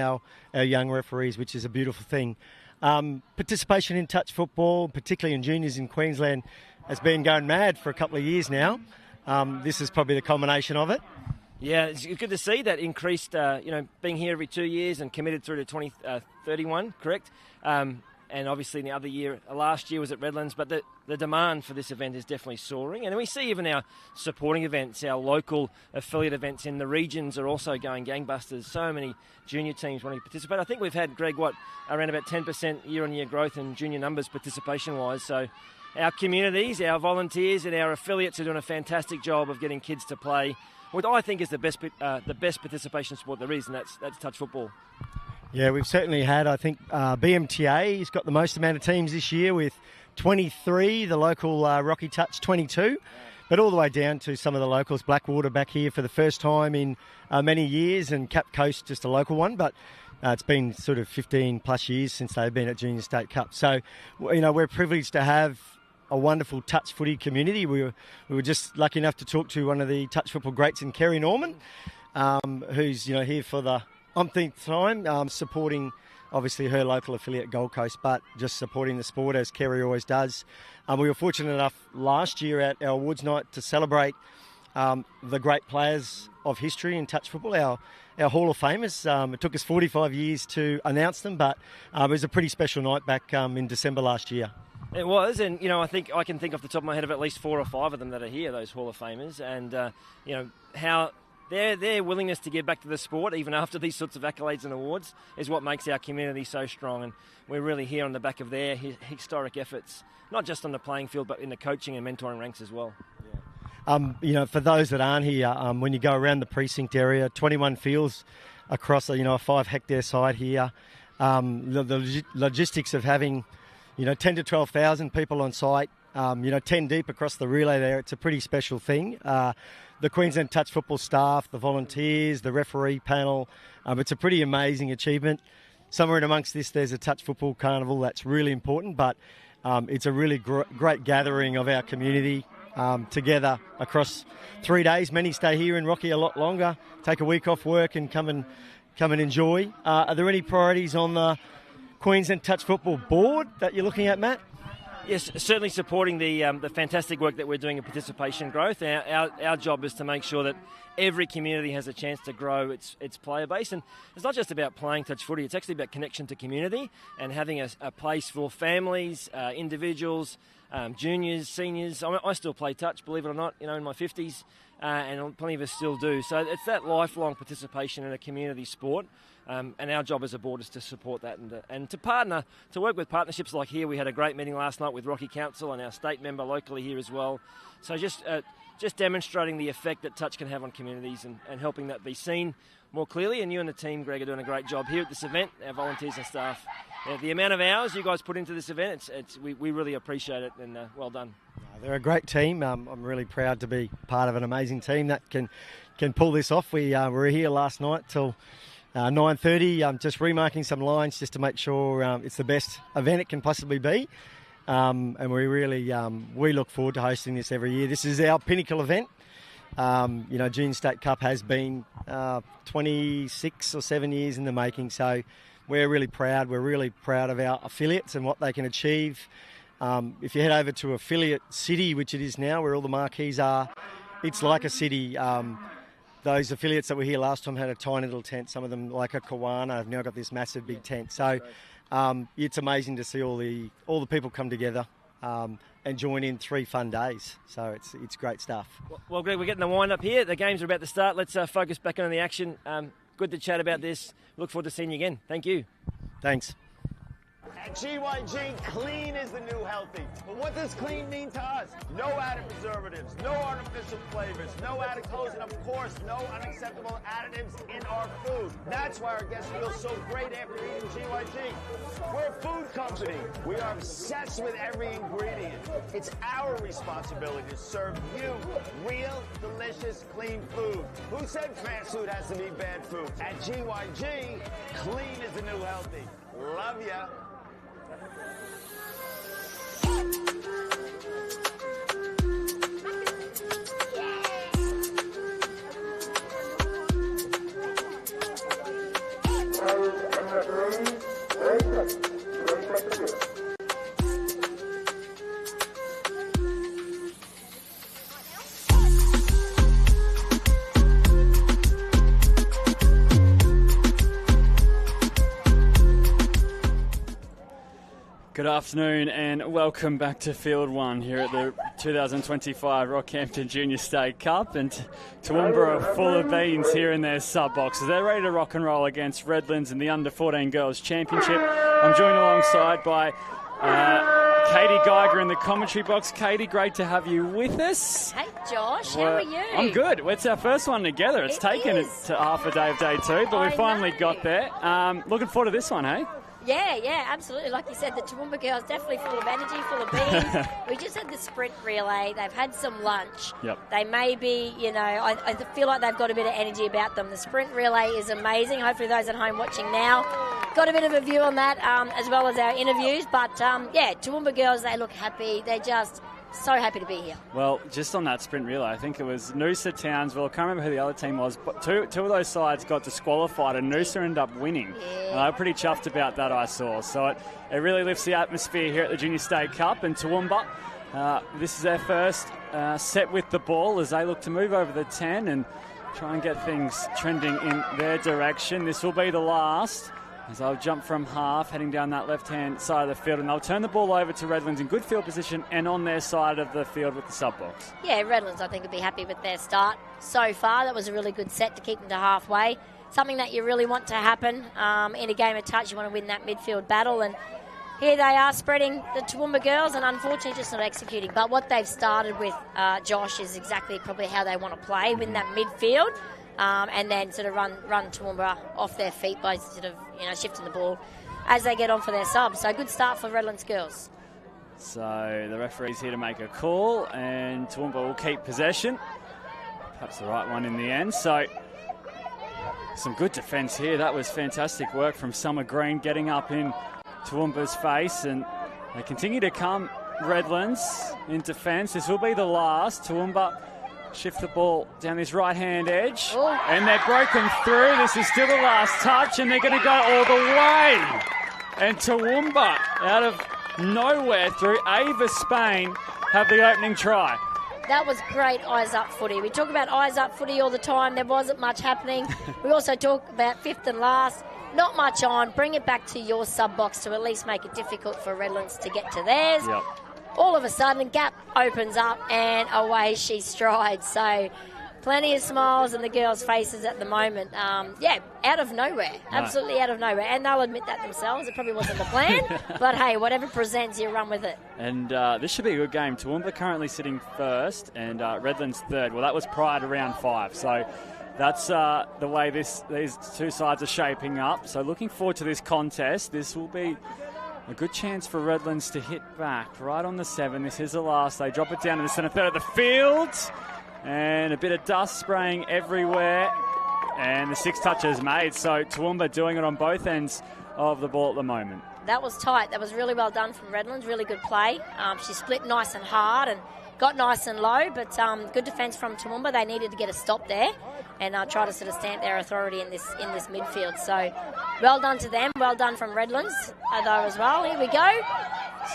our young referees, which is a beautiful thing. Participation in touch football, particularly in juniors in Queensland, has been going mad for a couple of years now. This is probably the culmination of it. Yeah, it's good to see that increased, being here every 2 years and committed through to 2031, correct? and obviously last year was at Redlands, but the demand for this event is definitely soaring. And we see even our supporting events, our local affiliate events in the regions are also going gangbusters. So many junior teams wanting to participate. I think we've had, Greg, around about 10% year-on-year growth in junior numbers participation-wise. So our communities, our volunteers and our affiliates are doing a fantastic job of getting kids to play what I think is the best participation sport there is, and that's touch football. Yeah, we've certainly had, I think, BMTA has got the most amount of teams this year with 23, the local Rocky Touch 22, but all the way down to some of the locals, Blackwater back here for the first time in many years, and Cap Coast, just a local one, but it's been sort of 15 plus years since they've been at Junior State Cup. So, we're privileged to have a wonderful touch footy community. We were just lucky enough to talk to one of the touch football greats in Kerry Norman, who's here for the umpteenth time, supporting obviously her local affiliate Gold Coast, but just supporting the sport as Kerry always does. We were fortunate enough last year at our awards night to celebrate the great players of history in touch football, our Hall of Famers. It took us 45 years to announce them, but it was a pretty special night back in December last year. It was, and I think I can think off the top of my head of at least 4 or 5 of them that are here, those Hall of Famers, and how their willingness to give back to the sport, even after these sorts of accolades and awards, is what makes our community so strong. And we're really here on the back of their historic efforts, not just on the playing field, but in the coaching and mentoring ranks as well. For those that aren't here, when you go around the precinct area, 21 fields across a 5-hectare site here, the logistics of having 10 to 12,000 people on site, 10 deep across the relay there, it's a pretty special thing. The Queensland Touch Football staff, the volunteers, the referee panel, it's a pretty amazing achievement. Somewhere in amongst this, there's a touch football carnival that's really important, but it's a really great gathering of our community together across 3 days. Many stay here in Rocky a lot longer, take a week off work and come and enjoy. Are there any priorities on the Queensland Touch Football Board that you're looking at, Matt? Yes, certainly supporting the fantastic work that we're doing in participation growth. Our job is to make sure that every community has a chance to grow its player base. And it's not just about playing touch footy, it's actually about connection to community and having a place for families, individuals, juniors, seniors. I still play touch, believe it or not, in my 50s, and plenty of us still do. So it's that lifelong participation in a community sport. And our job as a board is to support that and to partner, to work with partnerships like here. We had a great meeting last night with Rocky Council and our state member locally here as well. So just demonstrating the effect that touch can have on communities and helping that be seen more clearly. And you and the team, Greg, are doing a great job here at this event, our volunteers and staff. The amount of hours you guys put into this event, we really appreciate it, and well done. They're a great team. I'm really proud to be part of an amazing team that can pull this off. We were here last night till 9:30, just remarking some lines just to make sure it's the best event it can possibly be. And we really we look forward to hosting this every year. This is our pinnacle event. Junior State Cup has been 26 or 7 years in the making, so we're really proud. We're really proud of our affiliates and what they can achieve. If you head over to Affiliate City, which it is now, where all the marquees are, it's like a city. Those affiliates that were here last time had a tiny little tent. Some of them, like a Kawana, have now got this massive big tent. So it's amazing to see all the people come together and join in 3 fun days. So it's great stuff. Well, Greg, we're getting the wind up here. The games are about to start. Let's focus back on the action. Good to chat about this. Look forward to seeing you again. Thank you. Thanks. At GYG, clean is the new healthy. But what does clean mean to us? No added preservatives, no artificial flavors, no added colors, and of course, no unacceptable additives in our food. That's why our guests feel so great after eating GYG. We're a food company. We are obsessed with every ingredient. It's our responsibility to serve you real, delicious, clean food. Who said fast food has to be bad food? At GYG, clean is the new healthy. Love ya. Good afternoon and welcome back to Field 1 here at the 2025 Rockhampton Junior State Cup, and Toowoomba are full of beans here in their sub-boxes. They're ready to rock and roll against Redlands in the Under-14 Girls Championship. I'm joined alongside by Katie Geiger in the commentary box. Katie, great to have you with us. Hey Josh, how are you? I'm good. It's our first one together. It's taken it to half a day of day two, but we finally got there. Looking forward to this one, hey? Yeah, absolutely. Like you said, the Toowoomba girls definitely full of energy, full of beans. We just had the sprint relay. They've had some lunch. Yep. They may be, I feel like they've got a bit of energy about them. The sprint relay is amazing. Hopefully those at home watching now got a bit of a view on that, as well as our interviews. But, Toowoomba girls, they look happy. They're just so happy to be here. Well, just on that sprint relay, I think it was Noosa, Townsville. I can't remember who the other team was, but two of those sides got disqualified and Noosa ended up winning. Yeah. And I was pretty chuffed about that, I saw. So it really lifts the atmosphere here at the Junior State Cup. And Toowoomba, this is their first set with the ball as they look to move over the 10 and try and get things trending in their direction. This will be the last, as they'll jump from half, heading down that left-hand side of the field, and they'll turn the ball over to Redlands in good field position and on their side of the field with the sub-box. Yeah, Redlands, I think, would be happy with their start so far. That was a really good set to keep them to halfway. Something that you really want to happen in a game of touch. You want to win that midfield battle, and here they are spreading the Toowoomba girls, and unfortunately just not executing. But what they've started with, Josh, is exactly probably how they want to play, win that midfield. And then sort of run Toowoomba off their feet by sort of shifting the ball as they get on for their subs. So good start for Redlands girls. So the referee's here to make a call, and Toowoomba will keep possession. Perhaps the right one in the end. So some good defence here. That was fantastic work from Summer Green getting up in Toowoomba's face, and they continue to come, Redlands, in defence. This will be the last. Toowoomba shift the ball down this right-hand edge. Ooh. And they're broken through. This is still the last touch, and they're going to go all the way. And Toowoomba, out of nowhere through Ava Spain, have the opening try. That was great eyes-up footy. We talk about eyes-up footy all the time. There wasn't much happening. We also talk about fifth and last. Not much on. Bring it back to your sub-box to at least make it difficult for Redlands to get to theirs. Yep. All of a sudden, gap opens up and away she strides. So plenty of smiles on the girls' faces at the moment. Out of nowhere. Absolutely out of nowhere. And they'll admit that themselves. It probably wasn't the plan. But, hey, whatever presents, you run with it. And this should be a good game. Toowoomba currently sitting first and Redlands third. Well, that was prior to round 5. So that's the way these two sides are shaping up. So looking forward to this contest. This will be a good chance for Redlands to hit back right on the 7. This is the last. They drop it down to the centre third of the field. And a bit of dust spraying everywhere. And the 6 touches made. So Toowoomba doing it on both ends of the ball at the moment. That was tight. That was really well done from Redlands. Really good play. She split nice and hard and got nice and low. But good defence from Toowoomba. They needed to get a stop there and try to sort of stamp their authority in this midfield. So well done to them. Well done from Redlands, though, as well. Here we go.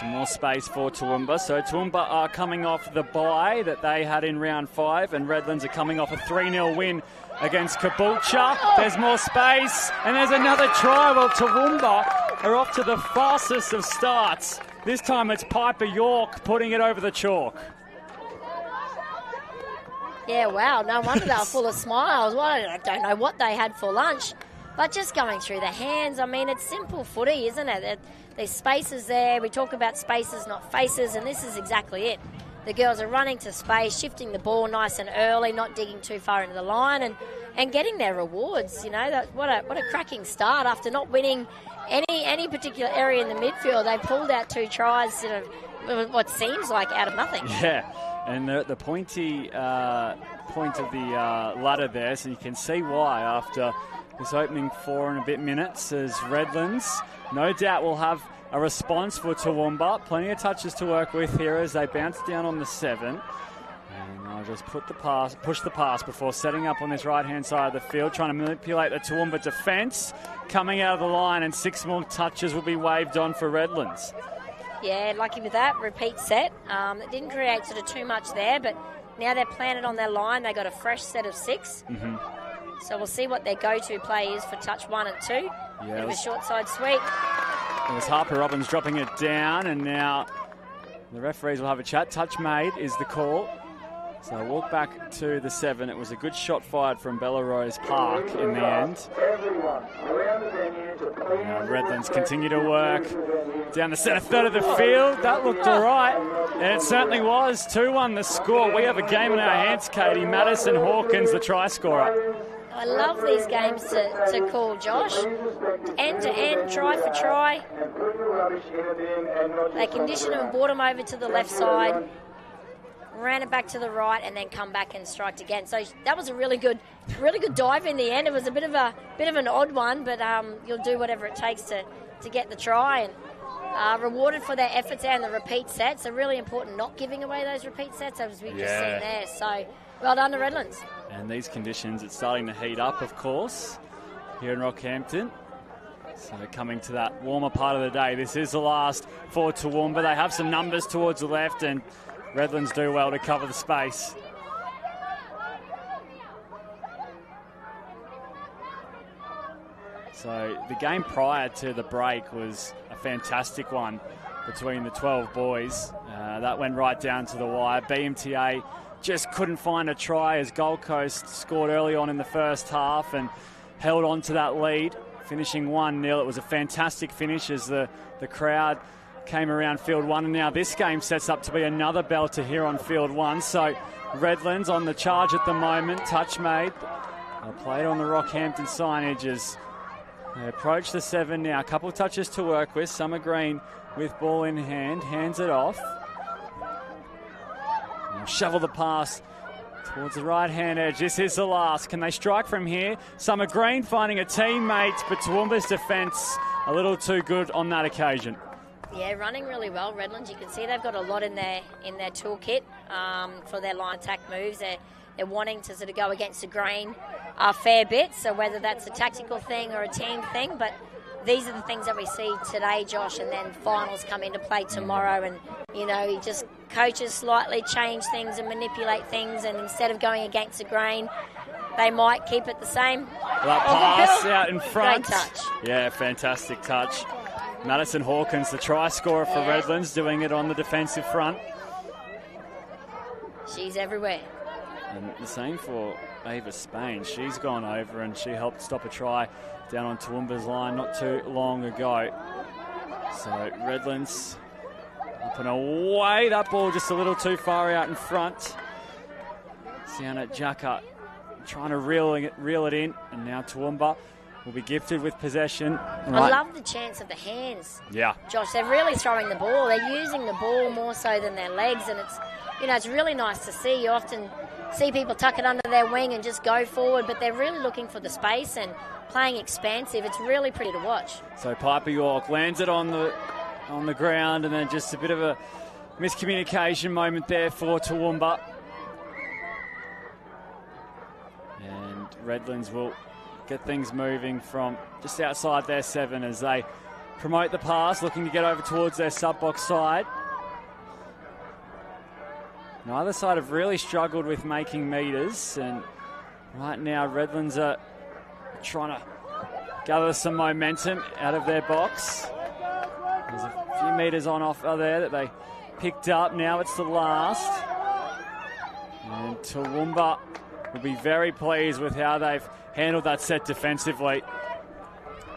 Some more space for Toowoomba. So Toowoomba are coming off the bye that they had in round 5, and Redlands are coming off a 3-0 win against Caboolture. There's more space, and there's another try. Well, Toowoomba are off to the fastest of starts. This time it's Piper York putting it over the chalk. Yeah, wow, no wonder they were full of smiles. Well, I don't know what they had for lunch, but just going through the hands. I mean, it's simple footy, isn't it? There's spaces there. We talk about spaces, not faces, and this is exactly it. The girls are running to space, shifting the ball nice and early, not digging too far into the line, and getting their rewards. What a cracking start after not winning any particular area in the midfield. They pulled out 2 tries, sort of what seems like out of nothing. Yeah. And the pointy point of the ladder there, so you can see why after this opening 4 and a bit minutes, as Redlands no doubt will have a response for Toowoomba. Plenty of touches to work with here as they bounce down on the 7. And I'll just push the pass before setting up on this right-hand side of the field, trying to manipulate the Toowoomba defence. Coming out of the line, and 6 more touches will be waved on for Redlands. Yeah, lucky with that. Repeat set. It didn't create sort of too much there, but now they're planted on their line. They got a fresh set of 6. Mm-hmm. So we'll see what their go-to play is for touch 1 and 2. Bit of a short side sweep. It was Harper Robbins dropping it down, and now the referees will have a chat. Touch made is the call. So walk back to the 7. It was a good shot fired from Bellarose Park in the end. Now Redlands continue to work down the centre third of the field. That looked all right, and it certainly was. 2-1 the score. We have a game on our hands, Katie. Madison Hawkins, the try scorer. I love these games to call, Josh. End to end, try for try. They conditioned him and brought him over to the left side, ran it back to the right, and then come back and striked again. So that was a really good dive in the end. It was a bit of an odd one, but you'll do whatever it takes to get the try, and rewarded for their efforts there and the repeat sets. So really important not giving away those repeat sets, as we've just seen there. So well done to Redlands. And these conditions, it's starting to heat up, of course, here in Rockhampton. So coming to that warmer part of the day. This is the last for Toowoomba. They have some numbers towards the left, and Redlands do well to cover the space. So the game prior to the break was a fantastic one between the 12 boys. That went right down to the wire. BMTA just couldn't find a try as Gold Coast scored early on in the first half and held on to that lead, finishing 1-0. It was a fantastic finish as the crowd came around field 1, and now this game sets up to be another belter here on field 1. So Redlands on the charge at the moment. Touch made. They'll play it on the Rockhampton signage as they approach the 7 now. A couple of touches to work with. Summer Green with ball in hand, hands it off. Now shovel the pass towards the right-hand edge. This is the last. Can they strike from here? Summer Green finding a teammate, but Toowoomba's defence a little too good on that occasion. Yeah, running really well, Redlands. You can see they've got a lot in their toolkit for their line attack moves. They're wanting to sort of go against the grain a fair bit, so whether that's a tactical thing or a team thing, but these are the things that we see today, Josh, and then finals come into play tomorrow, and, you know, he just coaches slightly change things and manipulate things, and instead of going against the grain, they might keep it the same. That pass out in front. Great touch. Yeah, fantastic touch. Madison Hawkins, the try scorer for Redlands, doing it on the defensive front. She's everywhere. And the same for Ava Spain. She's gone over and she helped stop a try down on Toowoomba's line not too long ago. So Redlands up and away. That ball just a little too far out in front. Sienna Jaka trying to reel it in, and now Toowoomba will be gifted with possession. I love the chance of the hands. Yeah. Josh, they're really throwing the ball. They're using the ball more so than their legs, and it's really nice to see. You often see people tuck it under their wing and just go forward, but they're really looking for the space and playing expansive. It's really pretty to watch. So Piper York lands it on the ground, and then just a bit of a miscommunication moment there for Toowoomba. And Redlands will get things moving from just outside their 7 as they promote the pass, looking to get over towards their sub-box side. Neither side have really struggled with making metres, and right now Redlands are trying to gather some momentum out of their box. There's a few metres on offer there that they picked up. Now it's the last. And Toowoomba will be very pleased with how they've handled that set defensively.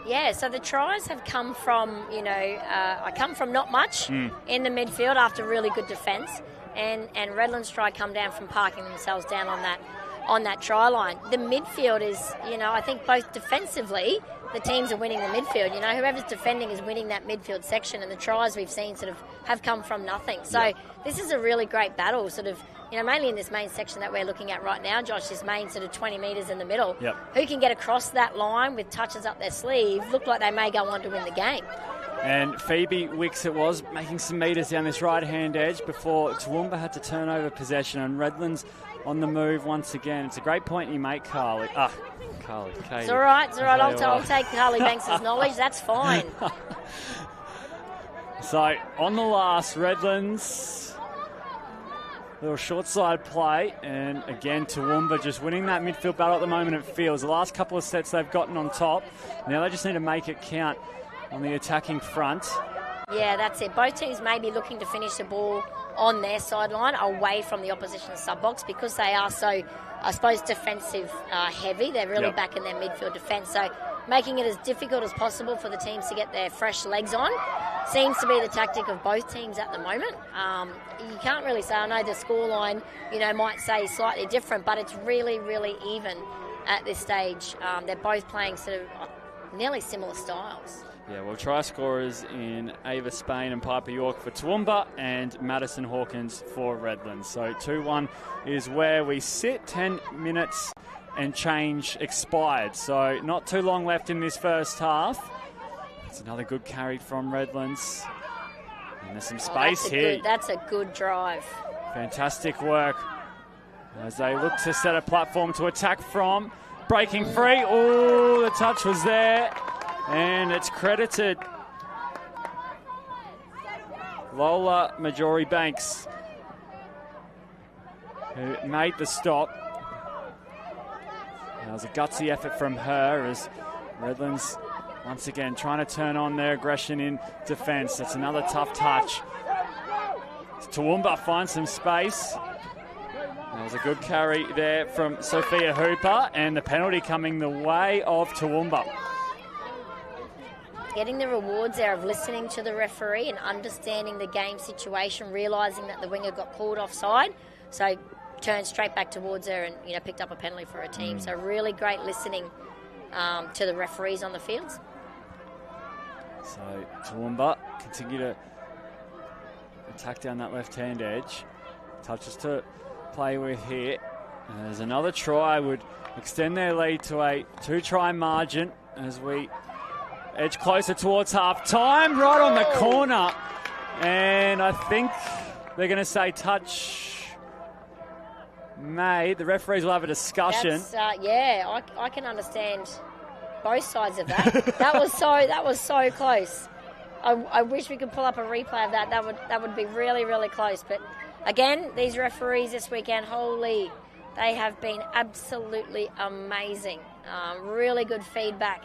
Yeah, so the tries have come from, I come from not much in the midfield after really good defence, and Redlands try come down from parking themselves down on that try line. The midfield is, I think both defensively, the teams are winning the midfield. Whoever's defending is winning that midfield section, and the tries we've seen sort of have come from nothing. So this is a really great battle, sort of, mainly in this main section that we're looking at right now, Josh, this main sort of 20 metres in the middle. Yep. Who can get across that line with touches up their sleeve look like they may go on to win the game. And Phoebe Wicks it was, making some metres down this right-hand edge before Toowoomba had to turn over possession, and Redlands on the move once again. It's a great point you make, Carly. Carly, Katie. It's all right. I'll take Carly Banks' knowledge. That's fine. So, on the last, Redlands, little short side play, and again, Toowoomba just winning that midfield battle at the moment, it feels. The last couple of sets they've gotten on top. Now they just need to make it count on the attacking front. Yeah, that's it. Both teams may be looking to finish the ball on their sideline away from the opposition sub-box because they are so, I suppose, defensive heavy. They're really back in their midfield defence. So making it as difficult as possible for the teams to get their fresh legs on seems to be the tactic of both teams at the moment. You can't really say, I know the scoreline, might say slightly different, but it's really, really even at this stage. They're both playing sort of nearly similar styles. Yeah, well, try scorers in Ava Spain and Piper York for Toowoomba and Madison Hawkins for Redlands. So 2-1 is where we sit. 10 minutes and change expired. So not too long left in this first half. It's another good carry from Redlands. And there's some space here. That's a good drive. Fantastic work as they look to set a platform to attack from. Breaking free. Oh, the touch was there. And it's credited Lola Majori Banks, who made the stop. That was a gutsy effort from her as Redlands once again trying to turn on their aggression in defence. That's another tough touch. Toowoomba finds some space. That was a good carry there from Sophia Hooper, and the penalty coming the way of Toowoomba. Getting the rewards there of listening to the referee and understanding the game situation, realising that the winger got called offside, so turned straight back towards her and picked up a penalty for her team. So really great listening to the referees on the fields. So Toowoomba continue to attack down that left-hand edge. Touches to play with here. And there's another try, would extend their lead to a 2-try margin as we edge closer towards half-time, right on the corner. And I think they're going to say touch made. The referees will have a discussion. I can understand both sides of that. That was so close. I wish we could pull up a replay of that. That would be really, really close. But again, these referees this weekend, they have been absolutely amazing. Really good feedback.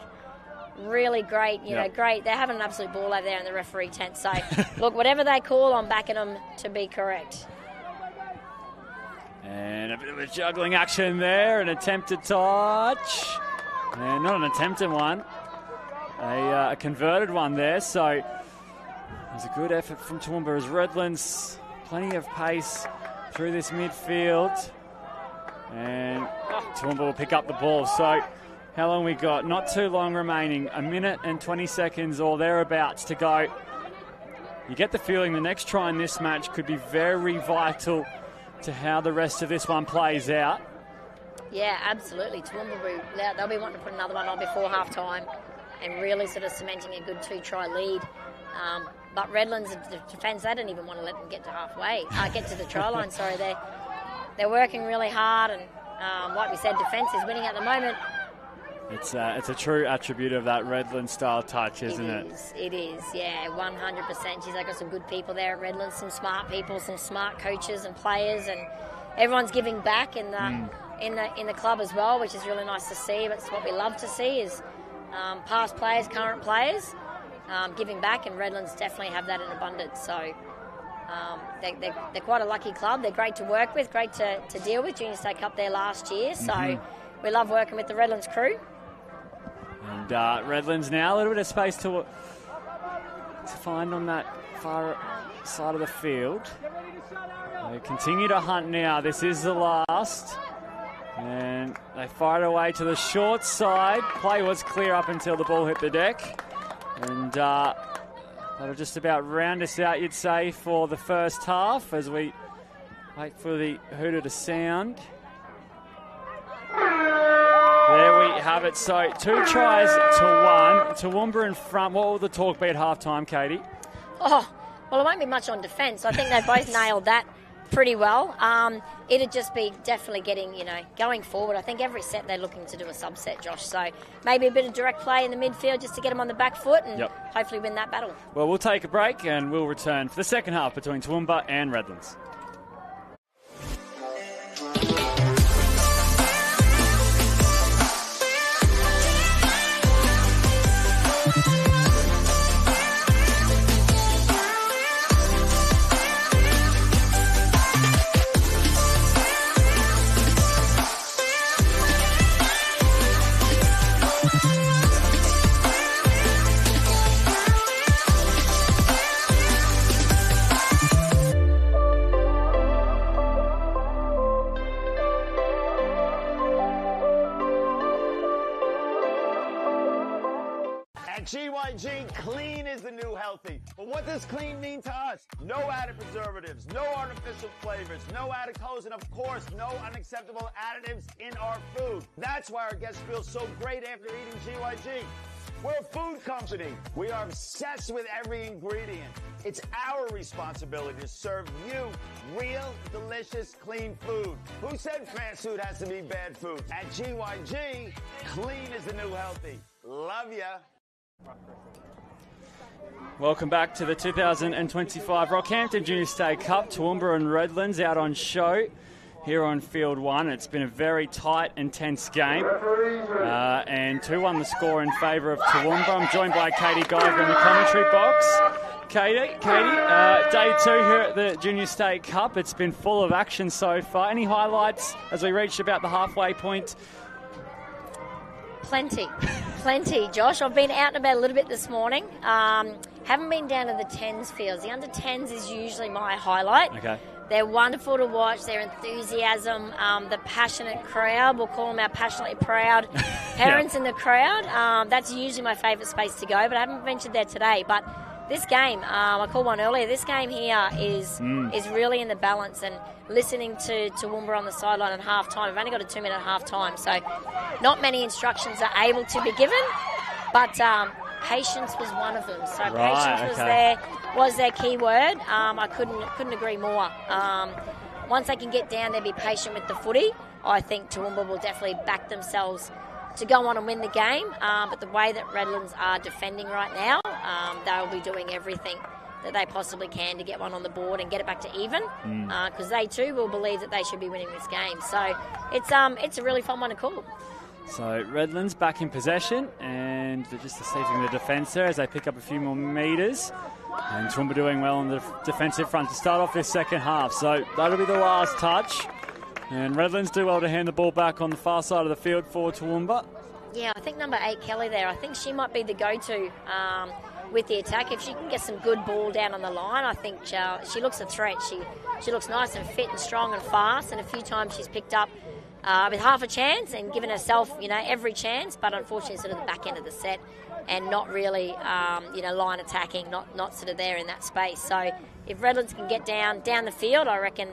Really great, great. They're having an absolute ball over there in the referee tent. So, look, whatever they call, I'm backing them to be correct. And a bit of a juggling action there, an attempted touch. And not an attempted one, a converted one there. So, it was a good effort from Toowoomba as Redlands, plenty of pace through this midfield. And Toowoomba will pick up the ball. So, how long we got? Not too long remaining. 1 minute and 20 seconds or thereabouts to go. You get the feeling the next try in this match could be very vital to how the rest of this one plays out. Yeah, absolutely. Toowoomba, they'll be wanting to put another one on before half-time and really sort of cementing a good 2-try lead. But Redlands defence, they don't even want to let them get to get to the try line. Sorry, they're working really hard, and like we said, defence is winning at the moment. It's a true attribute of that Redlands style touch, isn't it? It is, yeah, 100%. They've got some good people there at Redlands, some smart people, some smart coaches and players, and everyone's giving back in the club as well, which is really nice to see. That's what we love to see is past players, current players giving back, and Redlands definitely have that in abundance. So they're quite a lucky club. They're great to work with, great to deal with. Junior State Cup there last year, so we love working with the Redlands crew. And Redlands now a little bit of space to find on that far side of the field. They continue to hunt now. This is the last. And they fire it away to the short side. Play was clear up until the ball hit the deck. And that'll just about round us out, you'd say, for the first half as we wait for the hooter to sound. There we have it. So 2 tries to 1. Toowoomba in front. What will the talk be at half-time, Katie? Oh, well, it won't be much on defence. I think they both nailed that pretty well. It'd just be definitely getting, going forward. I think every set they're looking to do a subset, Josh. So maybe a bit of direct play in the midfield just to get them on the back foot and hopefully win that battle. Well, we'll take a break and we'll return for the second half between Toowoomba and Redlands. At GYG, clean is the new healthy. But what does clean mean to us? No added preservatives, no artificial flavors, no added colors, and of course, no unacceptable additives in our food. That's why our guests feel so great after eating GYG. We're a food company. We are obsessed with every ingredient. It's our responsibility to serve you real, delicious, clean food. Who said fast food has to be bad food? At GYG, clean is the new healthy. Love ya. Welcome back to the 2025 Rockhampton Junior State Cup. Toowoomba and Redlands out on show here on Field 1. It's been a very tight, intense game. And 2-1 the score in favour of Toowoomba. I'm joined by Katie Geiger in the commentary box. Katie, day 2 here at the Junior State Cup. It's been full of action so far. Any highlights as we reached about the halfway point? Plenty, Josh. I've been out and about a little bit this morning. Haven't been down to the 10s fields. The under 10s is usually my highlight. Okay. They're wonderful to watch. Their enthusiasm, the passionate crowd. We'll call them our passionately proud parents in the crowd. That's usually my favourite space to go, but I haven't ventured there today. But this game, I called one earlier, this game here is really in the balance, and listening to Toowoomba on the sideline at half-time. We've only got a 2-minute half-time, so not many instructions are able to be given, but patience was one of them. So patience was their key word. I couldn't agree more. Once they can get down there, be patient with the footy, I think Toowoomba will definitely back themselves to go on and win the game. But the way that Redlands are defending right now, they'll be doing everything that they possibly can to get one on the board and get it back to even, because they too will believe that they should be winning this game. So it's a really fun one to call. So Redlands back in possession, and they're just deceiving the defence there as they pick up a few more metres. And Toowoomba doing well on the defensive front to start off this second half. So that'll be the last touch. And Redlands do well to hand the ball back on the far side of the field for Toowoomba. Yeah, I think number 8, Kelly there, I think she might be the go-to with the attack. If she can get some good ball down on the line, I think she looks a threat. She looks nice and fit and strong and fast, and a few times she's picked up with half a chance and given herself, every chance, but unfortunately sort of the back end of the set and not really, line attacking, not sort of there in that space. So if Redlands can get down the field, I reckon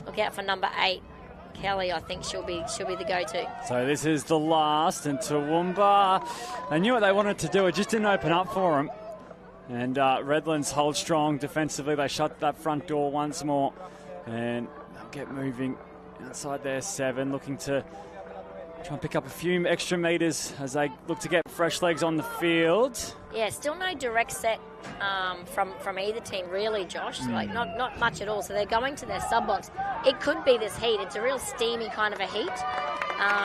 look out for number 8. Kelly, I think she'll be the go-to. So this is the last, and Toowoomba, they knew what they wanted to do. It just didn't open up for them. And Redlands hold strong defensively. They shut that front door once more, and they'll get moving outside their 7, looking to try and pick up a few extra metres as they look to get fresh legs on the field. Yeah, still no direct set from either team, really, Josh. Like not much at all. So they're going to their sub-box. It could be this heat. It's a real steamy kind of a heat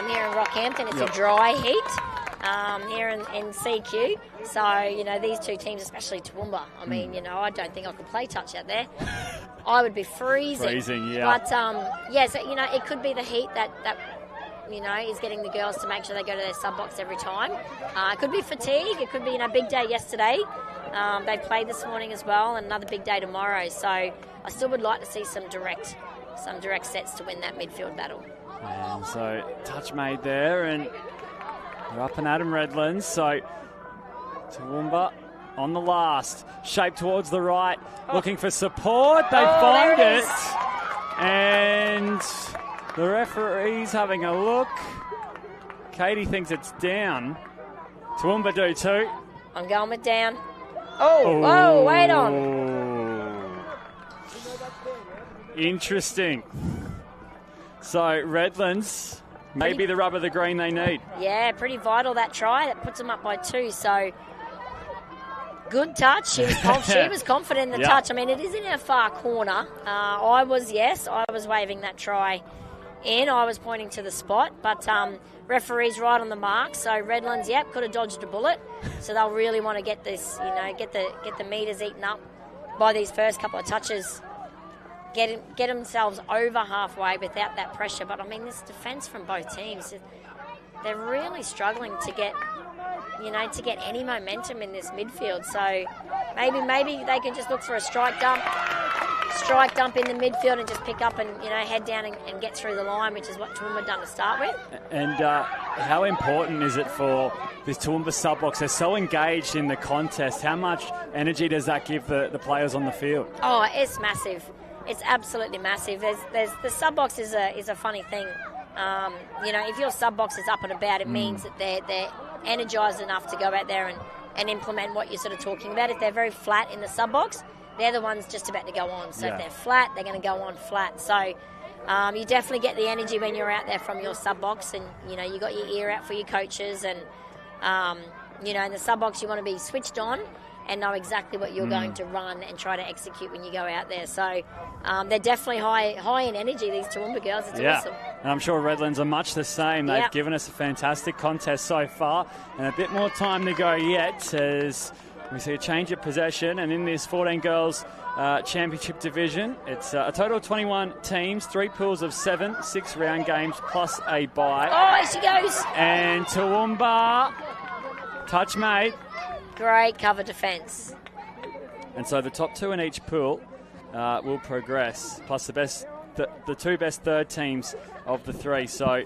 here in Rockhampton. It's a dry heat here in CQ. So, these two teams, especially Toowoomba, I mean, I don't think I could play touch out there. I would be freezing. But, so, it could be the heat that is getting the girls to make sure they go to their sub-box every time. It could be fatigue. It could be, big day yesterday. They played this morning as well, and another big day tomorrow. So I still would like to see some direct sets to win that midfield battle. And so touch made there, and they're up and at 'em, Redlands. So Toowoomba on the last, shape towards the right, looking for support. They find it, and the referee's having a look. Katie thinks it's down. Toowoomba do too. I'm going with down. Oh, wait on. Interesting. So Redlands, maybe the rub of the green they need. Yeah, pretty vital that try. That puts them up by 2. So good touch. She was confident in the touch. I mean, it is in our far corner. I was waving that try in. I was pointing to the spot, but referee's right on the mark. So Redlands, could have dodged a bullet. So they'll really want to get this, get the meters eaten up by these first couple of touches. Get themselves over halfway without that pressure. But I mean, this defence from both teams, they're really struggling to get any momentum in this midfield. So maybe they can just look for a strike dump in the midfield and just pick up and head down and get through the line, which is what Toowoomba done to start with. And how important is it for this Toowoomba sub-box? They're so engaged in the contest. How much energy does that give the players on the field? Oh, it's massive. It's absolutely massive. There's the sub-box is a funny thing. If your sub-box is up and about, it means that they're energised enough to go out there and implement what you're sort of talking about. If they're very flat in the sub-box, they're the ones just about to go on. So if they're flat, they're going to go on flat. So you definitely get the energy when you're out there from your sub-box, and, you got your ear out for your coaches. And, in the sub-box, you want to be switched on and know exactly what you're going to run and try to execute when you go out there. So they're definitely high in energy, these Toowoomba girls. It's awesome. And I'm sure Redlands are much the same. They've given us a fantastic contest so far, and a bit more time to go yet as we see a change of possession. And in this 14 girls championship division, it's a total of 21 teams, 3 pools of 7, 6 round games plus a bye. Oh, here she goes. And Toowoomba, touch mate. Great cover defence. And so the top 2 in each pool will progress, plus the 2 best third teams of the 3. So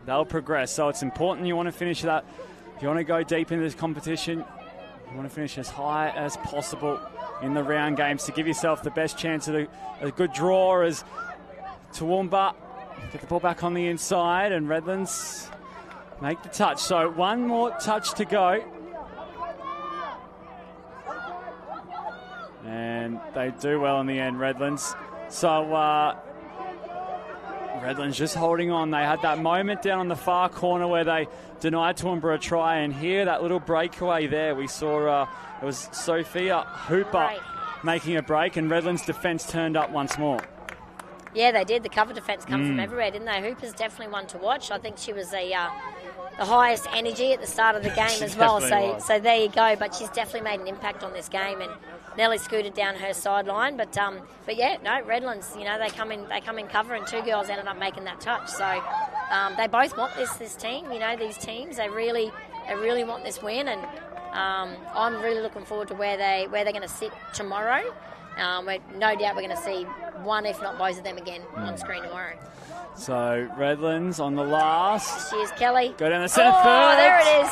they'll progress. So it's important you want to finish that. If you want to go deep into this competition, you want to finish as high as possible in the round games to give yourself the best chance of a good draw as Toowoomba get the ball back on the inside and Redlands make the touch. So one more touch to go. And they do well in the end, Redlands. So Redlands just holding on. They had that moment down on the far corner where they denied Toowoomba a try, and here, that little breakaway there, we saw it was Sophia Hooper making a break, and Redlands' defence turned up once more. Yeah, they did. The cover defence come from everywhere, didn't they? Hooper's definitely one to watch. I think she was the highest energy at the start of the game as well. So there you go. But she's definitely made an impact on this game and nearly scooted down her sideline. But yeah, no, Redlands, they come in cover, and 2 girls ended up making that touch. So they both want this team. These teams, they really want this win, and I'm really looking forward to where they're going to sit tomorrow. No doubt we're going to see one, if not both of them again on screen tomorrow. So Redlands on the last. Cheers, Kelly. Go down the centre third. Oh, there it is.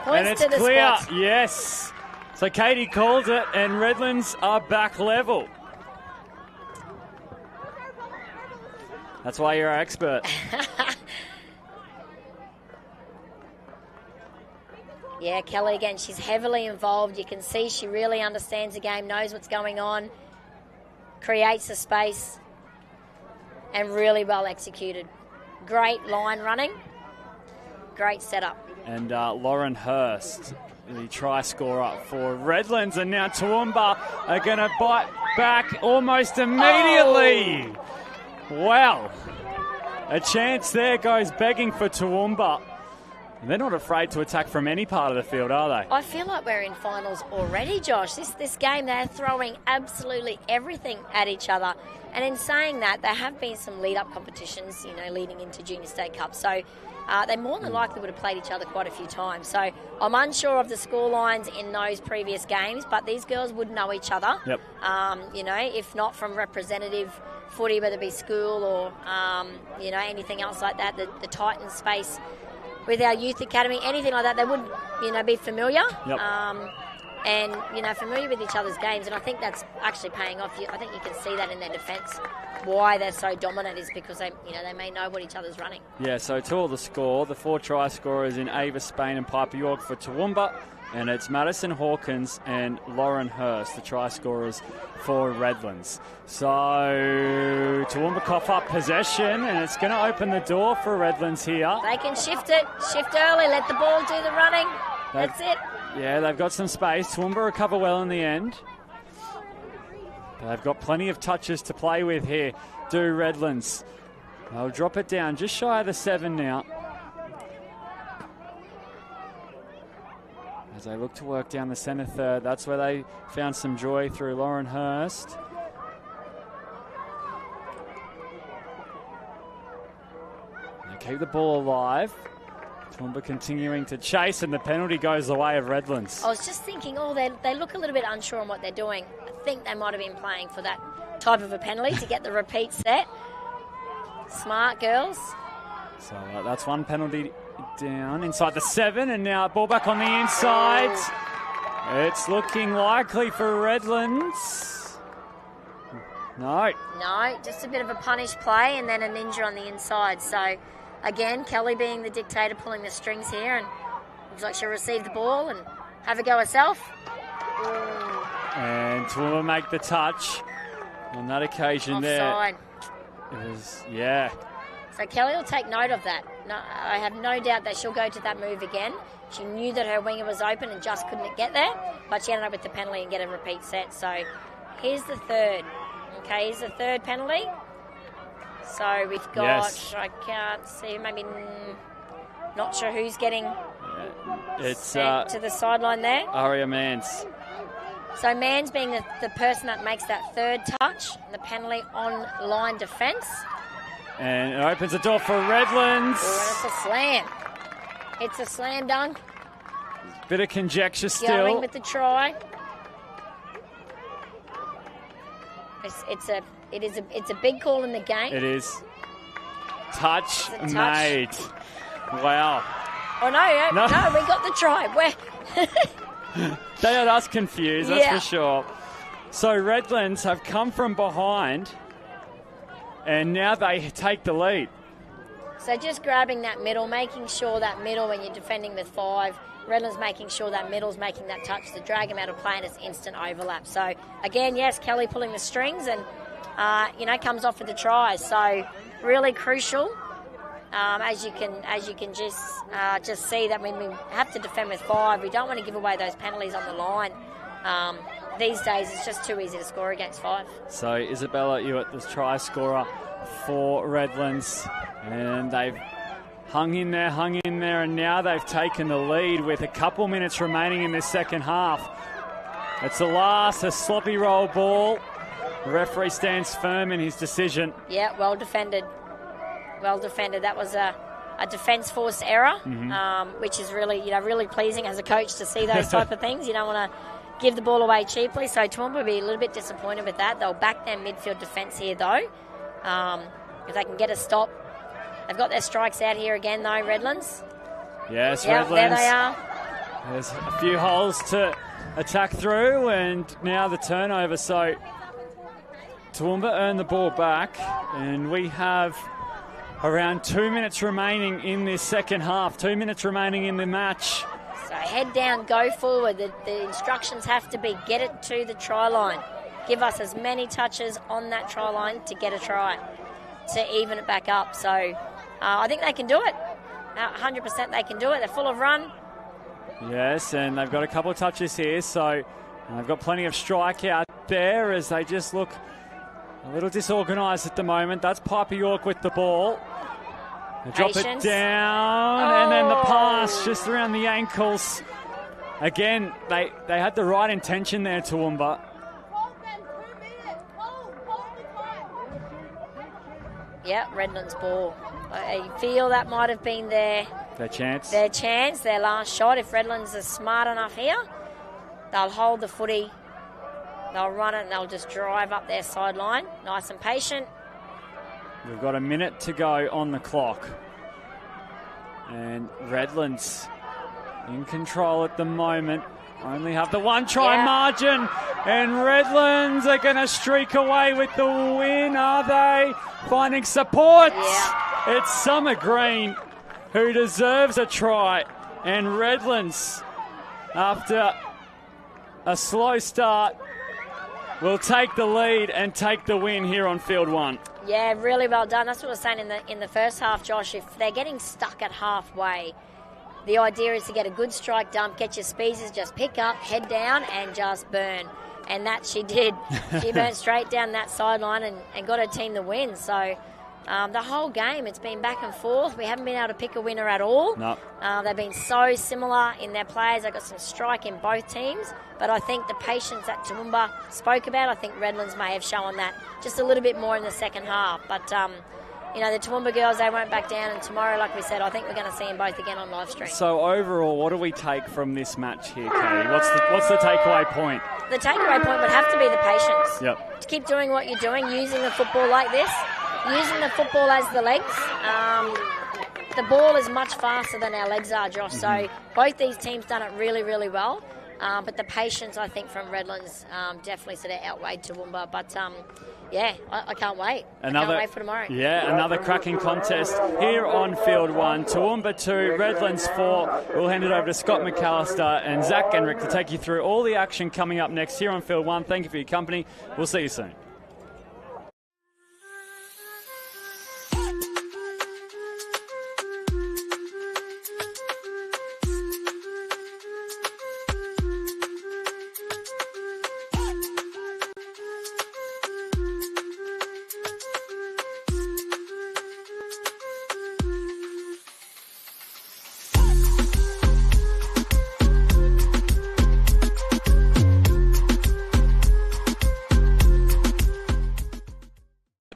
Points and it's to the clear. spot. Yes. So Katie calls it, and Redlands are back level. That's why you're our expert. Yeah, Kelly again, she's heavily involved. You can see she really understands the game, knows what's going on, creates the space, and really well executed. Great line running, great setup. And Lauren Hurst, the try scorer for Redlands, and now Toowoomba are going to bite back almost immediately. Oh. Wow. A chance there goes begging for Toowoomba. And they're not afraid to attack from any part of the field, are they? I feel like we're in finals already, Josh. This game, they're throwing absolutely everything at each other. And in saying that, there have been some lead-up competitions, leading into Junior State Cup. So they more than likely would have played each other quite a few times. So I'm unsure of the score lines in those previous games, but these girls would know each other. Yep. If not from representative footy, whether it be school or, anything else like that, the Titan space with our youth academy, anything like that, they would, be familiar. Yep. And, familiar with each other's games. And I think that's actually paying off. I think you can see that in their defence. Why they're so dominant is because they may know what each other's running. Yeah, so to all the score, the 4 try scorers in Ava Spain and Piper York for Toowoomba, and it's Madison Hawkins and Lauren Hurst, the try scorers for Redlands. So Toowoomba cough up possession, and it's going to open the door for Redlands here. They can shift early, let the ball do the running. That's it. Yeah, they've got some space. Toowoomba recover well in the end. They've got plenty of touches to play with here, do Redlands. They'll drop it down just shy of the 7 now. As they look to work down the centre third, that's where they found some joy through Lauren Hurst. They keep the ball alive. Toowoomba continuing to chase, and the penalty goes the way of Redlands. I was just thinking, they look a little bit unsure on what they're doing. I think they might have been playing for that type of a penalty to get the repeat set. Smart girls. So that's one penalty down inside the 7, and now ball back on the inside. It's looking likely for Redlands. No, just a bit of a punish play and then a ninja on the inside. So, again, Kelly being the dictator, pulling the strings here, and looks like she'll receive the ball and have a go herself. And Toowoomba make the touch on that occasion. Offside. There. It was, yeah. So Kelly will take note of that. No, I have no doubt that she'll go to that move again. She knew that her winger was open and just couldn't get there, but she ended up with the penalty and get a repeat set. So here's the third. Okay, here's the third penalty. So we've got, I can't see, maybe not sure who's getting it's sent to the sideline there. Aria Mans. So Mans being the person that makes that third touch, the penalty on line defence. And it opens the door for Redlands. Oh, and it's a slam. It's a slam dunk. Bit of conjecture still. Going with the try. It's a big call in the game. It is. Touch made. Wow. Oh no, we got the try. They had us confused, that's for sure. So Redlands have come from behind, and now they take the lead. So just grabbing that middle, making sure that middle when you're defending with 5, Redlands making sure that middle's making that touch to drag him out of play and it's instant overlap. So again, yes, Kelly pulling the strings and comes off with the try. So really crucial. As you can just see that when we have to defend with 5, we don't want to give away those penalties on the line. These days, it's just too easy to score against 5. So Isabella Ewart, the try scorer for Redlands, and they've hung in there, and now they've taken the lead with a couple minutes remaining in this second half. It's a sloppy roll ball. The referee stands firm in his decision. Yeah, well defended. That was a defence force error, which is really pleasing as a coach to see those type of things. You don't want to give the ball away cheaply. So Toowoomba will be a little bit disappointed with that. They'll back their midfield defence here though, if they can get a stop. They've got their strikes out here again though, Redlands. Yes, Redlands. There they are. There's a few holes to attack through, and now the turnover. So Toowoomba earn the ball back, and we have around 2 minutes remaining in this second half. 2 minutes remaining in the match. So head down, go forward. The instructions have to be get it to the try line. Give us as many touches on that try line to get a try, to even it back up. So I think they can do it. 100% they can do it. They're full of run. Yes, and they've got a couple of touches here. So they've got plenty of strike out there as they just look a little disorganised at the moment. That's Piper York with the ball. They drop it down, and then the pass just around the ankles. Again, they had the right intention there, Toowoomba. Yeah, Redlands ball. I feel that might have been their chance, their last shot. If Redlands is smart enough here, they'll hold the footy, they'll run it, and they'll just drive up their sideline. Nice and patient. We've got a minute to go on the clock. And Redlands in control at the moment. Only have the one try margin. And Redlands are going to streak away with the win, are they? Finding support. Yeah. It's Summer Green who deserves a try. And Redlands, after a slow start, will take the lead and take the win here on field 1. Yeah, really well done. That's what I was saying in the first half, Josh. If they're getting stuck at halfway, the idea is to get a good strike dump, get your speeders, just pick up, head down, and just burn. And that she did. She burned straight down that sideline and got her team the win. So the whole game, it's been back and forth. We haven't been able to pick a winner at all. No. They've been so similar in their players. They've got some strike in both teams. But I think the patience that Toowoomba spoke about, I think Redlands may have shown that just a little bit more in the second half. But, the Toowoomba girls, they won't back down. And tomorrow, like we said, I think we're going to see them both again on live stream. So overall, what do we take from this match here, Katie? What's the takeaway point? The takeaway point would have to be the patience. Yep. To keep doing what you're doing, using the football like this, using the football as the legs. the ball is much faster than our legs are, Josh. So both these teams done it really, really well. But the patience, I think, from Redlands definitely sort of outweighed Toowoomba. But, I can't wait. I can't wait for tomorrow. Yeah, another cracking contest here on Field 1. Toowoomba 2, Redlands 4. We'll hand it over to Scott McAllister and Zach Genrick to take you through all the action coming up next here on Field 1. Thank you for your company. We'll see you soon.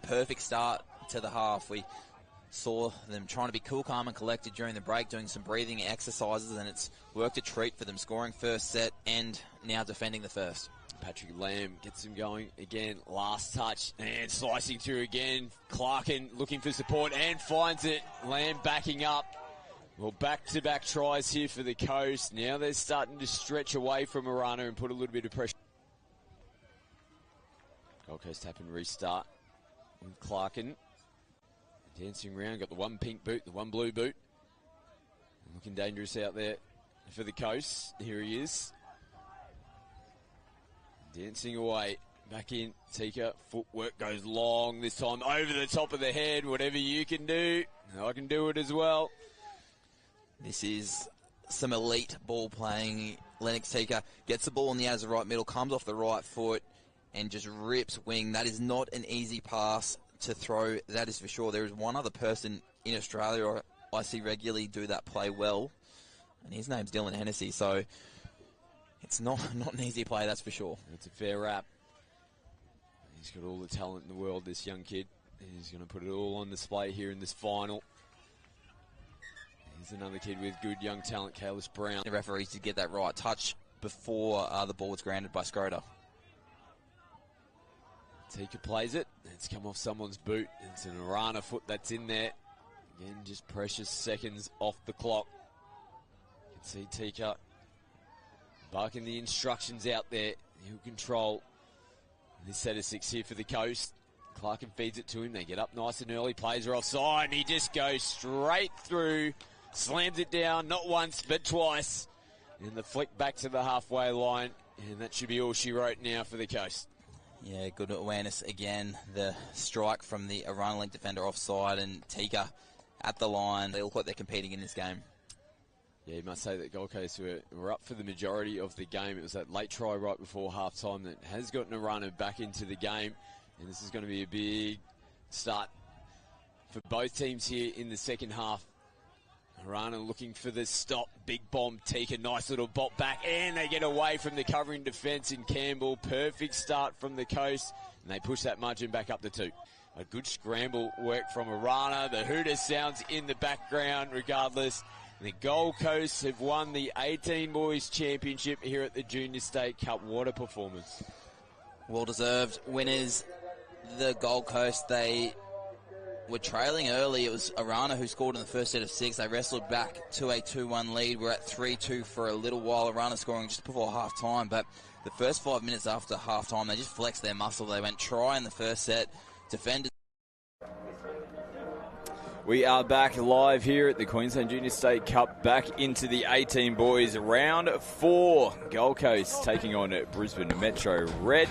Perfect start to the half. We saw them trying to be cool, calm and collected during the break, doing some breathing exercises, and it's worked a treat for them, scoring first set and now defending the first. Patrick Lamb gets him going again, last touch, and slicing through again. Clarkin looking for support and finds it. Lamb backing up. Well, back-to-back tries here for the Coast. Now they're starting to stretch away from Arana and put a little bit of pressure. Gold Coast tap and restart. With Clarkin dancing around, got the one pink boot, the one blue boot. Looking dangerous out there for the Coast. Here he is. Dancing away. Back in. Tika. Footwork goes long this time. Over the top of the head. Whatever you can do, I can do it as well. This is some elite ball playing. Lennox Tika gets the ball in the as the right middle, comes off the right foot, and just rips wing. That is not an easy pass to throw, that is for sure. There is one other person in Australia I see regularly do that play well, and his name's Dylan Hennessy, so it's not an easy play, that's for sure. It's a fair rap. He's got all the talent in the world, this young kid. He's going to put it all on display here in this final. Here's another kid with good young talent, Kalis Brown. The referees did get that right touch before the ball was granted by Schroeder. Tika plays it. It's come off someone's boot. It's an Arana foot that's in there. Again, just precious seconds off the clock. You can see Tika barking the instructions out there. He'll control this set of 6 here for the Coast. Clarkin feeds it to him. They get up nice and early. Plays are offside, and he just goes straight through. Slams it down, not once, but twice. And the flick back to the halfway line. And that should be all she wrote now for the Coast. Yeah, good awareness again. The strike from the Arana Link defender offside, and Tika at the line. They look like they're competing in this game. Yeah, you must say that Gold Coast were up for the majority of the game. It was that late try right before half-time that has gotten Arana back into the game. And this is going to be a big start for both teams here in the second half. Arana looking for the stop. Big bomb, Tika, nice little bop back. And they get away from the covering defence in Campbell. Perfect start from the Coast. And they push that margin back up to 2. A good scramble work from Arana. The hooter sounds in the background regardless. The Gold Coast have won the 18 Boys Championship here at the Junior State Cup. What a performance. Well-deserved winners. The Gold Coast, they were trailing early. It was Arana who scored in the first set of 6. They wrestled back to a 2-1 lead. We're at 3-2 for a little while. Arana scoring just before half-time, but the first 5 minutes after half-time, they just flexed their muscle. They went try in the first set, defended. We are back live here at the Queensland Junior State Cup, back into the 18 Boys round 4. Gold Coast taking on Brisbane Metro Red.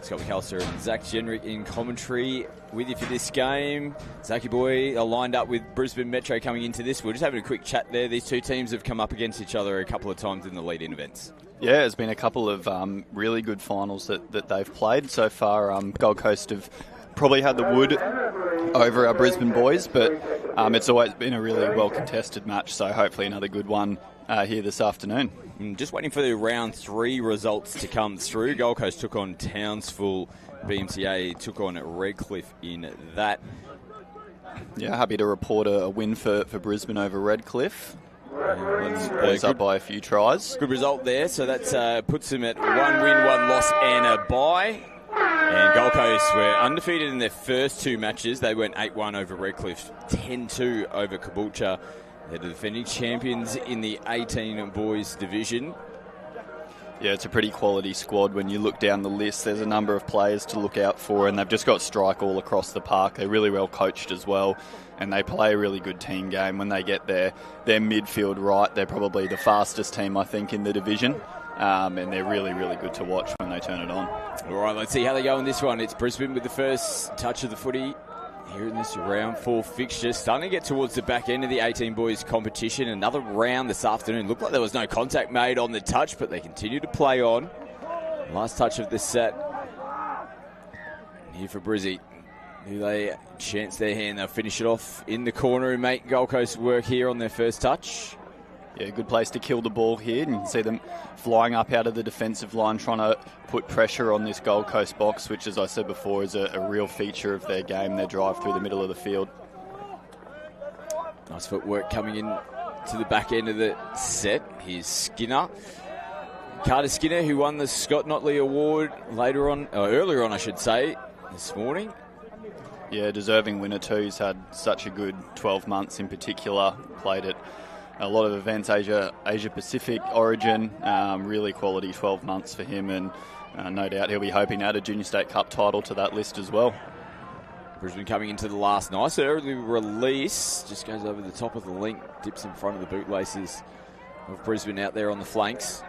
Scott McAllister and Zach Genrick in commentary with you for this game. Zachy boy are lined up with Brisbane Metro coming into this. We're just having a quick chat there. These two teams have come up against each other a couple of times in the lead-in events. Yeah, there's been a couple of really good finals that they've played so far. Gold Coast have probably had the wood over our Brisbane boys, but it's always been a really well-contested match, so hopefully another good one here this afternoon. Just waiting for the round 3 results to come through. Gold Coast took on Townsville. BMTA took on Redcliffe in that. Yeah, happy to report a win for Brisbane over Redcliffe. Boys up by a few tries. Good result there, so that puts them at 1 win, 1 loss and a bye. And Gold Coast were undefeated in their first 2 matches. They went 8-1 over Redcliffe, 10-2 over Caboolture. They're the defending champions in the 18 boys division. Yeah, it's a pretty quality squad. When you look down the list, there's a number of players to look out for, and they've just got strike all across the park. They're really well coached as well, and they play a really good team game. When they get their midfield right, they're probably the fastest team, I think, in the division, and they're really, really good to watch when they turn it on. All right, let's see how they go in this one. It's Brisbane with the first touch of the footy here in this round 4 fixture. Starting to get towards the back end of the 18 boys competition. Another round this afternoon. Looked like there was no contact made on the touch, but they continue to play on. Last touch of the set. Here for Brizzy. Do they chance their hand? They'll finish it off in the corner and make Gold Coast work here on their first touch. Yeah, good place to kill the ball here. And you can see them flying up out of the defensive line, trying to put pressure on this Gold Coast box, which, as I said before, is a real feature of their game, their drive through the middle of the field. Nice footwork coming in to the back end of the set. Here's Skinner. Carter Skinner, who won the Scott Notley Award earlier on, I should say, this morning. Yeah, deserving winner too. He's had such a good 12 months in particular. Played at a lot of events, Asia Pacific origin. Really quality 12 months for him, and no doubt he'll be hoping to add a Junior State Cup title to that list as well. Brisbane coming into the last. Nice early release. Just goes over the top of the link, dips in front of the bootlaces of Brisbane out there on the flanks.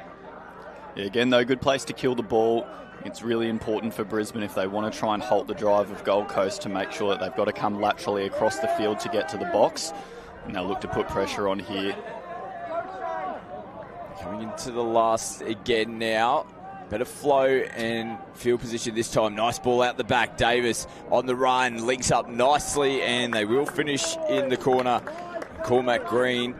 Yeah, again, though, good place to kill the ball. It's really important for Brisbane if they want to try and halt the drive of Gold Coast to make sure that they've got to come laterally across the field to get to the box. And they'll look to put pressure on here. Coming into the last again now. Better flow and field position this time. Nice ball out the back. Davis on the run, links up nicely, and they will finish in the corner. Cormac Green.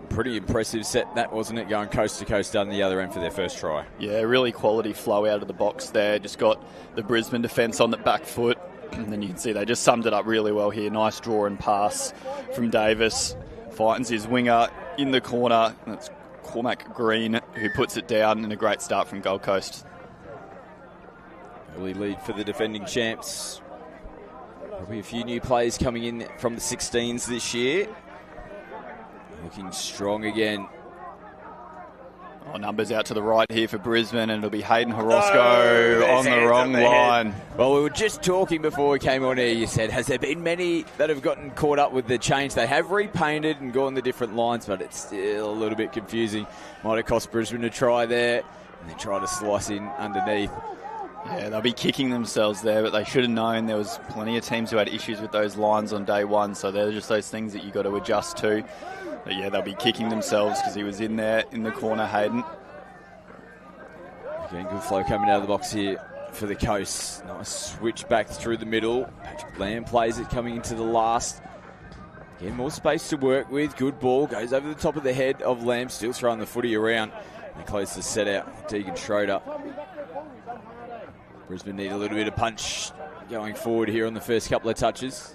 Pretty impressive set that, wasn't it? Going coast to coast down the other end for their first try. Yeah, really quality flow out of the box there. Just got the Brisbane defence on the back foot. And then you can see they just summed it up really well here. Nice draw and pass from Davis. Finds his winger in the corner. That's Cormac Green who puts it down, and a great start from Gold Coast. Early lead for the defending champs. Probably a few new players coming in from the 16s this year. Looking strong again. Numbers out to the right here for Brisbane, and it'll be Hayden Horosco on the wrong line. Well, we were just talking before we came on here. You said, has there been many that have gotten caught up with the change? They have repainted and gone the different lines, but it's still a little bit confusing. Might have cost Brisbane a try there, and they try to slice in underneath. Yeah, they'll be kicking themselves there, but they should have known there was plenty of teams who had issues with those lines on day one, so they're just those things that you've got to adjust to. But yeah, they'll be kicking themselves because he was in there in the corner, Hayden. Again, good flow coming out of the box here for the Coast. Nice switch back through the middle. Patrick Lamb plays it coming into the last. Again, more space to work with. Good ball. Goes over the top of the head of Lamb. Still throwing the footy around. They close the set out. Deegan Schroeder. Brisbane need a little bit of punch going forward here on the first couple of touches.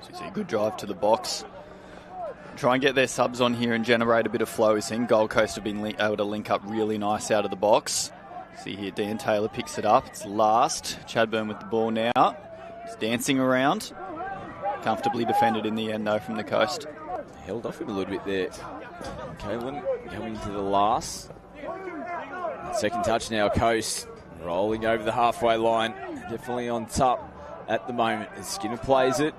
So you see a good drive to the box. Try and get their subs on here and generate a bit of flow. We've seen Gold Coast have been able to link up really nice out of the box. See here, Dean Taylor picks it up. It's last. Chadburn with the ball now. He's dancing around. Comfortably defended in the end, though, from the Coast. Held off him a little bit there. Kalen coming to the last. Second touch now, Coast rolling over the halfway line. Definitely on top at the moment as Skinner plays it.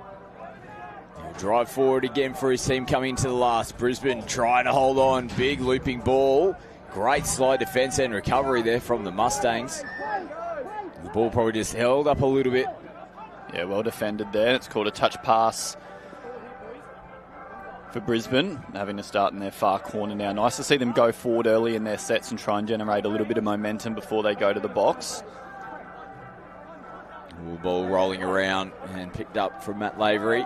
He'll drive forward again for his team coming to the last. Brisbane trying to hold on. Big looping ball. Great slide defence and recovery there from the Mustangs. The ball probably just held up a little bit. Yeah, well defended there. It's called a touch pass for Brisbane, having to start in their far corner now. Nice to see them go forward early in their sets and try and generate a little bit of momentum before they go to the box. Ball rolling around and picked up from Matt Lavery.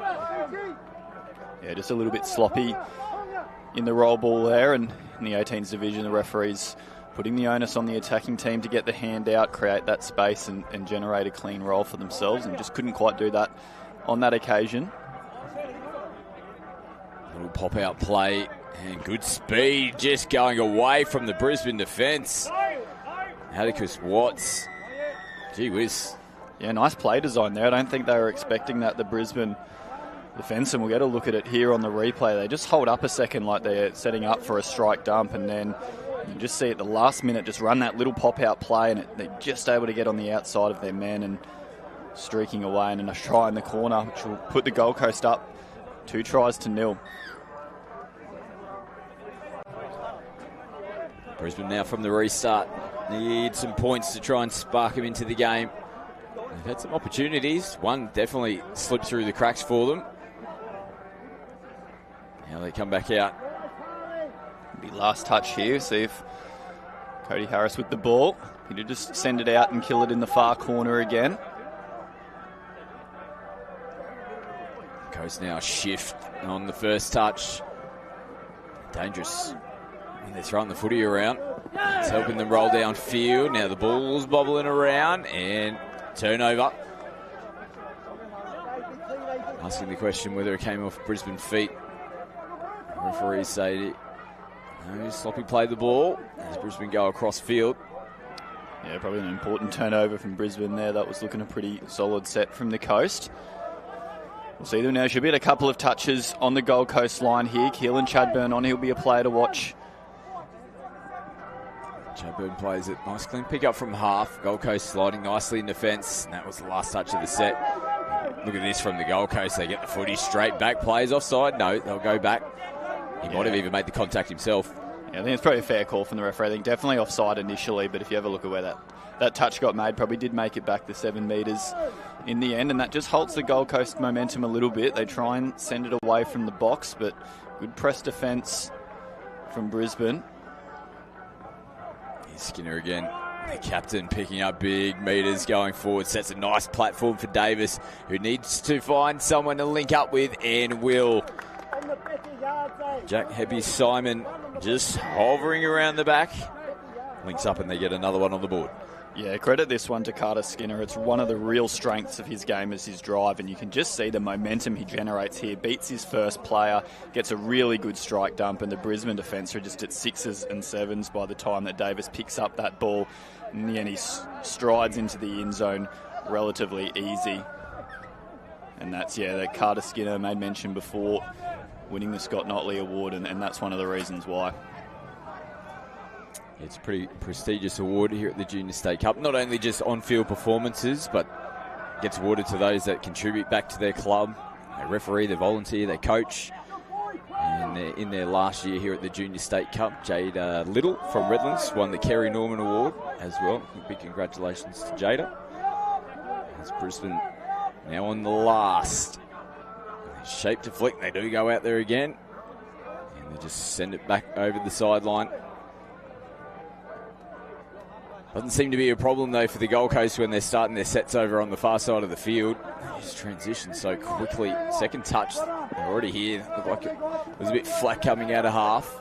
Yeah, just a little bit sloppy in the roll ball there, and in the 18s division, the referees putting the onus on the attacking team to get the hand out, create that space and generate a clean roll for themselves, and just couldn't quite do that on that occasion. Little pop-out play and good speed just going away from the Brisbane defence. Atticus Watts. Gee whiz. Yeah, nice play design there. I don't think they were expecting that, the Brisbane defence, and we'll get a look at it here on the replay. They just hold up a second like they're setting up for a strike dump, and then you just see at the last minute just run that little pop-out play, and they're just able to get on the outside of their men and streaking away, and a try in the corner, which will put the Gold Coast up 2-0. Brisbane now from the restart need some points to try and spark them into the game. They've had some opportunities. One definitely slipped through the cracks for them. Now they come back out. Be last touch here. See if Cody Harris with the ball. He did just send it out and kill it in the far corner again. Coast now shift on the first touch. Dangerous when they're throwing the footy around. It's helping them roll downfield. Now the ball's bobbling around and turnover. Asking the question whether it came off Brisbane feet. Referees say no, sloppy played the ball as Brisbane go across field. Yeah, probably an important turnover from Brisbane there. That was looking a pretty solid set from the Coast. We'll see them now. Should be at a couple of touches on the Gold Coast line here. Keelan Chadburn on. He'll be a player to watch. Chadburn plays it. Nice clean pick up from half. Gold Coast sliding nicely in defence. And that was the last touch of the set. Look at this from the Gold Coast. They get the footy straight back. Players offside. No, they'll go back. He might have even made the contact himself. Yeah, I think it's probably a fair call from the referee. I think definitely offside initially, but if you have a look at where that touch got made, probably did make it back the 7 metres in the end, and that just halts the Gold Coast momentum a little bit. They try and send it away from the box, but good press defence from Brisbane. Here's Skinner again. The captain picking up big metres going forward. Sets a nice platform for Davis, who needs to find someone to link up with, and will. Jack Hebbie-Simon just hovering around the back. Links up and they get another one on the board. Yeah, credit this one to Carter Skinner. It's one of the real strengths of his game is his drive, and you can just see the momentum he generates here. Beats his first player, gets a really good strike dump, and the Brisbane defence are just at 6s and 7s by the time that Davis picks up that ball. In the end, he strides into the end zone relatively easy. And that's, that Carter Skinner made mention before, winning the Scott Notley Award, and that's one of the reasons why. It's a pretty prestigious award here at the Junior State Cup. Not only just on-field performances, but gets awarded to those that contribute back to their club. They referee, they volunteer, they coach. And they're in their last year here at the Junior State Cup. Jada Little from Redlands won the Kerry Norman Award as well. Big congratulations to Jada. As Brisbane now on the last. Shape to flick, they do go out there again. And they just send it back over the sideline. Doesn't seem to be a problem, though, for the Gold Coast when they're starting their sets over on the far side of the field. They just transition so quickly. Second touch, they're already here. Looked like it was a bit flat coming out of half.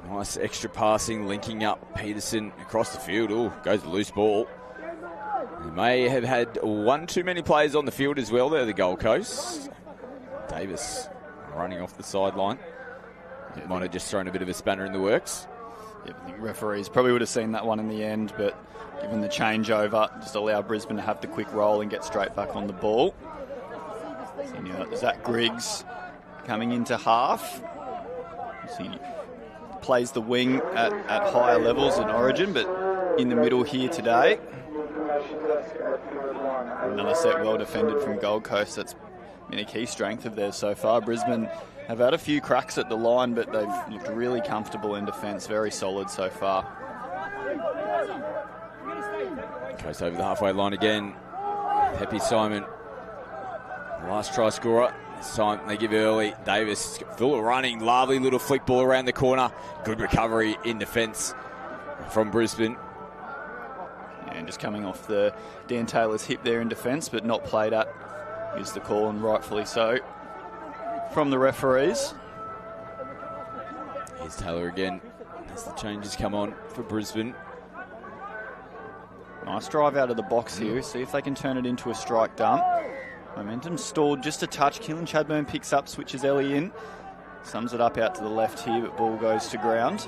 Nice extra passing, linking up Peterson across the field. Oh, goes the loose ball. They may have had one too many players on the field as well there, the Gold Coast. Davis running off the sideline. Might have just thrown a bit of a spanner in the works. I think referees probably would have seen that one in the end, but given the changeover, just allow Brisbane to have the quick roll and get straight back on the ball. So Zach Griggs coming into half. He plays the wing at higher levels in Origin, but in the middle here today. Another set well defended from Gold Coast. That's been a key strength of theirs so far. Brisbane have had a few cracks at the line, but they've looked really comfortable in defence, very solid so far. Coast over the halfway line again. Hebbie-Simon, last try scorer. This time they give early. Davis full of running, lovely little flick ball around the corner. Good recovery in defence from Brisbane. And just coming off the Dan Taylor's hip there in defence, but not played at. Is the call, and rightfully so, from the referees. Here's Taylor again as the changes come on for Brisbane. Nice drive out of the box here. See if they can turn it into a strike dump. Momentum stalled just a touch. Keelan Chadburn picks up, switches Ellie in. Sums it up out to the left here, but ball goes to ground.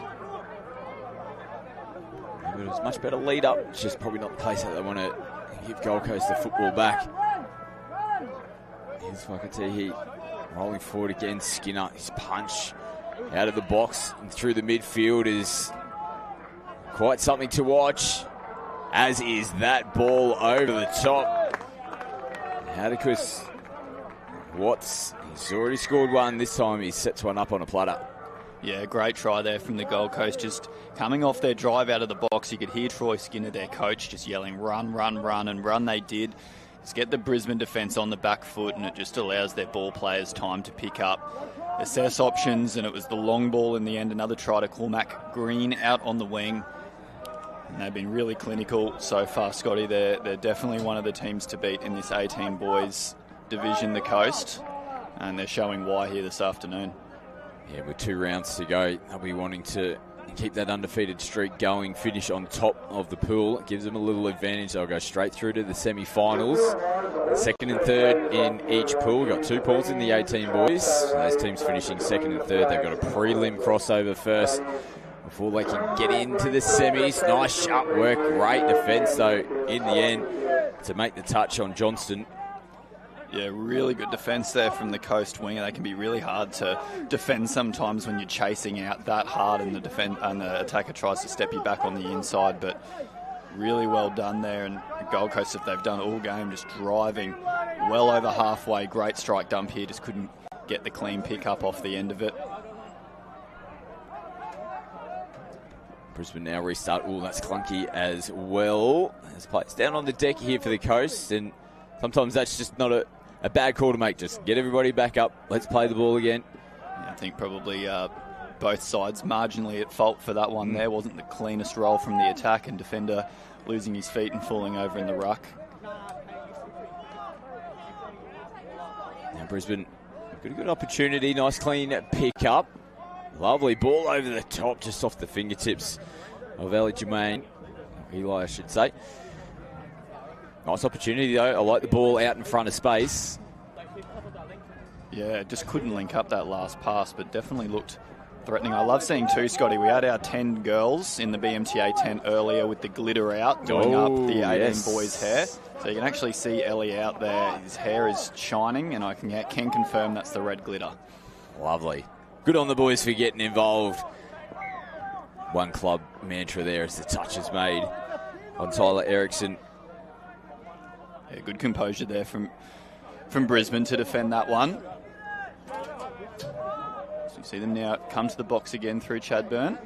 It was a much better lead up. It's just probably not the place that they want to give Gold Coast the football back. Here's Whakatee rolling forward again. Skinner, his punch out of the box and through the midfield is quite something to watch, as is that ball over the top. Atticus Watts, he's already scored one. This time he sets one up on a platter. Yeah, great try there from the Gold Coast. Just coming off their drive out of the box, you could hear Troy Skinner, their coach, just yelling, run, run, run, and run they did. Just get the Brisbane defence on the back foot, and it just allows their ball players time to pick up, assess options, and it was the long ball in the end. Another try to Cormac Green out on the wing. And they've been really clinical so far, Scotty. They're definitely one of the teams to beat in this 18 boys division, the Coast, and they're showing why here this afternoon. Yeah, with 2 rounds to go, they'll be wanting to keep that undefeated streak going, finish on top of the pool. It gives them a little advantage. They'll go straight through to the semi-finals. Second and third in each pool. We've got 2 pools in the 18 boys. So those teams finishing second and third. They've got a prelim crossover first before they can get into the semis. Nice sharp work, great defence though in the end to make the touch on Johnston. Yeah, really good defence there from the Coast winger. They can be really hard to defend sometimes when you're chasing out that hard and the attacker tries to step you back on the inside, but really well done there. And the Gold Coast, if they've done all game, just driving well over halfway. Great strike dump here, just couldn't get the clean pick up off the end of it. Brisbane now restart. Oh, that's clunky as well. There's players down on the deck here for the Coast, and sometimes that's just not a bad call to make. Just get everybody back up. Let's play the ball again. Yeah, I think probably both sides marginally at fault for that one there. Wasn't the cleanest roll from the attack, and defender losing his feet and falling over in the ruck. Now Brisbane got a good opportunity. Nice clean pick up. Lovely ball over the top, just off the fingertips of Eli, I should say. Nice opportunity though. I like the ball out in front of space. Yeah, just couldn't link up that last pass, but definitely looked threatening. I love seeing too, Scotty. We had our 10 girls in the BMTA 10 earlier with the glitter out, doing up the 18 boys' hair. So you can actually see Ellie out there. His hair is shining, and I can confirm that's the red glitter. Lovely. Good on the boys for getting involved. One club mantra there as the touch is made on Tyler Erickson. Yeah, good composure there from Brisbane to defend that one. So you see them now come to the box again through Chadburn.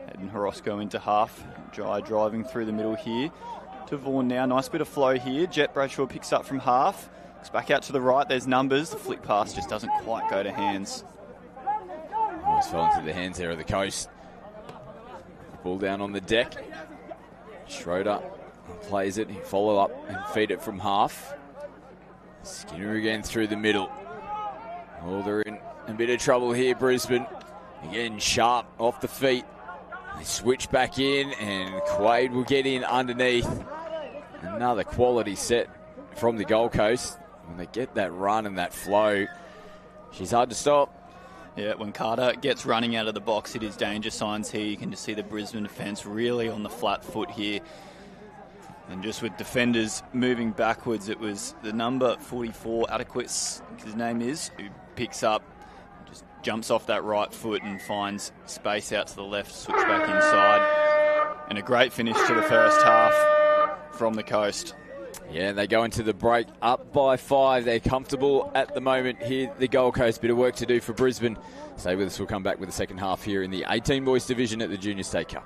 Heading Horosco into half. Jai driving through the middle here to Vaughan now. Nice bit of flow here. Jet Bradshaw picks up from half. Looks back out to the right. There's numbers. The flick pass just doesn't quite go to hands. Almost fell into the hands there of the Coast. Ball down on the deck. Schroeder plays it. He follow up and feed it from half. Skinner again through the middle. Oh, they're in a bit of trouble here, Brisbane. Again, Sharp off the feet. They switch back in, and Quaid will get in underneath. Another quality set from the Gold Coast. When they get that run and that flow, she's hard to stop. Yeah, when Carter gets running out of the box, it is danger signs here. You can just see the Brisbane defence really on the flat foot here. And just with defenders moving backwards, it was the number 44, Adequate, his name is, who picks up, just jumps off that right foot and finds space out to the left, switch back inside. And a great finish to the first half from the Coast. Yeah, they go into the break up by 5. They're comfortable at the moment here, the Gold Coast. Bit of work to do for Brisbane. Stay with us. We'll come back with the second half here in the 18 boys division at the Junior State Cup.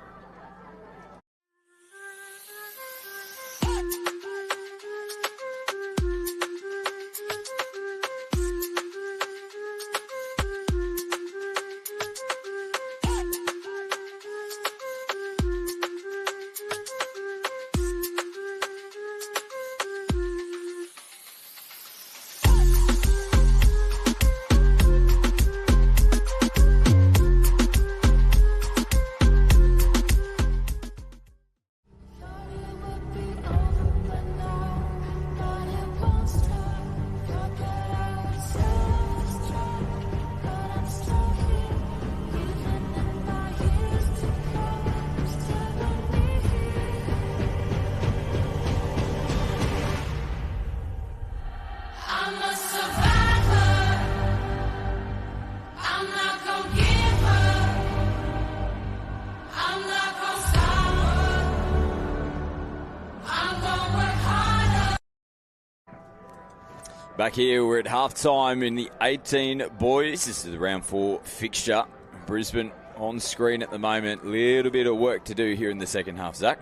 Back here, we're at half-time in the 18 boys. This is the round 4 fixture. Brisbane on screen at the moment. Little bit of work to do here in the second half, Zach.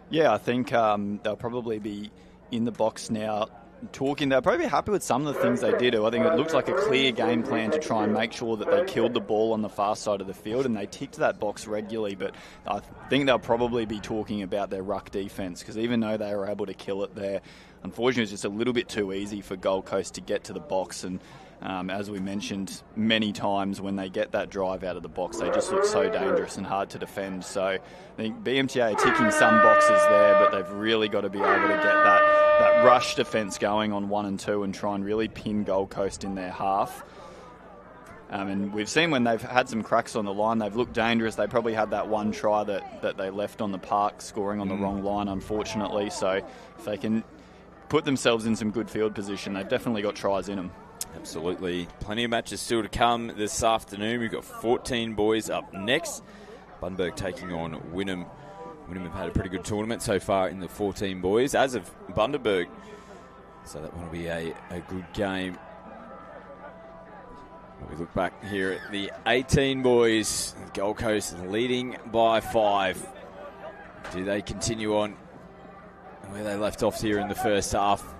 Yeah, I think they'll probably be in the box now talking. They'll probably be happy with some of the things they did. I think it looked like a clear game plan to try and make sure that they killed the ball on the far side of the field, and they ticked that box regularly. But I think they'll probably be talking about their ruck defence, because even though they were able to kill it there, unfortunately it's just a little bit too easy for Gold Coast to get to the box. And as we mentioned many times, when they get that drive out of the box, they just look so dangerous and hard to defend. So I think BMTA are ticking some boxes there, but they've really got to be able to get that rush defence going on 1 and 2 and try and really pin Gold Coast in their half. And we've seen when they've had some cracks on the line, they've looked dangerous. They probably had that one try that they left on the park, scoring on the wrong line, unfortunately. So if they can put themselves in some good field position, they've definitely got tries in them. Absolutely. Plenty of matches still to come this afternoon. We've got 14 boys up next. Bundaberg taking on Wynnum. Wynnum have had a pretty good tournament so far in the 14 boys, as of Bundaberg. So that will be a good game. We look back here at the 18 boys. Gold Coast leading by 5. Do they continue on where they left off here in the first half?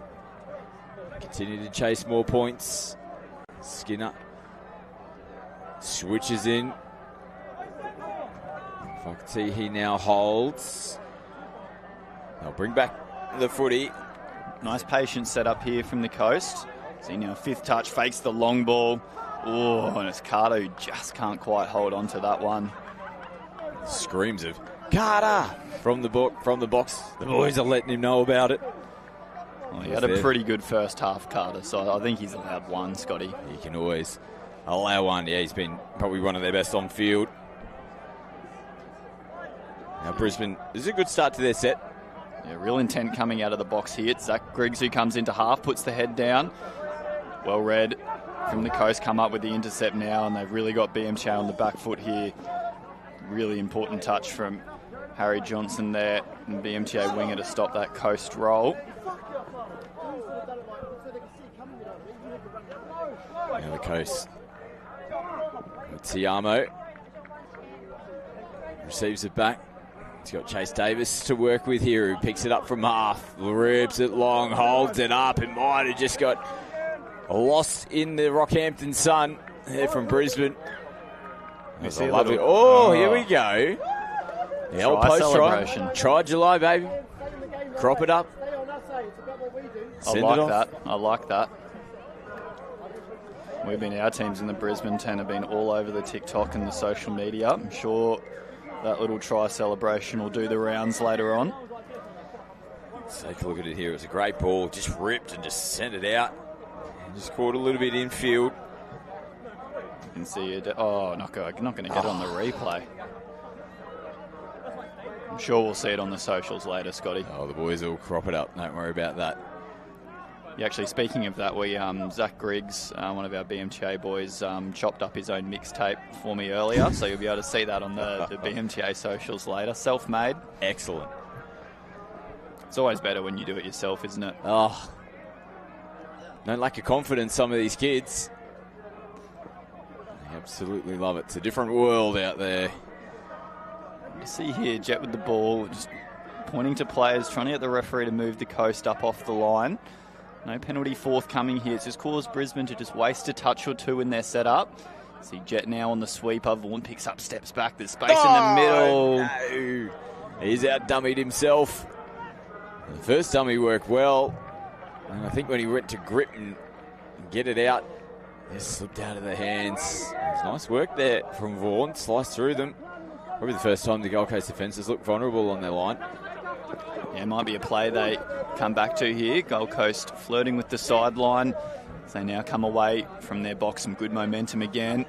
Continue to chase more points. Skinner switches in. If I can see, he now holds. They'll bring back the footy. Nice patient set up here from the Coast. See now, 5th touch, fakes the long ball. Oh, and it's Carter who just can't quite hold on to that one. Screams of Carter from the box. The boys are letting him know about it. Well, he had a pretty good first half, Carter, so I think he's allowed one, Scotty. He can always allow one. Yeah, he's been probably one of their best on field. Now Brisbane, this is a good start to their set. Yeah, real intent coming out of the box here. It's Zach Griggs who comes into half, puts the head down. Well read from the Coast, come up with the intercept now, and they've really got BMTA on the back foot here. Really important touch from Harry Johnson there, and BMTA winger to stop that Coast roll. Now the Coast. Tiamo receives it back. He's got Chase Davis to work with here, who picks it up from half, rips it long, holds it up, and might have just got lost in the Rockhampton sun there from Brisbane. That's a lovely. Oh, here we go. The old post try. Try July, baby. Crop it up. I like that. Our teams in the Brisbane 10 have been all over the TikTok and the social media. I'm sure that little try celebration will do the rounds later on. Let's take a look at it here. It was a great ball, just ripped and just sent it out. And just caught a little bit infield. You can see it. Oh, not going to get on the replay. I'm sure we'll see it on the socials later, Scotty. Oh, the boys will crop it up. Don't worry about that. Yeah, actually, speaking of that, Zach Griggs, one of our BMTA boys, chopped up his own mixtape for me earlier, so you'll be able to see that on the BMTA socials later. Self-made. Excellent. It's always better when you do it yourself, isn't it? Oh, don't lack of confidence, some of these kids. They absolutely love it. It's a different world out there. You see here, Jet with the ball, just pointing to players, trying to get the referee to move the Coast up off the line. No penalty forthcoming here. It's just caused Brisbane to just waste a touch or two in their setup. See Jet now on the sweeper. Vaughan picks up, steps back. There's space in the middle. No. He's out-dummied himself. The first dummy worked well. And I think when he went to grip and get it out, it slipped out of the hands. It was nice work there from Vaughan. Sliced through them. Probably the first time the Gold Coast defences look vulnerable on their line. Yeah, might be a play they come back to here. Gold Coast flirting with the sideline. As they now come away from their box, some good momentum again.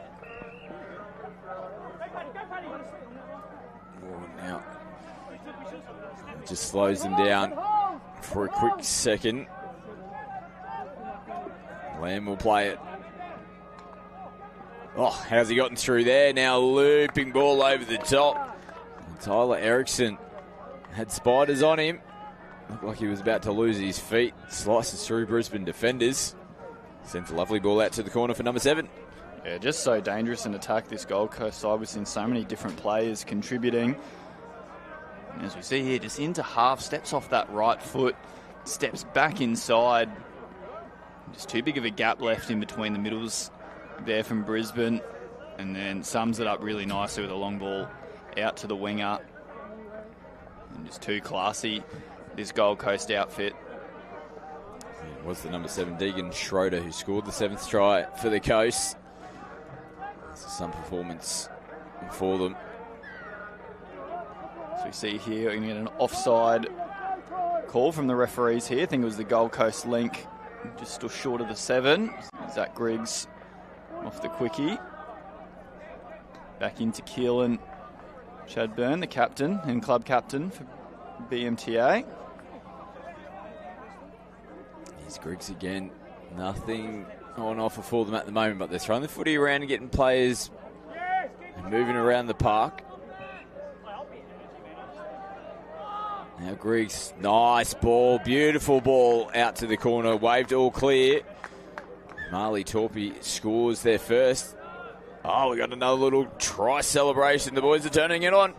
Now, it just slows them down for a quick second. Lamb will play it. Oh, how's he gotten through there? Now looping ball over the top. And Tyler Erickson had spiders on him. Looked like he was about to lose his feet. Slices through Brisbane defenders. Sends a lovely ball out to the corner for number 7. Yeah, just so dangerous in attack, this Gold Coast side. We've seen so many different players contributing. And as we see here, just into half, steps off that right foot, steps back inside. Just too big of a gap left in between the middles there from Brisbane. And then sums it up really nicely with a long ball out to the winger. And just too classy, this Gold Coast outfit. It was the number 7, Deegan Schroeder, who scored the 7th try for the Coast. Some performance for them. So we see here, we're going to get an offside call from the referees here. I think it was the Gold Coast link, just still short of the 7. Zach Griggs off the quickie. Back into Keelan Chadburn, the captain and club captain for BMTA. Here's Griggs again. Nothing on offer for them at the moment, but they're throwing the footy around and getting players moving around the park. Now Griggs, nice ball, beautiful ball out to the corner, waved all clear. Marley Torpy scores their first. Oh, we got another little try celebration. The boys are turning it on.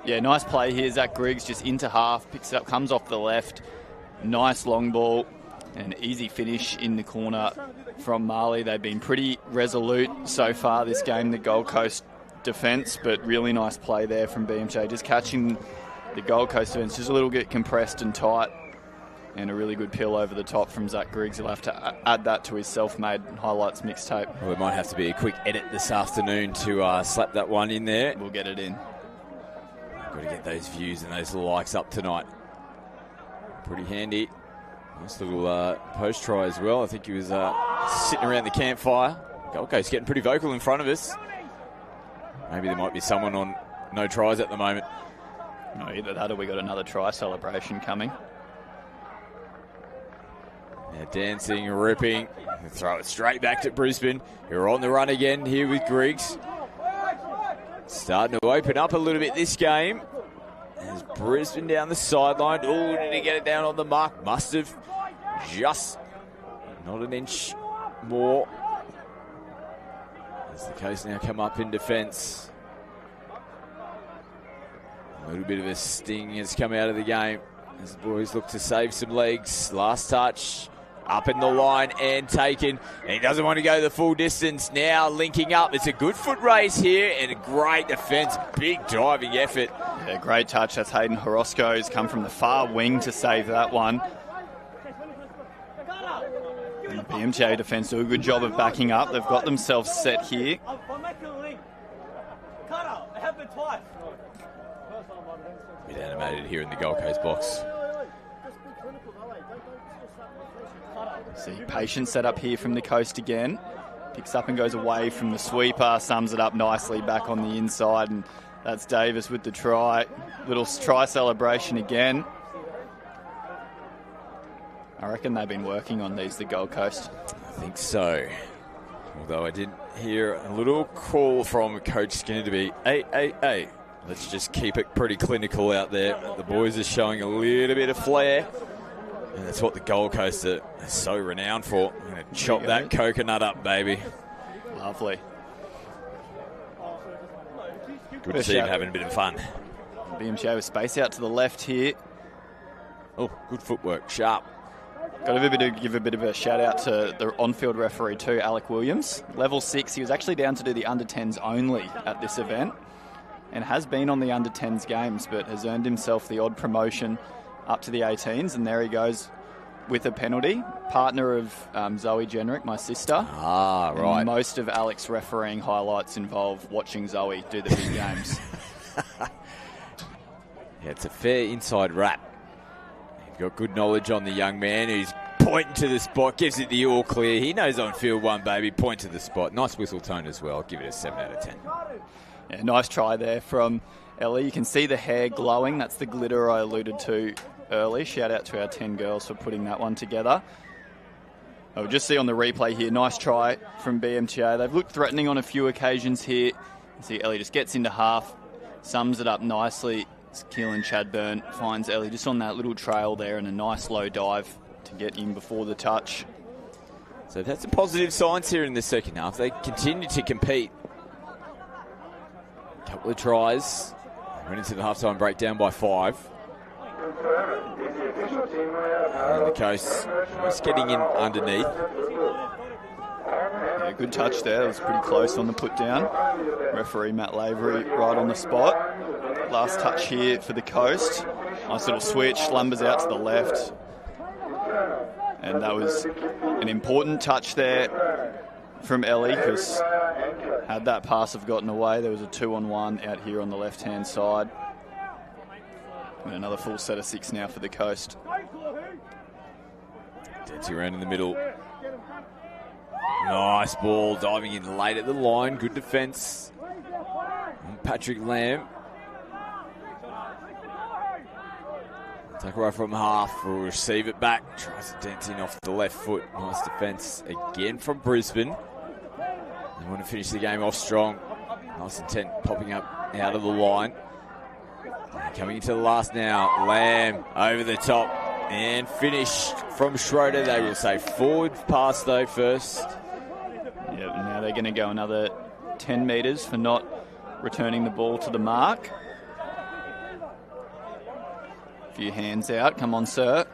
Yeah, nice play here. Zach Griggs just into half, picks it up, comes off the left. Nice long ball. An easy finish in the corner from Marley. They've been pretty resolute so far this game, the Gold Coast defence, but really nice play there from BMJ. Just catching the Gold Coast defence just a little bit compressed and tight, and a really good pill over the top from Zach Griggs. He'll have to add that to his self-made highlights mixtape. Well, there might have to be a quick edit this afternoon to slap that one in there. We'll get it in. Got to get those views and those likes up tonight. Pretty handy. Nice little post try as well. I think he was sitting around the campfire. Gold Coast getting pretty vocal in front of us. Maybe there might be someone on no tries at the moment. No, either that or we got another try celebration coming. Now dancing, ripping. Throw it straight back to Brisbane. You're on the run again here with Griggs. Starting to open up a little bit this game. There's Brisbane down the sideline. Oh, did he get it down on the mark? Must have. Just not an inch more. As the Coast now come up in defence. A little bit of a sting has come out of the game as the boys look to save some legs. Last touch. Up in the line and taken. And he doesn't want to go the full distance. Now linking up. It's a good foot race here and a great defence. Big diving effort. Yeah, great touch. That's Hayden Horosco. He's come from the far wing to save that one. And the BMTA defence do a good job of backing up. They've got themselves set here. Bit animated here in the Gold Coast box. See, patient set up here from the Coast again. Picks up and goes away from the sweeper. Sums it up nicely back on the inside. And that's Davis with the try. Little try celebration again. I reckon they've been working on these, the Gold Coast. I think so. Although I did hear a little call from Coach Skinner to be, hey, let's just keep it pretty clinical out there. The boys are showing a little bit of flair. And that's what the Gold Coast are so renowned for. I'm going to chop that coconut up, baby. Lovely. Good to see him having a bit of fun. BMJ with space out to the left here. Oh, good footwork. Sharp. Got to give a bit of a shout out to the on-field referee too, Alec Williams. Level 6, he was actually down to do the under-10s only at this event and has been on the under-10s games, but has earned himself the odd promotion up to the 18s, and there he goes with a penalty. Partner of Zoe Jenrick, my sister. Ah, right. And most of Alec's refereeing highlights involve watching Zoe do the big games. Yeah, it's a fair inside wrap. You've got good knowledge on the young man who's pointing to the spot, gives it the all clear. He knows on field one, baby. Point to the spot. Nice whistle tone as well. I'll give it a 7 out of 10. Yeah, nice try there from Ellie. You can see the hair glowing. That's the glitter I alluded to early. Shout out to our 10 girls for putting that one together. I'll just see on the replay here, nice try from BMTA. They've looked threatening on a few occasions here. You see Ellie just gets into half, sums it up nicely As Keelan Chadburn finds Ellie just on that little trail there, and a nice low dive to get in before the touch. So they've had some positive signs here in the second half. They continue to compete. A couple of tries. Went into the halftime break down by 5. And the Coast just getting in underneath. Yeah, good touch there. It was pretty close on the put down. Referee Matt Lavery right on the spot. Last touch here for the Coast. Nice little switch. Lumbers out to the left. And that was an important touch there from Ellie, because had that pass have gotten away, there was a 2-on-1 out here on the left-hand side. And another full set of 6 now for the Coast. Dancing around in the middle. Nice ball, diving in late at the line. Good defence. Patrick Lamb. Take away from half, will receive it back. Tries to dent in off the left foot. Nice defence again from Brisbane. They want to finish the game off strong. Nice intent popping up out of the line. Coming into the last now. Lamb over the top and finished from Schroeder. They will say forward pass though first. Yeah, now they're going to go another 10 metres for not returning the ball to the mark. Few hands out. Come on, sir.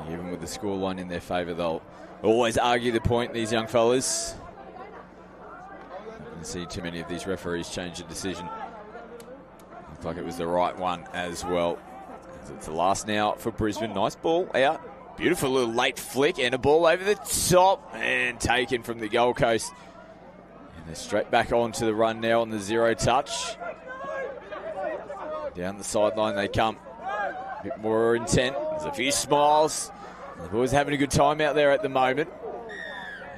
Yeah, even with the scoreline in their favour, they'll always argue the point, these young fellas. I didn't see too many of these referees change the decision. Looked like it was the right one as well. It's the last now for Brisbane. Nice ball out. Beautiful little late flick and a ball over the top and taken from the Gold Coast. And they're straight back onto the run now on the 0 touch. Down the sideline they come. A bit more intent. There's a few smiles. The boys having a good time out there at the moment.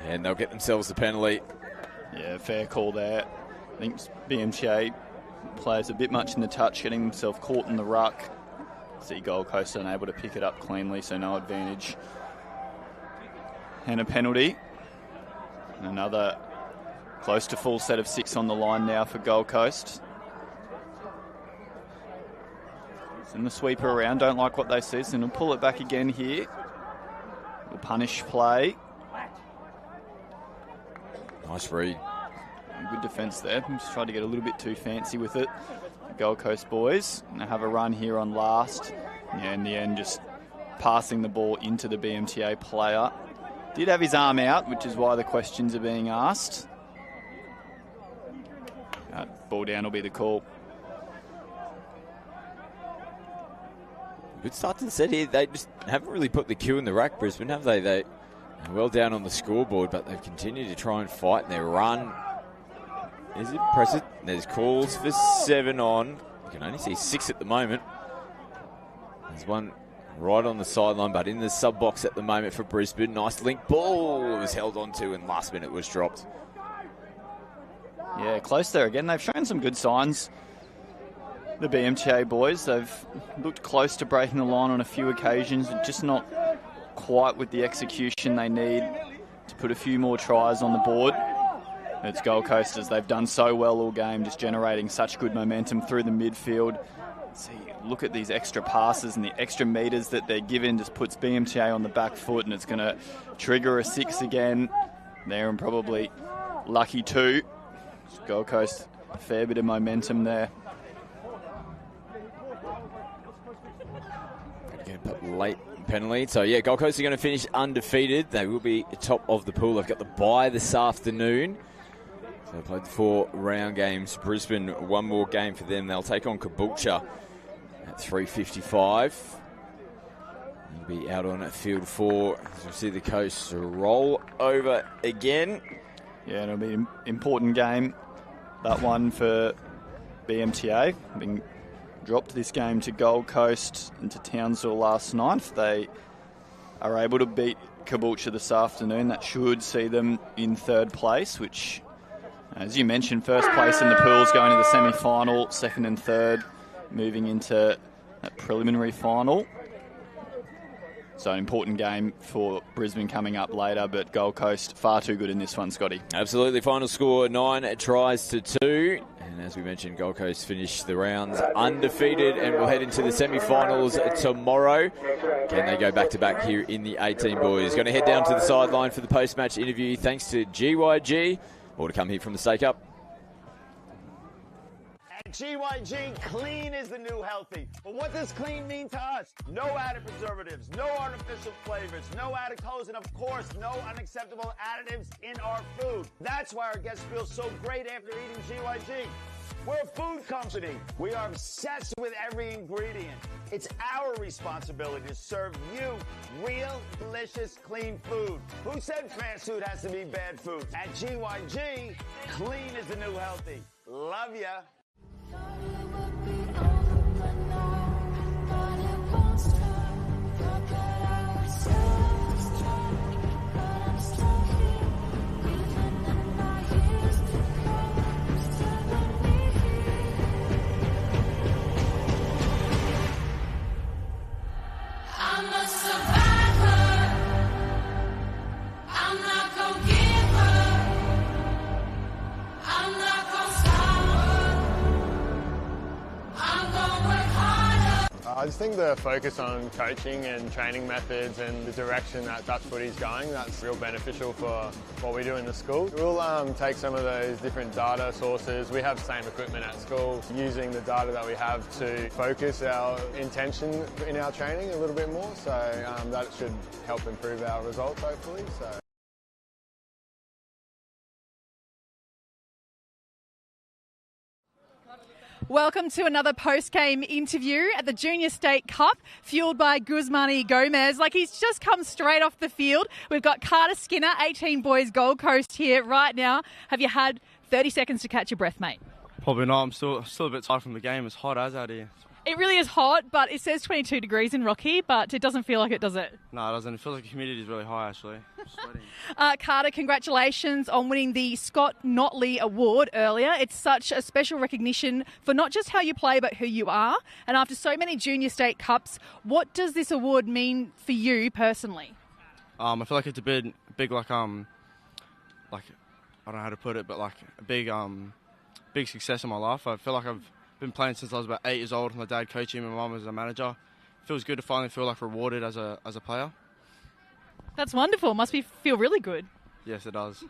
And they'll get themselves a penalty. Yeah, fair call there. I think BMTA plays a bit much in the touch, getting himself caught in the ruck. See Gold Coast unable to pick it up cleanly, so no advantage. And a penalty. And another close to full set of 6 on the line now for Gold Coast. And the sweeper around, don't like what they see, so they'll pull it back again here. We'll punish play. Nice read. Good defence there. Just tried to get a little bit too fancy with it. The Gold Coast boys. And they have a run here on last. Yeah, in the end, just passing the ball into the BMTA player. Did have his arm out, which is why the questions are being asked. Ball down will be the call. Good start to the set here. They just haven't really put the cue in the rack, Brisbane, have they? They're well down on the scoreboard, but they've continued to try and fight, and their run is impressive. There's calls for 7 on. You can only see 6 at the moment. There's one right on the sideline, but in the sub-box at the moment for Brisbane. Nice link ball. It was held onto, and last minute was dropped. Yeah, close there again. They've shown some good signs. The BMTA boys, they've looked close to breaking the line on a few occasions, just not quite with the execution they need to put a few more tries on the board. It's Gold Coasters. They've done so well all game, just generating such good momentum through the midfield. See, look at these extra passes and the extra metres that they're given, just puts BMTA on the back foot, and it's going to trigger a 6 again there, and probably lucky 2. Gold Coast, a fair bit of momentum there. Late penalty. So, yeah, Gold Coast are going to finish undefeated. They will be top of the pool. They've got the bye this afternoon. So they played the 4 round games. Brisbane, one more game for them. They'll take on Caboolture at 3:55. They'll be out on field 4 as we see the Coast roll over again. Yeah, it'll be an important game, that one for BMTA. Being dropped this game to Gold Coast and to Townsville last night. If they are able to beat Caboolture this afternoon, that should see them in 3rd place, which, as you mentioned, 1st place in the pools going to the semi-final, 2nd and 3rd moving into that preliminary final. So an important game for Brisbane coming up later, but Gold Coast far too good in this one, Scotty. Absolutely. Final score 9 tries to 2. And as we mentioned, Gold Coast finished the rounds undefeated and will head into the semi-finals tomorrow. Can they go back-to-back here in the 18 boys? Going to head down to the sideline for the post-match interview thanks to GYG. More to come here from the Stake Up. At GYG, clean is the new healthy. But what does clean mean to us? No added preservatives, no artificial flavors, no added colors, and of course, no unacceptable additives in our food. That's why our guests feel so great after eating GYG. We're a food company. We are obsessed with every ingredient. It's our responsibility to serve you real, delicious, clean food. Who said fast food has to be bad food? At GYG, clean is the new healthy. Love ya. I'm a survivor. I'm not gonna give up. I'm not gonna stop. I'm gonna work harder. I just think the focus on coaching and training methods and the direction that touch footy's going, that's real beneficial for what we do in the school. We'll take some of those different data sources. We have the same equipment at school, using the data that we have to focus our intention in our training a little bit more, so that should help improve our results hopefully. So. Welcome to another post-game interview at the Junior State Cup, fueled by Guzman Gomez. Like, he's just come straight off the field. We've got Carter Skinner, 18 boys Gold Coast here right now. Have you had 30 seconds to catch your breath, mate? Probably not. I'm still a bit tired from the game. It's hot as out here. It really is hot, but it says 22 degrees in Rocky, but it doesn't feel like it, does it? No, it doesn't. It feels like the humidity is really high, actually. I'm sweating. Carter, congratulations on winning the Scott Notley Award earlier. It's such a special recognition for not just how you play, but who you are. And after so many Junior State Cups, what does this award mean for you personally? I feel like it's a big like I don't know how to put it, but like a big success in my life. I feel like I've been playing since I was about 8 years old. My dad coaching, my mum was a manager. It feels good to finally feel like rewarded as a player. That's wonderful. Must feel really good. Yes, it does.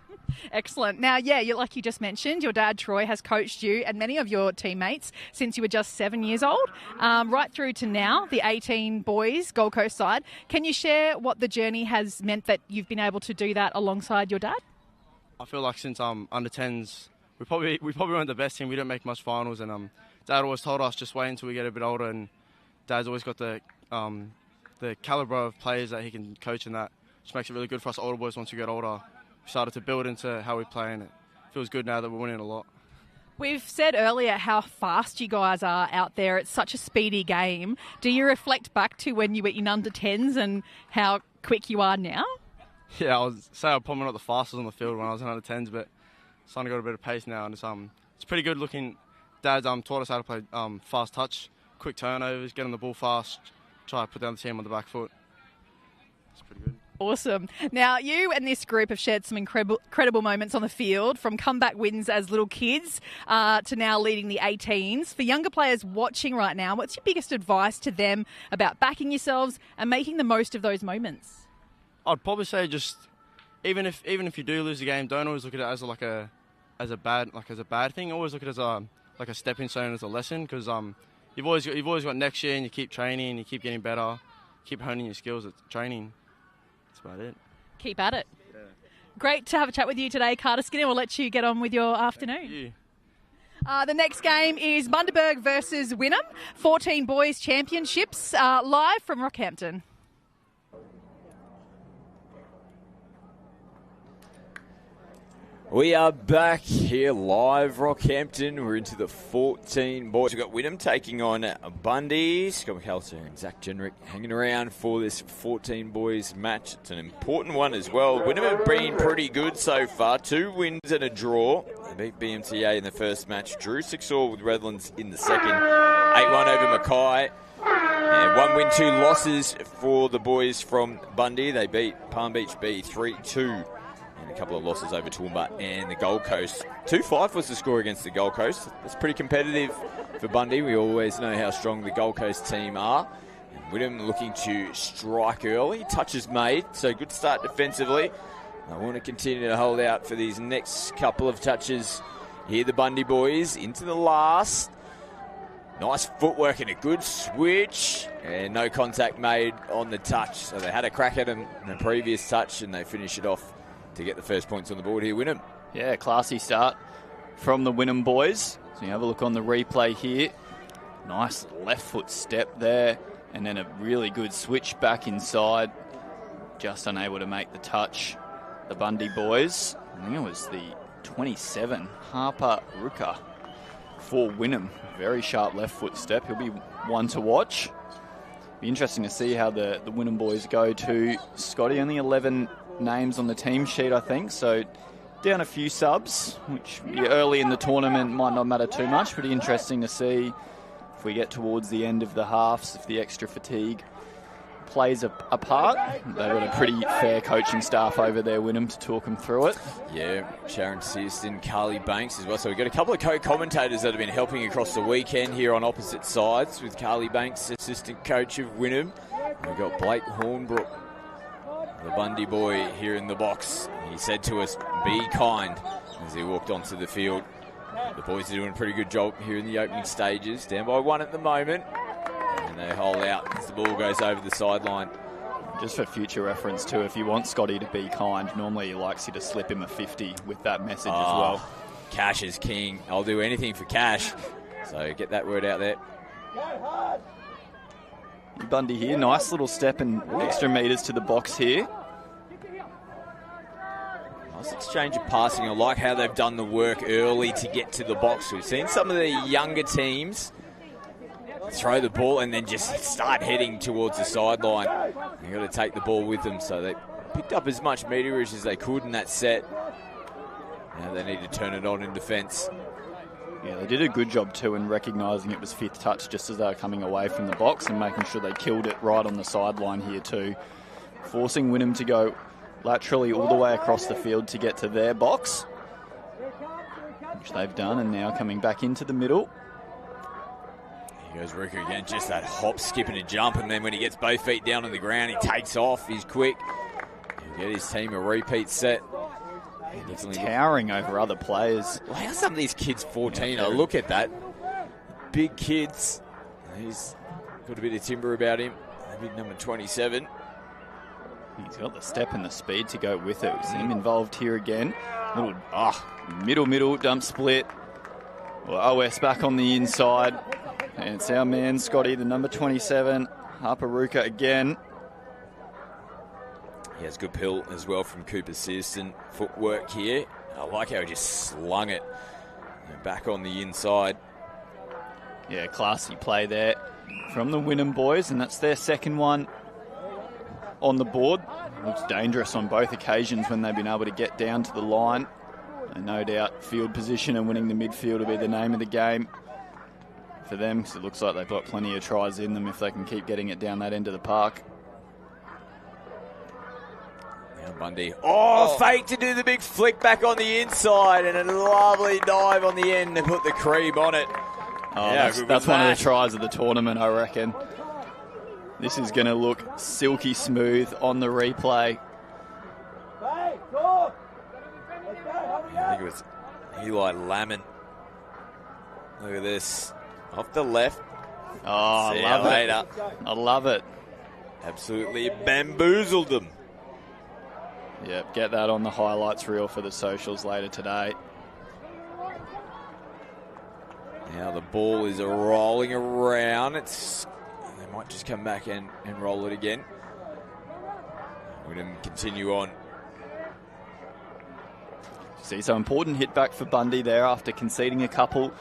Excellent. Now, yeah, like you just mentioned, your dad, Troy, has coached you and many of your teammates since you were just 7 years old, right through to now, the 18 boys Gold Coast side. Can you share what the journey has meant that you've been able to do that alongside your dad? I feel like since under 10s, we probably weren't the best team. We didn't make much finals, and Dad always told us just wait until we get a bit older, and Dad's always got the calibre of players that he can coach, and that just makes it really good for us older boys once we get older. We started to build into how we play, and it feels good now that we're winning a lot. We've said earlier how fast you guys are out there. It's such a speedy game. Do you reflect back to when you were in under 10s and how quick you are now? Yeah, I was probably not the fastest on the field when I was in under 10s, but starting to got a bit of pace now, and it's pretty good looking. Dad's taught us how to play fast touch, quick turnovers, get on the ball fast, try to put down the team on the back foot. It's pretty good. Awesome. Now, you and this group have shared some incredible moments on the field, from comeback wins as little kids to now leading the 18s. For younger players watching right now, what's your biggest advice to them about backing yourselves and making the most of those moments? I'd probably say just even if you do lose the game, don't always look at it as a bad thing. Always look at it as a stepping stone, as a lesson, because you've always got next year, and you keep training, you keep getting better, keep honing your skills at training. That's about it. Keep at it. Yeah. Great to have a chat with you today, Carter Skinner. We'll let you get on with your afternoon. Thank you. The next game is Bundaberg versus Wynnum, 14 Boys Championships, live from Rockhampton. We are back here live, Rockhampton. We're into the 14 boys. We've got Wynnum taking on Bundy. Scott McAllister and Zach Jenrick hanging around for this 14 boys match. It's an important one as well. Wynnum have been pretty good so far. 2 wins and a draw. They beat BMTA in the first match. Drew 6-all with Redlands in the second. 8-1 over Mackay. And 1 win, 2 losses for the boys from Bundy. They beat Palm Beach B 3-2. and a couple of losses over Toowoomba and the Gold Coast. 2-5 was the score against the Gold Coast. That's pretty competitive for Bundy. We always know how strong the Gold Coast team are. And Wynnum looking to strike early. Touches made, so good start defensively. I want to continue to hold out for these next couple of touches. Here the Bundy boys into the last. Nice footwork and a good switch. And no contact made on the touch. So they had a crack at him in the previous touch and they finish it off to get the first points on the board here. Wynnum. Yeah, classy start from the Wynnum boys. So you have a look on the replay here. Nice left foot step there. And then a really good switch back inside. Just unable to make the touch. The Bundy boys. I think it was the 27, Harper Ruka for Wynnum. Very sharp left foot step. He'll be one to watch. Be interesting to see how the Wynnum boys go to. Scotty, only 11 names on the team sheet, I think. So down a few subs, which early in the tournament might not matter too much. Pretty interesting to see if we get towards the end of the halves, if the extra fatigue plays a part. They've got a pretty fair coaching staff over there, Wynnum, to talk them through it. Yeah, Sharon Searston, Carly Banks as well. So we've got a couple of co-commentators that have been helping across the weekend here on opposite sides, with Carly Banks, assistant coach of Wynnum. We've got Blake Hornbrook, the Bundy boy, here in the box. He said to us, be kind, as he walked onto the field. The boys are doing a pretty good job here in the opening stages. Down by one at the moment. And they hold out as the ball goes over the sideline. Just for future reference too, if you want Scotty to be kind, normally he likes you to slip him a 50 with that message as well. Cash is king. I'll do anything for cash. So get that word out there. Bundy here, nice little step and extra metres to the box here. Nice exchange of passing. I like how they've done the work early to get to the box. We've seen some of the younger teams throw the ball and then just start heading towards the sideline. You've got to take the ball with them, so they picked up as much meterage as they could in that set. Now they need to turn it on in defence. Yeah, they did a good job too in recognising it was fifth touch just as they were coming away from the box and making sure they killed it right on the sideline here too. Forcing Wynnum to go laterally all the way across the field to get to their box, which they've done, and now coming back into the middle. Here goes Ruka again, just that hop, skip and a jump, and then when he gets both feet down on the ground, he takes off, he's quick. He'll get his team a repeat set. He's towering over other players. Well, how some of these kids 14 are, look at that. Big kids. He's got a bit of timber about him. Big number 27. He's got the step and the speed to go with it. We see him involved here again. Little middle dump split. Well, OS back on the inside. And it's our man, Scotty, the number 27. Harper Ruka again. He has good pill as well from Cooper Searston. Footwork here. I like how he just slung it. Back on the inside. Yeah, classy play there from the Wynnum boys, and that's their second one on the board. Looks dangerous on both occasions when they've been able to get down to the line. And no doubt field position and winning the midfield will be the name of the game for them, because it looks like they've got plenty of tries in them if they can keep getting it down that end of the park. Now Bundy. Fake to do the big flick back on the inside, and a lovely dive on the end to put the cream on it. That's one of the tries of the tournament, I reckon. This is going to look silky smooth on the replay. I think it was Eli Lamont. Look at this. Off the left. I love it. I love it. Absolutely bamboozled them. Yep, get that on the highlights reel for the socials later today. Now the ball is rolling around. They might just come back and roll it again. Wynnum continue on. See, so important hit back for Bundy there after conceding a couple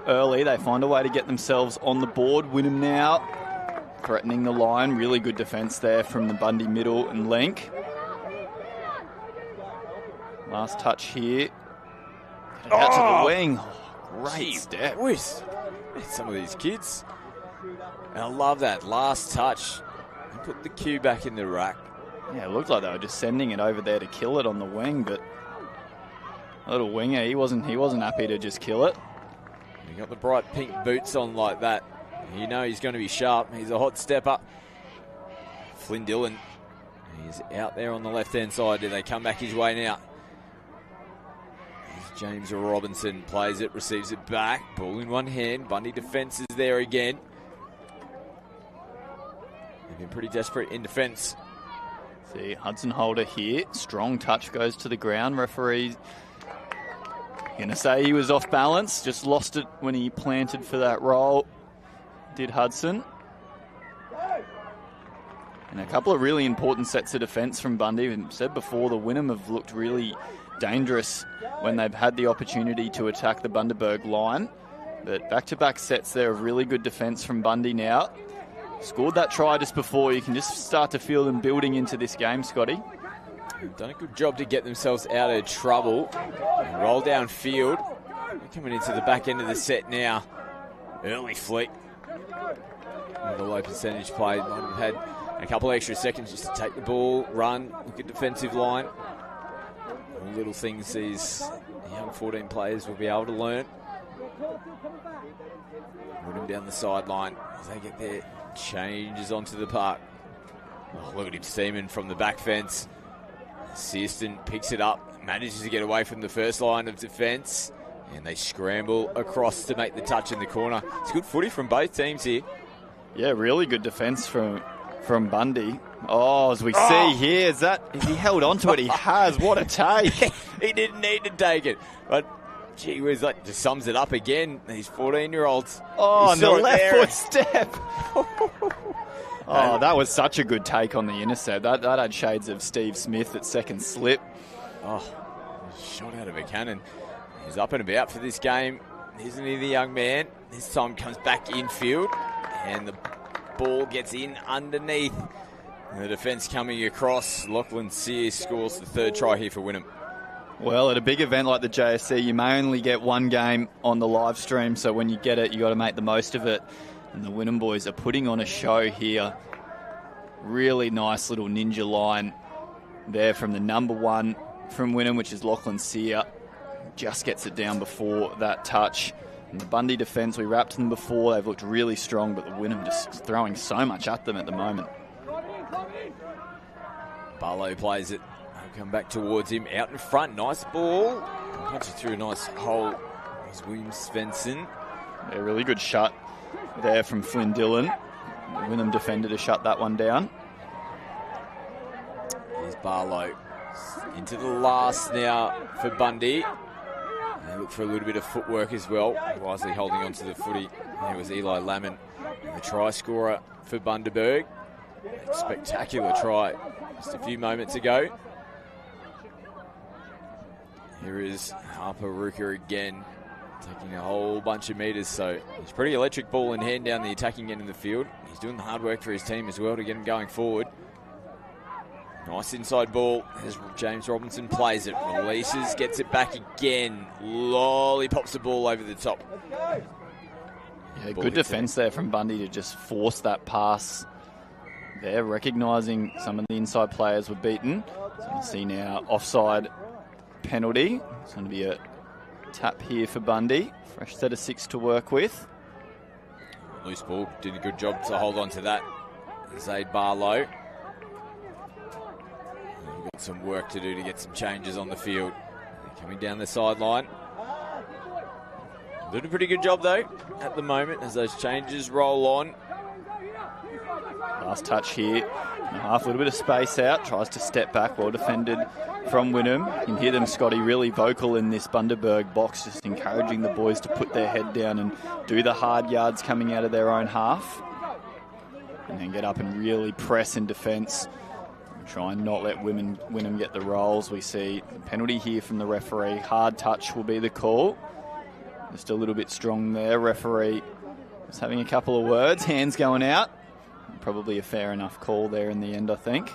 early. They find a way to get themselves on the board. Wynnum now threatening the line. Really good defence there from the Bundy middle and Lenk. Last touch here. Get it out to the wing. Great step. Some of these kids. And I love that last touch. Put the cue back in the rack. Yeah, it looked like they were just sending it over there to kill it on the wing, but a little winger, he wasn't happy to just kill it. He got the bright pink boots on like that. You know he's going to be sharp. He's a hot stepper. Flynn Dillon, he's out there on the left-hand side. Do they come back his way now? James Robinson plays it, receives it back. Ball in one hand. Bundy defence is there again. They've been pretty desperate in defence. See, Hudson Holder here. Strong touch goes to the ground. Referee going to say he was off balance. Just lost it when he planted for that roll. Did Hudson. And a couple of really important sets of defence from Bundy. We've said before, the Wynnum have looked really dangerous when they've had the opportunity to attack the Bundaberg line. But back-to-back sets there of really good defence from Bundy now. Scored that try just before. You can just start to feel them building into this game, Scotty. They've done a good job to get themselves out of trouble. And roll down field. They're coming into the back end of the set now. Early flick. With a low percentage play. Might have had a couple extra seconds just to take the ball, run, look at defensive line. All little things these young 14 players will be able to learn. Put him down the sideline as they get their changes onto the park. Oh, look at him steaming from the back fence. Searston picks it up, manages to get away from the first line of defence, and they scramble across to make the touch in the corner. It's good footy from both teams here. Yeah, really good defence from Bundy. Oh, as we see here, is he held on to it? He has. What a take. He didn't need to take it. But, gee whiz, that just sums it up again. These 14-year-olds. Oh, and the left foot step. Oh, that was such a good take on the intercept. That had shades of Steve Smith at second slip. Oh, shot out of a cannon. He's up and about for this game, isn't he, the young man? This time comes back infield, and the ball gets in underneath. And the defence coming across. Lachlan Sears scores the third try here for Wynnum. Well, at a big event like the JSC, you may only get one game on the live stream, so when you get it, you got to make the most of it. And the Wynnum boys are putting on a show here. Really nice little ninja line there from the number one from Wynnum, which is Lachlan Sear. Just gets it down before that touch. And the Bundy defence, we wrapped them before. They've looked really strong, but the Wynnum just throwing so much at them at the moment. Barlow plays it. They'll come back towards him. Out in front. Nice ball. Punches through a nice hole. There's William Svensson. A really good shot there from Flynn Dillon. The Wynnum defender to shut that one down. Here's Barlow. Into the last now for Bundy. They look for a little bit of footwork as well. Wisely holding on to the footy. There was Eli Lamon, the try scorer for Bundaberg. A spectacular try just a few moments ago. Here is Harper Ruka again, taking a whole bunch of metres. So it's pretty electric ball in hand down the attacking end of the field. He's doing the hard work for his team as well to get him going forward. Nice inside ball as James Robinson plays it, releases, gets it back again. Lollipops the ball over the top. Yeah, good defence there from Bundy to just force that pass there, recognising some of the inside players were beaten. So you see now offside penalty. It's going to be a tap here for Bundy. Fresh set of 6 to work with. Loose ball, did a good job to hold on to that. Zaid Barlow. We've got some work to do to get some changes on the field. Coming down the sideline. Doing a pretty good job though at the moment as those changes roll on. Last touch here. A little bit of space out. Tries to step back. Well defended from Wynnum. You can hear them, Scotty, really vocal in this Bundaberg box, just encouraging the boys to put their head down and do the hard yards coming out of their own half. And then get up and really press in defence. Try and not let Wynnum get the rolls. We see a penalty here from the referee. Hard touch will be the call. Just a little bit strong there. Referee was having a couple of words. Hands going out. Probably a fair enough call there in the end, I think.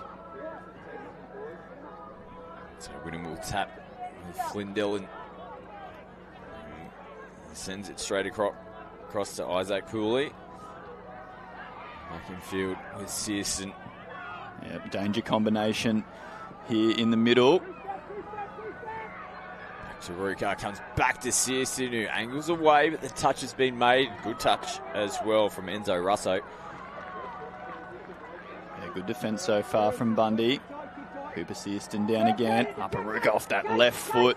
So Wynnum will tap with Flynn Dillon. Sends it straight across to Isaac Cooley. Back in field with Searson. Yep, danger combination here in the middle. Back to Ruka, comes back to Searson, who angles away, but the touch has been made. Good touch as well from Enzo Russo. Yeah, good defence so far from Bundy. Cooper Searson down again. Ruka off that left foot.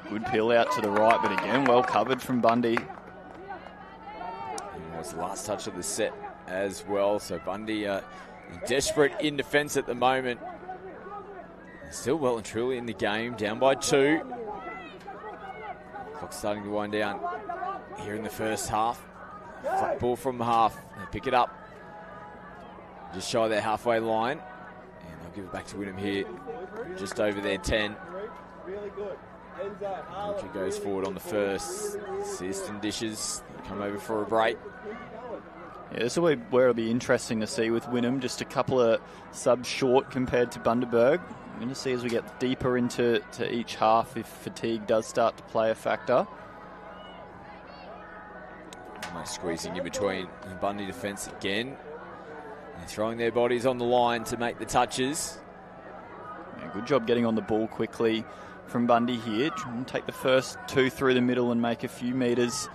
Good peel out to the right, but again, well covered from Bundy. And it was the last touch of the set as well. So Bundy desperate in defence at the moment. Still well and truly in the game, down by 2. Clock's starting to wind down here in the first half. Flat ball from half. They pick it up. Just shy of their halfway line. And they'll give it back to Wynnum here. Just over their 10. Walker goes forward on the first. Searson dishes. They come over for a break. Yeah, this will be where it'll be interesting to see with Wynnum. Just a couple of subs short compared to Bundaberg. I'm going to see as we get deeper into each half if fatigue does start to play a factor. Nice squeezing in between the Bundy defence again. They're throwing their bodies on the line to make the touches. Yeah, good job getting on the ball quickly from Bundy here. Try and take the first 2 through the middle and make a few metres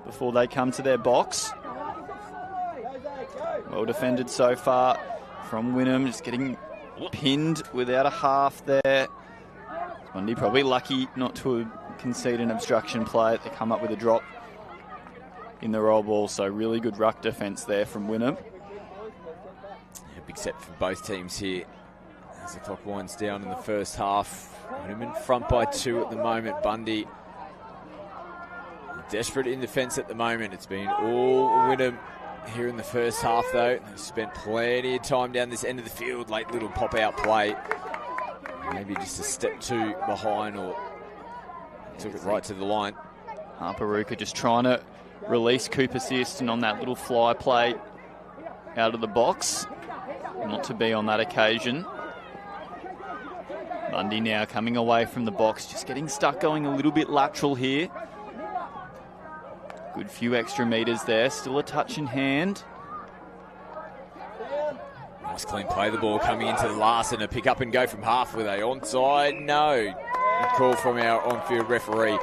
before they come to their box. Well defended so far from Wynnum, just getting pinned without a half there. Bundy probably lucky not to concede an obstruction play. They come up with a drop in the roll ball, so really good ruck defence there from Wynnum. Yeah, big set for both teams here as the clock winds down in the first half. Wynnum in front by 2 at the moment. Bundy desperate in defence at the moment. It's been all Wynnum here in the first half, though. They've spent plenty of time down this end of the field. Late little pop-out play. Maybe just a step 2 behind, or took it right to the line. Ruka just trying to release Cooper Searson on that little fly play out of the box. Not to be on that occasion. Bundy now coming away from the box, just getting stuck going a little bit lateral here. Good few extra metres there. Still a touch in hand. Nice clean play. The ball coming into the last, and a pick up and go from half. Were they onside? No. Good call from our on-field referee.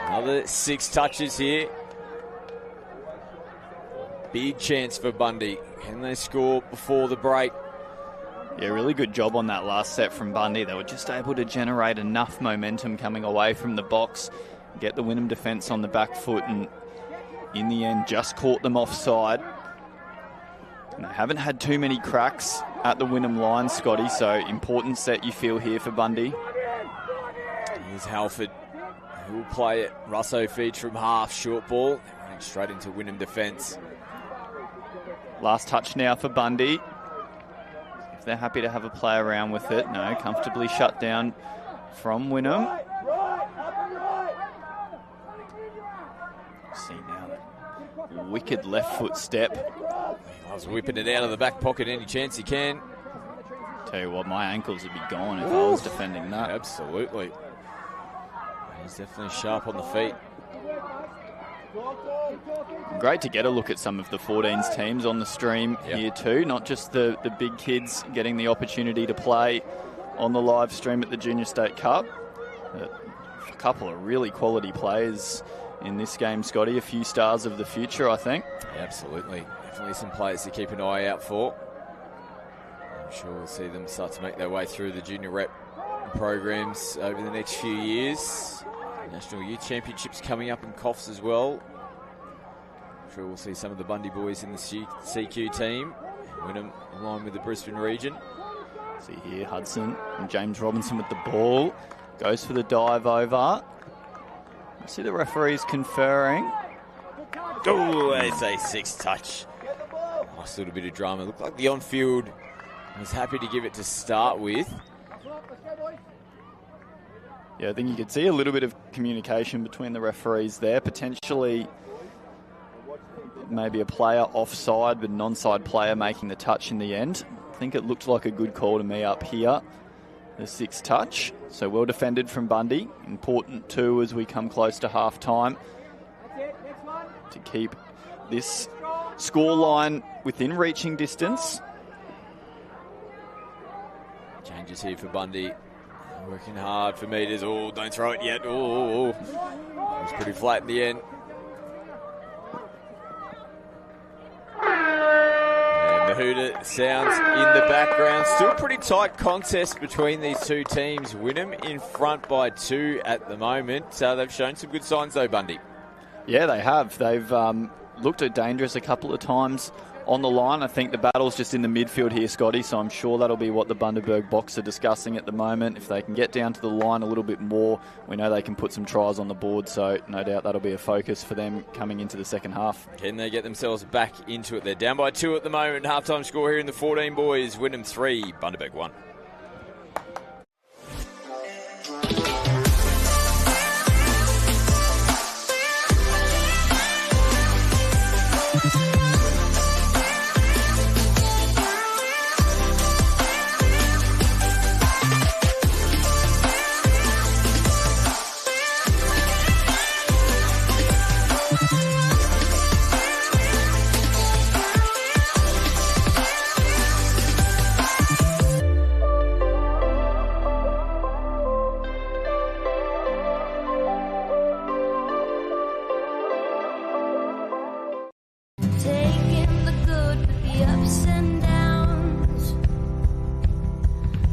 Another 6 touches here. Big chance for Bundy. Can they score before the break? Yeah, really good job on that last set from Bundy. They were just able to generate enough momentum coming away from the box, get the Wynnum defence on the back foot, and in the end just caught them offside. And they haven't had too many cracks at the Wynnum line, Scotty, so important set you feel here for Bundy. Here's Halford, who will play it. Russo feeds from half, short ball. They're running straight into Wynnum defence. Last touch now for Bundy. If they're happy to have a play around with it. No, comfortably shut down from Wynnum. See now that wicked left foot step. He loves whipping it out of the back pocket any chance he can. Tell you what, my ankles would be gone if I was defending that. Absolutely. He's definitely sharp on the feet. Great to get a look at some of the 14s teams on the stream here too, not just the big kids getting the opportunity to play on the live stream at the Junior State Cup. A couple of really quality players in this game, Scotty. A few stars of the future, I think. Yeah, absolutely. Definitely some players to keep an eye out for. I'm sure we'll see them start to make their way through the junior rep programs over the next few years. National Youth Championships coming up in Coffs as well. I'm sure we'll see some of the Bundy boys in the CQ team. Wynnum along with the Brisbane region. See here, Hudson and James Robinson with the ball. Goes for the dive over. See the referees conferring. Oh, it's a 6 touch. Nice little bit of drama. Looked like the on-field was happy to give it to start with. Yeah, I think you could see a little bit of communication between the referees there. Potentially maybe a player offside, but an onside player making the touch in the end. I think it looked like a good call to me up here. The 6 touch. So well defended from Bundy. Important too as we come close to half time to keep this scoreline within reaching distance. Changes here for Bundy. Working hard for meters. Oh, don't throw it yet. Oh. It was pretty flat in the end. And the hooter sounds in the background. Still pretty tight contest between these two teams. Wynnum in front by 2 at the moment. They've shown some good signs though, Bundy. Yeah, they have. They've looked at dangerous a couple of times on the line. I think the battle's just in the midfield here, Scotty, so I'm sure that'll be what the Bundaberg box are discussing at the moment. If they can get down to the line a little bit more, we know they can put some tries on the board, so no doubt that'll be a focus for them coming into the second half. Can they get themselves back into it? They're down by 2 at the moment. Halftime score here in the 14 boys. Wynnum 3, Bundaberg 1. Taking the good with the ups and downs.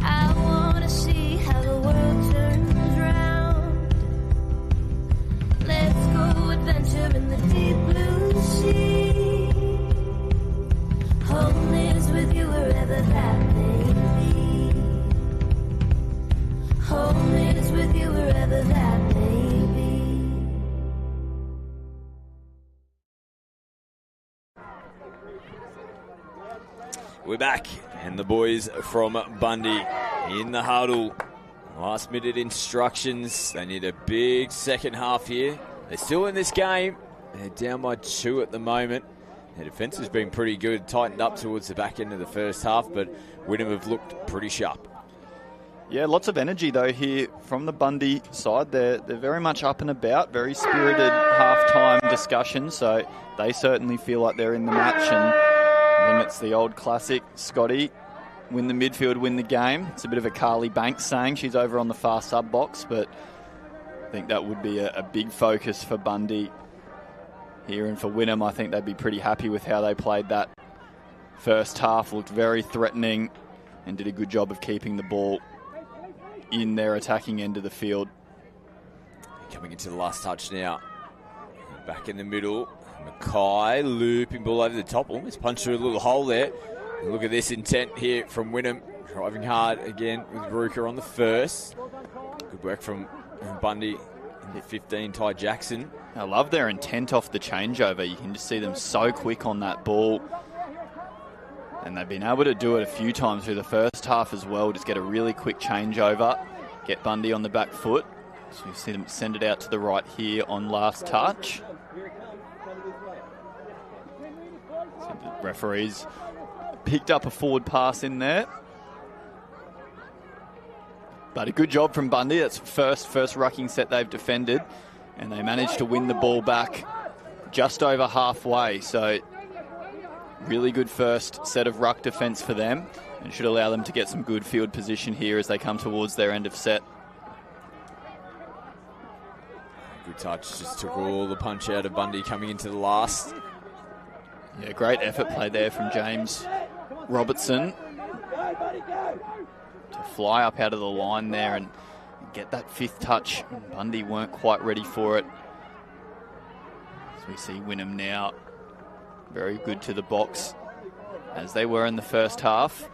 I wanna see how the world turns round. Let's go adventure in the deep blue sea. Home is with you wherever that may be. Home is with you wherever that may be. We're back, and the boys from Bundy in the huddle. Last minute instructions. They need a big second half here. They're still in this game. They're down by 2 at the moment. Their defence has been pretty good, tightened up towards the back end of the first half, but Wynnum have looked pretty sharp. Yeah, lots of energy though here from the Bundy side. They're very much up and about, very spirited half-time discussion, so they certainly feel like they're in the match, and I think it's the old classic, Scotty, win the midfield, win the game. It's a bit of a Carly Banks saying. She's over on the far sub box, but I think that would be a big focus for Bundy here. And for Wynnum, I think they'd be pretty happy with how they played that first half. Looked very threatening and did a good job of keeping the ball in their attacking end of the field. Coming into the last touch now. Back in the middle. Mackay looping ball over the top. Almost punched through a little hole there. And look at this intent here from Wynnum. Driving hard again with Ruka on the first. Good work from Bundy in the 15, Ty Jackson. I love their intent off the changeover. You can just see them so quick on that ball. And they've been able to do it a few times through the first half as well. Just get a really quick changeover. Get Bundy on the back foot. So you see them send it out to the right here on last touch. So the referees picked up a forward pass in there. But a good job from Bundy. That's first rucking set they've defended. And they managed to win the ball back just over halfway. So really good first set of ruck defence for them. And should allow them to get some good field position here as they come towards their end of set. Good touch. Just took all the punch out of Bundy coming into the last. Yeah, great effort play there from James Robertson to fly up out of the line there and get that fifth touch. Bundy weren't quite ready for it. As we see Wynnum now very good to the box as they were in the first half.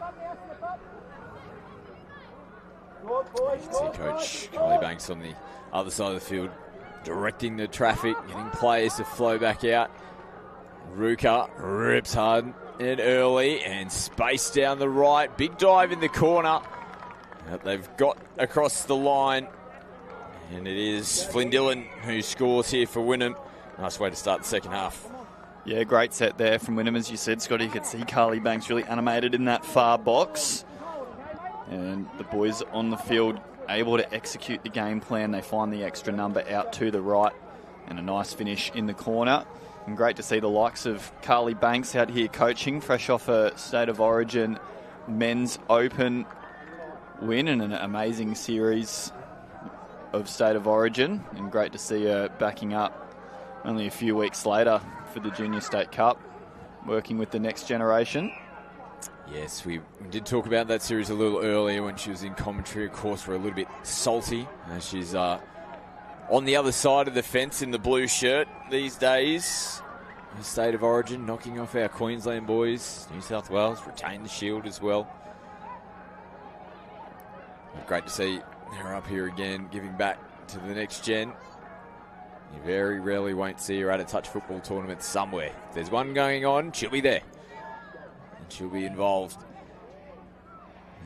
You can see Coach Carly Banks on the other side of the field directing the traffic, getting players to flow back out. Ruka rips hard and early and space down the right. Big dive in the corner. They've got across the line. And it is Flynn Dillon who scores here for Wynnum. Nice way to start the second half. Yeah, great set there from Wynnum. As you said, Scotty, you could see Carly Banks really animated in that far box. And the boys on the field able to execute the game plan. They find the extra number out to the right. And a nice finish in the corner. And great to see the likes of Carly Banks out here coaching, fresh off a State of Origin Men's Open win and an amazing series of State of Origin, and great to see her backing up only a few weeks later for the Junior State Cup, working with the next generation. Yes, we did talk about that series a little earlier when she was in commentary. Of course, we're a little bit salty as she's on the other side of the fence in the blue shirt these days. The State of Origin knocking off our Queensland boys. New South Wales retain the shield as well. But great to see her up here again, giving back to the next gen. You very rarely won't see her at a touch football tournament somewhere. If there's one going on, she'll be there. And she'll be involved.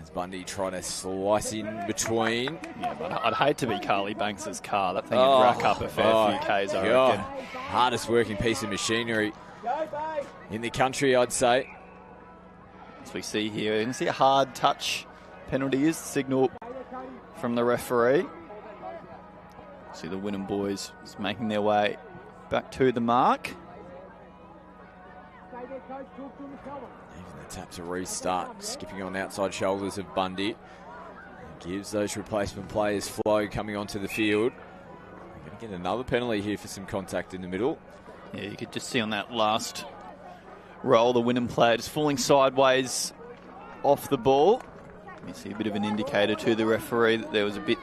As Bundy trying to slice in between. Yeah, but I'd hate to be Carly Banks's car. That thing would rack up a fair few Ks, I reckon. Hardest working piece of machinery in the country, I'd say. As we see here, you can see a hard touch penalty is the signal from the referee. See the Wynnum boys just making their way back to the mark. Even the tap to restart, skipping on outside shoulders of Bundy. Gives those replacement players flow coming onto the field. We're going to get another penalty here for some contact in the middle. Yeah, you could just see on that last roll the Wynnum player just falling sideways off the ball. You see a bit of an indicator to the referee that there was a bit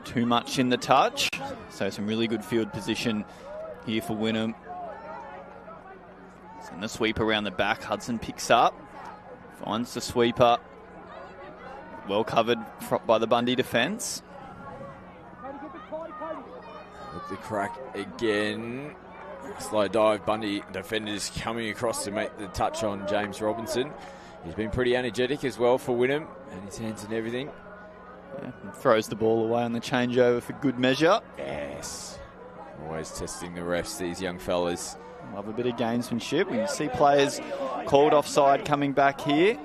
too much in the touch. So some really good field position here for Wynnum. And the sweep around the back, Hudson picks up, finds the sweeper. Well covered by the Bundy defence. With the crack again. Slow dive, Bundy defenders coming across to make the touch on James Robinson. He's been pretty energetic as well for Wynnum, and his hands and everything. Yeah, and throws the ball away on the changeover for good measure. Yes. Always testing the refs, these young fellas. Love a bit of gamesmanship. When you see players called offside coming back here.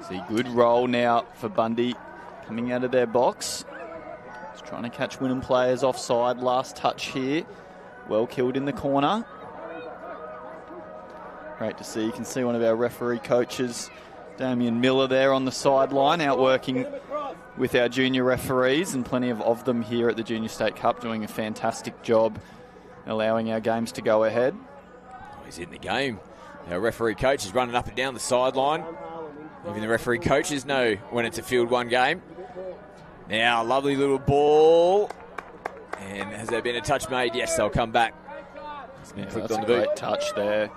See, good roll now for Bundy coming out of their box. Just trying to catch Wynnum players offside. Last touch here. Well killed in the corner. Great to see. You can see one of our referee coaches, Damien Miller, there on the sideline, out working with our junior referees, and plenty of them here at the Junior State Cup doing a fantastic job allowing our games to go ahead. Oh, he's in the game. Our referee coach is running up and down the sideline. Even the referee coaches know when it's a field one game. Now, lovely little ball. And has there been a touch made? Yes, they'll come back. Yeah, that's a great touch there.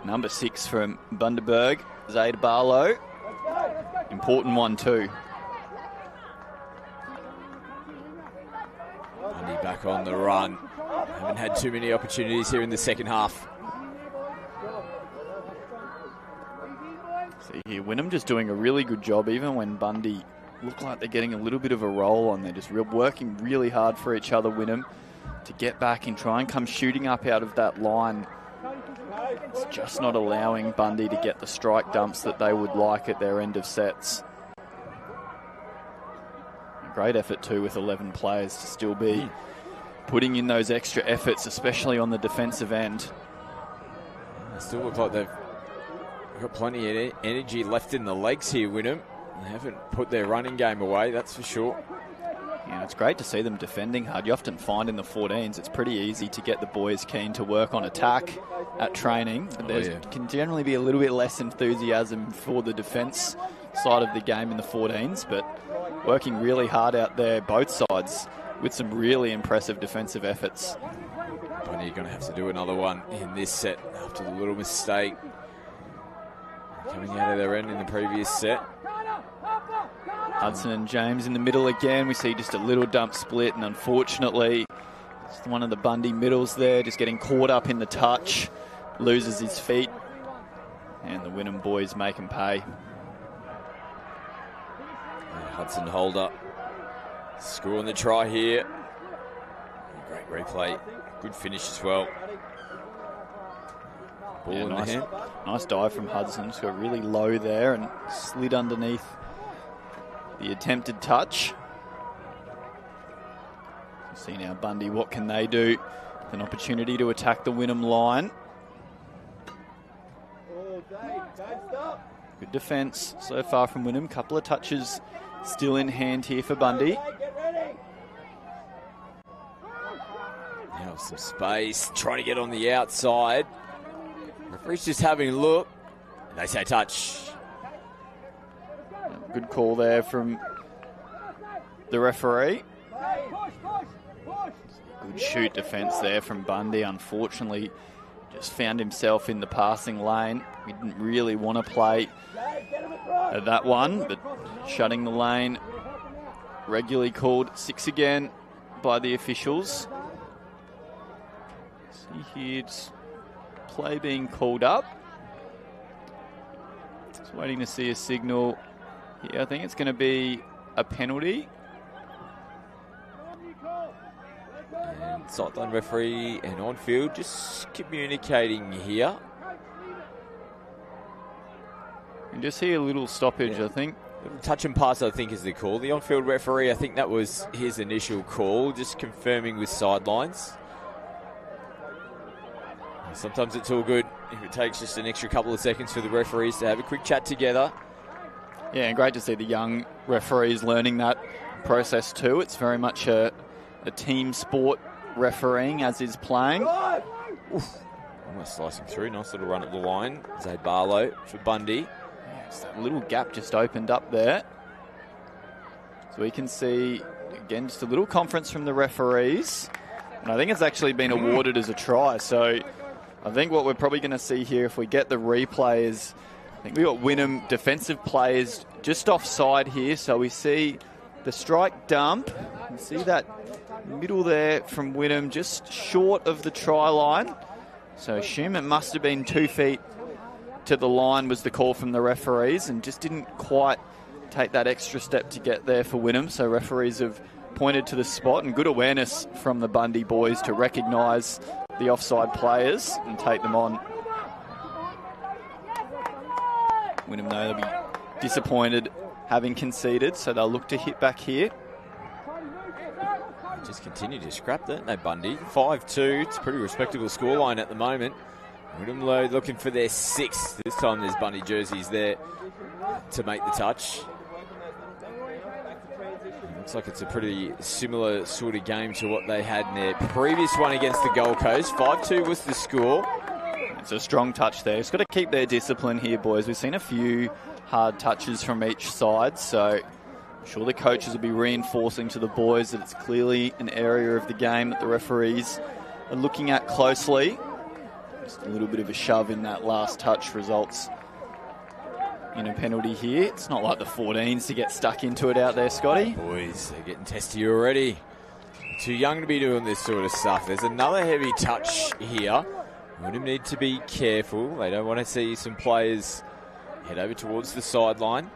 Number 6 from Bundaberg, Zaid Barlow. Important one too. Bundy back on the run. Haven't had too many opportunities here in the second half. See here, Wynnum just doing a really good job, even when Bundy look like they're getting a little bit of a roll on. They're just working really hard for each other, Wynnum, to get back and try and come shooting up out of that line. It's just not allowing Bundy to get the strike dumps that they would like at their end of sets. A great effort too with 11 players to still be putting in those extra efforts, especially on the defensive end. They still look like they've got plenty of energy left in the legs here, Wynnum. They haven't put their running game away, that's for sure. Yeah, it's great to see them defending hard. You often find in the 14s it's pretty easy to get the boys keen to work on attack at training, but there can generally be a little bit less enthusiasm for the defence side of the game in the 14s, but working really hard out there, both sides, with some really impressive defensive efforts. Bundy going to have to do another one in this set after the little mistake coming out of their end in the previous set. Hudson and James in the middle again. We see just a little dump split, and unfortunately, just one of the Bundy middles there, just getting caught up in the touch, loses his feet, and the Wynnum boys make him pay. Hudson Holder scoring the try here. Great replay, good finish as well. Ball in the hand. Nice dive from Hudson, just got really low there and slid underneath the attempted touch. See now Bundy, what can they do? An opportunity to attack the Wynnum line. Good defence so far from Wynnum. Couple of touches still in hand here for Bundy. Now some space, trying to get on the outside. Referee's just having a look. They say touch. Good call there from the referee. Good shoot defence there from Bundy. Unfortunately, just found himself in the passing lane. He didn't really want to play at that one, but shutting the lane. Regularly called 6 again by the officials. See here, it's play being called up. Just waiting to see a signal here. I think it's going to be a penalty. And sideline referee and on field just communicating here. And just see a little stoppage, I think. Touch and pass, I think, is the call. The on-field referee, I think that was his initial call, just confirming with sidelines. Sometimes it's all good if it takes just an extra couple of seconds for the referees to have a quick chat together. Yeah, and great to see the young referees learning that process too. It's very much a team sport refereeing, as is playing. Oof. Almost slicing through. Nice little run at the line. Zaid Barlow for Bundy. That little gap just opened up there. So we can see, again, just a little conference from the referees. And I think it's actually been awarded as a try. So I think what we're probably going to see here, if we get the replay, is I think we've got Wynnum defensive players just offside here. So we see the strike dump. You see that middle there from Wynnum just short of the try line. So assume it must have been 2 feet to the line was the call from the referees, and just didn't quite take that extra step to get there for Wynnum. So referees have pointed to the spot, and good awareness from the Bundy boys to recognise the offside players and take them on. Wynnum, though, they'll be disappointed having conceded, so they'll look to hit back here. Just continue to scrap, don't they, Bundy? 5-2. It's a pretty respectable scoreline at the moment. Wynnum Low looking for their 6th. This time there's Bundy jerseys there to make the touch. Looks like it's a pretty similar sort of game to what they had in their previous one against the Gold Coast. 5-2 was the score. It's a strong touch there. It's got to keep their discipline here, boys. We've seen a few hard touches from each side, so I'm sure the coaches will be reinforcing to the boys that it's clearly an area of the game that the referees are looking at closely. Just a little bit of a shove in that last touch results in a penalty here. It's not like the 14s to get stuck into it out there, Scotty. Boys, they're getting testy already. Too young to be doing this sort of stuff. There's another heavy touch here. Wynnum need to be careful. They don't want to see some players head over towards the sideline.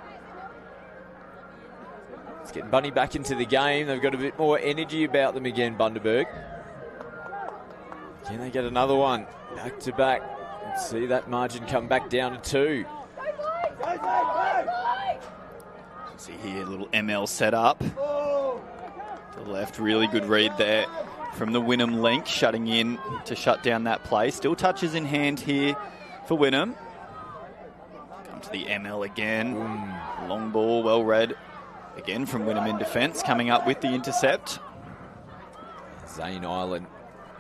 It's getting Bundy back into the game. They've got a bit more energy about them again, Bundaberg. Can they get another one? Back to back. Let's see that margin come back down to 2. See here, a little ML set up. To the left, really good read there from the Wynnum link, shutting in to shut down that play. Still touches in hand here for Wynnum. Come to the ML again. Long ball, well read. Again from Wynnum in defence, coming up with the intercept. Zane Island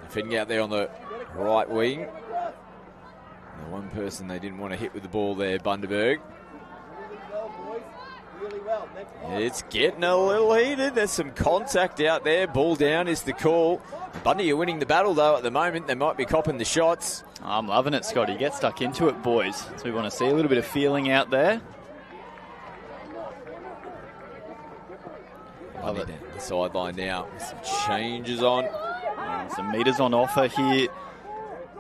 defending out there on the right wing. The one person they didn't want to hit with the ball there, Bundaberg. It's getting a little heated. There's some contact out there. Ball down is the call. Bundy are winning the battle, though, at the moment. They might be copping the shots. I'm loving it, Scotty. Get stuck into it, boys. So we want to see a little bit of feeling out there. Love it. The sideline now. Some changes on. Some meters on offer here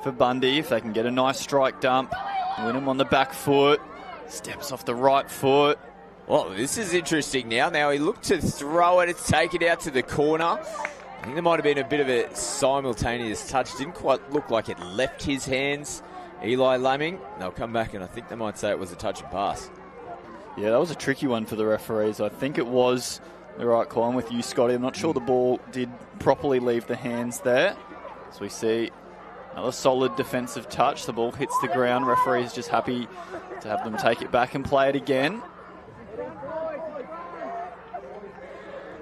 for Bundy. If they can get a nice strike dump. Wynnum on the back foot. Steps off the right foot. Well, this is interesting now. Now he looked to throw it. It's taken out to the corner. I think there might have been a bit of a simultaneous touch. Didn't quite look like it left his hands. Eli Lamming. They'll come back and I think they might say it was a touch and pass. Yeah, that was a tricky one for the referees. I think it was the right call. I'm with you, Scotty. I'm not sure the ball did properly leave the hands there. So we see Another solid defensive touch. The ball hits the ground. Referee's just happy to have them take it back and play it again.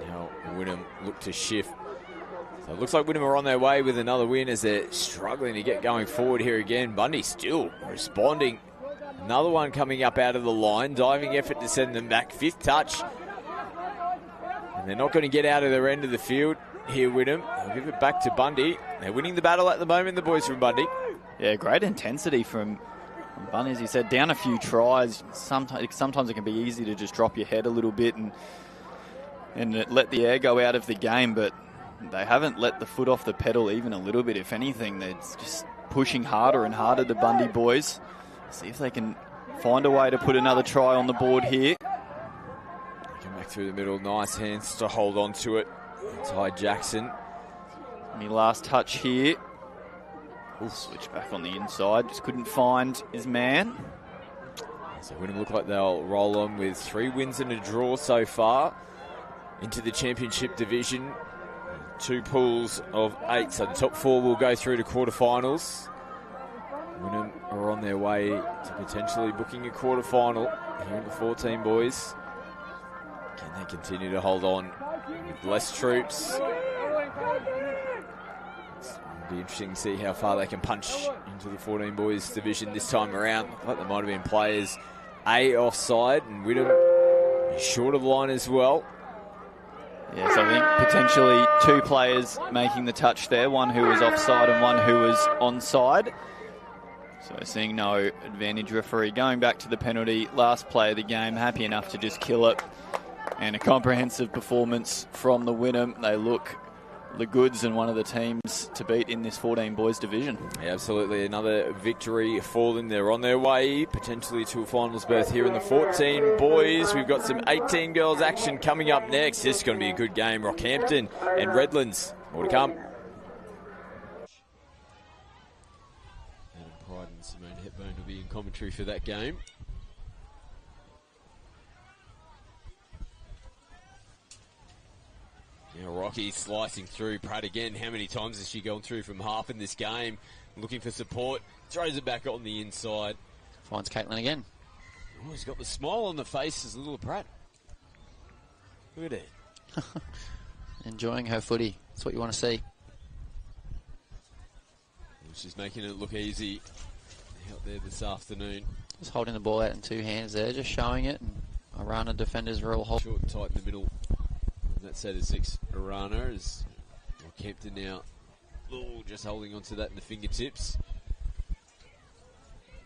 Now Wynnum look to shift. So it looks like Wynnum are on their way with another win as they're struggling to get going forward here again. Bundy still responding. Another one coming up out of the line. Diving effort to send them back. 5th touch. And they're not going to get out of their end of the field here, Wynnum. They'll give it back to Bundy. They're winning the battle at the moment, the boys from Bundy. Yeah, great intensity from Bundy, as you said, down a few tries. Sometimes it can be easy to just drop your head a little bit and let the air go out of the game, but they haven't let the foot off the pedal even a little bit. If anything, they're just pushing harder and harder, the Bundy boys. See if they can find a way to put another try on the board here. Come back through the middle. Nice hands to hold on to it. Ty Jackson. Any last touch here. Switch back on the inside. Just couldn't find his man. So it wouldn't look like they'll roll on with 3 wins and a draw so far into the championship division. 2 pools of 8, so the top 4 will go through to quarterfinals. Wynnum are on their way to potentially booking a quarterfinal here in the 14 boys. Can they continue to hold on with less troops? It'll be interesting to see how far they can punch into the 14 boys division this time around. Looked like there might have been players offside, and Wynnum is short of line as well. Yes, I think potentially 2 players making the touch there, one who was offside and one who was onside. So seeing no advantage, referee going back to the penalty. Last play of the game, happy enough to just kill it. And a comprehensive performance from the Wynnum. They look the goods and one of the teams to beat in this 14 boys division. Yeah, absolutely. Another victory for them. They're on their way potentially to a finals berth here in the 14 boys. We've got some 18 girls action coming up next. This is going to be a good game. Rockhampton and Redlands. More to come. Adam Pride and Simone Hepburn will be in commentary for that game. Now Rocky slicing through Pratt again. How many times has she gone through from half in this game? Looking for support. Throws it back on the inside. Finds Caitlin again. Oh, he's got the smile on the face as little Pratt. Look at it. Enjoying her footy. That's what you want to see. She's making it look easy out there this afternoon. Just holding the ball out in 2 hands there, just showing it. And Arana defenders are all short and tight in the middle. That set of 6, Arana is Rockhampton now. Just holding on to that in the fingertips.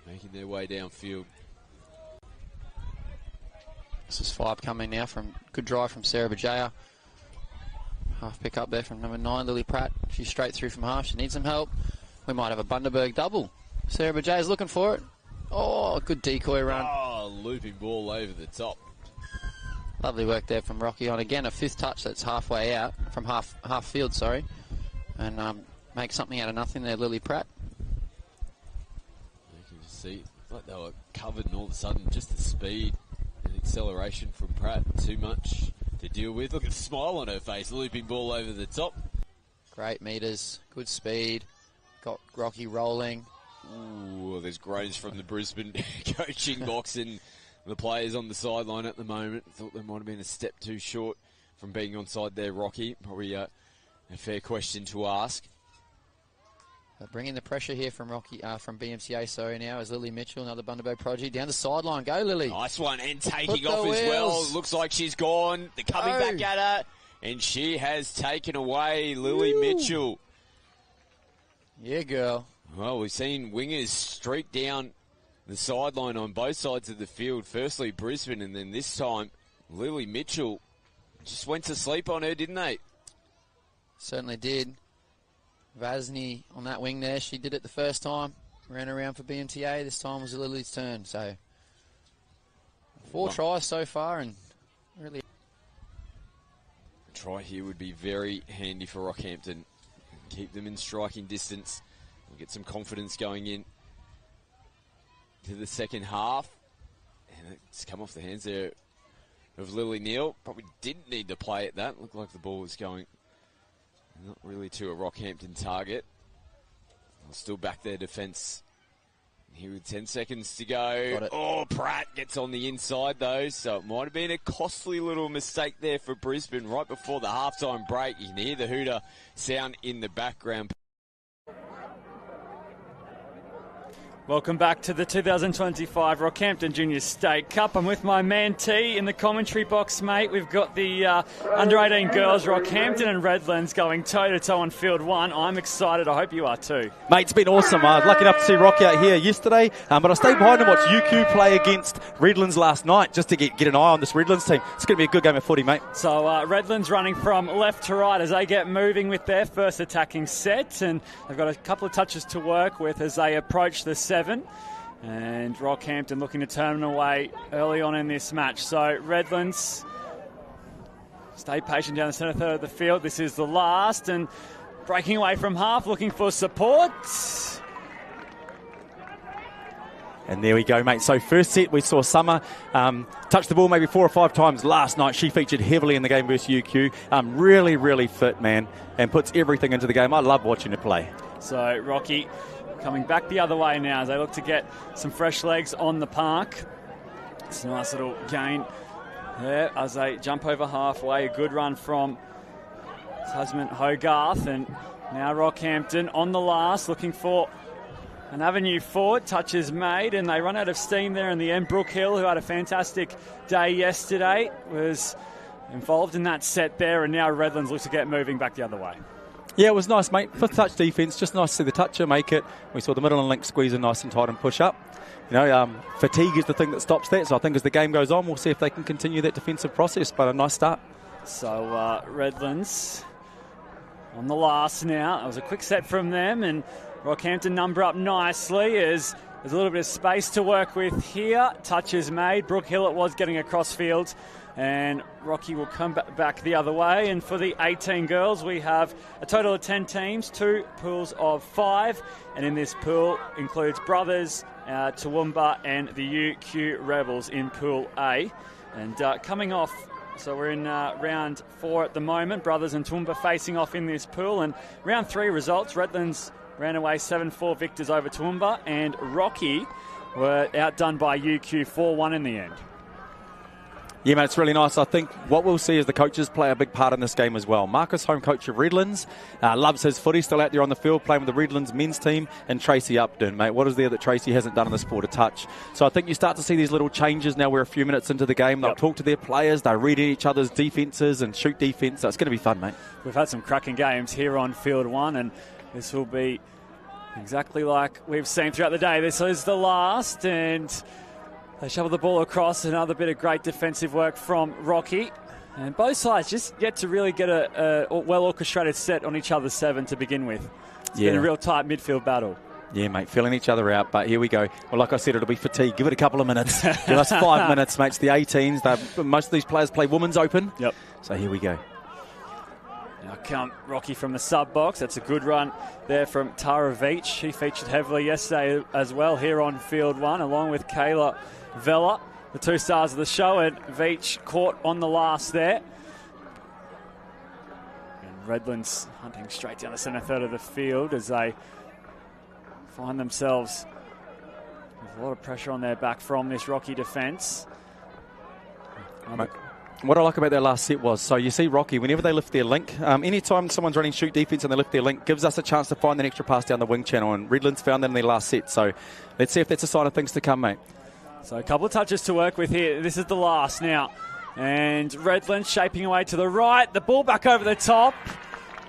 Making their way downfield. This is 5 coming now from good drive from Sarah Bajaya. Half pick up there from number 9, Lily Pratt. She's straight through from half. She needs some help. We might have a Bundaberg double. Sarah Bajaya's looking for it. Oh, good decoy run. Oh, looping ball over the top. Lovely work there from Rocky on again a 5th touch that's halfway out from half field, sorry, and make something out of nothing there, Lily Pratt. You can just see like they were covered, and all of a sudden just the speed and acceleration from Pratt too much to deal with. Look at the smile on her face, looping ball over the top. Great meters, good speed, got Rocky rolling. Ooh, there's groans from the Brisbane coaching box and the players on the sideline at the moment. Thought they might have been a step too short from being onside there, Rocky. Probably a fair question to ask. Bringing the pressure here from Rocky, from BMTA, now is Lily Mitchell, another Bundaberg prodigy. Down the sideline, go Lily. Nice one, and taking off as well. Looks like she's gone. They're coming back at her, and she has taken away Lily Mitchell. Yeah, girl. Well, we've seen wingers streak down the sideline on both sides of the field. Firstly, Brisbane, and then this time, Lily Mitchell just went to sleep on her, didn't they? Certainly did. Vasny on that wing there. She did it the first time. Ran around for BMTA. This time was Lily's turn. So 4 tries so far, and really a try here would be very handy for Rockhampton. Keep them in striking distance. We'll get some confidence going in to the second half. And it's come off the hands there of Lily Neal. Probably didn't need to play at that. Looked like the ball was going not really to a Rockhampton target. Still back their defence. Here with 10 seconds to go. Oh, Pratt gets on the inside, though, so it might have been a costly little mistake there for Brisbane right before the halftime break. You can hear the hooter sound in the background. Welcome back to the 2025 Rockhampton Junior State Cup. I'm with my man T in the commentary box, mate. We've got the under-18 girls, Rockhampton and Redlands, going toe-to-toe on field one. I'm excited. I hope you are too. Mate, it's been awesome. I was lucky enough to see Rocky out here yesterday, but I stayed behind and watched UQ play against Redlands last night just to get an eye on this Redlands team. It's going to be a good game of footy, mate. So Redlands running from left to right as they get moving with their first attacking set, and they've got a couple of touches to work with as they approach the 7. And Rockhampton looking to turn them away early on in this match. So Redlands stay patient down the centre third of the field. This is the last, and breaking away from half, looking for support. And there we go, mate. So first set, we saw Summer touch the ball maybe 4 or 5 times last night. She featured heavily in the game versus UQ. Really, really fit, man, and puts everything into the game. I love watching her play. So Rocky coming back the other way now as they look to get some fresh legs on the park. It's a nice little gain there as they jump over halfway. A good run from Tasman Hogarth, and now Rockhampton on the last, looking for an avenue forward. Touch is made, and they run out of steam there in the end. Brooke Hill, who had a fantastic day yesterday, was involved in that set there, and now Redlands looks to get moving back the other way. Yeah, it was nice, mate. Fifth touch defence, just nice to see the toucher make it. We saw the middle and link squeeze in nice and tight and push up. Fatigue is the thing that stops that, so I think as the game goes on, we'll see if they can continue that defensive process, but a nice start. So Redlands on the last now. It was a quick set from them, and Rockhampton number up nicely as there's a little bit of space to work with here. Touch is made. Brooke Hill it was getting across field, and Rocky will come back the other way. And for the 18 girls, we have a total of 10 teams, 2 pools of 5. And in this pool includes Brothers, Toowoomba and the UQ Rebels in Pool A. And coming off, so we're in round 4 at the moment. Brothers and Toowoomba facing off in this pool. And round 3 results, Redlands ran away 7-4 victors over Toowoomba, and Rocky were outdone by UQ 4-1 in the end. Yeah, mate, it's really nice. I think what we'll see is the coaches play a big part in this game as well. Marcus, home coach of Redlands, loves his footy, still out there on the field playing with the Redlands men's team, and Tracy Upton, mate. What is there that Tracy hasn't done in the sport of touch? So I think you start to see these little changes now. We're a few minutes into the game. They'll talk to their players, they'll read each other's defences and shoot defence. So it's going to be fun, mate. We've had some cracking games here on Field 1, and this will be exactly like we've seen throughout the day. This is the last, and they shovel the ball across. Another bit of great defensive work from Rocky. And both sides just yet to really get a well-orchestrated set on each other's 7 to begin with. It's been a real tight midfield battle. Yeah, mate, filling each other out. But here we go. Well, like I said, it'll be fatigue. Give it a couple of minutes. Give us 5 minutes, mate. It's the 18s. Most of these players play Women's Open. Yep. So here we go. Now come Rocky from the sub box. That's a good run there from Tara Veach. She featured heavily yesterday as well here on Field 1, along with Kayla Vella, the 2 stars of the show, and Veach caught on the last there. And Redlands hunting straight down the centre third of the field as they find themselves with a lot of pressure on their back from this Rocky defence. What I like about their last set was, so you see Rocky, whenever they lift their link, anytime someone's running shoot defence and they lift their link, gives us a chance to find an extra pass down the wing channel, and Redlands found that in their last set. So let's see if that's a sign of things to come, mate. So a couple of touches to work with here. This is the last now. And Redlands shaping away to the right. The ball back over the top.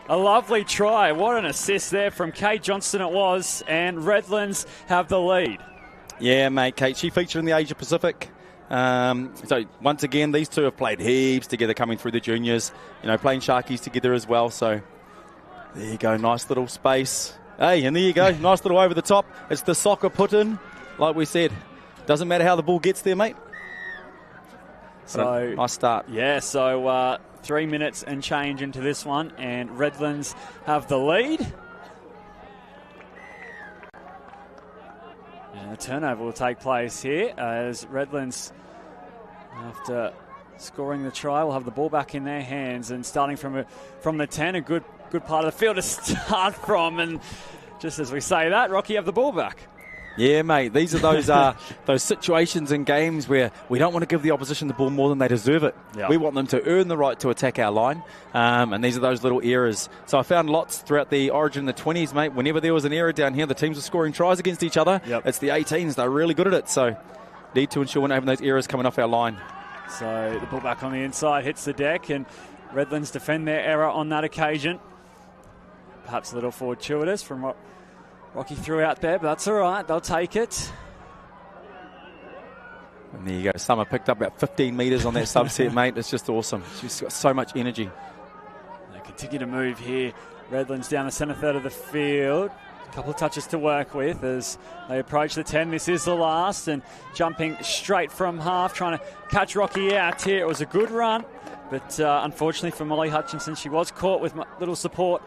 A lovely try. What an assist there from Kate Johnston it was. And Redlands have the lead. Yeah, mate, Kate. She featured in the Asia Pacific. So once again, these two have played heaps together coming through the juniors. Playing Sharkies together as well. So there you go. Nice little space. Hey, and there you go. Nice little over the top. It's the soccer put in, like we said. Doesn't matter how the ball gets there, mate. So nice start. Yeah, so 3 minutes and change into this one, and Redlands have the lead. And a turnover will take place here as Redlands, after scoring the try, will have the ball back in their hands, and starting from the 10, a good part of the field to start from, and just as we say that, Rocky have the ball back. Yeah, mate. These are those situations in games where we don't want to give the opposition the ball more than they deserve it. Yeah. We want them to earn the right to attack our line, and these are those little errors. So I found lots throughout the Origin in the 20s, mate. Whenever there was an error down here, the teams were scoring tries against each other. Yep. It's the 18s. They're really good at it. So need to ensure we're not having those errors coming off our line. So the ball back on the inside hits the deck, and Redlands defend their error on that occasion. Perhaps a little fortuitous from what Rocky threw out there, but that's all right. They'll take it. And there you go. Summer picked up about 15 metres on that subset, mate. It's just awesome. She's got so much energy. They continue to move here. Redlands down the centre third of the field. A couple of touches to work with as they approach the 10. This is the last, and jumping straight from half, trying to catch Rocky out here. It was a good run, but unfortunately for Molly Hutchinson, she was caught with little support.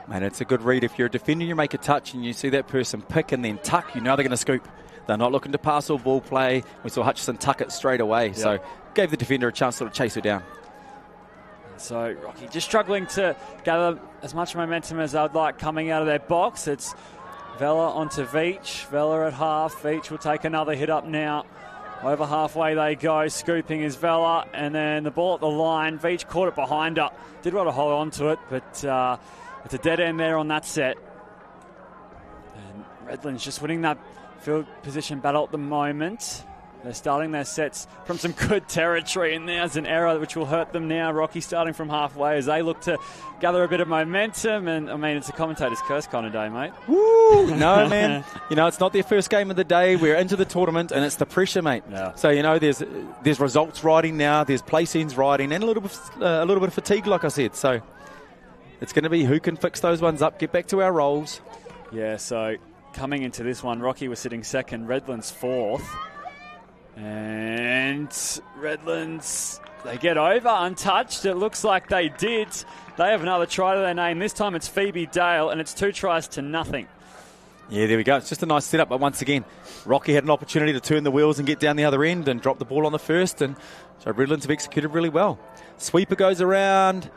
Man, it's a good read. If you're a defender, you make a touch and you see that person pick and then tuck, you know they're going to scoop. They're not looking to pass or ball play. We saw Hutchinson tuck it straight away. Yep. So gave the defender a chance to sort of chase her down. So Rocky just struggling to gather as much momentum as I'd like coming out of their box. It's Vella onto Veach. Vella at half. Veach will take another hit up now. Over halfway they go. Scooping is Vella. And then the ball at the line. Veach caught it behind her. Did want to hold on to it, but it's a dead end there on that set. And Redlands just winning that field position battle at the moment. They're starting their sets from some good territory, and there's an error which will hurt them now. Rocky starting from halfway as they look to gather a bit of momentum. And, I mean, it's a commentator's curse kind of day, mate. Woo! No, man. You know, it's not their first game of the day. We're into the tournament, and it's the pressure, mate. Yeah. So, you know, there's results riding now. There's place-ins riding, and a little bit of fatigue, like I said. So it's going to be who can fix those ones up, get back to our roles. Yeah, so coming into this one, Rocky was sitting second, Redlands fourth. And Redlands, they get over untouched. It looks like they did. They have another try to their name. This time it's Phoebe Dale, and it's 2 tries to nothing. Yeah, there we go. It's just a nice setup, but once again, Rocky had an opportunity to turn the wheels and get down the other end and drop the ball on the first, and so Redlands have executed really well. Sweeper goes around,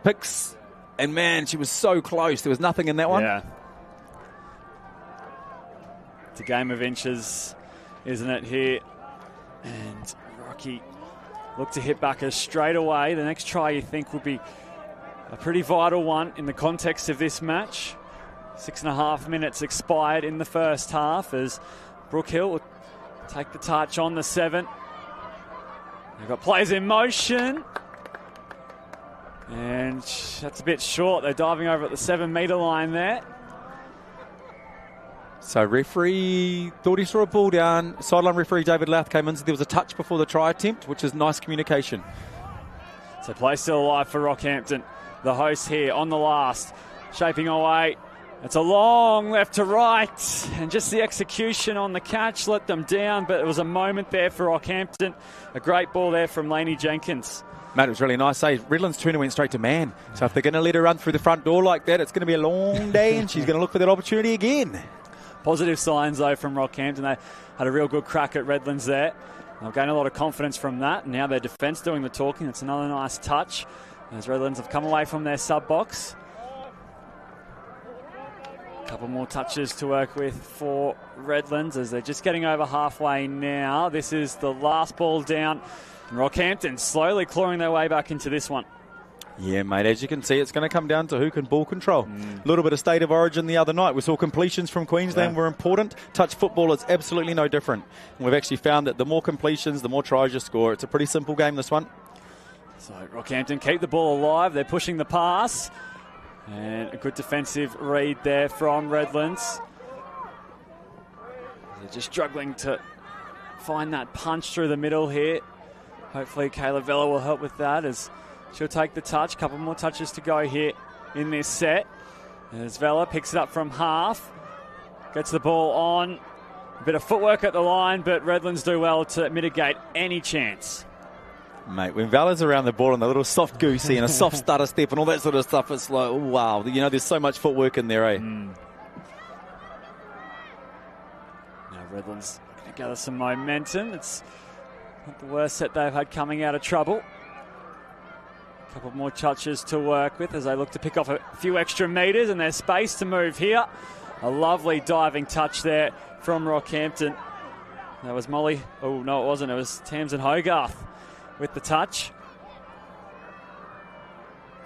picks, and man, she was so close. There was nothing in that one. Yeah. It's a game of inches, isn't it, here? And Rocky looked to hit back straight away. The next try, you think, would be a pretty vital one in the context of this match. 6.5 minutes expired in the first half as Brooke Hill will take the touch on the 7. They've got players in motion. And that's a bit short. They're diving over at the 7-metre line there. So referee thought he saw a ball down. Sideline referee David Louth came in, so there was a touch before the try attempt, which is nice communication. So play still alive for Rockhampton. The hosts here on the last, shaping away. It's a long left to right, and just the execution on the catch let them down, but it was a moment there for Rockhampton. A great ball there from Lainey Jenkins. Mate, it was really nice. Redlands turner went straight to man. So if they're going to let her run through the front door like that, it's going to be a long day, and she's going to look for that opportunity again. Positive signs, though, from Rockhampton. They had a real good crack at Redlands there. They'll gain a lot of confidence from that. Now their defence doing the talking. It's another nice touch as Redlands have come away from their sub-box. A couple more touches to work with for Redlands as they're just getting over halfway now. This is the last ball down. And Rockhampton slowly clawing their way back into this one. Yeah, mate, as you can see, it's going to come down to who can ball control. A little bit of state of origin the other night. We saw completions from Queensland were important. Touch football is absolutely no different. And we've actually found that the more completions, the more tries you score. It's a pretty simple game, this one. So Rockhampton keep the ball alive. They're pushing the pass. And a good defensive read there from Redlands. They're just struggling to find that punch through the middle here. Hopefully Kayla Vella will help with that as she'll take the touch. Couple more touches to go here in this set. As Vella picks it up from half. Gets the ball on. A bit of footwork at the line, but Redlands do well to mitigate any chance. Mate, when Vala's around the ball and a little soft goosey and a soft stutter step and all that sort of stuff, it's like, oh, wow. You know, there's so much footwork in there, eh? Now Redlands going to gather some momentum. It's not the worst set they've had coming out of trouble. A couple more touches to work with as they look to pick off a few extra metres, and there's space to move here. A lovely diving touch there from Rockhampton. That was Molly. Oh, no, it wasn't. It was Tamsin Hogarth with the touch.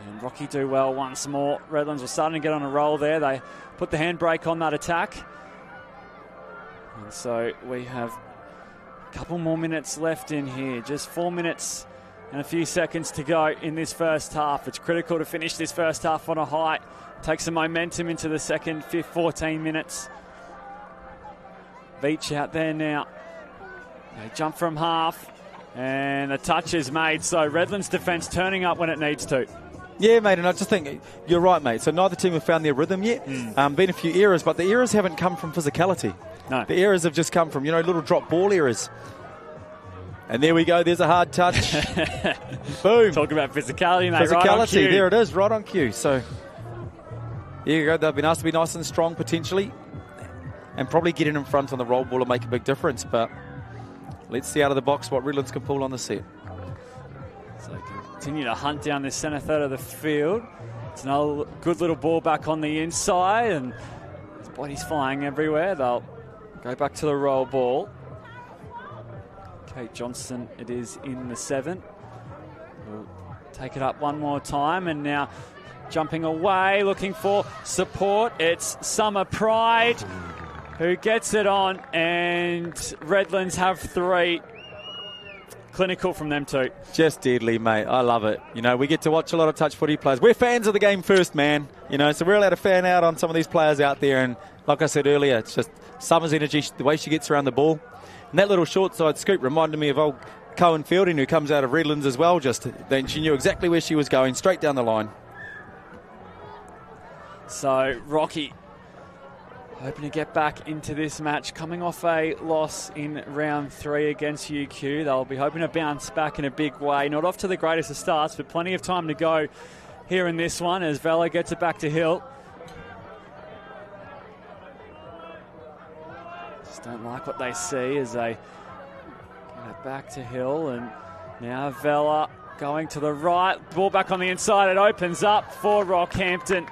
And Rocky do well once more. Redlands were starting to get on a roll there. They put the handbrake on that attack. And so we have a couple more minutes left in here. Just 4 minutes and a few seconds to go in this first half. It's critical to finish this first half on a high. Take some momentum into the second, 14 minutes. Veach out there now. They jump from half, and the touch is made. So Redlands' defence turning up when it needs to. Yeah, mate, and I just think you're right, mate. So neither team have found their rhythm yet. Been a few errors, but the errors haven't come from physicality. No. The errors have just come from, little drop ball errors. And there we go, there's a hard touch. Boom. Talk about physicality, mate. Physicality, right on cue. there it is, right on cue. So, there you go, they've been asked to be nice and strong potentially. And probably getting in front on the roll ball will make a big difference. But let's see out of the box what Redlands can pull on the set. So they continue to hunt down this centre third of the field. It's another good little ball back on the inside, and his body's flying everywhere. They'll go back to the roll ball. Kate Johnston, it is in the 7. We'll take it up one more time, and now jumping away, looking for support. It's Summer Pride who gets it on, and Redlands have 3. Clinical from them too. Just deadly, mate. I love it. We get to watch a lot of touch footy players. We're fans of the game first, man. So we're allowed to fan out on some of these players out there. And like I said earlier, it's just Summer's energy, the way she gets around the ball. And that little short side scoop reminded me of old Cohen Fielding, who comes out of Redlands as well. Then she knew exactly where she was going, straight down the line. So Rocky hoping to get back into this match, coming off a loss in round 3 against UQ. They'll be hoping to bounce back in a big way. Not off to the greatest of starts, but plenty of time to go here in this one as Vela gets it back to Hill. Just don't like what they see as they get it back to Hill. And now Vela going to the right. Ball back on the inside. It opens up for Rockhampton.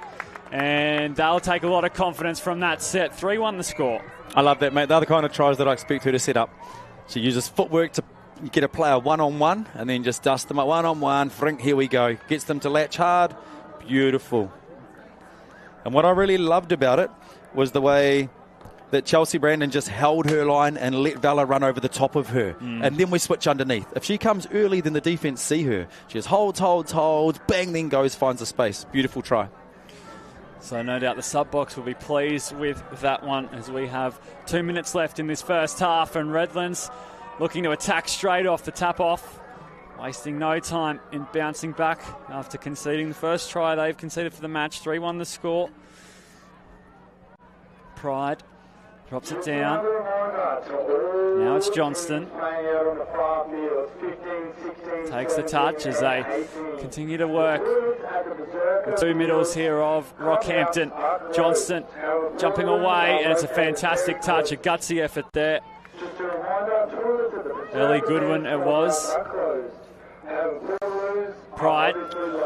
And they'll take a lot of confidence from that set. 3-1 the score. I love that, mate. They're the kind of tries that I expect her to set up. She uses footwork to get a player one-on-one and then just dust them up one-on-one. Frink, here we go. Gets them to latch hard. Beautiful. And what I really loved about it was the way that Chelsea Brandon just held her line and let Vela run over the top of her. And then we switch underneath. If she comes early, then the defence see her. She just holds, bang, then goes, finds a space. Beautiful try. So no doubt the sub-box will be pleased with that one as we have 2 minutes left in this first half, and Redlands looking to attack straight off the tap-off, wasting no time in bouncing back after conceding the first try they've conceded for the match. 3-1 the score. Pride drops it down. Now it's Johnston. Takes the touch as they continue to work the 2 middles here of Rockhampton. Johnston jumping away, and it's a fantastic touch, a gutsy effort there. Ellie Goodwin it was. Pride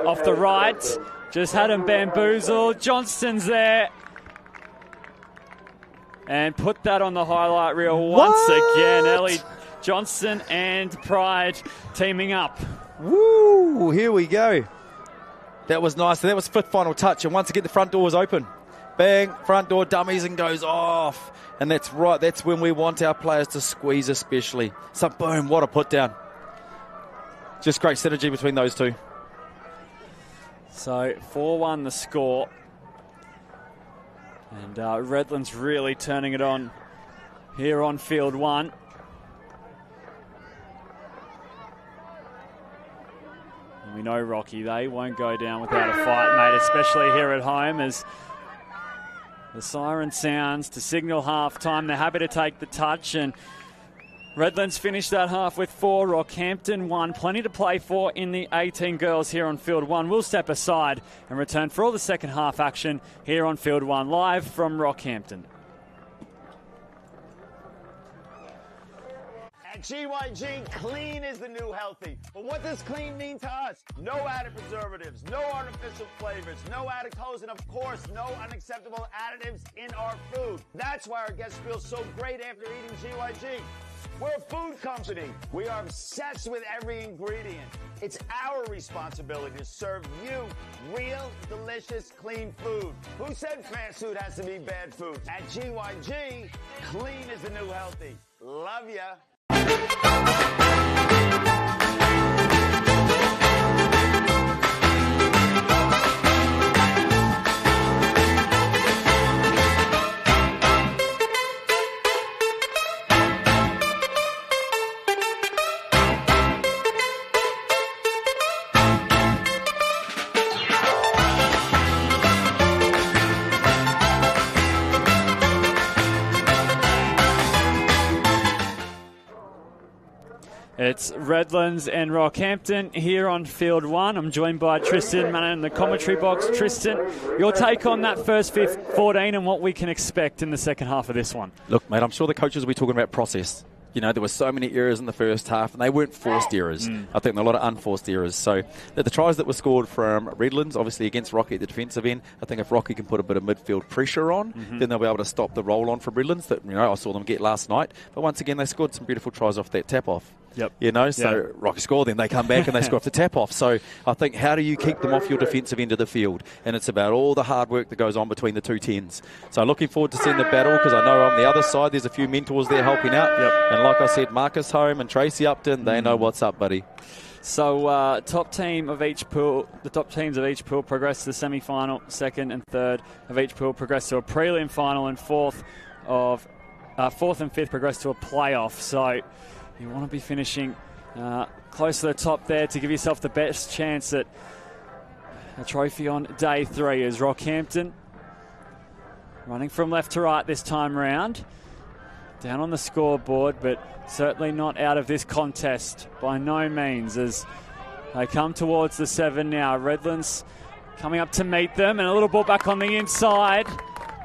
off the right, just had him bamboozled. Johnston's there. And put that on the highlight reel once again. Ellie Johnston and Pride teaming up. Woo! Here we go. That was nice. That was fifth final touch. And once again, the front door was open. Bang, front door dummies and goes off. And that's right. That's when we want our players to squeeze especially. So boom, what a put down. Just great synergy between those two. So 4-1 the score. And Redlands really turning it on here on field 1. And we know, Rocky, they won't go down without a fight, mate, especially here at home as the siren sounds to signal half-time. They're happy to take the touch, and Redlands finished that half with 4, Rockhampton 1. Plenty to play for in the 18 girls here on field 1. We'll step aside and return for all the second half action here on field 1, live from Rockhampton. At GYG, clean is the new healthy. But what does clean mean to us? No added preservatives, no artificial flavors, no added colors, and of course, no unacceptable additives in our food. That's why our guests feel so great after eating GYG. We're a food company. We are obsessed with every ingredient. It's our responsibility to serve you real, delicious, clean food. Who said fast food has to be bad food? At GYG, clean is the new healthy. Love ya. It's Redlands and Rockhampton here on Field 1. I'm joined by Tristan Manning in the commentary box. Tristan, your take on that first 14 and what we can expect in the second half of this one? Look, mate, I'm sure the coaches will be talking about process. You know, there were so many errors in the first half, and they weren't forced errors. I think there were a lot of unforced errors. So the tries that were scored from Redlands, obviously against Rocky at the defensive end, I think if Rocky can put a bit of midfield pressure on, then they'll be able to stop the roll-on from Redlands that, you know, I saw them get last night. But once again, they scored some beautiful tries off that tap-off. Yep. You know, so Rocky scored, then they come back and they score off the tap-off. So I think, how do you keep them off your defensive end of the field? And it's about all the hard work that goes on between the two tens. So looking forward to seeing the battle, because I know on the other side there's a few mentors there helping out. And like I said, Marcus Home and Tracy Upton, they know what's up, buddy. So top team of each pool, the top teams of each pool progress to the semi-final. Second and third of each pool progress to a prelim final, and fourth and fifth progress to a playoff. So you want to be finishing close to the top there to give yourself the best chance at a trophy on day 3. As Rockhampton running from left to right this time round, down on the scoreboard, but certainly not out of this contest by no means, as they come towards the 7 now. Redlands coming up to meet them, and a little ball back on the inside.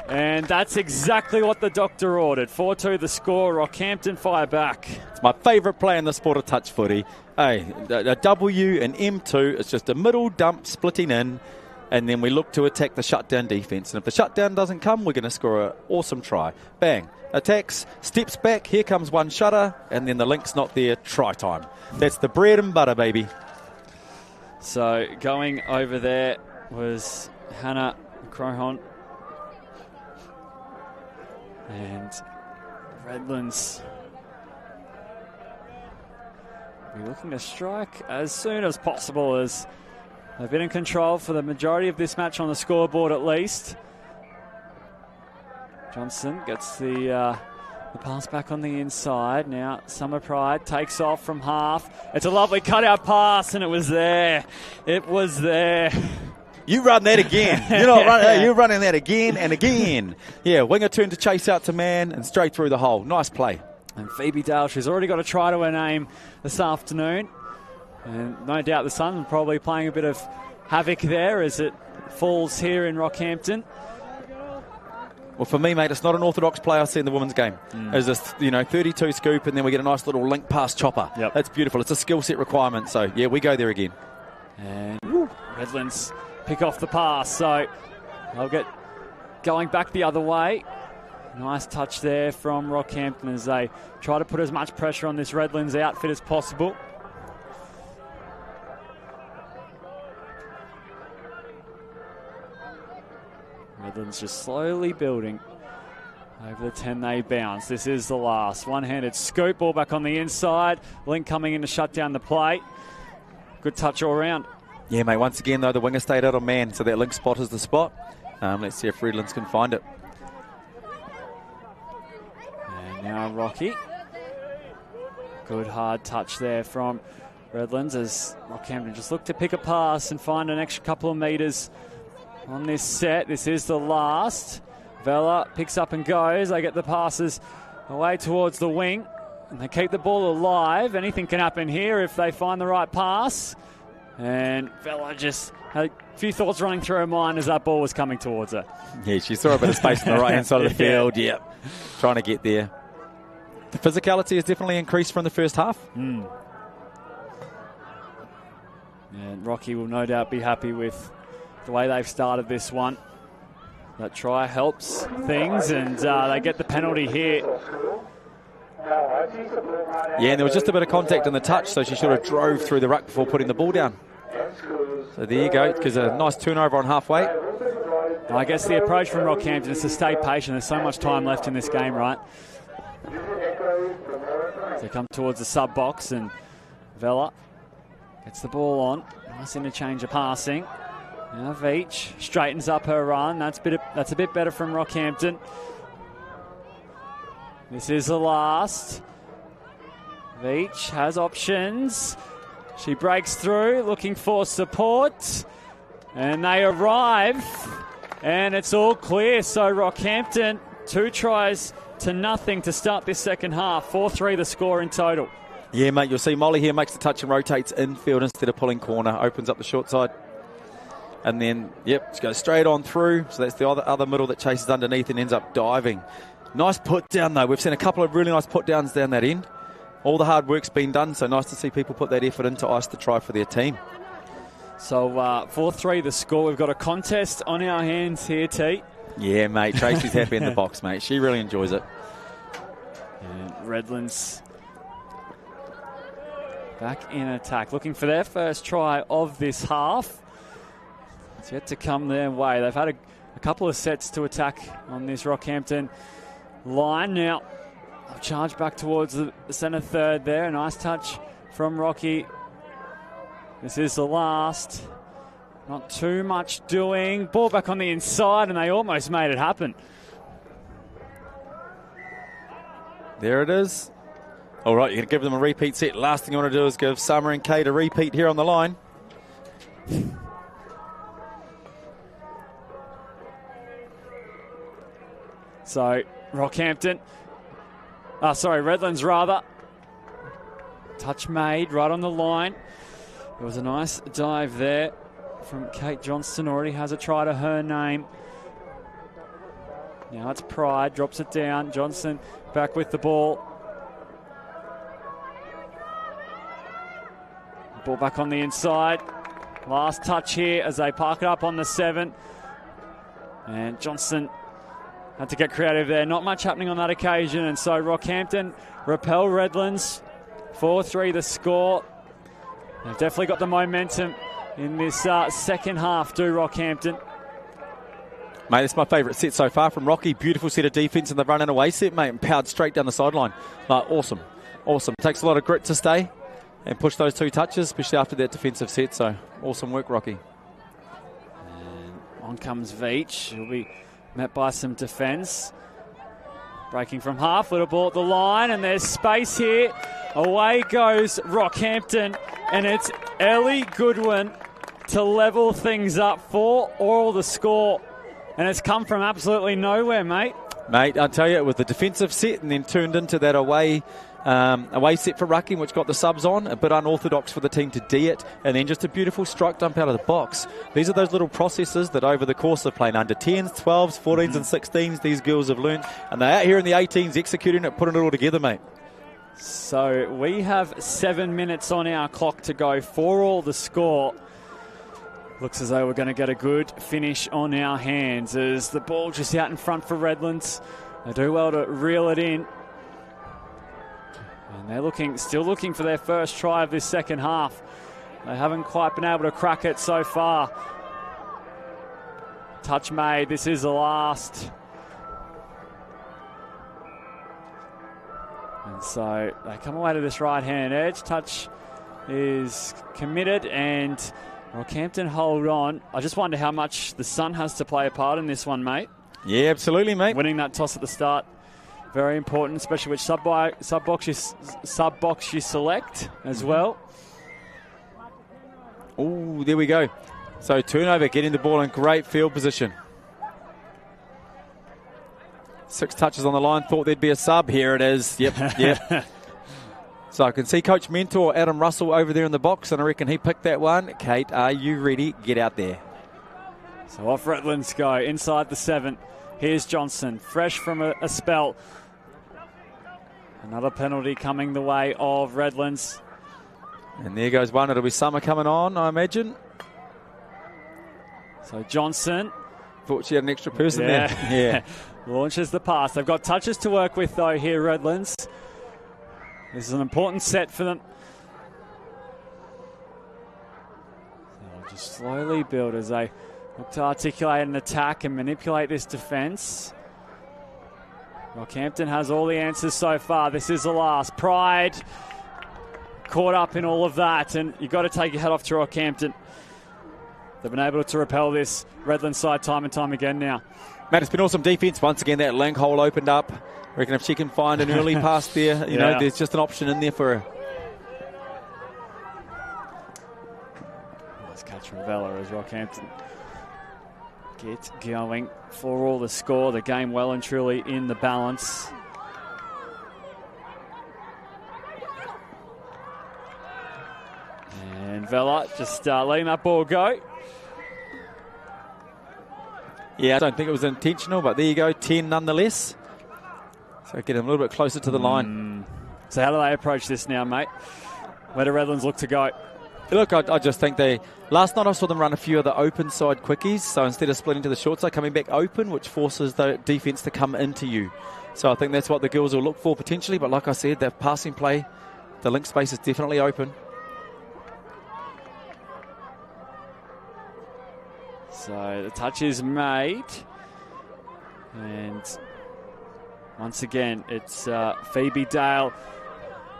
And that's exactly what the doctor ordered. 4-2 the score. Rockhampton fire back. It's my favourite play in the sport of touch footy. Hey, a W and M2, it's just a middle dump splitting in, and then we look to attack the shutdown defence. And if the shutdown doesn't come, we're going to score an awesome try. Bang. Attacks, steps back, here comes one shutter, and then the link's not there. Try time. That's the bread and butter, baby. So going over there was Hannah Crohon. And Redlands be looking to strike as soon as possible, as they've been in control for the majority of this match on the scoreboard at least. Johnson gets the pass back on the inside. Now Summer Pride takes off from half. It's a lovely cutout pass, and it was there. It was there. You run that again. You're not running. You're running that again and again. Yeah, winger turn to chase out to man and straight through the hole. Nice play. And Phoebe Dale, she's already got a try to her name this afternoon. And no doubt the Suns are probably playing a bit of havoc there as it falls here in Rockhampton. Well, for me, mate, it's not an orthodox play I see in the women's game. There's this, 32 scoop, and then we get a nice little link pass chopper. That's beautiful. It's a skill set requirement. So, yeah, we go there again. And Redlands pick off the pass, so they'll get going back the other way. Nice touch there from Rockhampton as they try to put as much pressure on this Redlands outfit as possible. Redlands just slowly building over the 10 they bounce. This is the last. One-handed scoop, ball back on the inside. Link coming in to shut down the play. Good touch all round. Yeah, mate, once again, though, the winger stayed out on man, so that link spot is the spot. Let's see if Redlands can find it. And now Rocky. Good hard touch there from Redlands as Rockhampton just look to pick a pass and find an extra couple of metres on this set. This is the last. Vela picks up and goes. They get the passes away towards the wing, and they keep the ball alive. Anything can happen here if they find the right pass. And Vela just had a few thoughts running through her mind as that ball was coming towards her. Yeah, she saw a bit of space on the right-hand side of the field. Yeah, trying to get there. the physicality has definitely increased from the first half. And Rocky will no doubt be happy with the way they've started this one. That try helps things, and they get the penalty here. Yeah, and there was just a bit of contact in the touch, so she should have drove through the ruck before putting the ball down. So there you go, because a nice turnover on halfway. I guess the approach from Rockhampton is to stay patient. There's so much time left in this game, right? So come towards the sub box, and Vella gets the ball on. Nice interchange of passing. Now Veach straightens up her run. That's a bit better from Rockhampton. This is the last. Veach has options. She breaks through, looking for support. And they arrive. And it's all clear. So Rockhampton, 2 tries to nothing to start this second half. 4-3 the score in total. Yeah, mate, you'll see Molly here makes the touch and rotates infield instead of pulling corner. Opens up the short side. And then, yep, she goes straight on through. So that's the other middle that chases underneath and ends up diving. Nice put down, though. We've seen a couple of really nice put downs down that end. All the hard work's been done, so nice to see people put that effort into ice to try for their team. So 4-3 the score. We've got a contest on our hands here, T. Yeah, mate. Tracy's happy in the box, mate. She really enjoys it. And Redlands back in attack, looking for their first try of this half. It's yet to come their way. They've had a couple of sets to attack on this Rockhampton line. Now, I've charged back towards the centre third there. A nice touch from Rocky. This is the last. Not too much doing. Ball back on the inside, and they almost made it happen. There it is. All right, you're going to give them a repeat set. Last thing you want to do is give Summer and Kate a repeat here on the line. So, Rockhampton. Redlands rather. Touch made right on the line. There was a nice dive there from Kate Johnston. Already has a try to her name. Now it's Pride. Drops it down. Johnson back with the ball. Ball back on the inside. Last touch here as they park it up on the 7. And Johnson had to get creative there. Not much happening on that occasion. And so Rockhampton repel Redlands. 4-3 the score. They've definitely got the momentum in this second half, do Rockhampton. Mate, it's my favourite set so far from Rocky. Beautiful set of defence in the run and away set, mate, and powered straight down the sideline. Awesome. Takes a lot of grit to stay and push those 2 touches, especially after that defensive set. So, awesome work, Rocky. And on comes Veach. He'll be met by some defence. Breaking from half, little ball at the line, and there's space here. Away goes Rockhampton, and it's Ellie Goodwin to level things up for all the score. And it's come from absolutely nowhere, mate. Mate, I'll tell you, with the defensive set and then turned into that away set for Rucking, which got the subs on, a bit unorthodox for the team to D it, and then just a beautiful strike dump out of the box. These are those little processes that over the course of playing under 10s, 12s, 14s and 16s, these girls have learned, and they're out here in the 18s executing it, putting it all together, mate. So we have 7 minutes on our clock to go for all the score. Looks as though we're going to get a good finish on our hands as the ball just out in front for Redlands. They do well to reel it in. And they're still looking for their first try of this second half. They haven't quite been able to crack it so far. Touch made. This is the last. And so they come away to this right-hand edge. Touch is committed and Rockhampton hold on. I just wonder how much the sun has to play a part in this one, mate. Yeah, absolutely, mate. Winning that toss at the start, very important, especially which sub box you select as well. Oh, there we go. So turnover, getting the ball in great field position. 6 touches on the line. Thought there'd be a sub. Here it is. Yep. So I can see Coach Mentor Adam Russell over there in the box, and I reckon he picked that one. Kate, are you ready? Get out there. So off Redlands go inside the 7. Here's Johnson, fresh from a spell. Another penalty coming the way of Redlands. And there goes one. It'll be Summer coming on, I imagine. So Johnson. Thought she had an extra person there. Yeah. Launches the pass. They've got touches to work with, though, here, Redlands. This is an important set for them. They'll just slowly build as they look to articulate an attack and manipulate this defence. Rockhampton has all the answers so far. This is the last. Pride caught up in all of that, and you've got to take your head off to Rockhampton. They've been able to repel this Redlands side time and time again now. Matt, it's been awesome defence. Once again, that link hole opened up. I reckon if she can find an early pass there, you know, there's just an option in there for her. Let's catch from Vella as Rockhampton get going for all the score. The game well and truly in the balance. And Vella just letting that ball go. Yeah, I don't think it was intentional, but there you go, 10 nonetheless. So get him a little bit closer to the line. So how do they approach this now, mate? Where do Redlands look to go? Look, I just think last night I saw them run a few of the open side quickies, so instead of splitting to the short side, coming back open, which forces the defence to come into you. So I think that's what the girls will look for potentially, but like I said, their passing play, the link space is definitely open. So the touch is made, and once again it's Phoebe Dale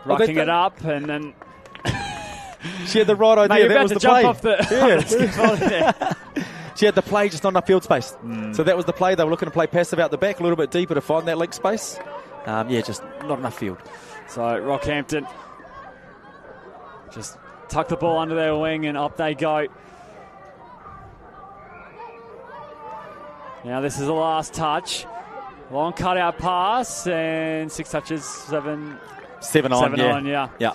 rocking it up, and then she had the right idea. Mate, that was the play. Off the skip volley there. She had the play, just not enough field space. So that was the play. They were looking to play passive out the back, a little bit deeper to find that link space. Just not enough field. So Rockhampton just tuck the ball under their wing, and up they go. Now this is the last touch. Long cutout pass, and 6 touches, 7 on, yeah.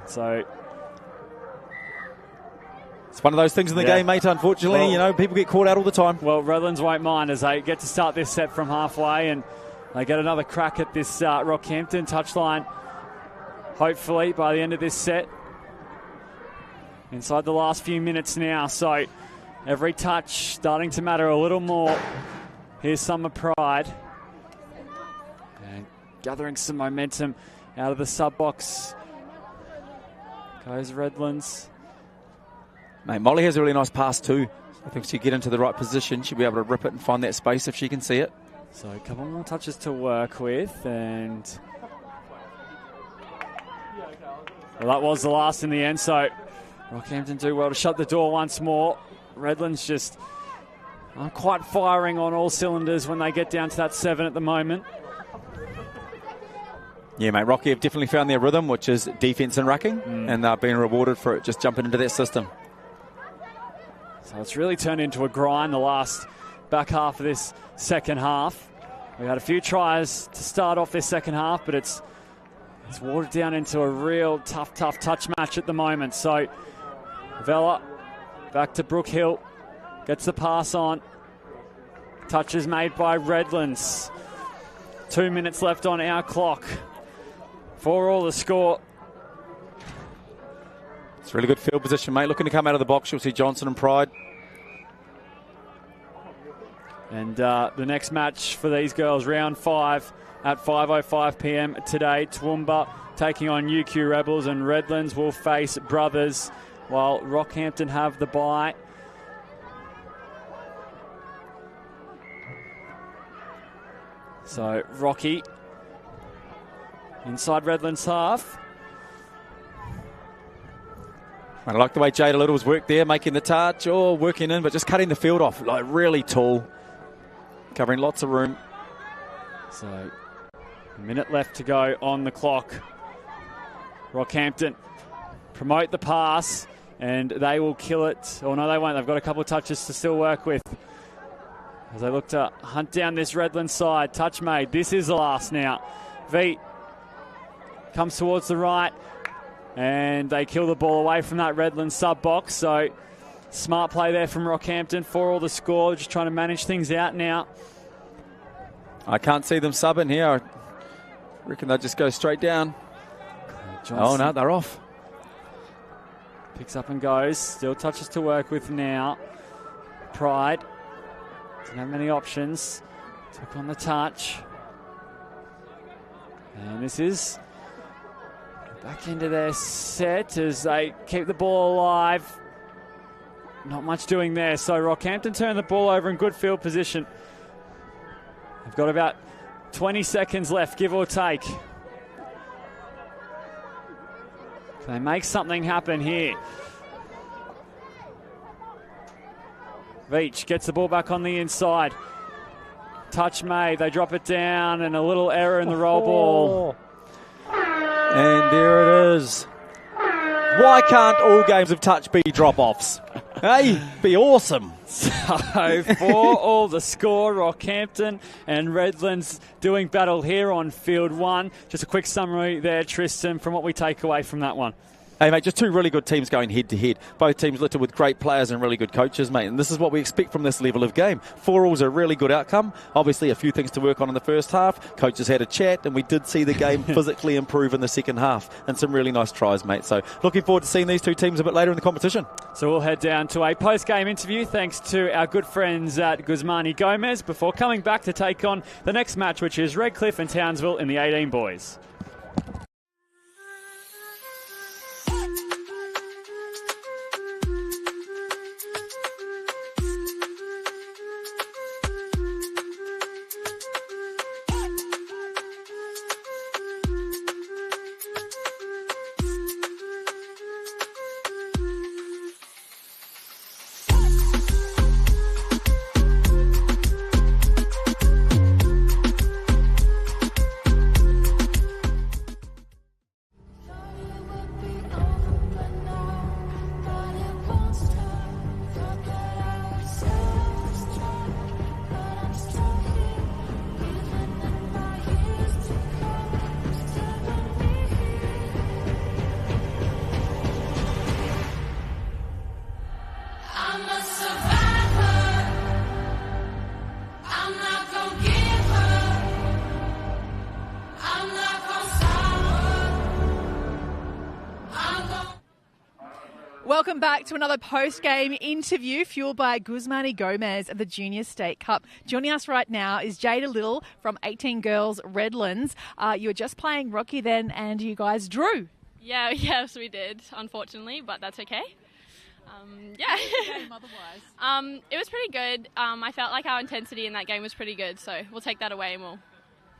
So it's one of those things in the game, mate, unfortunately. Well, you know, people get caught out all the time. Well, Redlands won't mind as they get to start this set from halfway, and they get another crack at this Rockhampton touchline, hopefully, by the end of this set. Inside the last few minutes now, so every touch starting to matter a little more. Here's Summer Pride. And gathering some momentum out of the sub-box. Goes Redlands. Mate, Molly has a really nice pass too. I think she'll get into the right position. She'll be able to rip it and find that space if she can see it. So a couple more touches to work with, and well, that was the last in the end, so Rockhampton do well to shut the door once more. Redlands just aren't quite firing on all cylinders when they get down to that 7 at the moment. Yeah, mate, Rocky have definitely found their rhythm, which is defence and rucking, and they're being rewarded for it, just jumping into that system. So it's really turned into a grind the last back half of this second half. We had a few tries to start off this second half, but it's watered down into a real tough touch match at the moment. So Vella back to Brooke Hill, gets the pass on. Touch is made by Redlands. 2 minutes left on our clock. For all the score. It's really good field position, mate. Looking to come out of the box. You'll see Johnson and Pride. And the next match for these girls, round 5 at 5:05 p.m. today. Toowoomba taking on UQ Rebels, and Redlands will face Brothers, while Rockhampton have the bye. So Rocky inside Redlands half. I like the way Jada Little's worked there, making the touch or working in, but just cutting the field off, like really tall, covering lots of room. So a minute left to go on the clock. Rockhampton promote the pass, and they will kill it. Oh no, they won't. They've got a couple of touches to still work with as they look to hunt down this Redlands side. Touch made. This is the last now. V comes towards the right, and they kill the ball away from that Redlands sub-box. So smart play there from Rockhampton for all the score. Just trying to manage things out now. I can't see them subbing here. I reckon they'll just go straight down. Johnson. Oh, no, they're off. Picks up and goes. Still touches to work with now. Pride. Doesn't have many options. Took on the touch. And this is back into their set as they keep the ball alive. Not much doing there. So Rockhampton turn the ball over in good field position. They've got about 20 seconds left, give or take. Can they make something happen here? Veach gets the ball back on the inside. Touch made. They drop it down and a little error in the roll ball. And there it is. Why can't all games of touch be drop-offs? Hey, be awesome. So, for all the score, Rockhampton and Redlands doing battle here on field 1. Just a quick summary there, Tristan, from what we take away from that one. Hey, mate, just two really good teams going head-to-head. Both teams littered with great players and really good coaches, mate. And this is what we expect from this level of game. 4-all's a really good outcome. Obviously, a few things to work on in the first half. Coaches had a chat, and we did see the game physically improve in the second half. And some really nice tries, mate. So looking forward to seeing these two teams a bit later in the competition. So we'll head down to a post-game interview thanks to our good friends at Guzman Gomez before coming back to take on the next match, which is Redcliffe and Townsville in the 18 boys. Welcome back to another post-game interview fueled by Guzman Gomez at the Junior State Cup. Joining us right now is Jada Little from 18 Girls Redlands. You were just playing Rocky then and you guys drew. Yes, we did, unfortunately, but that's okay. Game otherwise? It was pretty good. I felt like our intensity in that game was pretty good, so we'll take that away and we'll...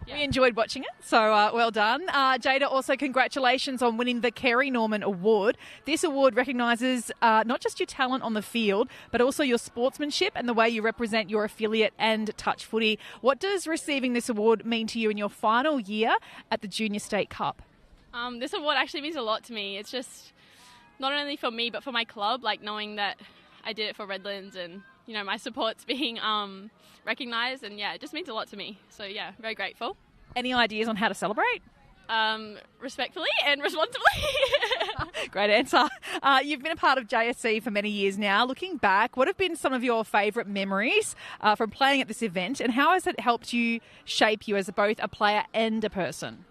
We enjoyed watching it, so well done. Jada, also congratulations on winning the Kerry Norman Award. This award recognises not just your talent on the field, but also your sportsmanship and the way you represent your affiliate and touch footy. What does receiving this award mean to you in your final year at the Junior State Cup? This award actually means a lot to me. It's just not only for me, but for my club, like knowing that I did it for Redlands and, you know, my support's being recognised, and it just means a lot to me. So very grateful. Any ideas on how to celebrate? Respectfully and responsibly. Great answer. You've been a part of JSC for many years now. Looking back, what have been some of your favourite memories from playing at this event, and how has it helped you shape you as both a player and a person?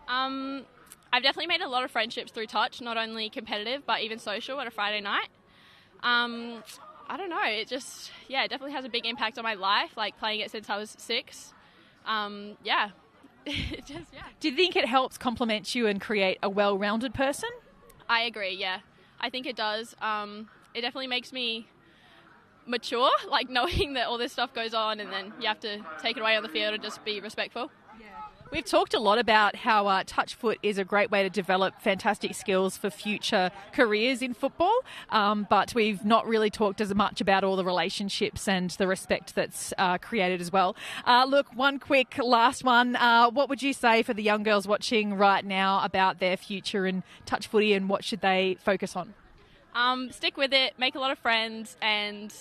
I've definitely made a lot of friendships through touch, not only competitive but even social at a Friday night. I don't know, it just, it definitely has a big impact on my life, like playing it since I was 6. Do you think it helps complement you and create a well-rounded person? I agree, I think it does. It definitely makes me mature, like knowing that all this stuff goes on and then you have to take it away on the field and just be respectful. We've talked a lot about how touch foot is a great way to develop fantastic skills for future careers in football, but we've not really talked as much about all the relationships and the respect that's created as well. Look, one quick last one. What would you say for the young girls watching right now about their future in touch footy, and what should they focus on? Stick with it, make a lot of friends, and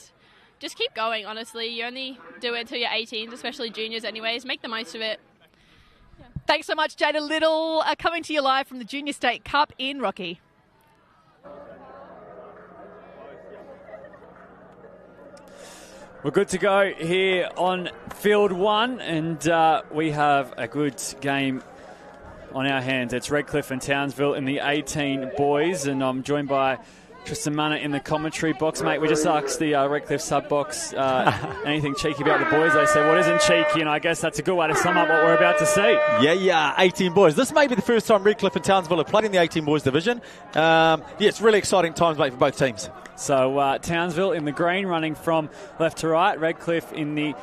just keep going, honestly. You only do it until you're 18, especially juniors anyways. Make the most of it. Thanks so much, Jada Little, coming to you live from the Junior State Cup in Rocky. We're good to go here on field 1, and we have a good game on our hands. It's Redcliffe and Townsville in the 18 boys, and I'm joined by Tristan Munner in the commentary box. Mate, we just asked the Redcliffe sub box anything cheeky about the boys. They say, what isn't cheeky? And I guess that's a good way to sum up what we're about to see. Yeah, 18 boys. This may be the first time Redcliffe and Townsville have played in the 18 boys division. It's really exciting times, mate, for both teams. So Townsville in the green, running from left to right. Redcliffe in the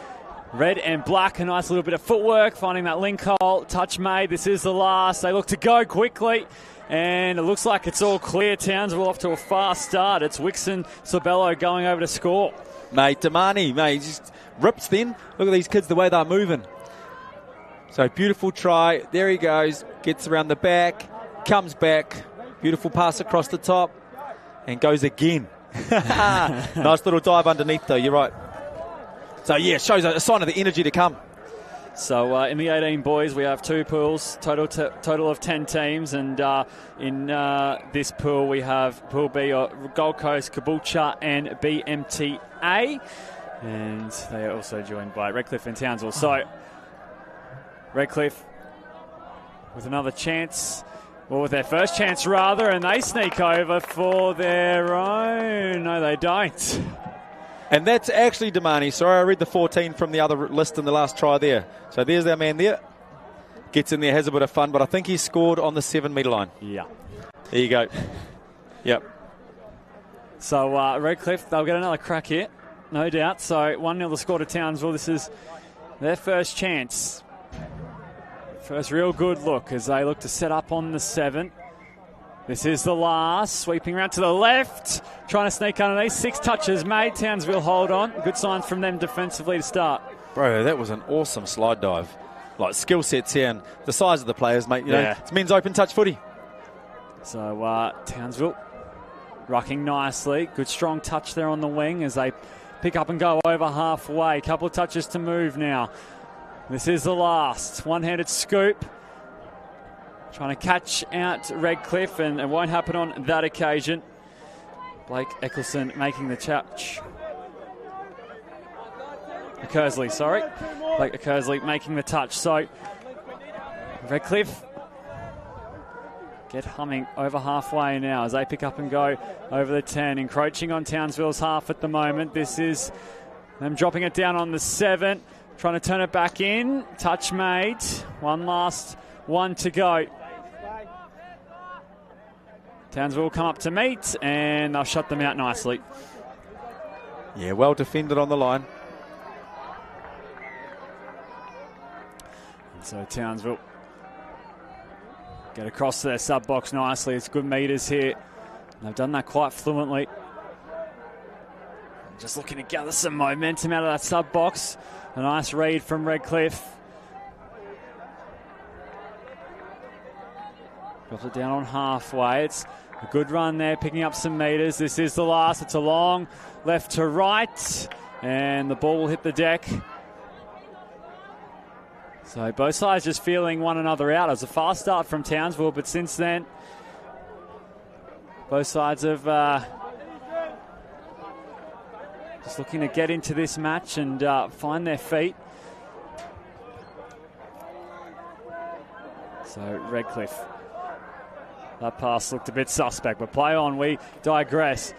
red and black. A nice little bit of footwork, finding that link hole. Touch made. This is the last. They look to go quickly. And it looks like it's all clear. Townsville off to a fast start. It's Wixon Sorbello going over to score. Mate, Damani, mate, just rips then. Look at these kids, the way they're moving. So beautiful try. There he goes. Gets around the back. Comes back. Beautiful pass across the top. And goes again. Nice little dive underneath though, you're right. So yeah, shows a sign of the energy to come. So in the 18 boys, we have 2 pools, total of 10 teams, and in this pool we have Pool B, Gold Coast, Caboolture and BMTA, and they are also joined by Redcliffe and Townsville. So Redcliffe with another chance, or with their first chance rather, and they sneak over for their own. No, they don't. And that's actually Damani. Sorry, I read the 14 from the other list in the last try there. So there's our man there. Gets in there, has a bit of fun, but I think he scored on the 7-metre line. Yeah. There you go. Yep. So Redcliffe, they'll get another crack here, no doubt. So 1-0 the score to Townsville. This is their first chance. First real good look as they look to set up on the 7. This is the last, sweeping around to the left, trying to sneak underneath. 6 touches made. Townsville hold on. Good signs from them defensively to start. Bro, that was an awesome slide dive. Like skill sets here and the size of the players, mate. You know, it's men's open touch footy. So Townsville rucking nicely. Good strong touch there on the wing as they pick up and go over halfway. Couple of touches to move now. This is the last. One-handed scoop. Trying to catch out Redcliffe, and it won't happen on that occasion. Blake Eccleston making the touch. Kersley, sorry. Blake Kersley making the touch. So Redcliffe get humming over halfway now as they pick up and go over the 10, encroaching on Townsville's half at the moment. This is them dropping it down on the 7, trying to turn it back in. Touch made. One last one to go. Townsville will come up to meet, and they'll shut them out nicely. Yeah, well defended on the line. And so Townsville get across to their sub-box nicely. It's good meters here. And they've done that quite fluently. Just looking to gather some momentum out of that sub-box. A nice read from Redcliffe. Drops it down on halfway. It's a good run there, picking up some meters. This is the last. It's a long left to right, and the ball will hit the deck. So both sides just feeling one another out. It was a fast start from Townsville, but since then, both sides have just looking to get into this match and find their feet. So Redcliffe. That pass looked a bit suspect, but play on, we digress.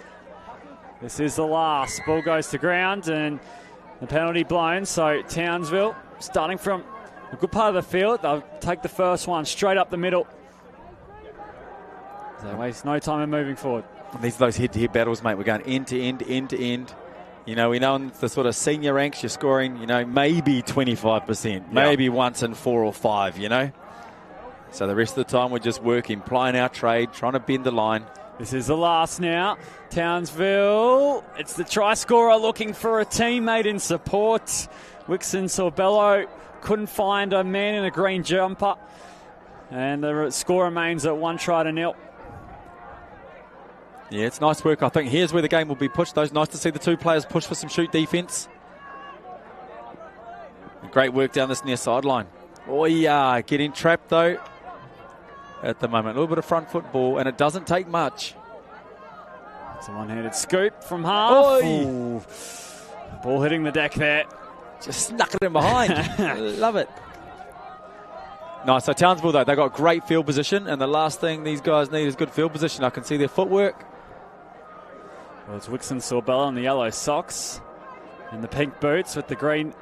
This is the last. Ball goes to ground and the penalty blown. So Townsville, starting from a good part of the field, they'll take the first one straight up the middle. So they waste no time in moving forward. And these are those head-to-head battles, mate. We're going end to end, end to end. You know, we know in the sort of senior ranks you're scoring, you know, maybe 25%, maybe once in 4 or 5, you know. So the rest of the time we're just working, plying our trade, trying to bend the line. This is the last now. Townsville, it's the try scorer looking for a teammate in support. Wixon Sorbello couldn't find a man in a green jumper. And the score remains at 1-0. Yeah, it's nice work. I think here's where the game will be pushed. Those nice to see the 2 players push for some shoot defence. Great work down this near sideline. Oh yeah, getting trapped though. At the moment, a little bit of front foot ball, and it doesn't take much. It's a one-handed scoop from half. Ball hitting the deck there. Just snuck it in behind. Love it. Nice. So Townsville, though, they've got great field position, and the last thing these guys need is good field position. I can see their footwork. Well, it's Wixon Sorbella in the yellow socks and the pink boots with the green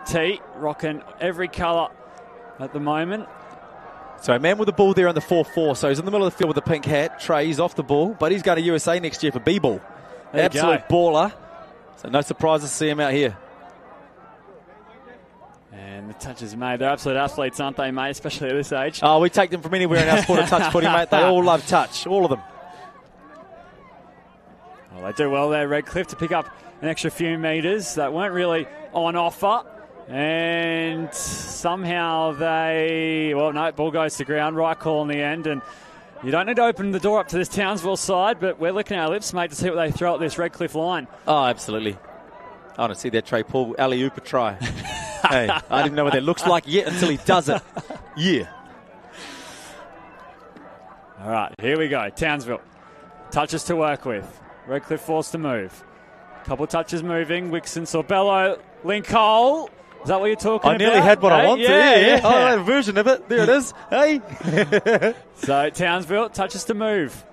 tee, rocking every colour at the moment. So a man with the ball there on the 4-4. So he's in the middle of the field with the pink hat. Trey's off the ball, but he's going to USA next year for B-ball. Absolute baller. So no surprise to see him out here. And the touch is made. They're absolute athletes, aren't they, mate? Especially at this age. Oh, we take them from anywhere in our sport of touch footy, mate. They all love touch, all of them. Well, they do well there, Redcliffe, to pick up an extra few metres that weren't really on offer. And somehow ball goes to ground. Right call in the end. And you don't need to open the door up to this Townsville side, but we're licking our lips, mate, to see what they throw at this Redcliffe line. Oh, absolutely. I want to see that Trey Paul alley-oop try. Hey, I don't even know what that looks like yet until he does it. Yeah. All right, here we go. Townsville. Touches to work with. Redcliffe forced to move. Couple touches moving. Wixon, Sorbello, Lincoln. Is that what you're talking about? I nearly had what I wanted. Yeah. Oh, a version of it. There it is. Hey. So Townsville touches to move.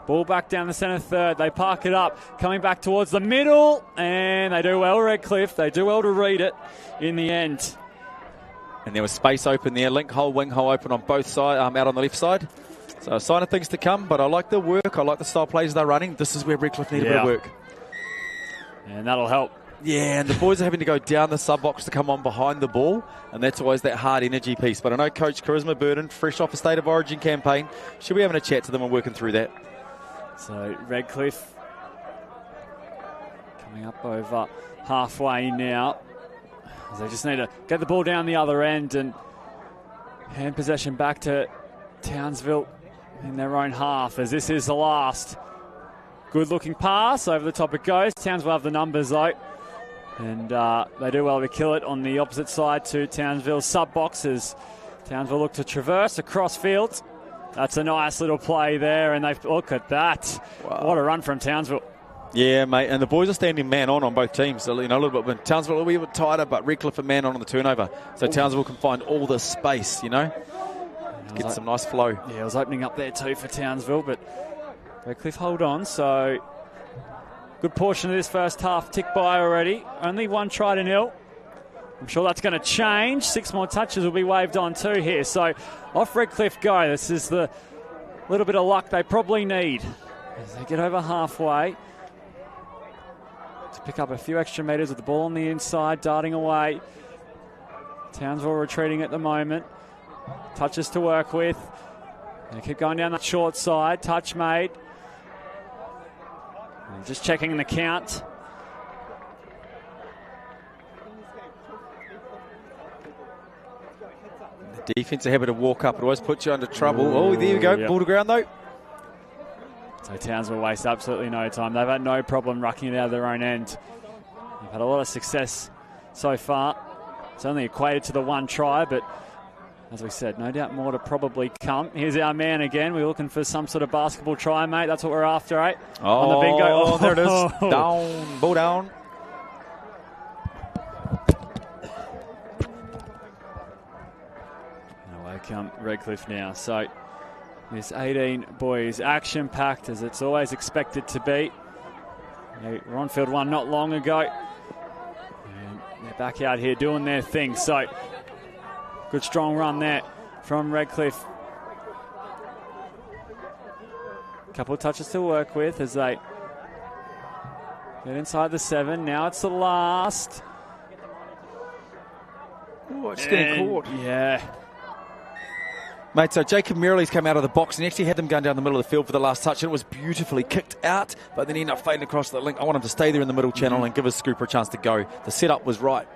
Ball back down the centre third. They park it up. Coming back towards the middle. And they do well, Redcliffe. They do well to read it in the end. And there was space open there. Link hole, wing hole open on both sides, out on the left side. So a sign of things to come, but I like the work. I like the style plays they're running. This is where Redcliffe need a bit of work. And that'll help. Yeah, and the boys are having to go down the sub-box to come on behind the ball, and that's always that hard energy piece. But I know Coach Charisma Burden, fresh off a State of Origin campaign, she'll be having a chat to them and working through that. So Redcliffe coming up over halfway now. They just need to get the ball down the other end and hand possession back to Townsville in their own half, as this is the last. Good looking pass, over the top it goes. Townsville have the numbers though, and they do well to kill it on the opposite side to Townsville's sub boxes. Townsville look to traverse across field. That's a nice little play there, and look at that. Wow. What a run from Townsville. Yeah, mate, and the boys are standing man on both teams. So, a little bit, but Townsville a little bit tighter, but Redcliffe are man on the turnover. So Townsville can find all the space, Get some nice flow. Yeah, it was opening up there too for Townsville, but Redcliffe hold on. So good portion of this first half ticked by already. Only one try to nil. I'm sure that's going to change. 6 more touches will be waved on too here. So off Redcliffe go. This is the little bit of luck they probably need as they get over halfway to pick up a few extra metres with the ball on the inside, darting away. Townsville retreating at the moment. Touches to work with. They keep going down that short side. Touch made. And just checking the count. The defence are happy to walk up. It always puts you under trouble. Oh, there you go. Yep. Ball to ground though. So Townsville waste absolutely no time. They've had no problem rucking it out of their own end. They've had a lot of success so far. It's only equated to the one try, but as we said, no doubt more to probably come. Here's our man again. We're looking for some sort of basketball try, mate. That's what we're after, eh? On the bingo. Oh, there it is. Down. Ball down. Away come Redcliffe now. So this 18 boys action-packed as it's always expected to be. They were on field one not long ago. And they're back out here doing their thing. So good strong run there from Redcliffe. Couple of touches to work with as they get inside the 7. Now it's the last. Oh, it's getting caught. Yeah. Mate, so Jacob Merrill's come out of the box and actually had them going down the middle of the field for the last touch, and it was beautifully kicked out, but then he ended up fading across the link. I want him to stay there in the middle channel and give his scooper a chance to go. The setup was right.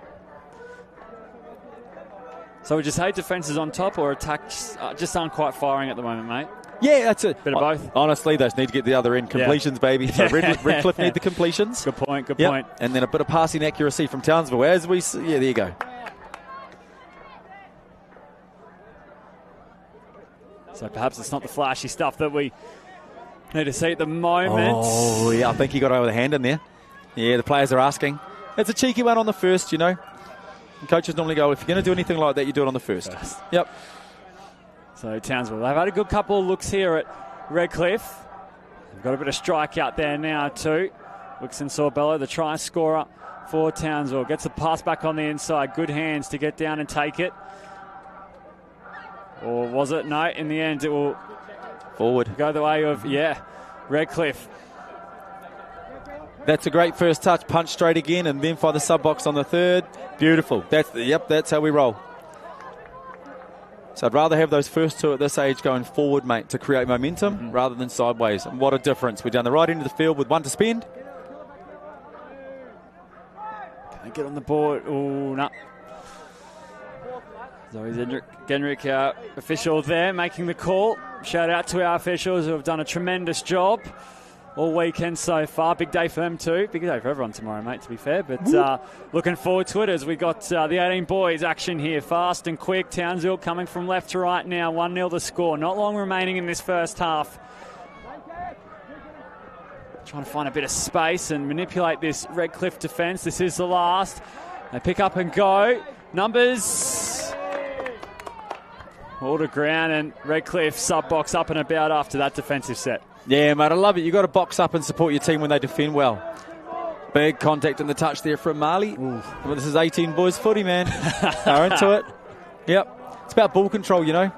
So we just hate defences on top, or attacks just aren't quite firing at the moment, mate? Yeah, that's it. Bit of both. Honestly, they just need to get the other end. Completions, baby. So Redcliffe need the completions. Good point, good point. And then a bit of passing accuracy from Townsville. As we see, yeah, there you go. So perhaps it's not the flashy stuff that we Need to see at the moment. Oh, yeah, I think he got over the hand in there. Yeah, the players are asking. It's a cheeky one on the first, you know. And coaches normally go, if you're going to do anything like that, you do it on the first. Yep. So Townsville, they've had a good couple of looks here at Redcliffe. They've got a bit of strike out there now too. Wixon Sorbello, the try scorer for Townsville. Gets the pass back on the inside. Good hands to get down and take it. Or was it? No, in the end it will forward. Go the way of, Redcliffe. That's a great first touch. Punch straight again and then fire the sub-box on the third. Beautiful. That's how we roll. So I'd rather have those first two at this age going forward, mate, to create momentum rather than sideways. And what a difference. We're down the right end of the field with one to spend. Can I get on the board? Oh, no. Zoe Genrick, official there, making the call. Shout out to our officials who have done a tremendous job all weekend so far. Big day for them too. Big day for everyone tomorrow, mate, to be fair. But looking forward to it as we got the 18 boys action here. Fast and quick. Townsville coming from left to right now. 1-0 the score. Not long remaining in this first half. Trying to find a bit of space and manipulate this Redcliffe defence. This is the last. They pick up and go. Numbers all to ground, and Redcliffe sub-box up and about after that defensive set. Yeah, mate, I love it. You've got to box up and support your team when they defend well. Big contact in the touch there from Marley. Well, this is 18 boys footy, man. They're into it. Yep. It's about ball control, you know.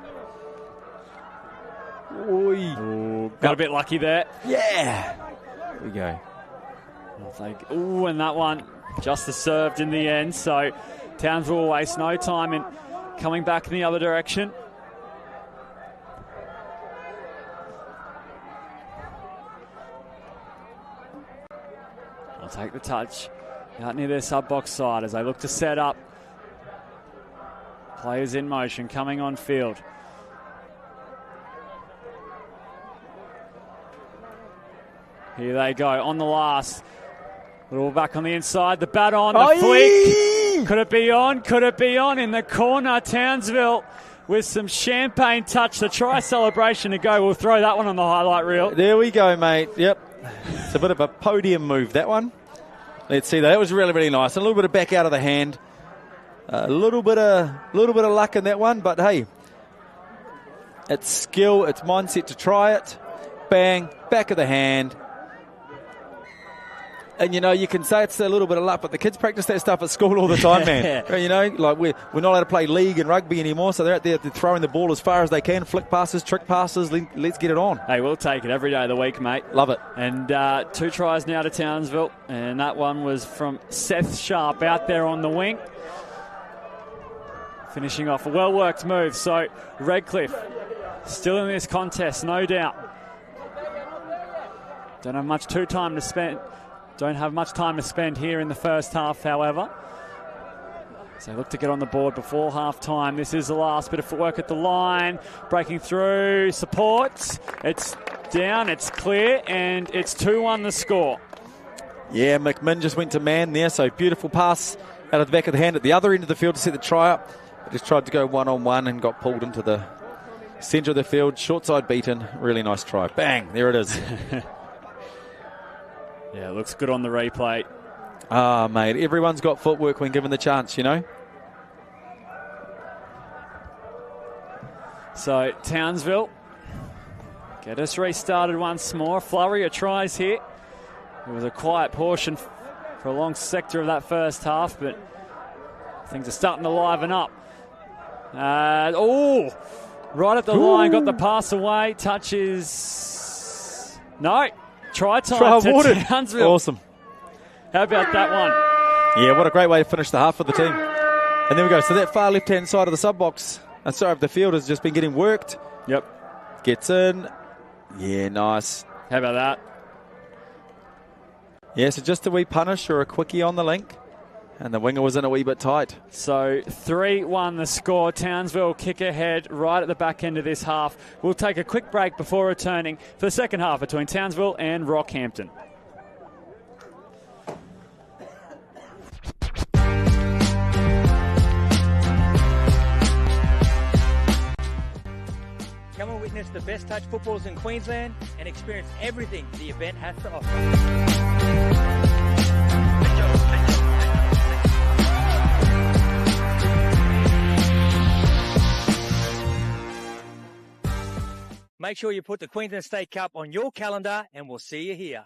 Ooh, got a bit lucky there. Yeah. Here we go. Ooh, and that one just served in the end. So Townsville will waste no time in coming back in the other direction. I'll take the touch out near their sub-box side as they look to set up. Players in motion coming on field. Here they go on the last. Little back on the inside. The bat on. The flick. Could it be on? Could it be on? In the corner, Townsville with some champagne touch. The try celebration to go. We'll throw that one on the highlight reel. There we go, mate. Yep. It's a bit of a podium move, that one. Let's see that. That was really, really nice. A little bit of back out of the hand. A little bit of luck in that one, but hey, it's skill, it's mindset to try it. Bang, back of the hand. And, you know, you can say it's a little bit of luck, but the kids practice that stuff at school all the time, man. You know, like we're not allowed to play league and rugby anymore, so they're out there throwing the ball as far as they can, flick passes, trick passes, let's get it on. Hey, we'll take it every day of the week, mate. Love it. And 2 tries now to Townsville, and that one was from Seth Sharp out there on the wing. Finishing off a well-worked move, so Redcliffe still in this contest, no doubt. Don't have much time to spend here in the first half, however. So look to get on the board before half-time. This is the last bit of footwork at the line. Breaking through, support. It's down, it's clear, and it's 2-1 the score. Yeah, McMinn just went to man there, so beautiful pass out of the back of the hand at the other end of the field to set the try up. Just tried to go one-on-one and got pulled into the centre of the field. Short side beaten. Really nice try. Bang, there it is. Yeah, it looks good on the replay. Ah, mate, everyone's got footwork when given the chance, you know. So, Townsville get us restarted once more. Flurry of tries here. It was a quiet portion for a long sector of that first half, but things are starting to liven up. Right at the line, got the pass away. Touches. No. Try time to Townsville. Awesome. How about that one? Yeah, what a great way to finish the half for the team. And there we go. So that far left-hand side of the sub-box, of the field has just been getting worked. Yep. Gets in. Yeah, nice. How about that? Yeah, so just a wee punish or a quickie on the link. And the winger was in a wee bit tight. So 3-1 the score. Townsville kick ahead right at the back end of this half. We'll take a quick break before returning for the second half between Townsville and Rockhampton. witness the best touch footballs in Queensland and experience everything the event has to offer. Make sure you put the Queensland State Cup on your calendar and we'll see you here.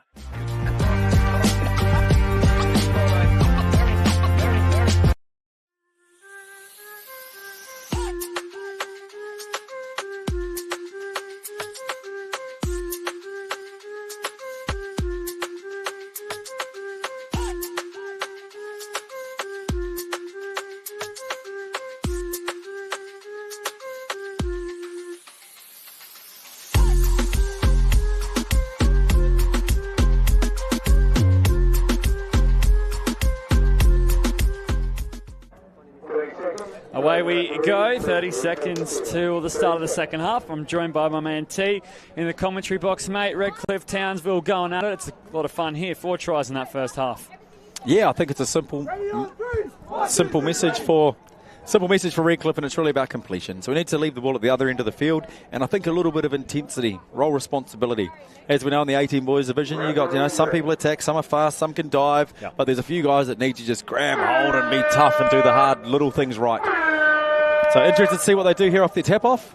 Away we go, 30 seconds to the start of the second half. I'm joined by my man T in the commentary box, mate. Redcliffe, Townsville going at it. It's a lot of fun here. 4 tries in that first half. Yeah, I think it's a simple message for Redcliffe, and it's really about completion. So we need to leave the ball at the other end of the field, and I think a little bit of intensity, role responsibility. As we know in the 18 boys division, you got some people attack, some are fast, some can dive, but there's a few guys that need to just grab hold and be tough and do the hard little things right. So interested to see what they do here off their tap off.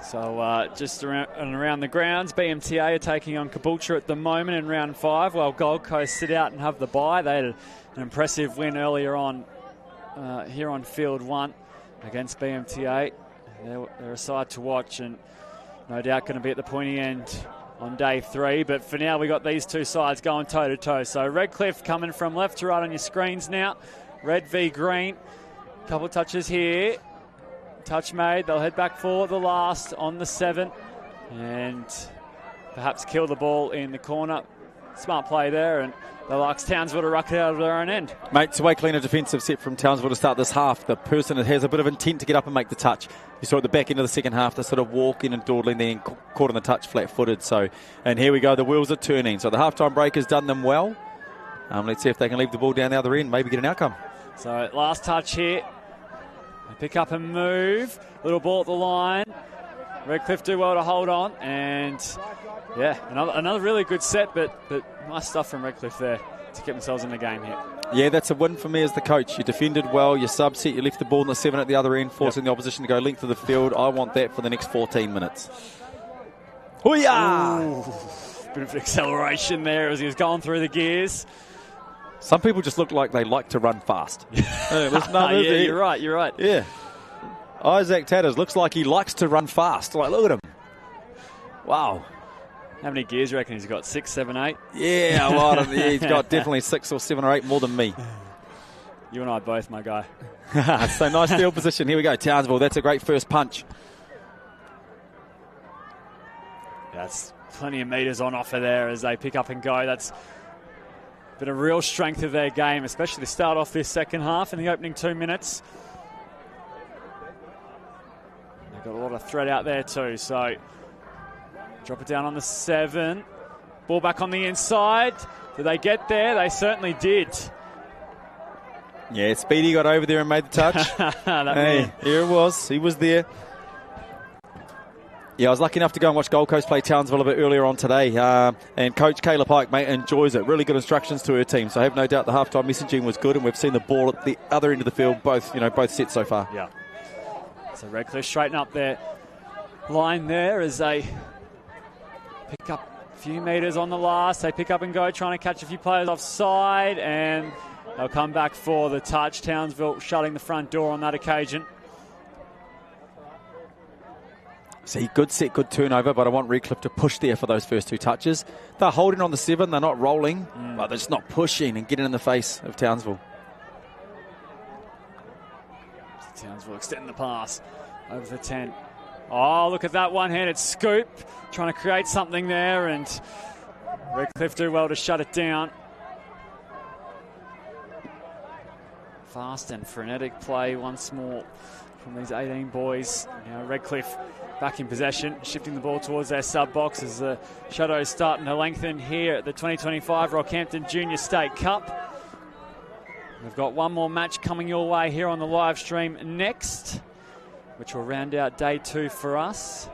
So just around the grounds, BMTA are taking on Caboolture at the moment in round 5, while Gold Coast sit out and have the bye. They had an impressive win earlier on here on field 1 against BMTA. They're a side to watch and no doubt going to be at the pointy end on day 3. But for now, we got these two sides going toe to toe. So Redcliffe coming from left to right on your screens now. Red v green. Couple touches here. Touch made. They'll head back for the last on the 7 and perhaps kill the ball in the corner. Smart play there, and they'll ask Townsville to ruck it out of their own end. Mate, it's a way cleaner defensive set from Townsville to start this half. The person that has a bit of intent to get up and make the touch. You saw at the back end of the second half, the sort of walking and dawdling, then caught on the touch flat-footed. So, and here we go, the wheels are turning. So the halftime break has done them well. Let's see if they can leave the ball down the other end, maybe get an outcome. So last touch here. They pick up and move. Little ball at the line. Redcliffe do well to hold on, and yeah, another really good set, but nice stuff from Redcliffe there to get themselves in the game here. Yeah, that's a win for me as the coach. You defended well, you subset, you left the ball in the 7 at the other end, forcing the opposition to go length of the field. I want that for the next 14 minutes. Hoo-yah! Bit of acceleration there as he was going through the gears. Some people just look like they like to run fast. You're right. Yeah. Isaac Tatters looks like he likes to run fast. Like, look at him. Wow. How many gears do you reckon he's got? 6, 7, 8? Yeah, a lot of. Yeah, he's got definitely 6 or 7 or 8 more than me. You and I both, my guy. So nice field position. Here we go, Townsville. That's a great first punch. That's plenty of metres on offer there as they pick up and go. That's been a real strength of their game, especially to start off this second half in the opening 2 minutes. They've got a lot of threat out there too, so drop it down on the 7. Ball back on the inside. Did they get there? They certainly did. Yeah, Speedy got over there and made the touch. Here it was. He was there. Yeah, I was lucky enough to go and watch Gold Coast play Townsville a bit earlier on today. And Coach Kayla Pike, mate, enjoys it. Really good instructions to her team. So I have no doubt the halftime messaging was good, and we've seen the ball at the other end of the field, both sets so far. Yeah. So Redcliffe straighten up their line there as they pick up a few metres on the last. They pick up and go, trying to catch a few players offside, and they'll come back for the touch. Townsville shutting the front door on that occasion. See, good set, good turnover, but I want Redcliffe to push there for those first 2 touches. They're holding on the 7, they're not rolling, but they're just not pushing and getting in the face of Townsville. Townsville extending the pass over the 10. Oh, look at that one-handed scoop, trying to create something there, and Redcliffe do well to shut it down. Fast and frenetic play once more from these 18 boys. Now Redcliffe back in possession, shifting the ball towards their sub-box as the shadows starting to lengthen here at the 2025 Rockhampton Junior State Cup. We've got one more match coming your way here on the live stream next. which will round out day 2 for us.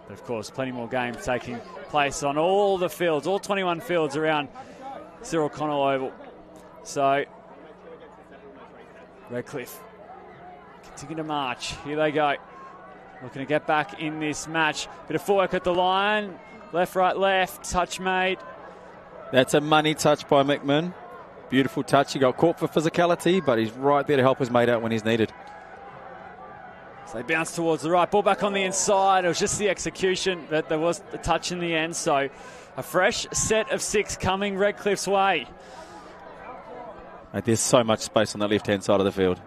But of course, plenty more games taking place on all the fields, all 21 fields around Cyril Connell Oval. So, Redcliffe continue to march. Here they go. Looking to get back in this match. Bit of footwork at the line. Left, right, left. Touch made. That's a money touch by McMinn. Beautiful touch. He got caught for physicality, but he's right there to help his mate out when he's needed. So they bounce towards the right. Ball back on the inside. It was just the execution, but there was the touch in the end. So a fresh set of 6 coming Redcliffe's way. Mate, there's so much space on the left-hand side of the field.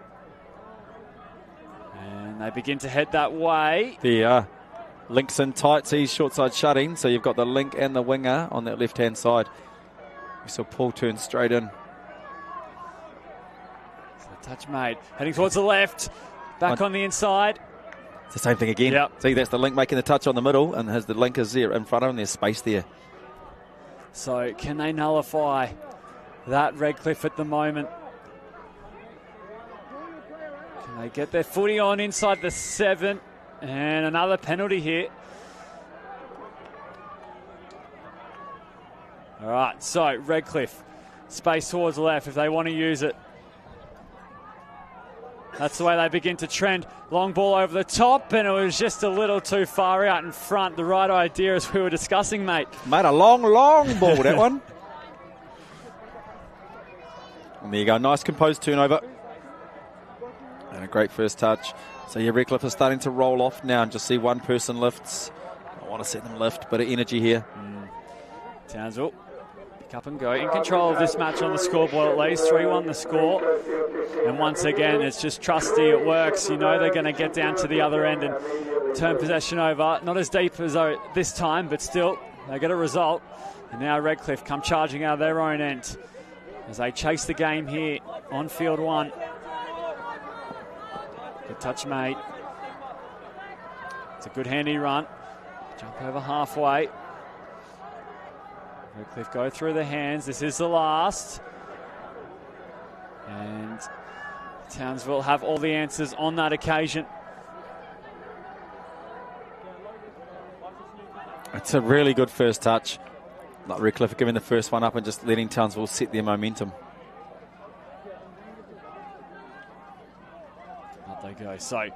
And they begin to head that way. The Link's in tight, so he's short side shutting. So you've got the Link and the winger on that left-hand side. We saw Paul turn straight in. So touch made. Heading towards the left. Back on the inside. It's the same thing again. Yep. See, that's the Link making the touch on the middle, and the Link is there in front of him. There's space there. So can they nullify that Redcliffe at the moment? Can they get their footy on inside the 7? And another penalty here. All right, so Redcliffe, space towards the left if they want to use it. That's the way they begin to trend. Long ball over the top, and it was just a little too far out in front. The right idea, as we were discussing, mate. Mate, a long ball, that one. And there you go. Nice composed turnover. And a great first touch. So, yeah, Redcliffe is starting to roll off now and just see one person lifts. I want to see them lift. Bit of energy here. Townsville, pick up and go. In control of this match on the scoreboard at least. 3-1 the score. And once again, it's just trusty. It works. You know they're going to get down to the other end and turn possession over. Not as deep as this time, but still, they get a result. And now Redcliffe come charging out of their own end as they chase the game here on field 1. Good touch made. It's a good handy run. Jump over halfway. Redcliffe go through the hands. This is the last. And Townsville have all the answers on that occasion. It's a really good first touch. Like Redcliffe giving the first one up and just letting Townsville set their momentum. Up they go. So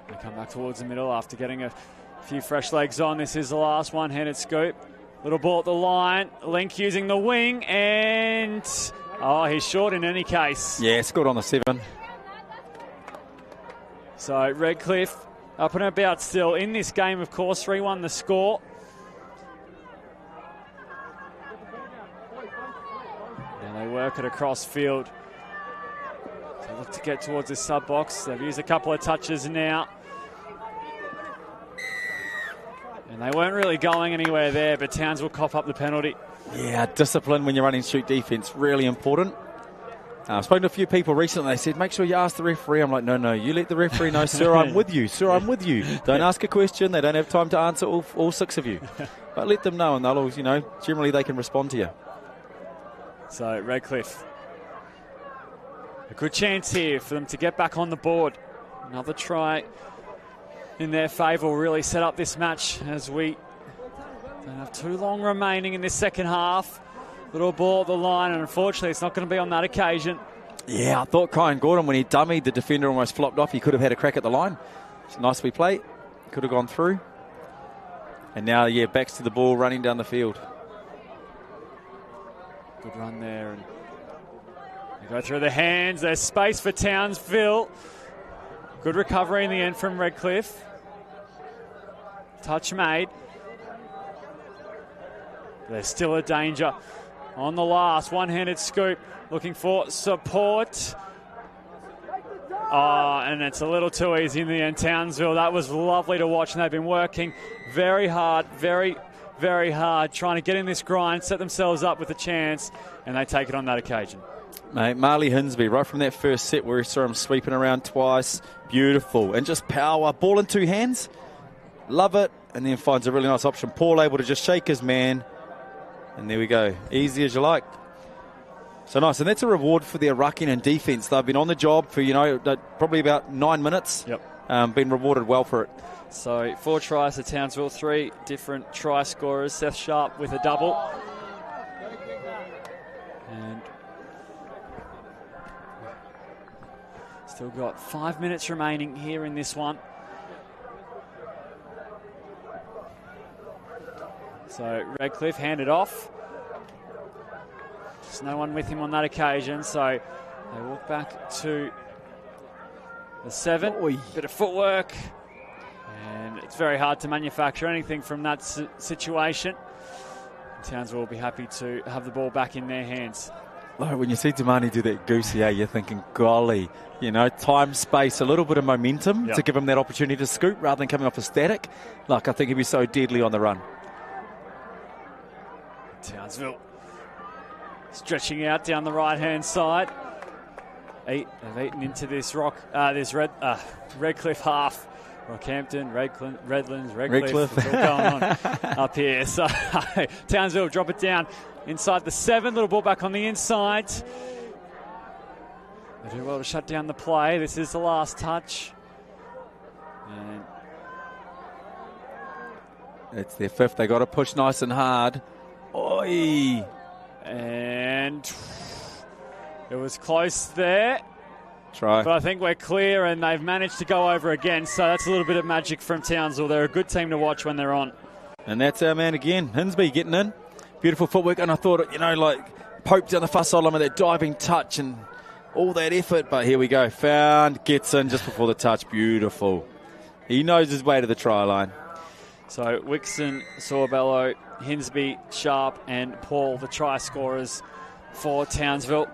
they come back towards the middle after getting a few fresh legs on. This is the last one-handed scoop. Little ball at the line. Link using the wing and... oh, he's short in any case. Yeah, it's good on the 7. So Redcliffe up and about still in this game, of course. 3-1 the score. And they work it across field. They look to get towards the sub box. They've used a couple of touches now. And they weren't really going anywhere there, but Towns will cop up the penalty. Yeah, discipline when you're running shoot defence, really important. I've spoken to a few people recently. They said, make sure you ask the referee. I'm like, no, you let the referee know, sir, I'm with you. Sir, I'm with you. Don't ask a question. They don't have time to answer all 6 of you. But let them know, and they'll always, generally they can respond to you. So Redcliffe, a good chance here for them to get back on the board. Another try in their favour will really set up this match as we don't have too long remaining in this second half. Little ball at the line, and unfortunately it's not going to be on that occasion. Yeah, I thought Kyan Gordon, when he dummied, the defender almost flopped off. He could have had a crack at the line. It's a nicely played. Could have gone through. And now, backs to the ball, running down the field. Good run there. And they go through the hands. There's space for Townsville. Good recovery in the end from Redcliffe. Touch made. There's still a danger on the last one-handed scoop, looking for support. Oh, and it's a little too easy in the end. Townsville, that was lovely to watch, and they've been working very hard, very, very hard, trying to get in this grind, set themselves up with a chance, and they take it on that occasion. Mate, Marley Hinsby, right from that first set where he saw him sweeping around twice, beautiful, and just power, ball in 2 hands, love it, and then finds a really nice option. Paul able to just shake his man. And there we go. Easy as you like. So nice. And that's a reward for their rucking and defence. They've been on the job for, probably about 9 minutes. Yep. been rewarded well for it. So 4 tries to Townsville, 3 different try scorers. Seth Sharp with a double. And still got 5 minutes remaining here in this one. So Redcliffe handed off. There's no one with him on that occasion, so they walk back to the 7. Bit of footwork. And it's very hard to manufacture anything from that situation. Townsville will be happy to have the ball back in their hands. Like when you see Damani do that goosey, you're thinking, golly, time, space, a little bit of momentum to give him that opportunity to scoop rather than coming off a static. I think he'd be so deadly on the run. Townsville stretching out down the right-hand side. They've eaten into this Redcliffe half. Rockhampton, Redlands, Redcliffe. It's all going on up here. So Townsville drop it down inside the 7. Little ball back on the inside. They do well to shut down the play. This is the last touch. And it's their 5th. They got to push nice and hard. Oi! And it was close there. Try. But I think we're clear, and they've managed to go over again. So that's a little bit of magic from Townsville. They're a good team to watch when they're on. And that's our man again, Hinsby getting in. Beautiful footwork, and I thought, poked down the far sideline with that diving touch and all that effort. But here we go. Found, gets in just before the touch. Beautiful. He knows his way to the try line. So Wixon, Sorbello, Hinsby, Sharp, and Paul, the try scorers for Townsville.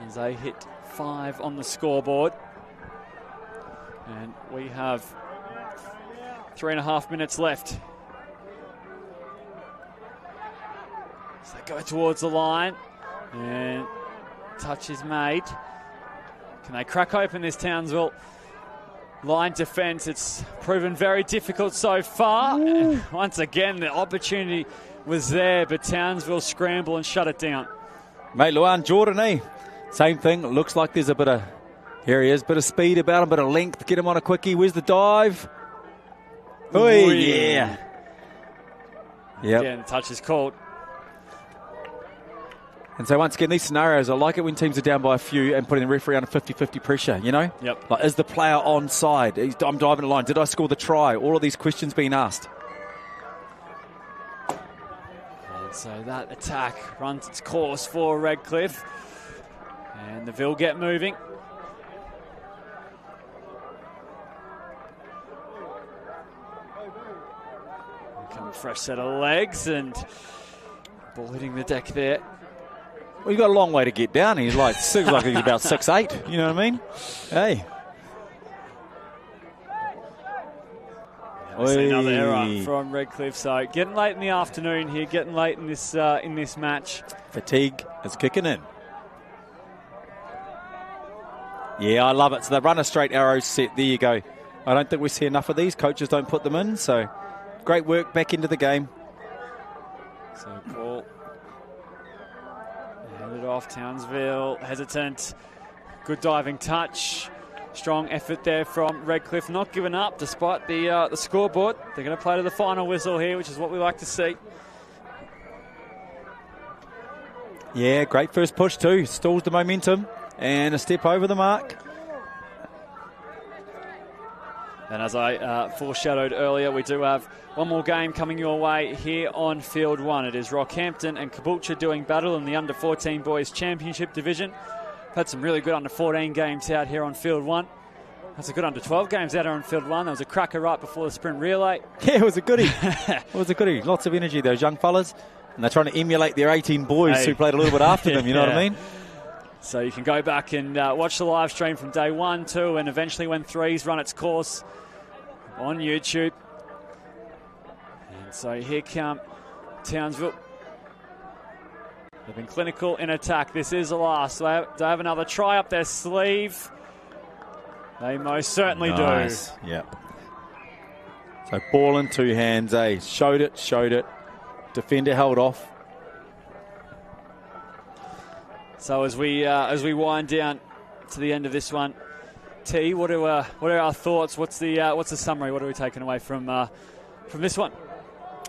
As they hit 5 on the scoreboard. And we have 3.5 minutes left. So they go towards the line. And touch is made. Can they crack open this Townsville line defence? It's proven very difficult so far. And once again, the opportunity was there, but Townsville scramble and shut it down. Mate, Luan Jordan, same thing. Looks like there's a bit of, here he is, bit of speed about him, bit of length. Get him on a quickie. Where's the dive? Oh, yeah. Yep. Again, the touch is called. And so once again, these scenarios, I like it when teams are down by a few and putting the referee under 50-50 pressure, Yep. Like, is the player onside? I'm diving the line. Did I score the try? All of these questions being asked. And so that attack runs its course for Redcliffe. And the Ville get moving. Come a fresh set of legs and ball hitting the deck there. Well, he's got a long way to get down. He's like, seems like he's about 6'8". You know what I mean? Hey. We see another error from Redcliffe. So getting late in the afternoon here, getting late in this match. Fatigue is kicking in. Yeah, I love it. So they run a straight arrow set. There you go. I don't think we see enough of these. Coaches don't put them in. So great work back into the game. So Paul handed off. Townsville hesitant. Good diving touch. Strong effort there from Redcliffe. Not giving up despite the scoreboard. They're going to play to the final whistle here, which is what we like to see. Yeah, great first push too. Stalls the momentum. And a step over the mark. And as I foreshadowed earlier, we do have one more game coming your way here on Field 1. It is Rockhampton and Caboolture doing battle in the Under-14 Boys Championship Division. We've had some really good Under-14 games out here on Field 1. That's a good Under-12 games out here on Field 1. There was a cracker right before the sprint relay. Yeah, it was a goodie. It was a goodie. Lots of energy, those young fellas. And they're trying to emulate their 18 boys who played a little bit after them, you know what I mean? So you can go back and watch the live stream from day 1, 2, and eventually when 3's run its course on YouTube. And so here come Townsville. They've been clinical in attack. This is the last. So they have another try up their sleeve. They most certainly do. Yep. So ball in 2 hands, Showed it. Defender held off. So as we wind down to the end of this one, T, what are our thoughts? What's the summary? What are we taking away from this one?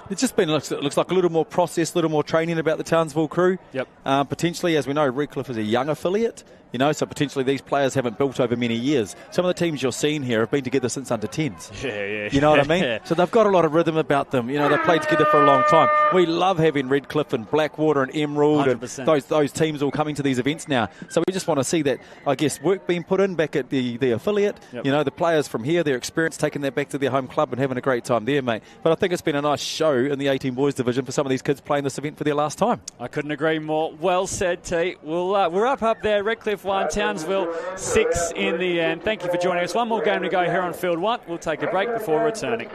It's just been looks like a little more process, a little more training about the Townsville crew. Yep. Potentially, as we know, Redcliffe is a young affiliate. So potentially these players haven't built over many years. Some of the teams you're seeing here have been together since under 10s. Yeah. You know what I mean? So they've got a lot of rhythm about them. They've played together for a long time. We love having Redcliffe and Blackwater and Emerald 100%. and those teams all coming to these events now. So we just want to see that, I guess, work being put in back at the affiliate. Yep. The players from here, their experience, taking that back to their home club and having a great time there, mate. But I think it's been a nice show in the 18 boys division for some of these kids playing this event for their last time. I couldn't agree more. Well said, T. We'll wrap up there. Redcliffe 1, Townsville 6 in the end. Thank you for joining us. One more game to go here on Field 1. We'll take a break before returning.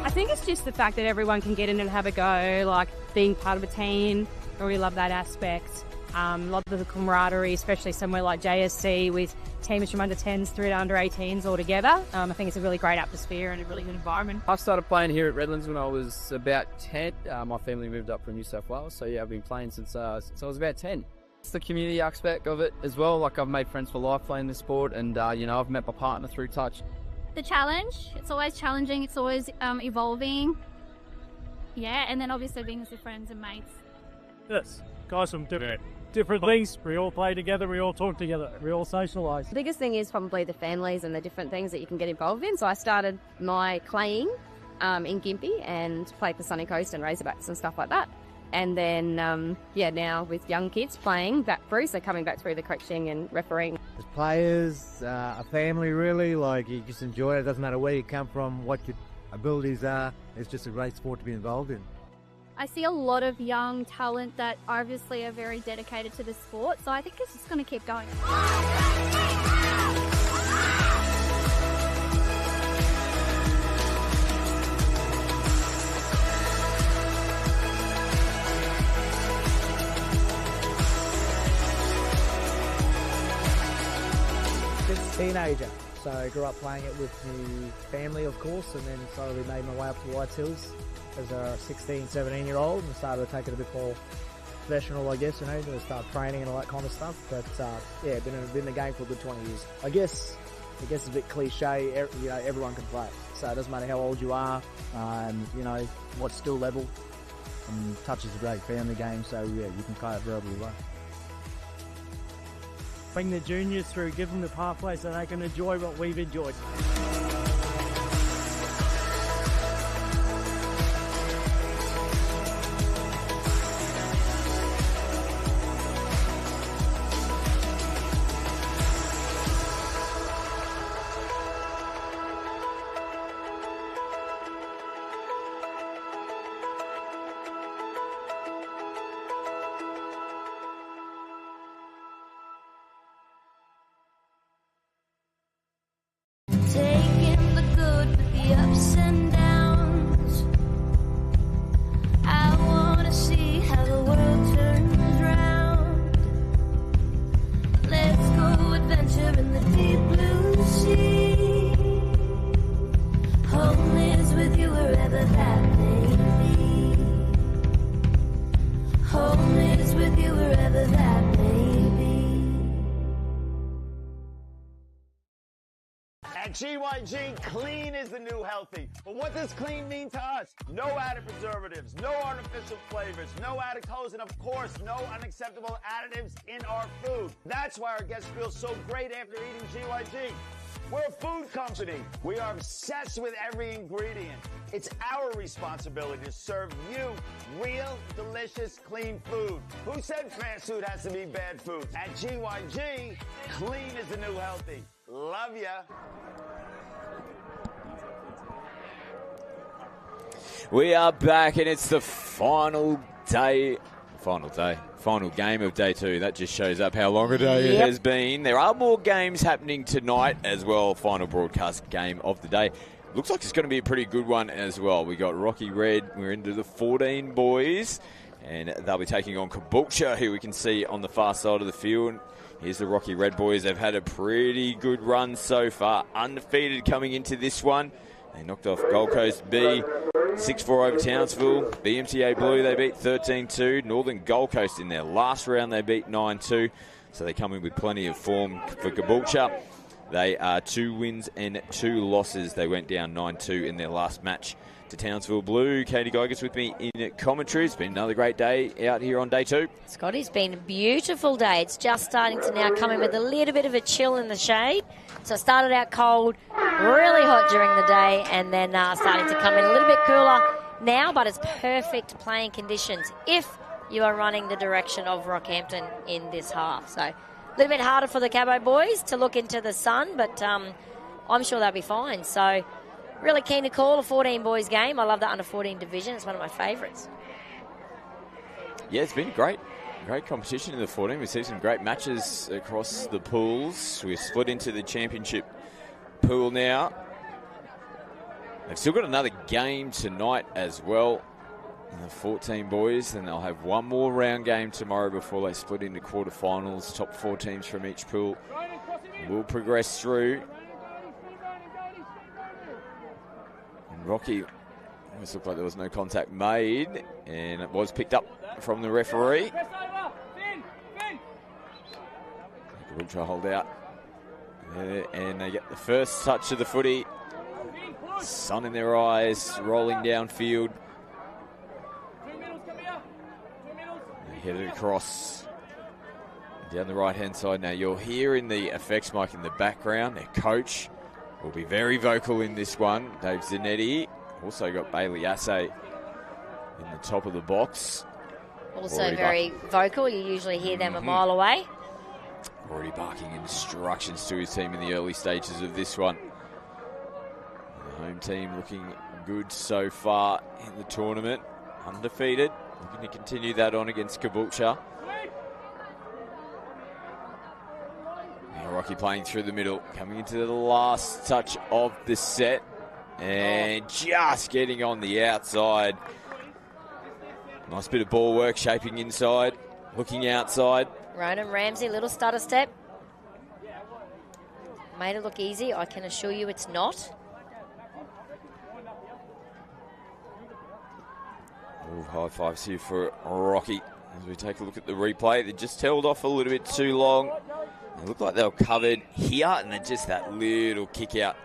I think it's just the fact that everyone can get in and have a go, like being part of a team. I really love that aspect. A lot of the camaraderie, especially somewhere like JSC with teams from under 10s through to under 18s all together. I think it's a really great atmosphere and a really good environment. I started playing here at Redlands when I was about 10. My family moved up from New South Wales, so yeah, I've been playing since I was about 10. It's the community aspect of it as well. Like, I've made friends for life playing this sport, and I've met my partner through touch. The challenge, it's always challenging, it's always evolving. Yeah, and then obviously being with your friends and mates. Yes, guys from different things. We all play together, we all talk together, we all socialise. The biggest thing is probably the families and the different things that you can get involved in. So I started my playing in Gympie and played for Sunny Coast and Razorbacks and stuff like that. And then, now with young kids playing back through, so coming back through the coaching and refereeing. As players, a family really, like you just enjoy it. It doesn't matter where you come from, what your abilities are. It's just a great sport to be involved in. I see a lot of young talent that obviously are very dedicated to the sport, so I think it's just going to keep going. Since teenager, so I grew up playing it with my family, of course, and then slowly made my way up to Whites Hills as a 16, 17-year-old and started to take it a bit more professional, I guess, to start training and all that kind of stuff. But been in the game for a good 20 years. I guess it's a bit cliche. Everyone can play, so it doesn't matter how old you are, what skill level. And touch is a great family game, so yeah, you can play it wherever you want. Bring the juniors through, give them the pathway so they can enjoy what we've enjoyed. Taking the good with the ups and downs. I wanna see how the world turns round. Let's go adventure in the deep blue sea. Home is with you wherever that may be. Home is with you wherever that may be. At GYG, clean is the new healthy. But what does clean mean to us? No added preservatives, no artificial flavors, no added colors, and of course, no unacceptable additives in our food. That's why our guests feel so great after eating GYG. We're a food company. We are obsessed with every ingredient. It's our responsibility to serve you real, delicious, clean food. Who said fast food has to be bad food? At GYG, clean is the new healthy. Love ya. We are back, and it's the final game of day 2. That just shows up how long a day it has been. There are more games happening tonight as well. Final broadcast game of the day. Looks like it's going to be a pretty good one as well. We got Rocky Red. We're into the 14 boys, and they'll be taking on Caboolture, who we can see on the far side of the field. Here's the Rocky Red boys. They've had a pretty good run so far. Undefeated coming into this one. They knocked off Gold Coast B 6-4 over Townsville. BMTA Blue, they beat 13-2. Northern Gold Coast in their last round, they beat 9-2. So they come in with plenty of form for Caboolture. They are 2 wins and 2 losses. They went down 9-2 in their last match to Townsville Blue. Katie Geiger's with me in commentary. It's been another great day out here on day 2. Scotty, it's been a beautiful day. It's just starting to now come in with a little bit of a chill in the shade. So it started out cold, really hot during the day, and then starting to come in a little bit cooler now, but it's perfect playing conditions if you are running the direction of Rockhampton in this half. So a little bit harder for the Cabo boys to look into the sun, but I'm sure they'll be fine. So really keen to call a 14 boys game. I love that under 14 division. It's one of my favourites. Yeah, it's been great competition in the 14. We see some great matches across the pools. We've split into the championship pool now. They've still got another game tonight as well. And the 14 boys, then they'll have one more round game tomorrow before they split into quarterfinals. Top 4 teams from each pool will progress through. And Rocky, almost looked like there was no contact made, and it was picked up from the referee. Caboolture hold out. And they get the first touch of the footy. Sun in their eyes, rolling downfield. Headed across down the right-hand side. Now you're hearing the effects mic in the background. Their coach will be very vocal in this one. Dave Zanetti. Also got Bailey Assay in the top of the box. Also very vocal. You usually hear them a mile away. Already barking instructions to his team in the early stages of this one. The home team looking good so far in the tournament. Undefeated. Looking to continue that on against Caboolture. Now Rocky playing through the middle, coming into the last touch of the set, and just getting on the outside. Nice bit of ball work, shaping inside, looking outside. Ronan Ramsey, little stutter step. Made it look easy. I can assure you it's not. High fives here for Rocky as we take a look at the replay. They just held off a little bit too long. They look like they were covered here, and then just that little kick out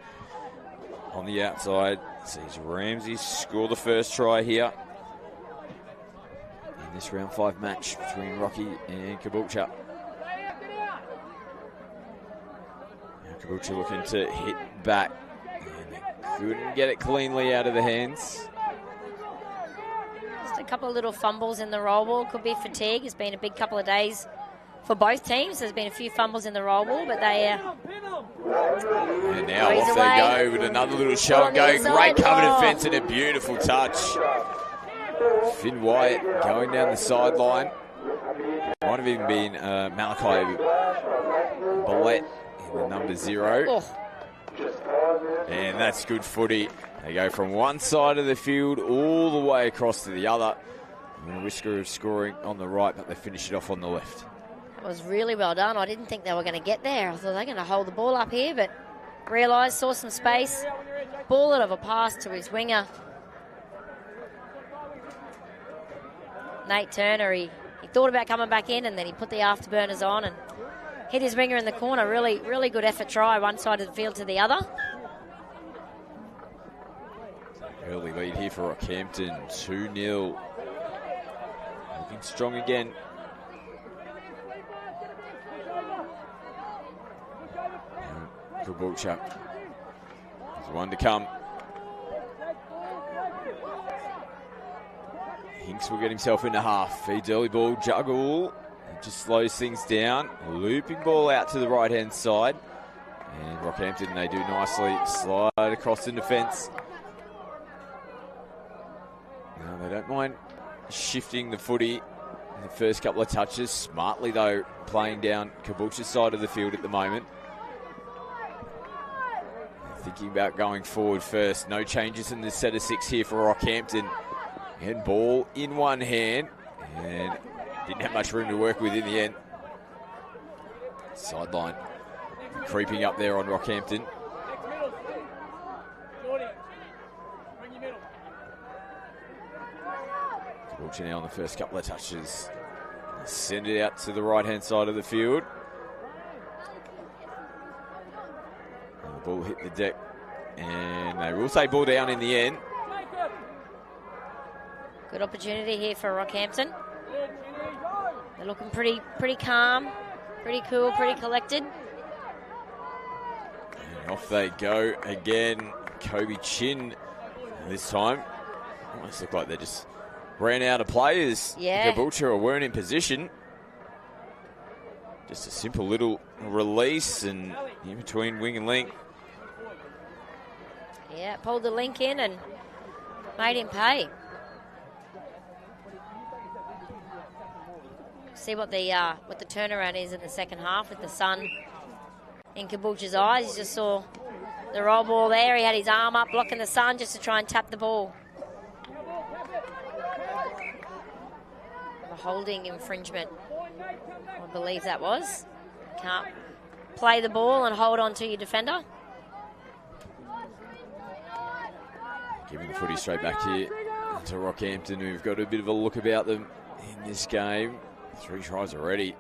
on the outside. Sees Ramsey score the first try here in this round 5 match between Rocky and Caboolture. Now Caboolture looking to hit back, and they couldn't get it cleanly out of the hands. A couple of little fumbles in the roll ball. Could be fatigue. It's been a big couple of days for both teams. There's been a few fumbles in the roll ball, but they and now off they go with another little shot going. Great cover defence and a beautiful touch. Finn Wyatt going down the sideline. Might have even been Malachi Bollett in the number 0. And that's good footy. They go from one side of the field all the way across to the other. And a whisker of scoring on the right, but they finish it off on the left. It was really well done. I didn't think they were going to get there. I thought they were going to hold the ball up here, but realised, saw some space. Ball it of a pass to his winger. Nate Turner, he thought about coming back in, and then he put the afterburners on and hit his winger in the corner. Really, really good effort try, one side of the field to the other. Early lead here for Rockhampton, 2-0. Looking strong again. Caboolture. There's one to come. Hinks will get himself into half. Feeds early ball, juggle. It just slows things down. Looping ball out to the right-hand side. And Rockhampton, they do nicely slide across the defence. Now they don't mind shifting the footy in the first couple of touches. Smartly, though, playing down Caboolture's side of the field at the moment. Thinking about going forward first. No changes in the set of 6 here for Rockhampton. And ball in one hand. And didn't have much room to work with in the end. Sideline creeping up there on Rockhampton. Caboolture now on the first couple of touches. Send it out to the right-hand side of the field. And the ball hit the deck. And they will say ball down in the end. Good opportunity here for Rockhampton. They're looking pretty calm, pretty cool, pretty collected. And off they go again. Kobe Chin this time. Almost look like they just ran out of players. Yeah. Caboolture weren't in position. Just a simple little release and in between wing and link. Yeah, pulled the link in and made him pay. See what the turnaround is in the second half with the sun in Caboolture's eyes. You just saw the roll ball there. He had his arm up blocking the sun just to try and tap the ball. A holding infringement, I believe that was. Can't play the ball and hold on to your defender. Giving the footy straight back here to Rockhampton, who've got a bit of a look about them in this game. 3 tries already.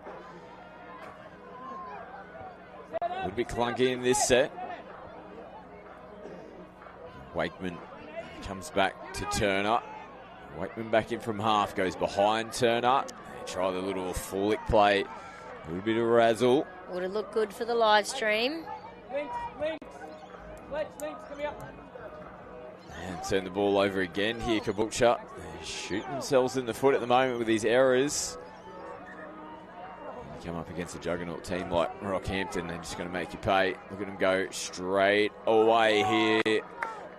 A little bit clunky in this set. Wakeman comes back to Turner. Wakeman back in from half, goes behind Turner. They try the little flick play. A little bit of razzle. Would have looked good for the live stream. And turn the ball over again here, Caboolture. They shoot themselves in the foot at the moment with these errors. Come up against a juggernaut team like Rockhampton, they're just going to make you pay. Look at them go straight away here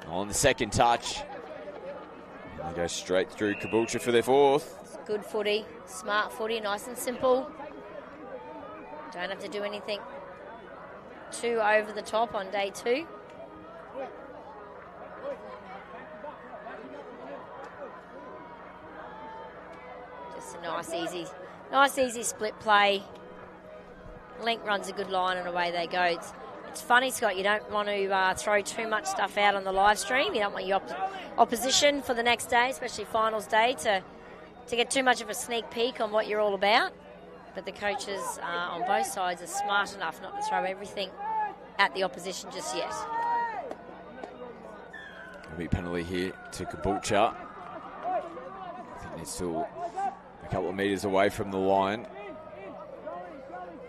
on the second touch. And they go straight through Caboolture for their fourth. It's good footy, smart footy, nice and simple. Don't have to do anything too over the top on day 2. Just a nice easy split play. Link runs a good line and away they go. It's funny, Scott, you don't want to throw too much stuff out on the live stream. You don't want your opposition for the next day, especially finals day, to get too much of a sneak peek on what you're all about. But the coaches on both sides are smart enough not to throw everything at the opposition just yet. There'll be a penalty here to Caboolture. I think they're still a couple of metres away from the line.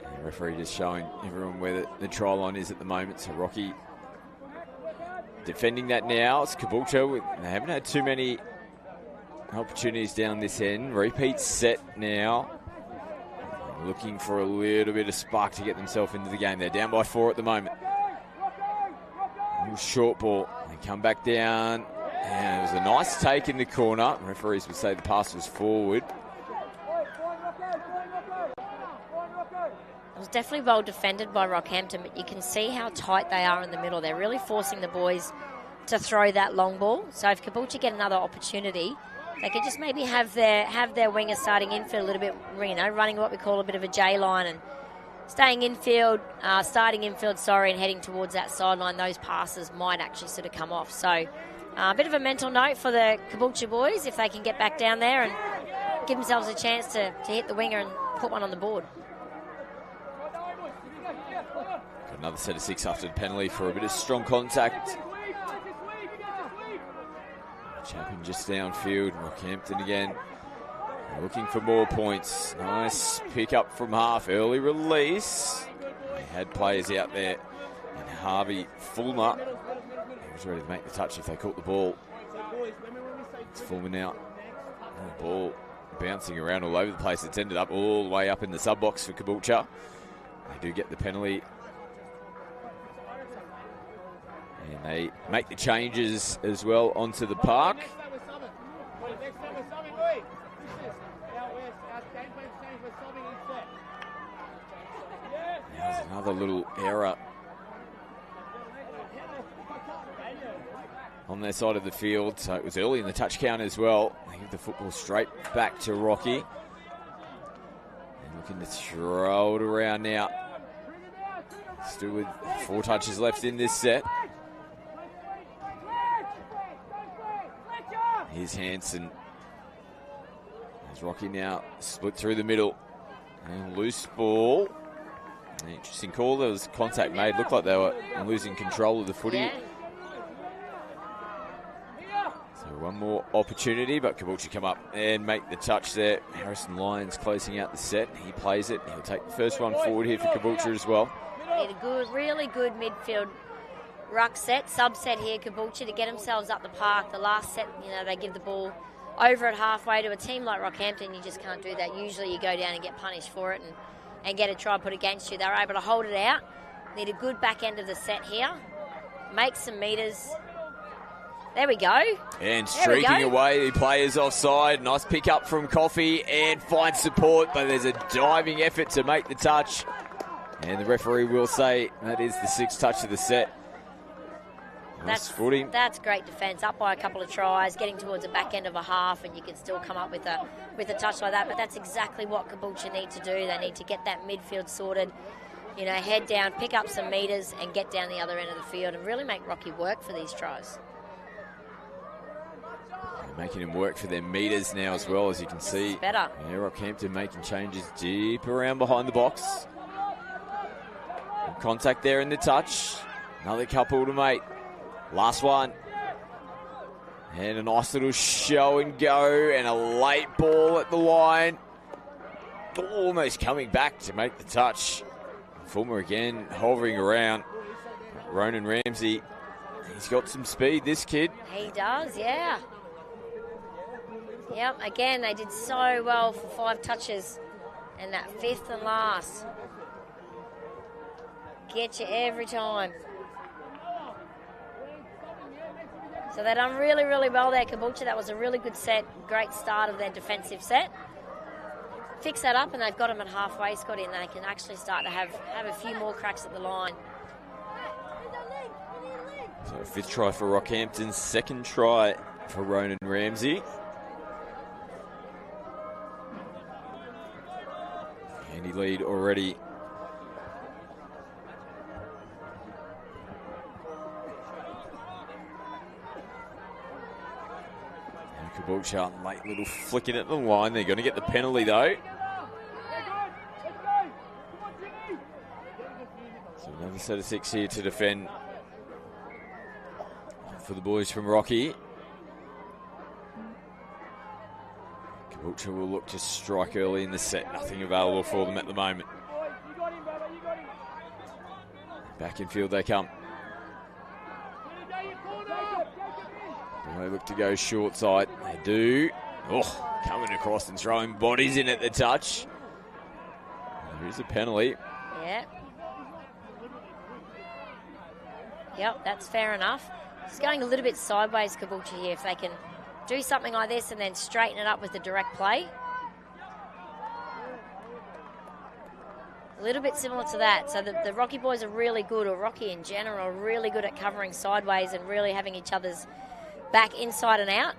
And the referee just showing everyone where the try line is at the moment. So Rocky defending that now. It's Caboolture. They haven't had too many opportunities down this end. Repeat set now. Looking for a little bit of spark to get themselves into the game. They're down by 4 at the moment. A little short ball. They come back down. And it was a nice take in the corner. Referees would say the pass was forward. It was definitely well defended by Rockhampton, but you can see how tight they are in the middle. They're really forcing the boys to throw that long ball. So if Caboolture get another opportunity, they could just maybe have their wingers starting infield a little bit, running what we call a bit of a J line and staying infield, starting infield, and heading towards that sideline. Those passes might actually sort of come off. So a bit of a mental note for the Caboolture boys if they can get back down there and give themselves a chance to hit the winger and put one on the board. Got another set of 6 after the penalty for a bit of strong contact. Chapman just downfield. Rockhampton again. They're looking for more points. Nice pick up from half. Early release. They had players out there. And Harvey Fulmer, he was ready to make the touch if they caught the ball. It's Fulmer now. The ball bouncing around all over the place. It's ended up all the way up in the sub box for Caboolture. They do get the penalty. And they make the changes as well onto the park. There's another little error on their side of the field. So it was early in the touch count as well. They give the football straight back to Rocky. And looking to throw it around now. Still with 4 touches left in this set. Here's Hansen. As Rocky now split through the middle. And loose ball. Interesting call. There was contact made. Looked like they were losing control of the footy. Yeah. So one more opportunity, but Caboolture come up and make the touch there. Harrison Lyons closing out the set. He plays it. He'll take the first one forward here for Caboolture as well. Need a good, really good midfield ruck set, subset here, Caboolture, to get themselves up the park. The last set, they give the ball over at halfway. To a team like Rockhampton, you just can't do that. Usually you go down and get punished for it and get a try put against you. They were able to hold it out. Need a good back end of the set here. Make some metres. There we go. And streaking away, the players offside. Nice pick up from Coffey and finds support, but there's a diving effort to make the touch. And the referee will say that is the sixth touch of the set. Nice footing. That's great defence. Up by a couple of tries, getting towards the back end of a half, and you can still come up with a touch like that. But that's exactly what Caboolture need to do. They need to get that midfield sorted. Head down, pick up some metres, and get down the other end of the field, and really make Rocky work for these tries. Making them work for their metres now as well, as you can see. It's better. Yeah, Rockhampton making changes deep around behind the box. Contact there in the touch. Another couple to make. Last one. And a nice little show and go, and a late ball at the line. Almost coming back to make the touch. Fulmer again hovering around. Ronan Ramsey, he's got some speed, this kid. He does, yeah. Yep, again, they did so well for 5 touches. And that fifth and last. Get you every time. So they done really, really well there, Caboolture. That was a really good set. Great start of their defensive set. Fix that up and they've got them at halfway, Scotty, and they can actually start to have a few more cracks at the line. So 5th try for Rockhampton, 2nd try for Ronan Ramsey. Handy lead already. Caboolture, late little flicking at the line. They're going to get the penalty though. So another set of 6 here to defend for the boys from Rocky. Caboolture will look to strike early in the set. Nothing available for them at the moment. Back in field they come. They look to go short side. They do. Oh, coming across and throwing bodies in at the touch. There is a penalty. Yeah. Yep, that's fair enough. It's going a little bit sideways, Caboolture here. If they can do something like this and then straighten it up with the direct play. A little bit similar to that. So the Rocky boys are really good, or Rocky in general, are really good at covering sideways and really having each other's back inside and out.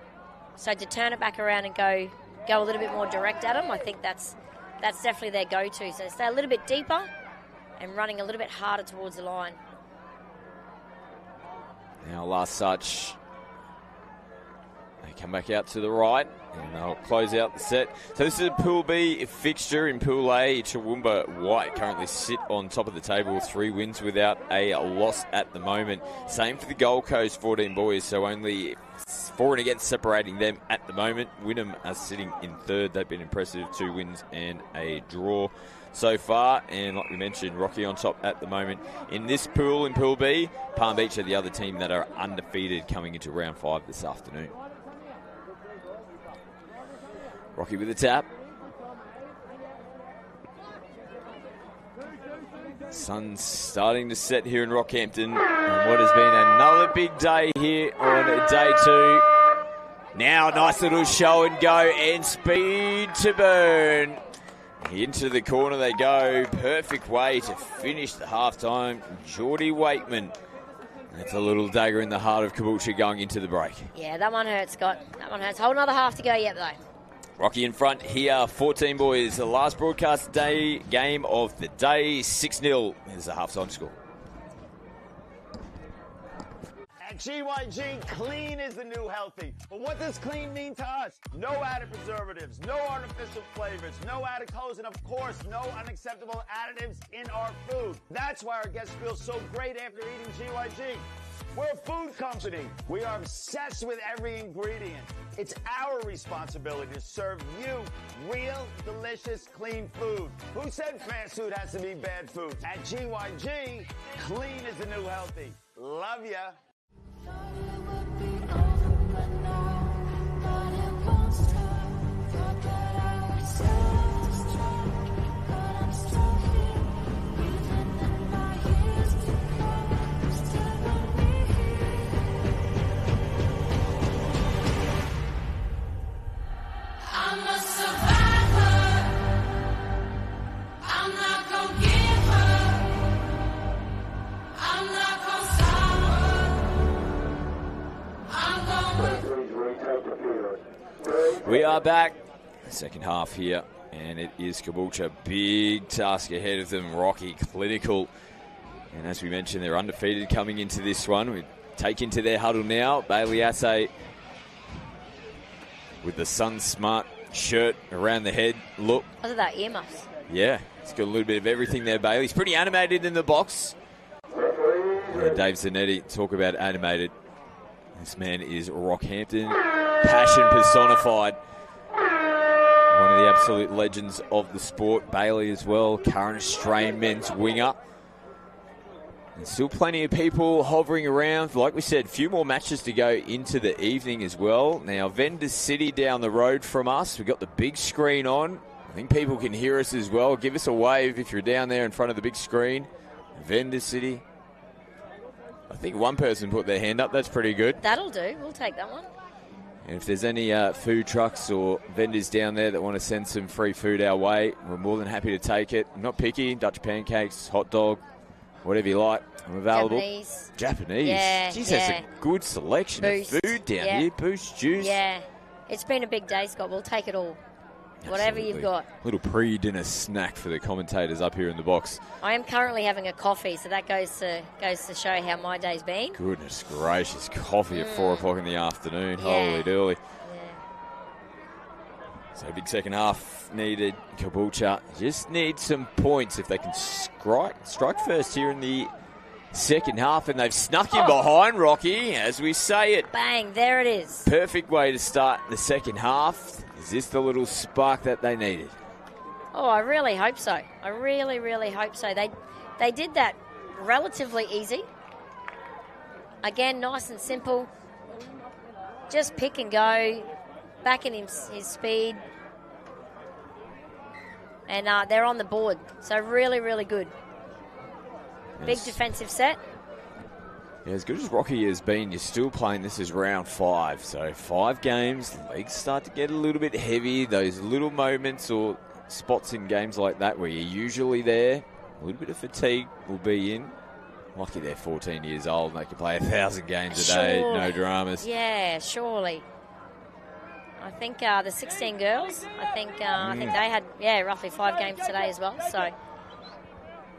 So to turn it back around and go a little bit more direct at them, I think that's definitely their go-to. So stay a little bit deeper and running a little bit harder towards the line. Now last touch. They come back out to the right and they'll close out the set. So this is a Pool B fixture. In Pool A, Toowoomba White currently sit on top of the table with 3 wins without a loss at the moment. Same for the Gold Coast 14 boys, so only 4 and against separating them at the moment. Wynnum are sitting in 3rd. They've been impressive, 2 wins and a draw so far. And like we mentioned, Rocky on top at the moment. In this pool, in Pool B, Palm Beach are the other team that are undefeated coming into round 5 this afternoon. Rocky with a tap. Sun's starting to set here in Rockhampton on what has been another big day here on day 2. Now nice little show and go and speed to burn. Into the corner they go. Perfect way to finish the halftime. Geordie Wakeman. That's a little dagger in the heart of Caboolture going into the break. Yeah, that one hurts, Scott. That one hurts. Whole another half to go yet, though. Rocky in front here, 14 boys. The last broadcast day game of the day, 6-0 is the halftime score. At GYG, clean is the new healthy. But what does clean mean to us? No added preservatives, no artificial flavors, no added colors, and of course, no unacceptable additives in our food. That's why our guests feel so great after eating GYG. We're a food company. We are obsessed with every ingredient. It's our responsibility to serve you real, delicious, clean food. Who said fast food has to be bad food? At GYG, clean is the new healthy. Love ya. I'm a survivor. I'm not gonna give up. I'm not gonna stop. We are back. Second half here, and it is Caboolture. Big task ahead of them. Rocky, clinical. And as we mentioned, they're undefeated coming into this one. We take into their huddle now. Bailey Assay with the Sun Smart shirt around the head look. Look at that earmuffs. Yeah, he's got a little bit of everything there, Bailey. He's pretty animated in the box. And Dave Zanetti, talk about animated. This man is Rockhampton, passion personified. One of the absolute legends of the sport. Bailey as well, current Australian men's winger. And still plenty of people hovering around. Like we said, a few more matches to go into the evening as well. Now, Vendors City down the road from us. We've got the big screen on. I think people can hear us as well. Give us a wave if you're down there in front of the big screen. Vendors City. I think one person put their hand up. That's pretty good. That'll do. We'll take that one. And if there's any food trucks or vendors down there that want to send some free food our way, we're more than happy to take it. I'm not picky. Dutch pancakes, hot dog, whatever you like. I'm available. Japanese. Yeah, Jeez, yeah. that's a good selection Boost. of food down Yeah. here. Boost, juice. Yeah. It's been a big day, Scott. We'll take it all. Whatever you've got. Little pre-dinner snack for the commentators up here in the box. I am currently having a coffee, so that goes to show how my day's been. Goodness gracious, coffee at 4 o'clock in the afternoon. Yeah. Holy dooly. So big second half needed. Caboolture just need some points if they can strike first here in the second half, and they've snuck in behind Rocky as we say it. Bang, there it is. Perfect way to start the second half. Is this the little spark that they needed? Oh, I really hope so. I really, really hope so. They did that relatively easy. Again, nice and simple. Just pick and go. Back in his speed. And they're on the board. So really, really good. Big defensive set. Yeah, as good as Rocky has been, you're still playing this as round 5. So 5 games, the legs start to get a little bit heavy. Those little moments or spots in games like that where you're usually there, a little bit of fatigue will be in. Lucky they're 14 years old and they can play 1,000 games a day, no dramas. Yeah, surely. I think the 16 girls, I think they had, roughly 5 games today as well. So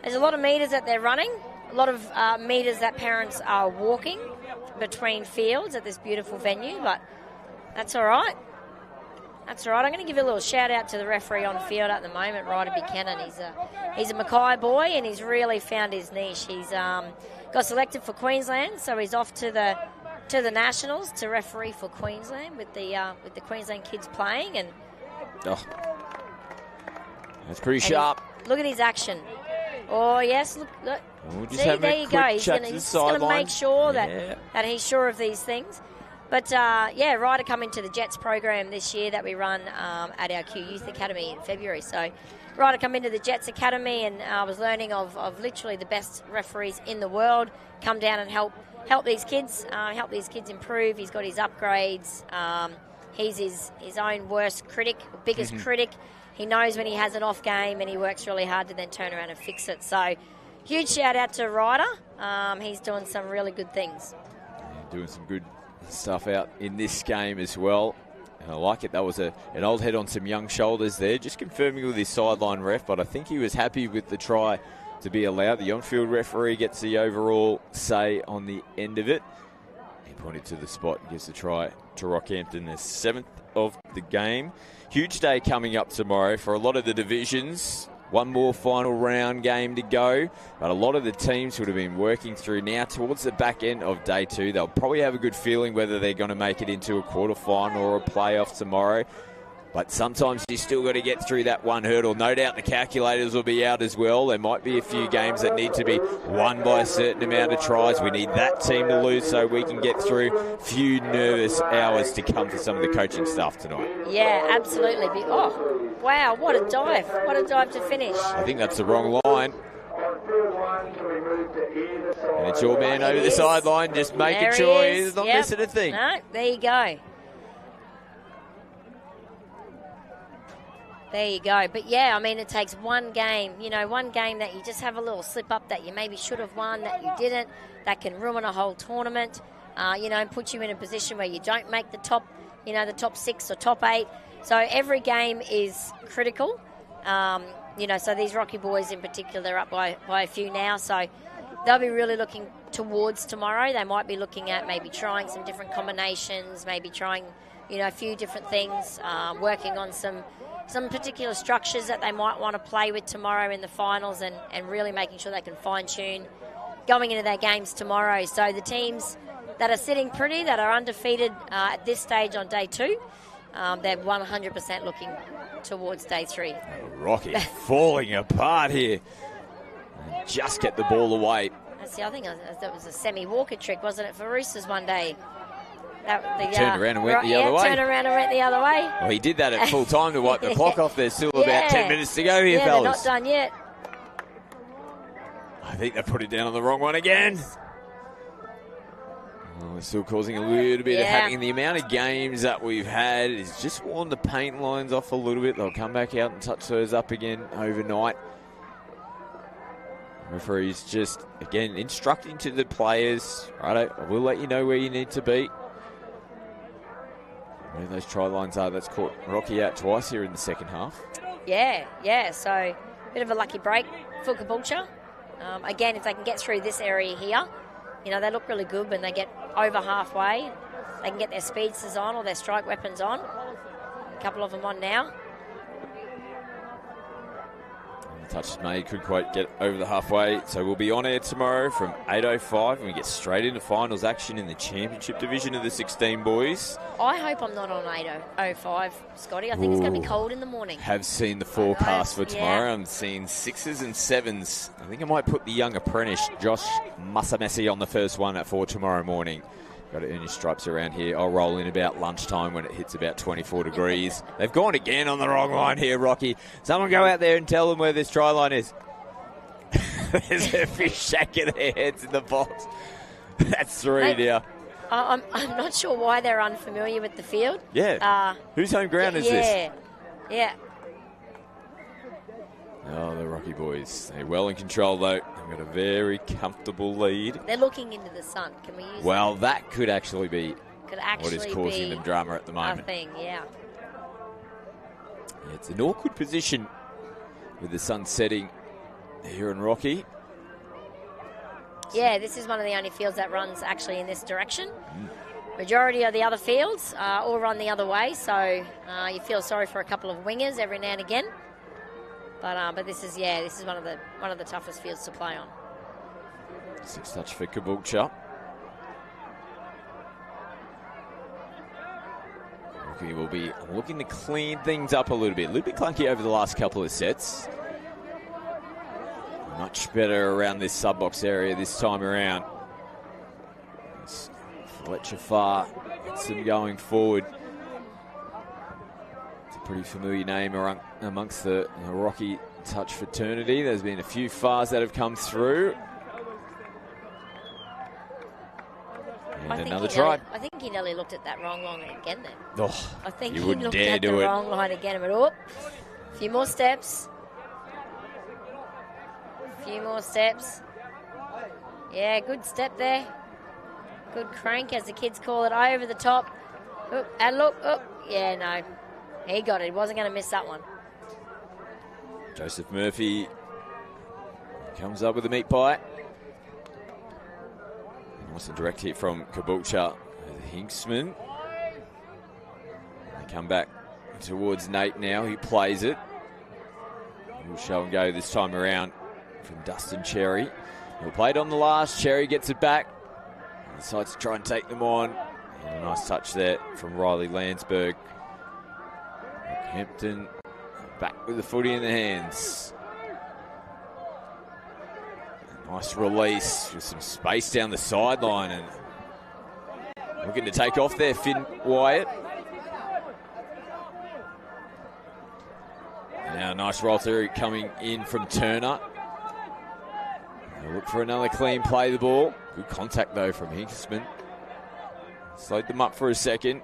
there's a lot of metres that they're running, a lot of metres that parents are walking between fields at this beautiful venue, but that's all right. That's all right. I'm going to give you a little shout out to the referee on the field at the moment, Ryder Buchanan. He's a Mackay boy and he's really found his niche. He's got selected for Queensland, so he's off to the Nationals to referee for Queensland with the Queensland kids playing, and that's pretty sharp. Look at his action. Oh yes, look. We'll just See, there you go. He's going to make sure that he's sure of these things. But Ryder coming to the Jets program this year that we run at our Q Youth Academy in February. So Ryder come into the Jets Academy, and I was learning of literally the best referees in the world. Come down and help these kids, improve. He's got his upgrades. He's his own worst critic, biggest critic. He knows when he has an off game, and he works really hard to then turn around and fix it. So huge shout out to Ryder. He's doing some really good things. Doing some good stuff out in this game as well. And I like it. That was an old head on some young shoulders there. Just confirming with his sideline ref, but I think he was happy with the try to be allowed. The on-field referee gets the overall say on the end of it. He pointed to the spot, gives the try to Rockhampton, the 7th of the game. Huge day coming up tomorrow for a lot of the divisions. One more final round game to go, but a lot of the teams would have been working through now towards the back end of day 2. They'll probably have a good feeling whether they're going to make it into a quarterfinal or a playoff tomorrow. But sometimes you still got to get through that one hurdle. No doubt the calculators will be out as well. There might be a few games that need to be won by a certain amount of tries. We need that team to lose so we can get through a few nervous hours to come for some of the coaching staff tonight. Yeah, absolutely. Oh, wow, what a dive. What a dive to finish. I think that's the wrong line. And it's your man over the sideline just making sure he's not missing a thing. No, there you go. There you go. But, yeah, I mean, it takes one game, one game that you just have a little slip up that you maybe should have won, that you didn't, that can ruin a whole tournament, and put you in a position where you don't make the top 6 or top 8. So every game is critical. So these Rocky boys in particular, they're up by a few now. So they'll be really looking towards tomorrow. They might be looking at maybe trying some different combinations, maybe trying, a few different things, working on some particular structures that they might want to play with tomorrow in the finals and really making sure they can fine-tune going into their games tomorrow. So the teams that are sitting pretty, that are undefeated at this stage on day 2, they're 100% looking towards day 3. Rocky falling apart here. Just get the ball away. See, I think that was a semi-walker trick, wasn't it, for Roosters one day? Turned around and went the other way. Turned around and went the other way. Well, he did that at full time to wipe the clock off. There's still about 10 minutes to go here, fellas. They're not done yet. I think they put it down on the wrong one again. Well, they're still causing a little bit of havoc. The amount of games that we've had is just worn the paint lines off a little bit. They'll come back out and touch those up again overnight. Referee's just, again, instructing to the players, righto, I will let you know where you need to be. Where those try lines are, that's caught Rocky out twice here in the second half. Yeah, so bit of a lucky break for Caboolture. Again, if they can get through this area here, they look really good when they get over halfway. They can get their speedsters on or their strike weapons on. A couple of them on now. Touch is made, could quite get over the halfway. So we'll be on air tomorrow from 8:05 and we get straight into finals action in the championship division of the 16 boys. I hope I'm not on 8:05, Scotty. I think it's going to be cold in the morning. Have seen the forecast for tomorrow. I'm seeing 6s and 7s. I think I might put the young apprentice, Josh Musamesi, on the first one for tomorrow morning. Got to earn your stripes around here. I'll roll in about lunchtime when it hits about 24 degrees. They've gone again on the wrong line here, Rocky. Someone go out there and tell them where this try line is. There's a fish shaking their heads in the box. That's 3 now. I'm not sure why they're unfamiliar with the field. Yeah. Whose home ground is this? Yeah. Oh, the Rocky boys. They're well in control, though. They've got a very comfortable lead. They're looking into the sun. Can we use Well, that could actually be what is causing them drama at the moment. Yeah, it's an awkward position with the sun setting here in Rocky. Yeah, this is one of the only fields that runs actually in this direction. Majority of the other fields all run the other way, so you feel sorry for a couple of wingers every now and again. But this is one of the toughest fields to play on. 6 touch for Caboolture. Rocky will be looking to clean things up a little bit clunky over the last couple of sets. Much better around this sub-box area this time around. Fletcher Farr gets them going forward. Pretty familiar name amongst the Rocky touch fraternity. There's been a few Fars that have come through. And another try. I think he nearly looked at that wrong line again then. Oh, I think you he wouldn't looked dare at do the it. wrong line again. But a few more steps. Yeah, good step there. Good crank, as the kids call it, over the top. And look, yeah, no. He got it. He wasn't going to miss that one. Joseph Murphy comes up with a meat pie. Nice and direct hit from Caboolture. Hinksman. They come back towards Nate now. He plays it. He'll show and go this time around from Dustin Cherry. He'll play it on the last. Cherry gets it back. Decides to try and take them on. And a nice touch there from Riley Landsberg. Rockhampton back with the footy in the hands. A nice release with some space down the sideline and looking to take off there, Finn Wyatt. Now a nice roll through coming in from Turner. They'll look for another clean play the ball. Good contact though from Hinksman. Slowed them up for a second.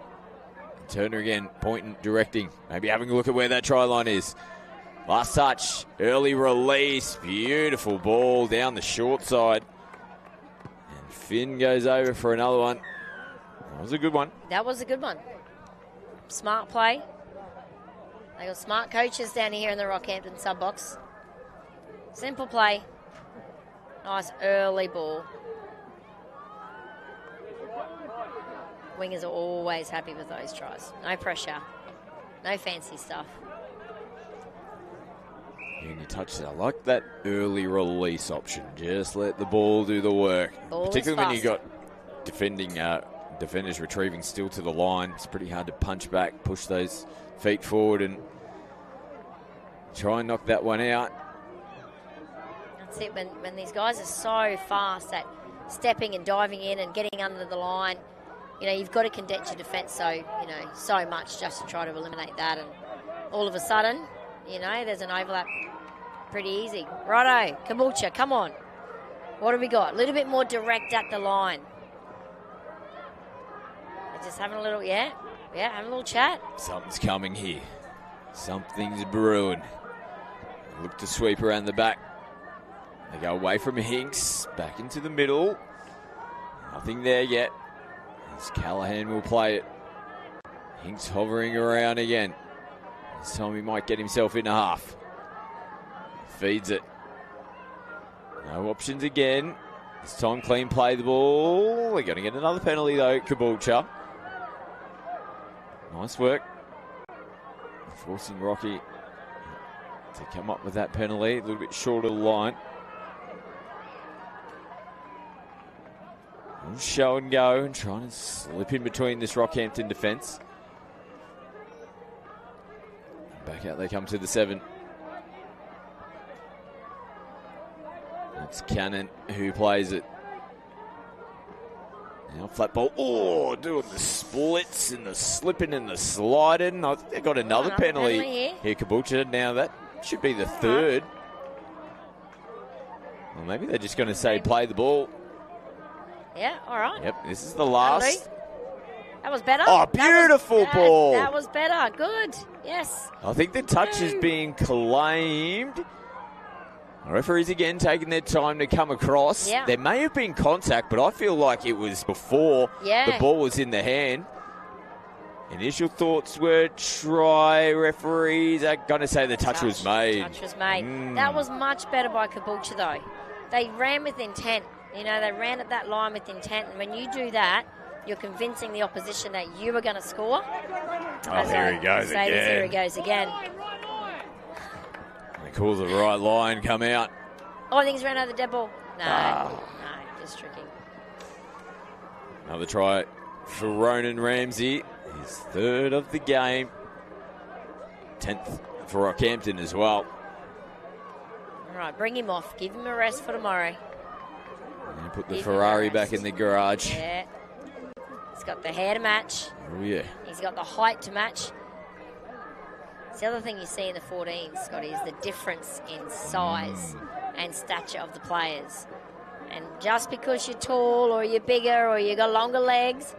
Turner again, pointing, directing. Maybe having a look at where that try line is. Last touch, early release. Beautiful ball down the short side. And Finn goes over for another one. That was a good one. That was a good one. Smart play. They got smart coaches down here in the Rockhampton sub box. Simple play. Nice early ball. Wingers are always happy with those tries. No pressure. No fancy stuff. And you touched it. I like that early release option. Just let the ball do the work. Ball particularly when you got defenders retrieving still to the line. It's pretty hard to punch back, push those feet forward and try and knock that one out. That's it. When these guys are so fast at stepping and diving in and getting under the line, you know, you've got to condense your defence so much just to try to eliminate that. And all of a sudden, you know, there's an overlap pretty easy. Righto, Caboolture, come on. What have we got? A little bit more direct at the line. They're just having a little, having a little chat. Something's coming here. Something's brewing. Look to sweep around the back. They go away from Hinks, back into the middle. Nothing there yet. As Callahan will play it. Hinks hovering around again. This time he might get himself in a half. Feeds it. No options again. This time clean play the ball. They're going to get another penalty though, Caboolture. Nice work. Forcing Rocky to come up with that penalty. A little bit short of the line. Show and go and trying to slip in between this Rockhampton defence. Back out they come to the 7. It's Cannon who plays it. Now flat ball. Oh, doing the splits and the slipping and the sliding. I think they got another penalty here, Caboolture. Now that should be the 3rd. Well, maybe they're just going to say play the ball. Yeah, all right. Yep, this is the last. That was better. Oh, beautiful ball. That was better. Good. Yes. I think the touch is being claimed. The referees again taking their time to come across. Yeah. There may have been contact, but I feel like it was before the ball was in the hand. Initial thoughts were try. Referees are going to say the touch was made. Touch was made. That was much better by Caboolture, though. They ran with intent. You know, they ran at that line with intent. And when you do that, you're convincing the opposition that you were going to score. Oh, here he goes again. Here he goes again. They call the right line, come out. Oh, I think he's ran over the dead ball. No, just tricking. Another try for Ronan Ramsey. His 3rd of the game. 10th for Rockhampton as well. All right, bring him off. Give him a rest for tomorrow. And put the Ferrari back in the garage. Yeah. He's got the hair to match. Oh, yeah. He's got the height to match. It's the other thing you see in the 14s, Scotty, is the difference in size and stature of the players. And just because you're tall or you're bigger or you got longer legs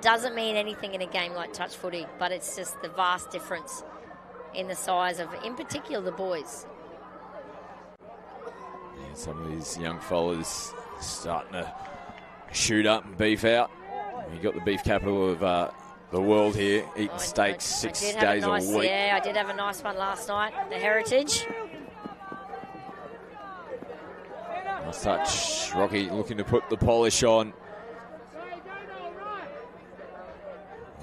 doesn't mean anything in a game like touch footy, but it's just the vast difference in the size of, in particular, the boys. Yeah, some of these young fellas starting to shoot up and beef out. You got the beef capital of the world here, eating steaks 6 days a week. Yeah, I did have a nice one last night, the Heritage. Nice touch. Rocky looking to put the polish on.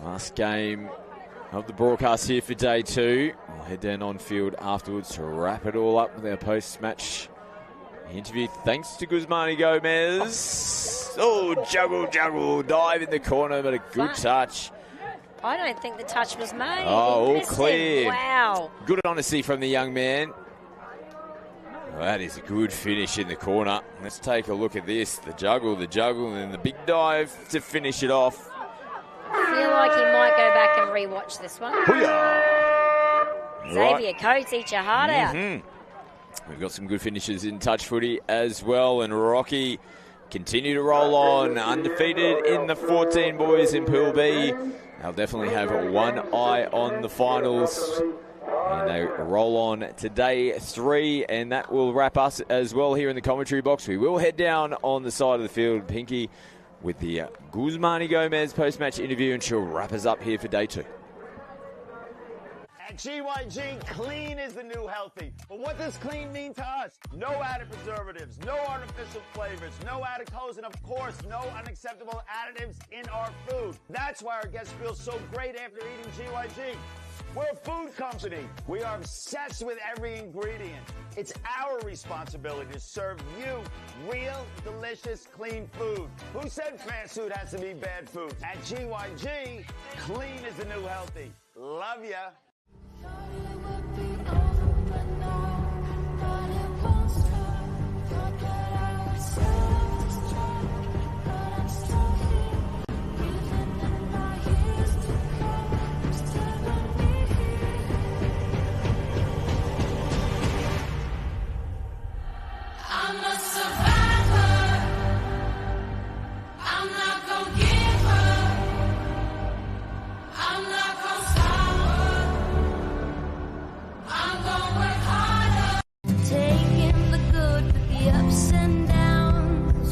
Last game of the broadcast here for day 2. We'll head down on field afterwards to wrap it all up with our post-match interview. Thanks to Guzman Gomez. Oh, juggle, dive in the corner, but a good touch. I don't think the touch was made. Oh, all Missed him. clear. Wow. Good honesty from the young man. Well, that is a good finish in the corner. Let's take a look at this. The juggle, and then the big dive to finish it off. I feel like he might go back and rewatch this one. Xavier Coates, eat your heart out. We've got some good finishes in touch footy as well, and Rocky continue to roll on, undefeated in the 14 boys in Pool B. They'll definitely have one eye on the finals, and they roll on to day 3, and that will wrap us as well here in the commentary box. We will head down on the side of the field, Pinky, with the Guzman Gomez post-match interview, and she'll wrap us up here for day 2. At GYG, clean is the new healthy. But what does clean mean to us? No added preservatives, no artificial flavors, no added colors, and of course, no unacceptable additives in our food. That's why our guests feel so great after eating GYG. We're a food company. We are obsessed with every ingredient. It's our responsibility to serve you real, delicious, clean food. Who said fast food has to be bad food? At GYG, clean is the new healthy. Love ya. I'm a survivor. I'm not gonna give up. I'm not gonna stop. I'm gonna work harder. Taking the good with the ups and downs.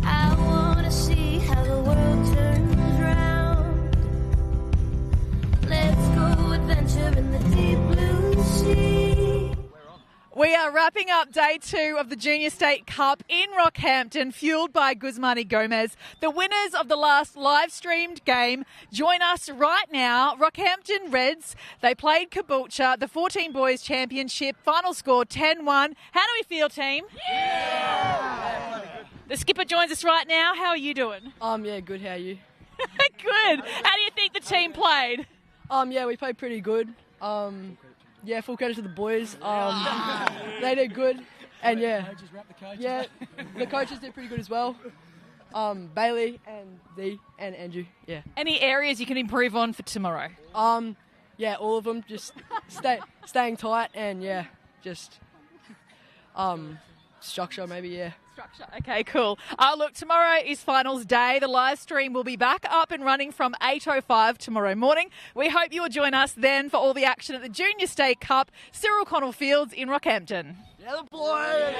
I wanna see how the world turns round. Let's go adventure in the deep blue sea. We are wrapping up day 2 of the Junior State Cup in Rockhampton, fueled by Guzman Gomez. The winners of the last live-streamed game join us right now. Rockhampton Reds, they played Caboolture, the 14 Boys Championship, final score 10-1. How do we feel, team? Yeah! The skipper joins us right now. How are you doing? Yeah, good. How are you? Good. How do you think the team played? Yeah, we played pretty good. Yeah, full credit to the boys. They did good, and yeah, the coaches did pretty good as well. Bailey and Andrew. Yeah. Any areas you can improve on for tomorrow? Yeah, all of them. Just staying tight and yeah, just structure maybe. Yeah. Okay, cool. Look, tomorrow is finals day. The live stream will be back up and running from 8:05 tomorrow morning. We hope you will join us then for all the action at the Junior State Cup, Cyril Connell Fields in Rockhampton. Yeah, the boys!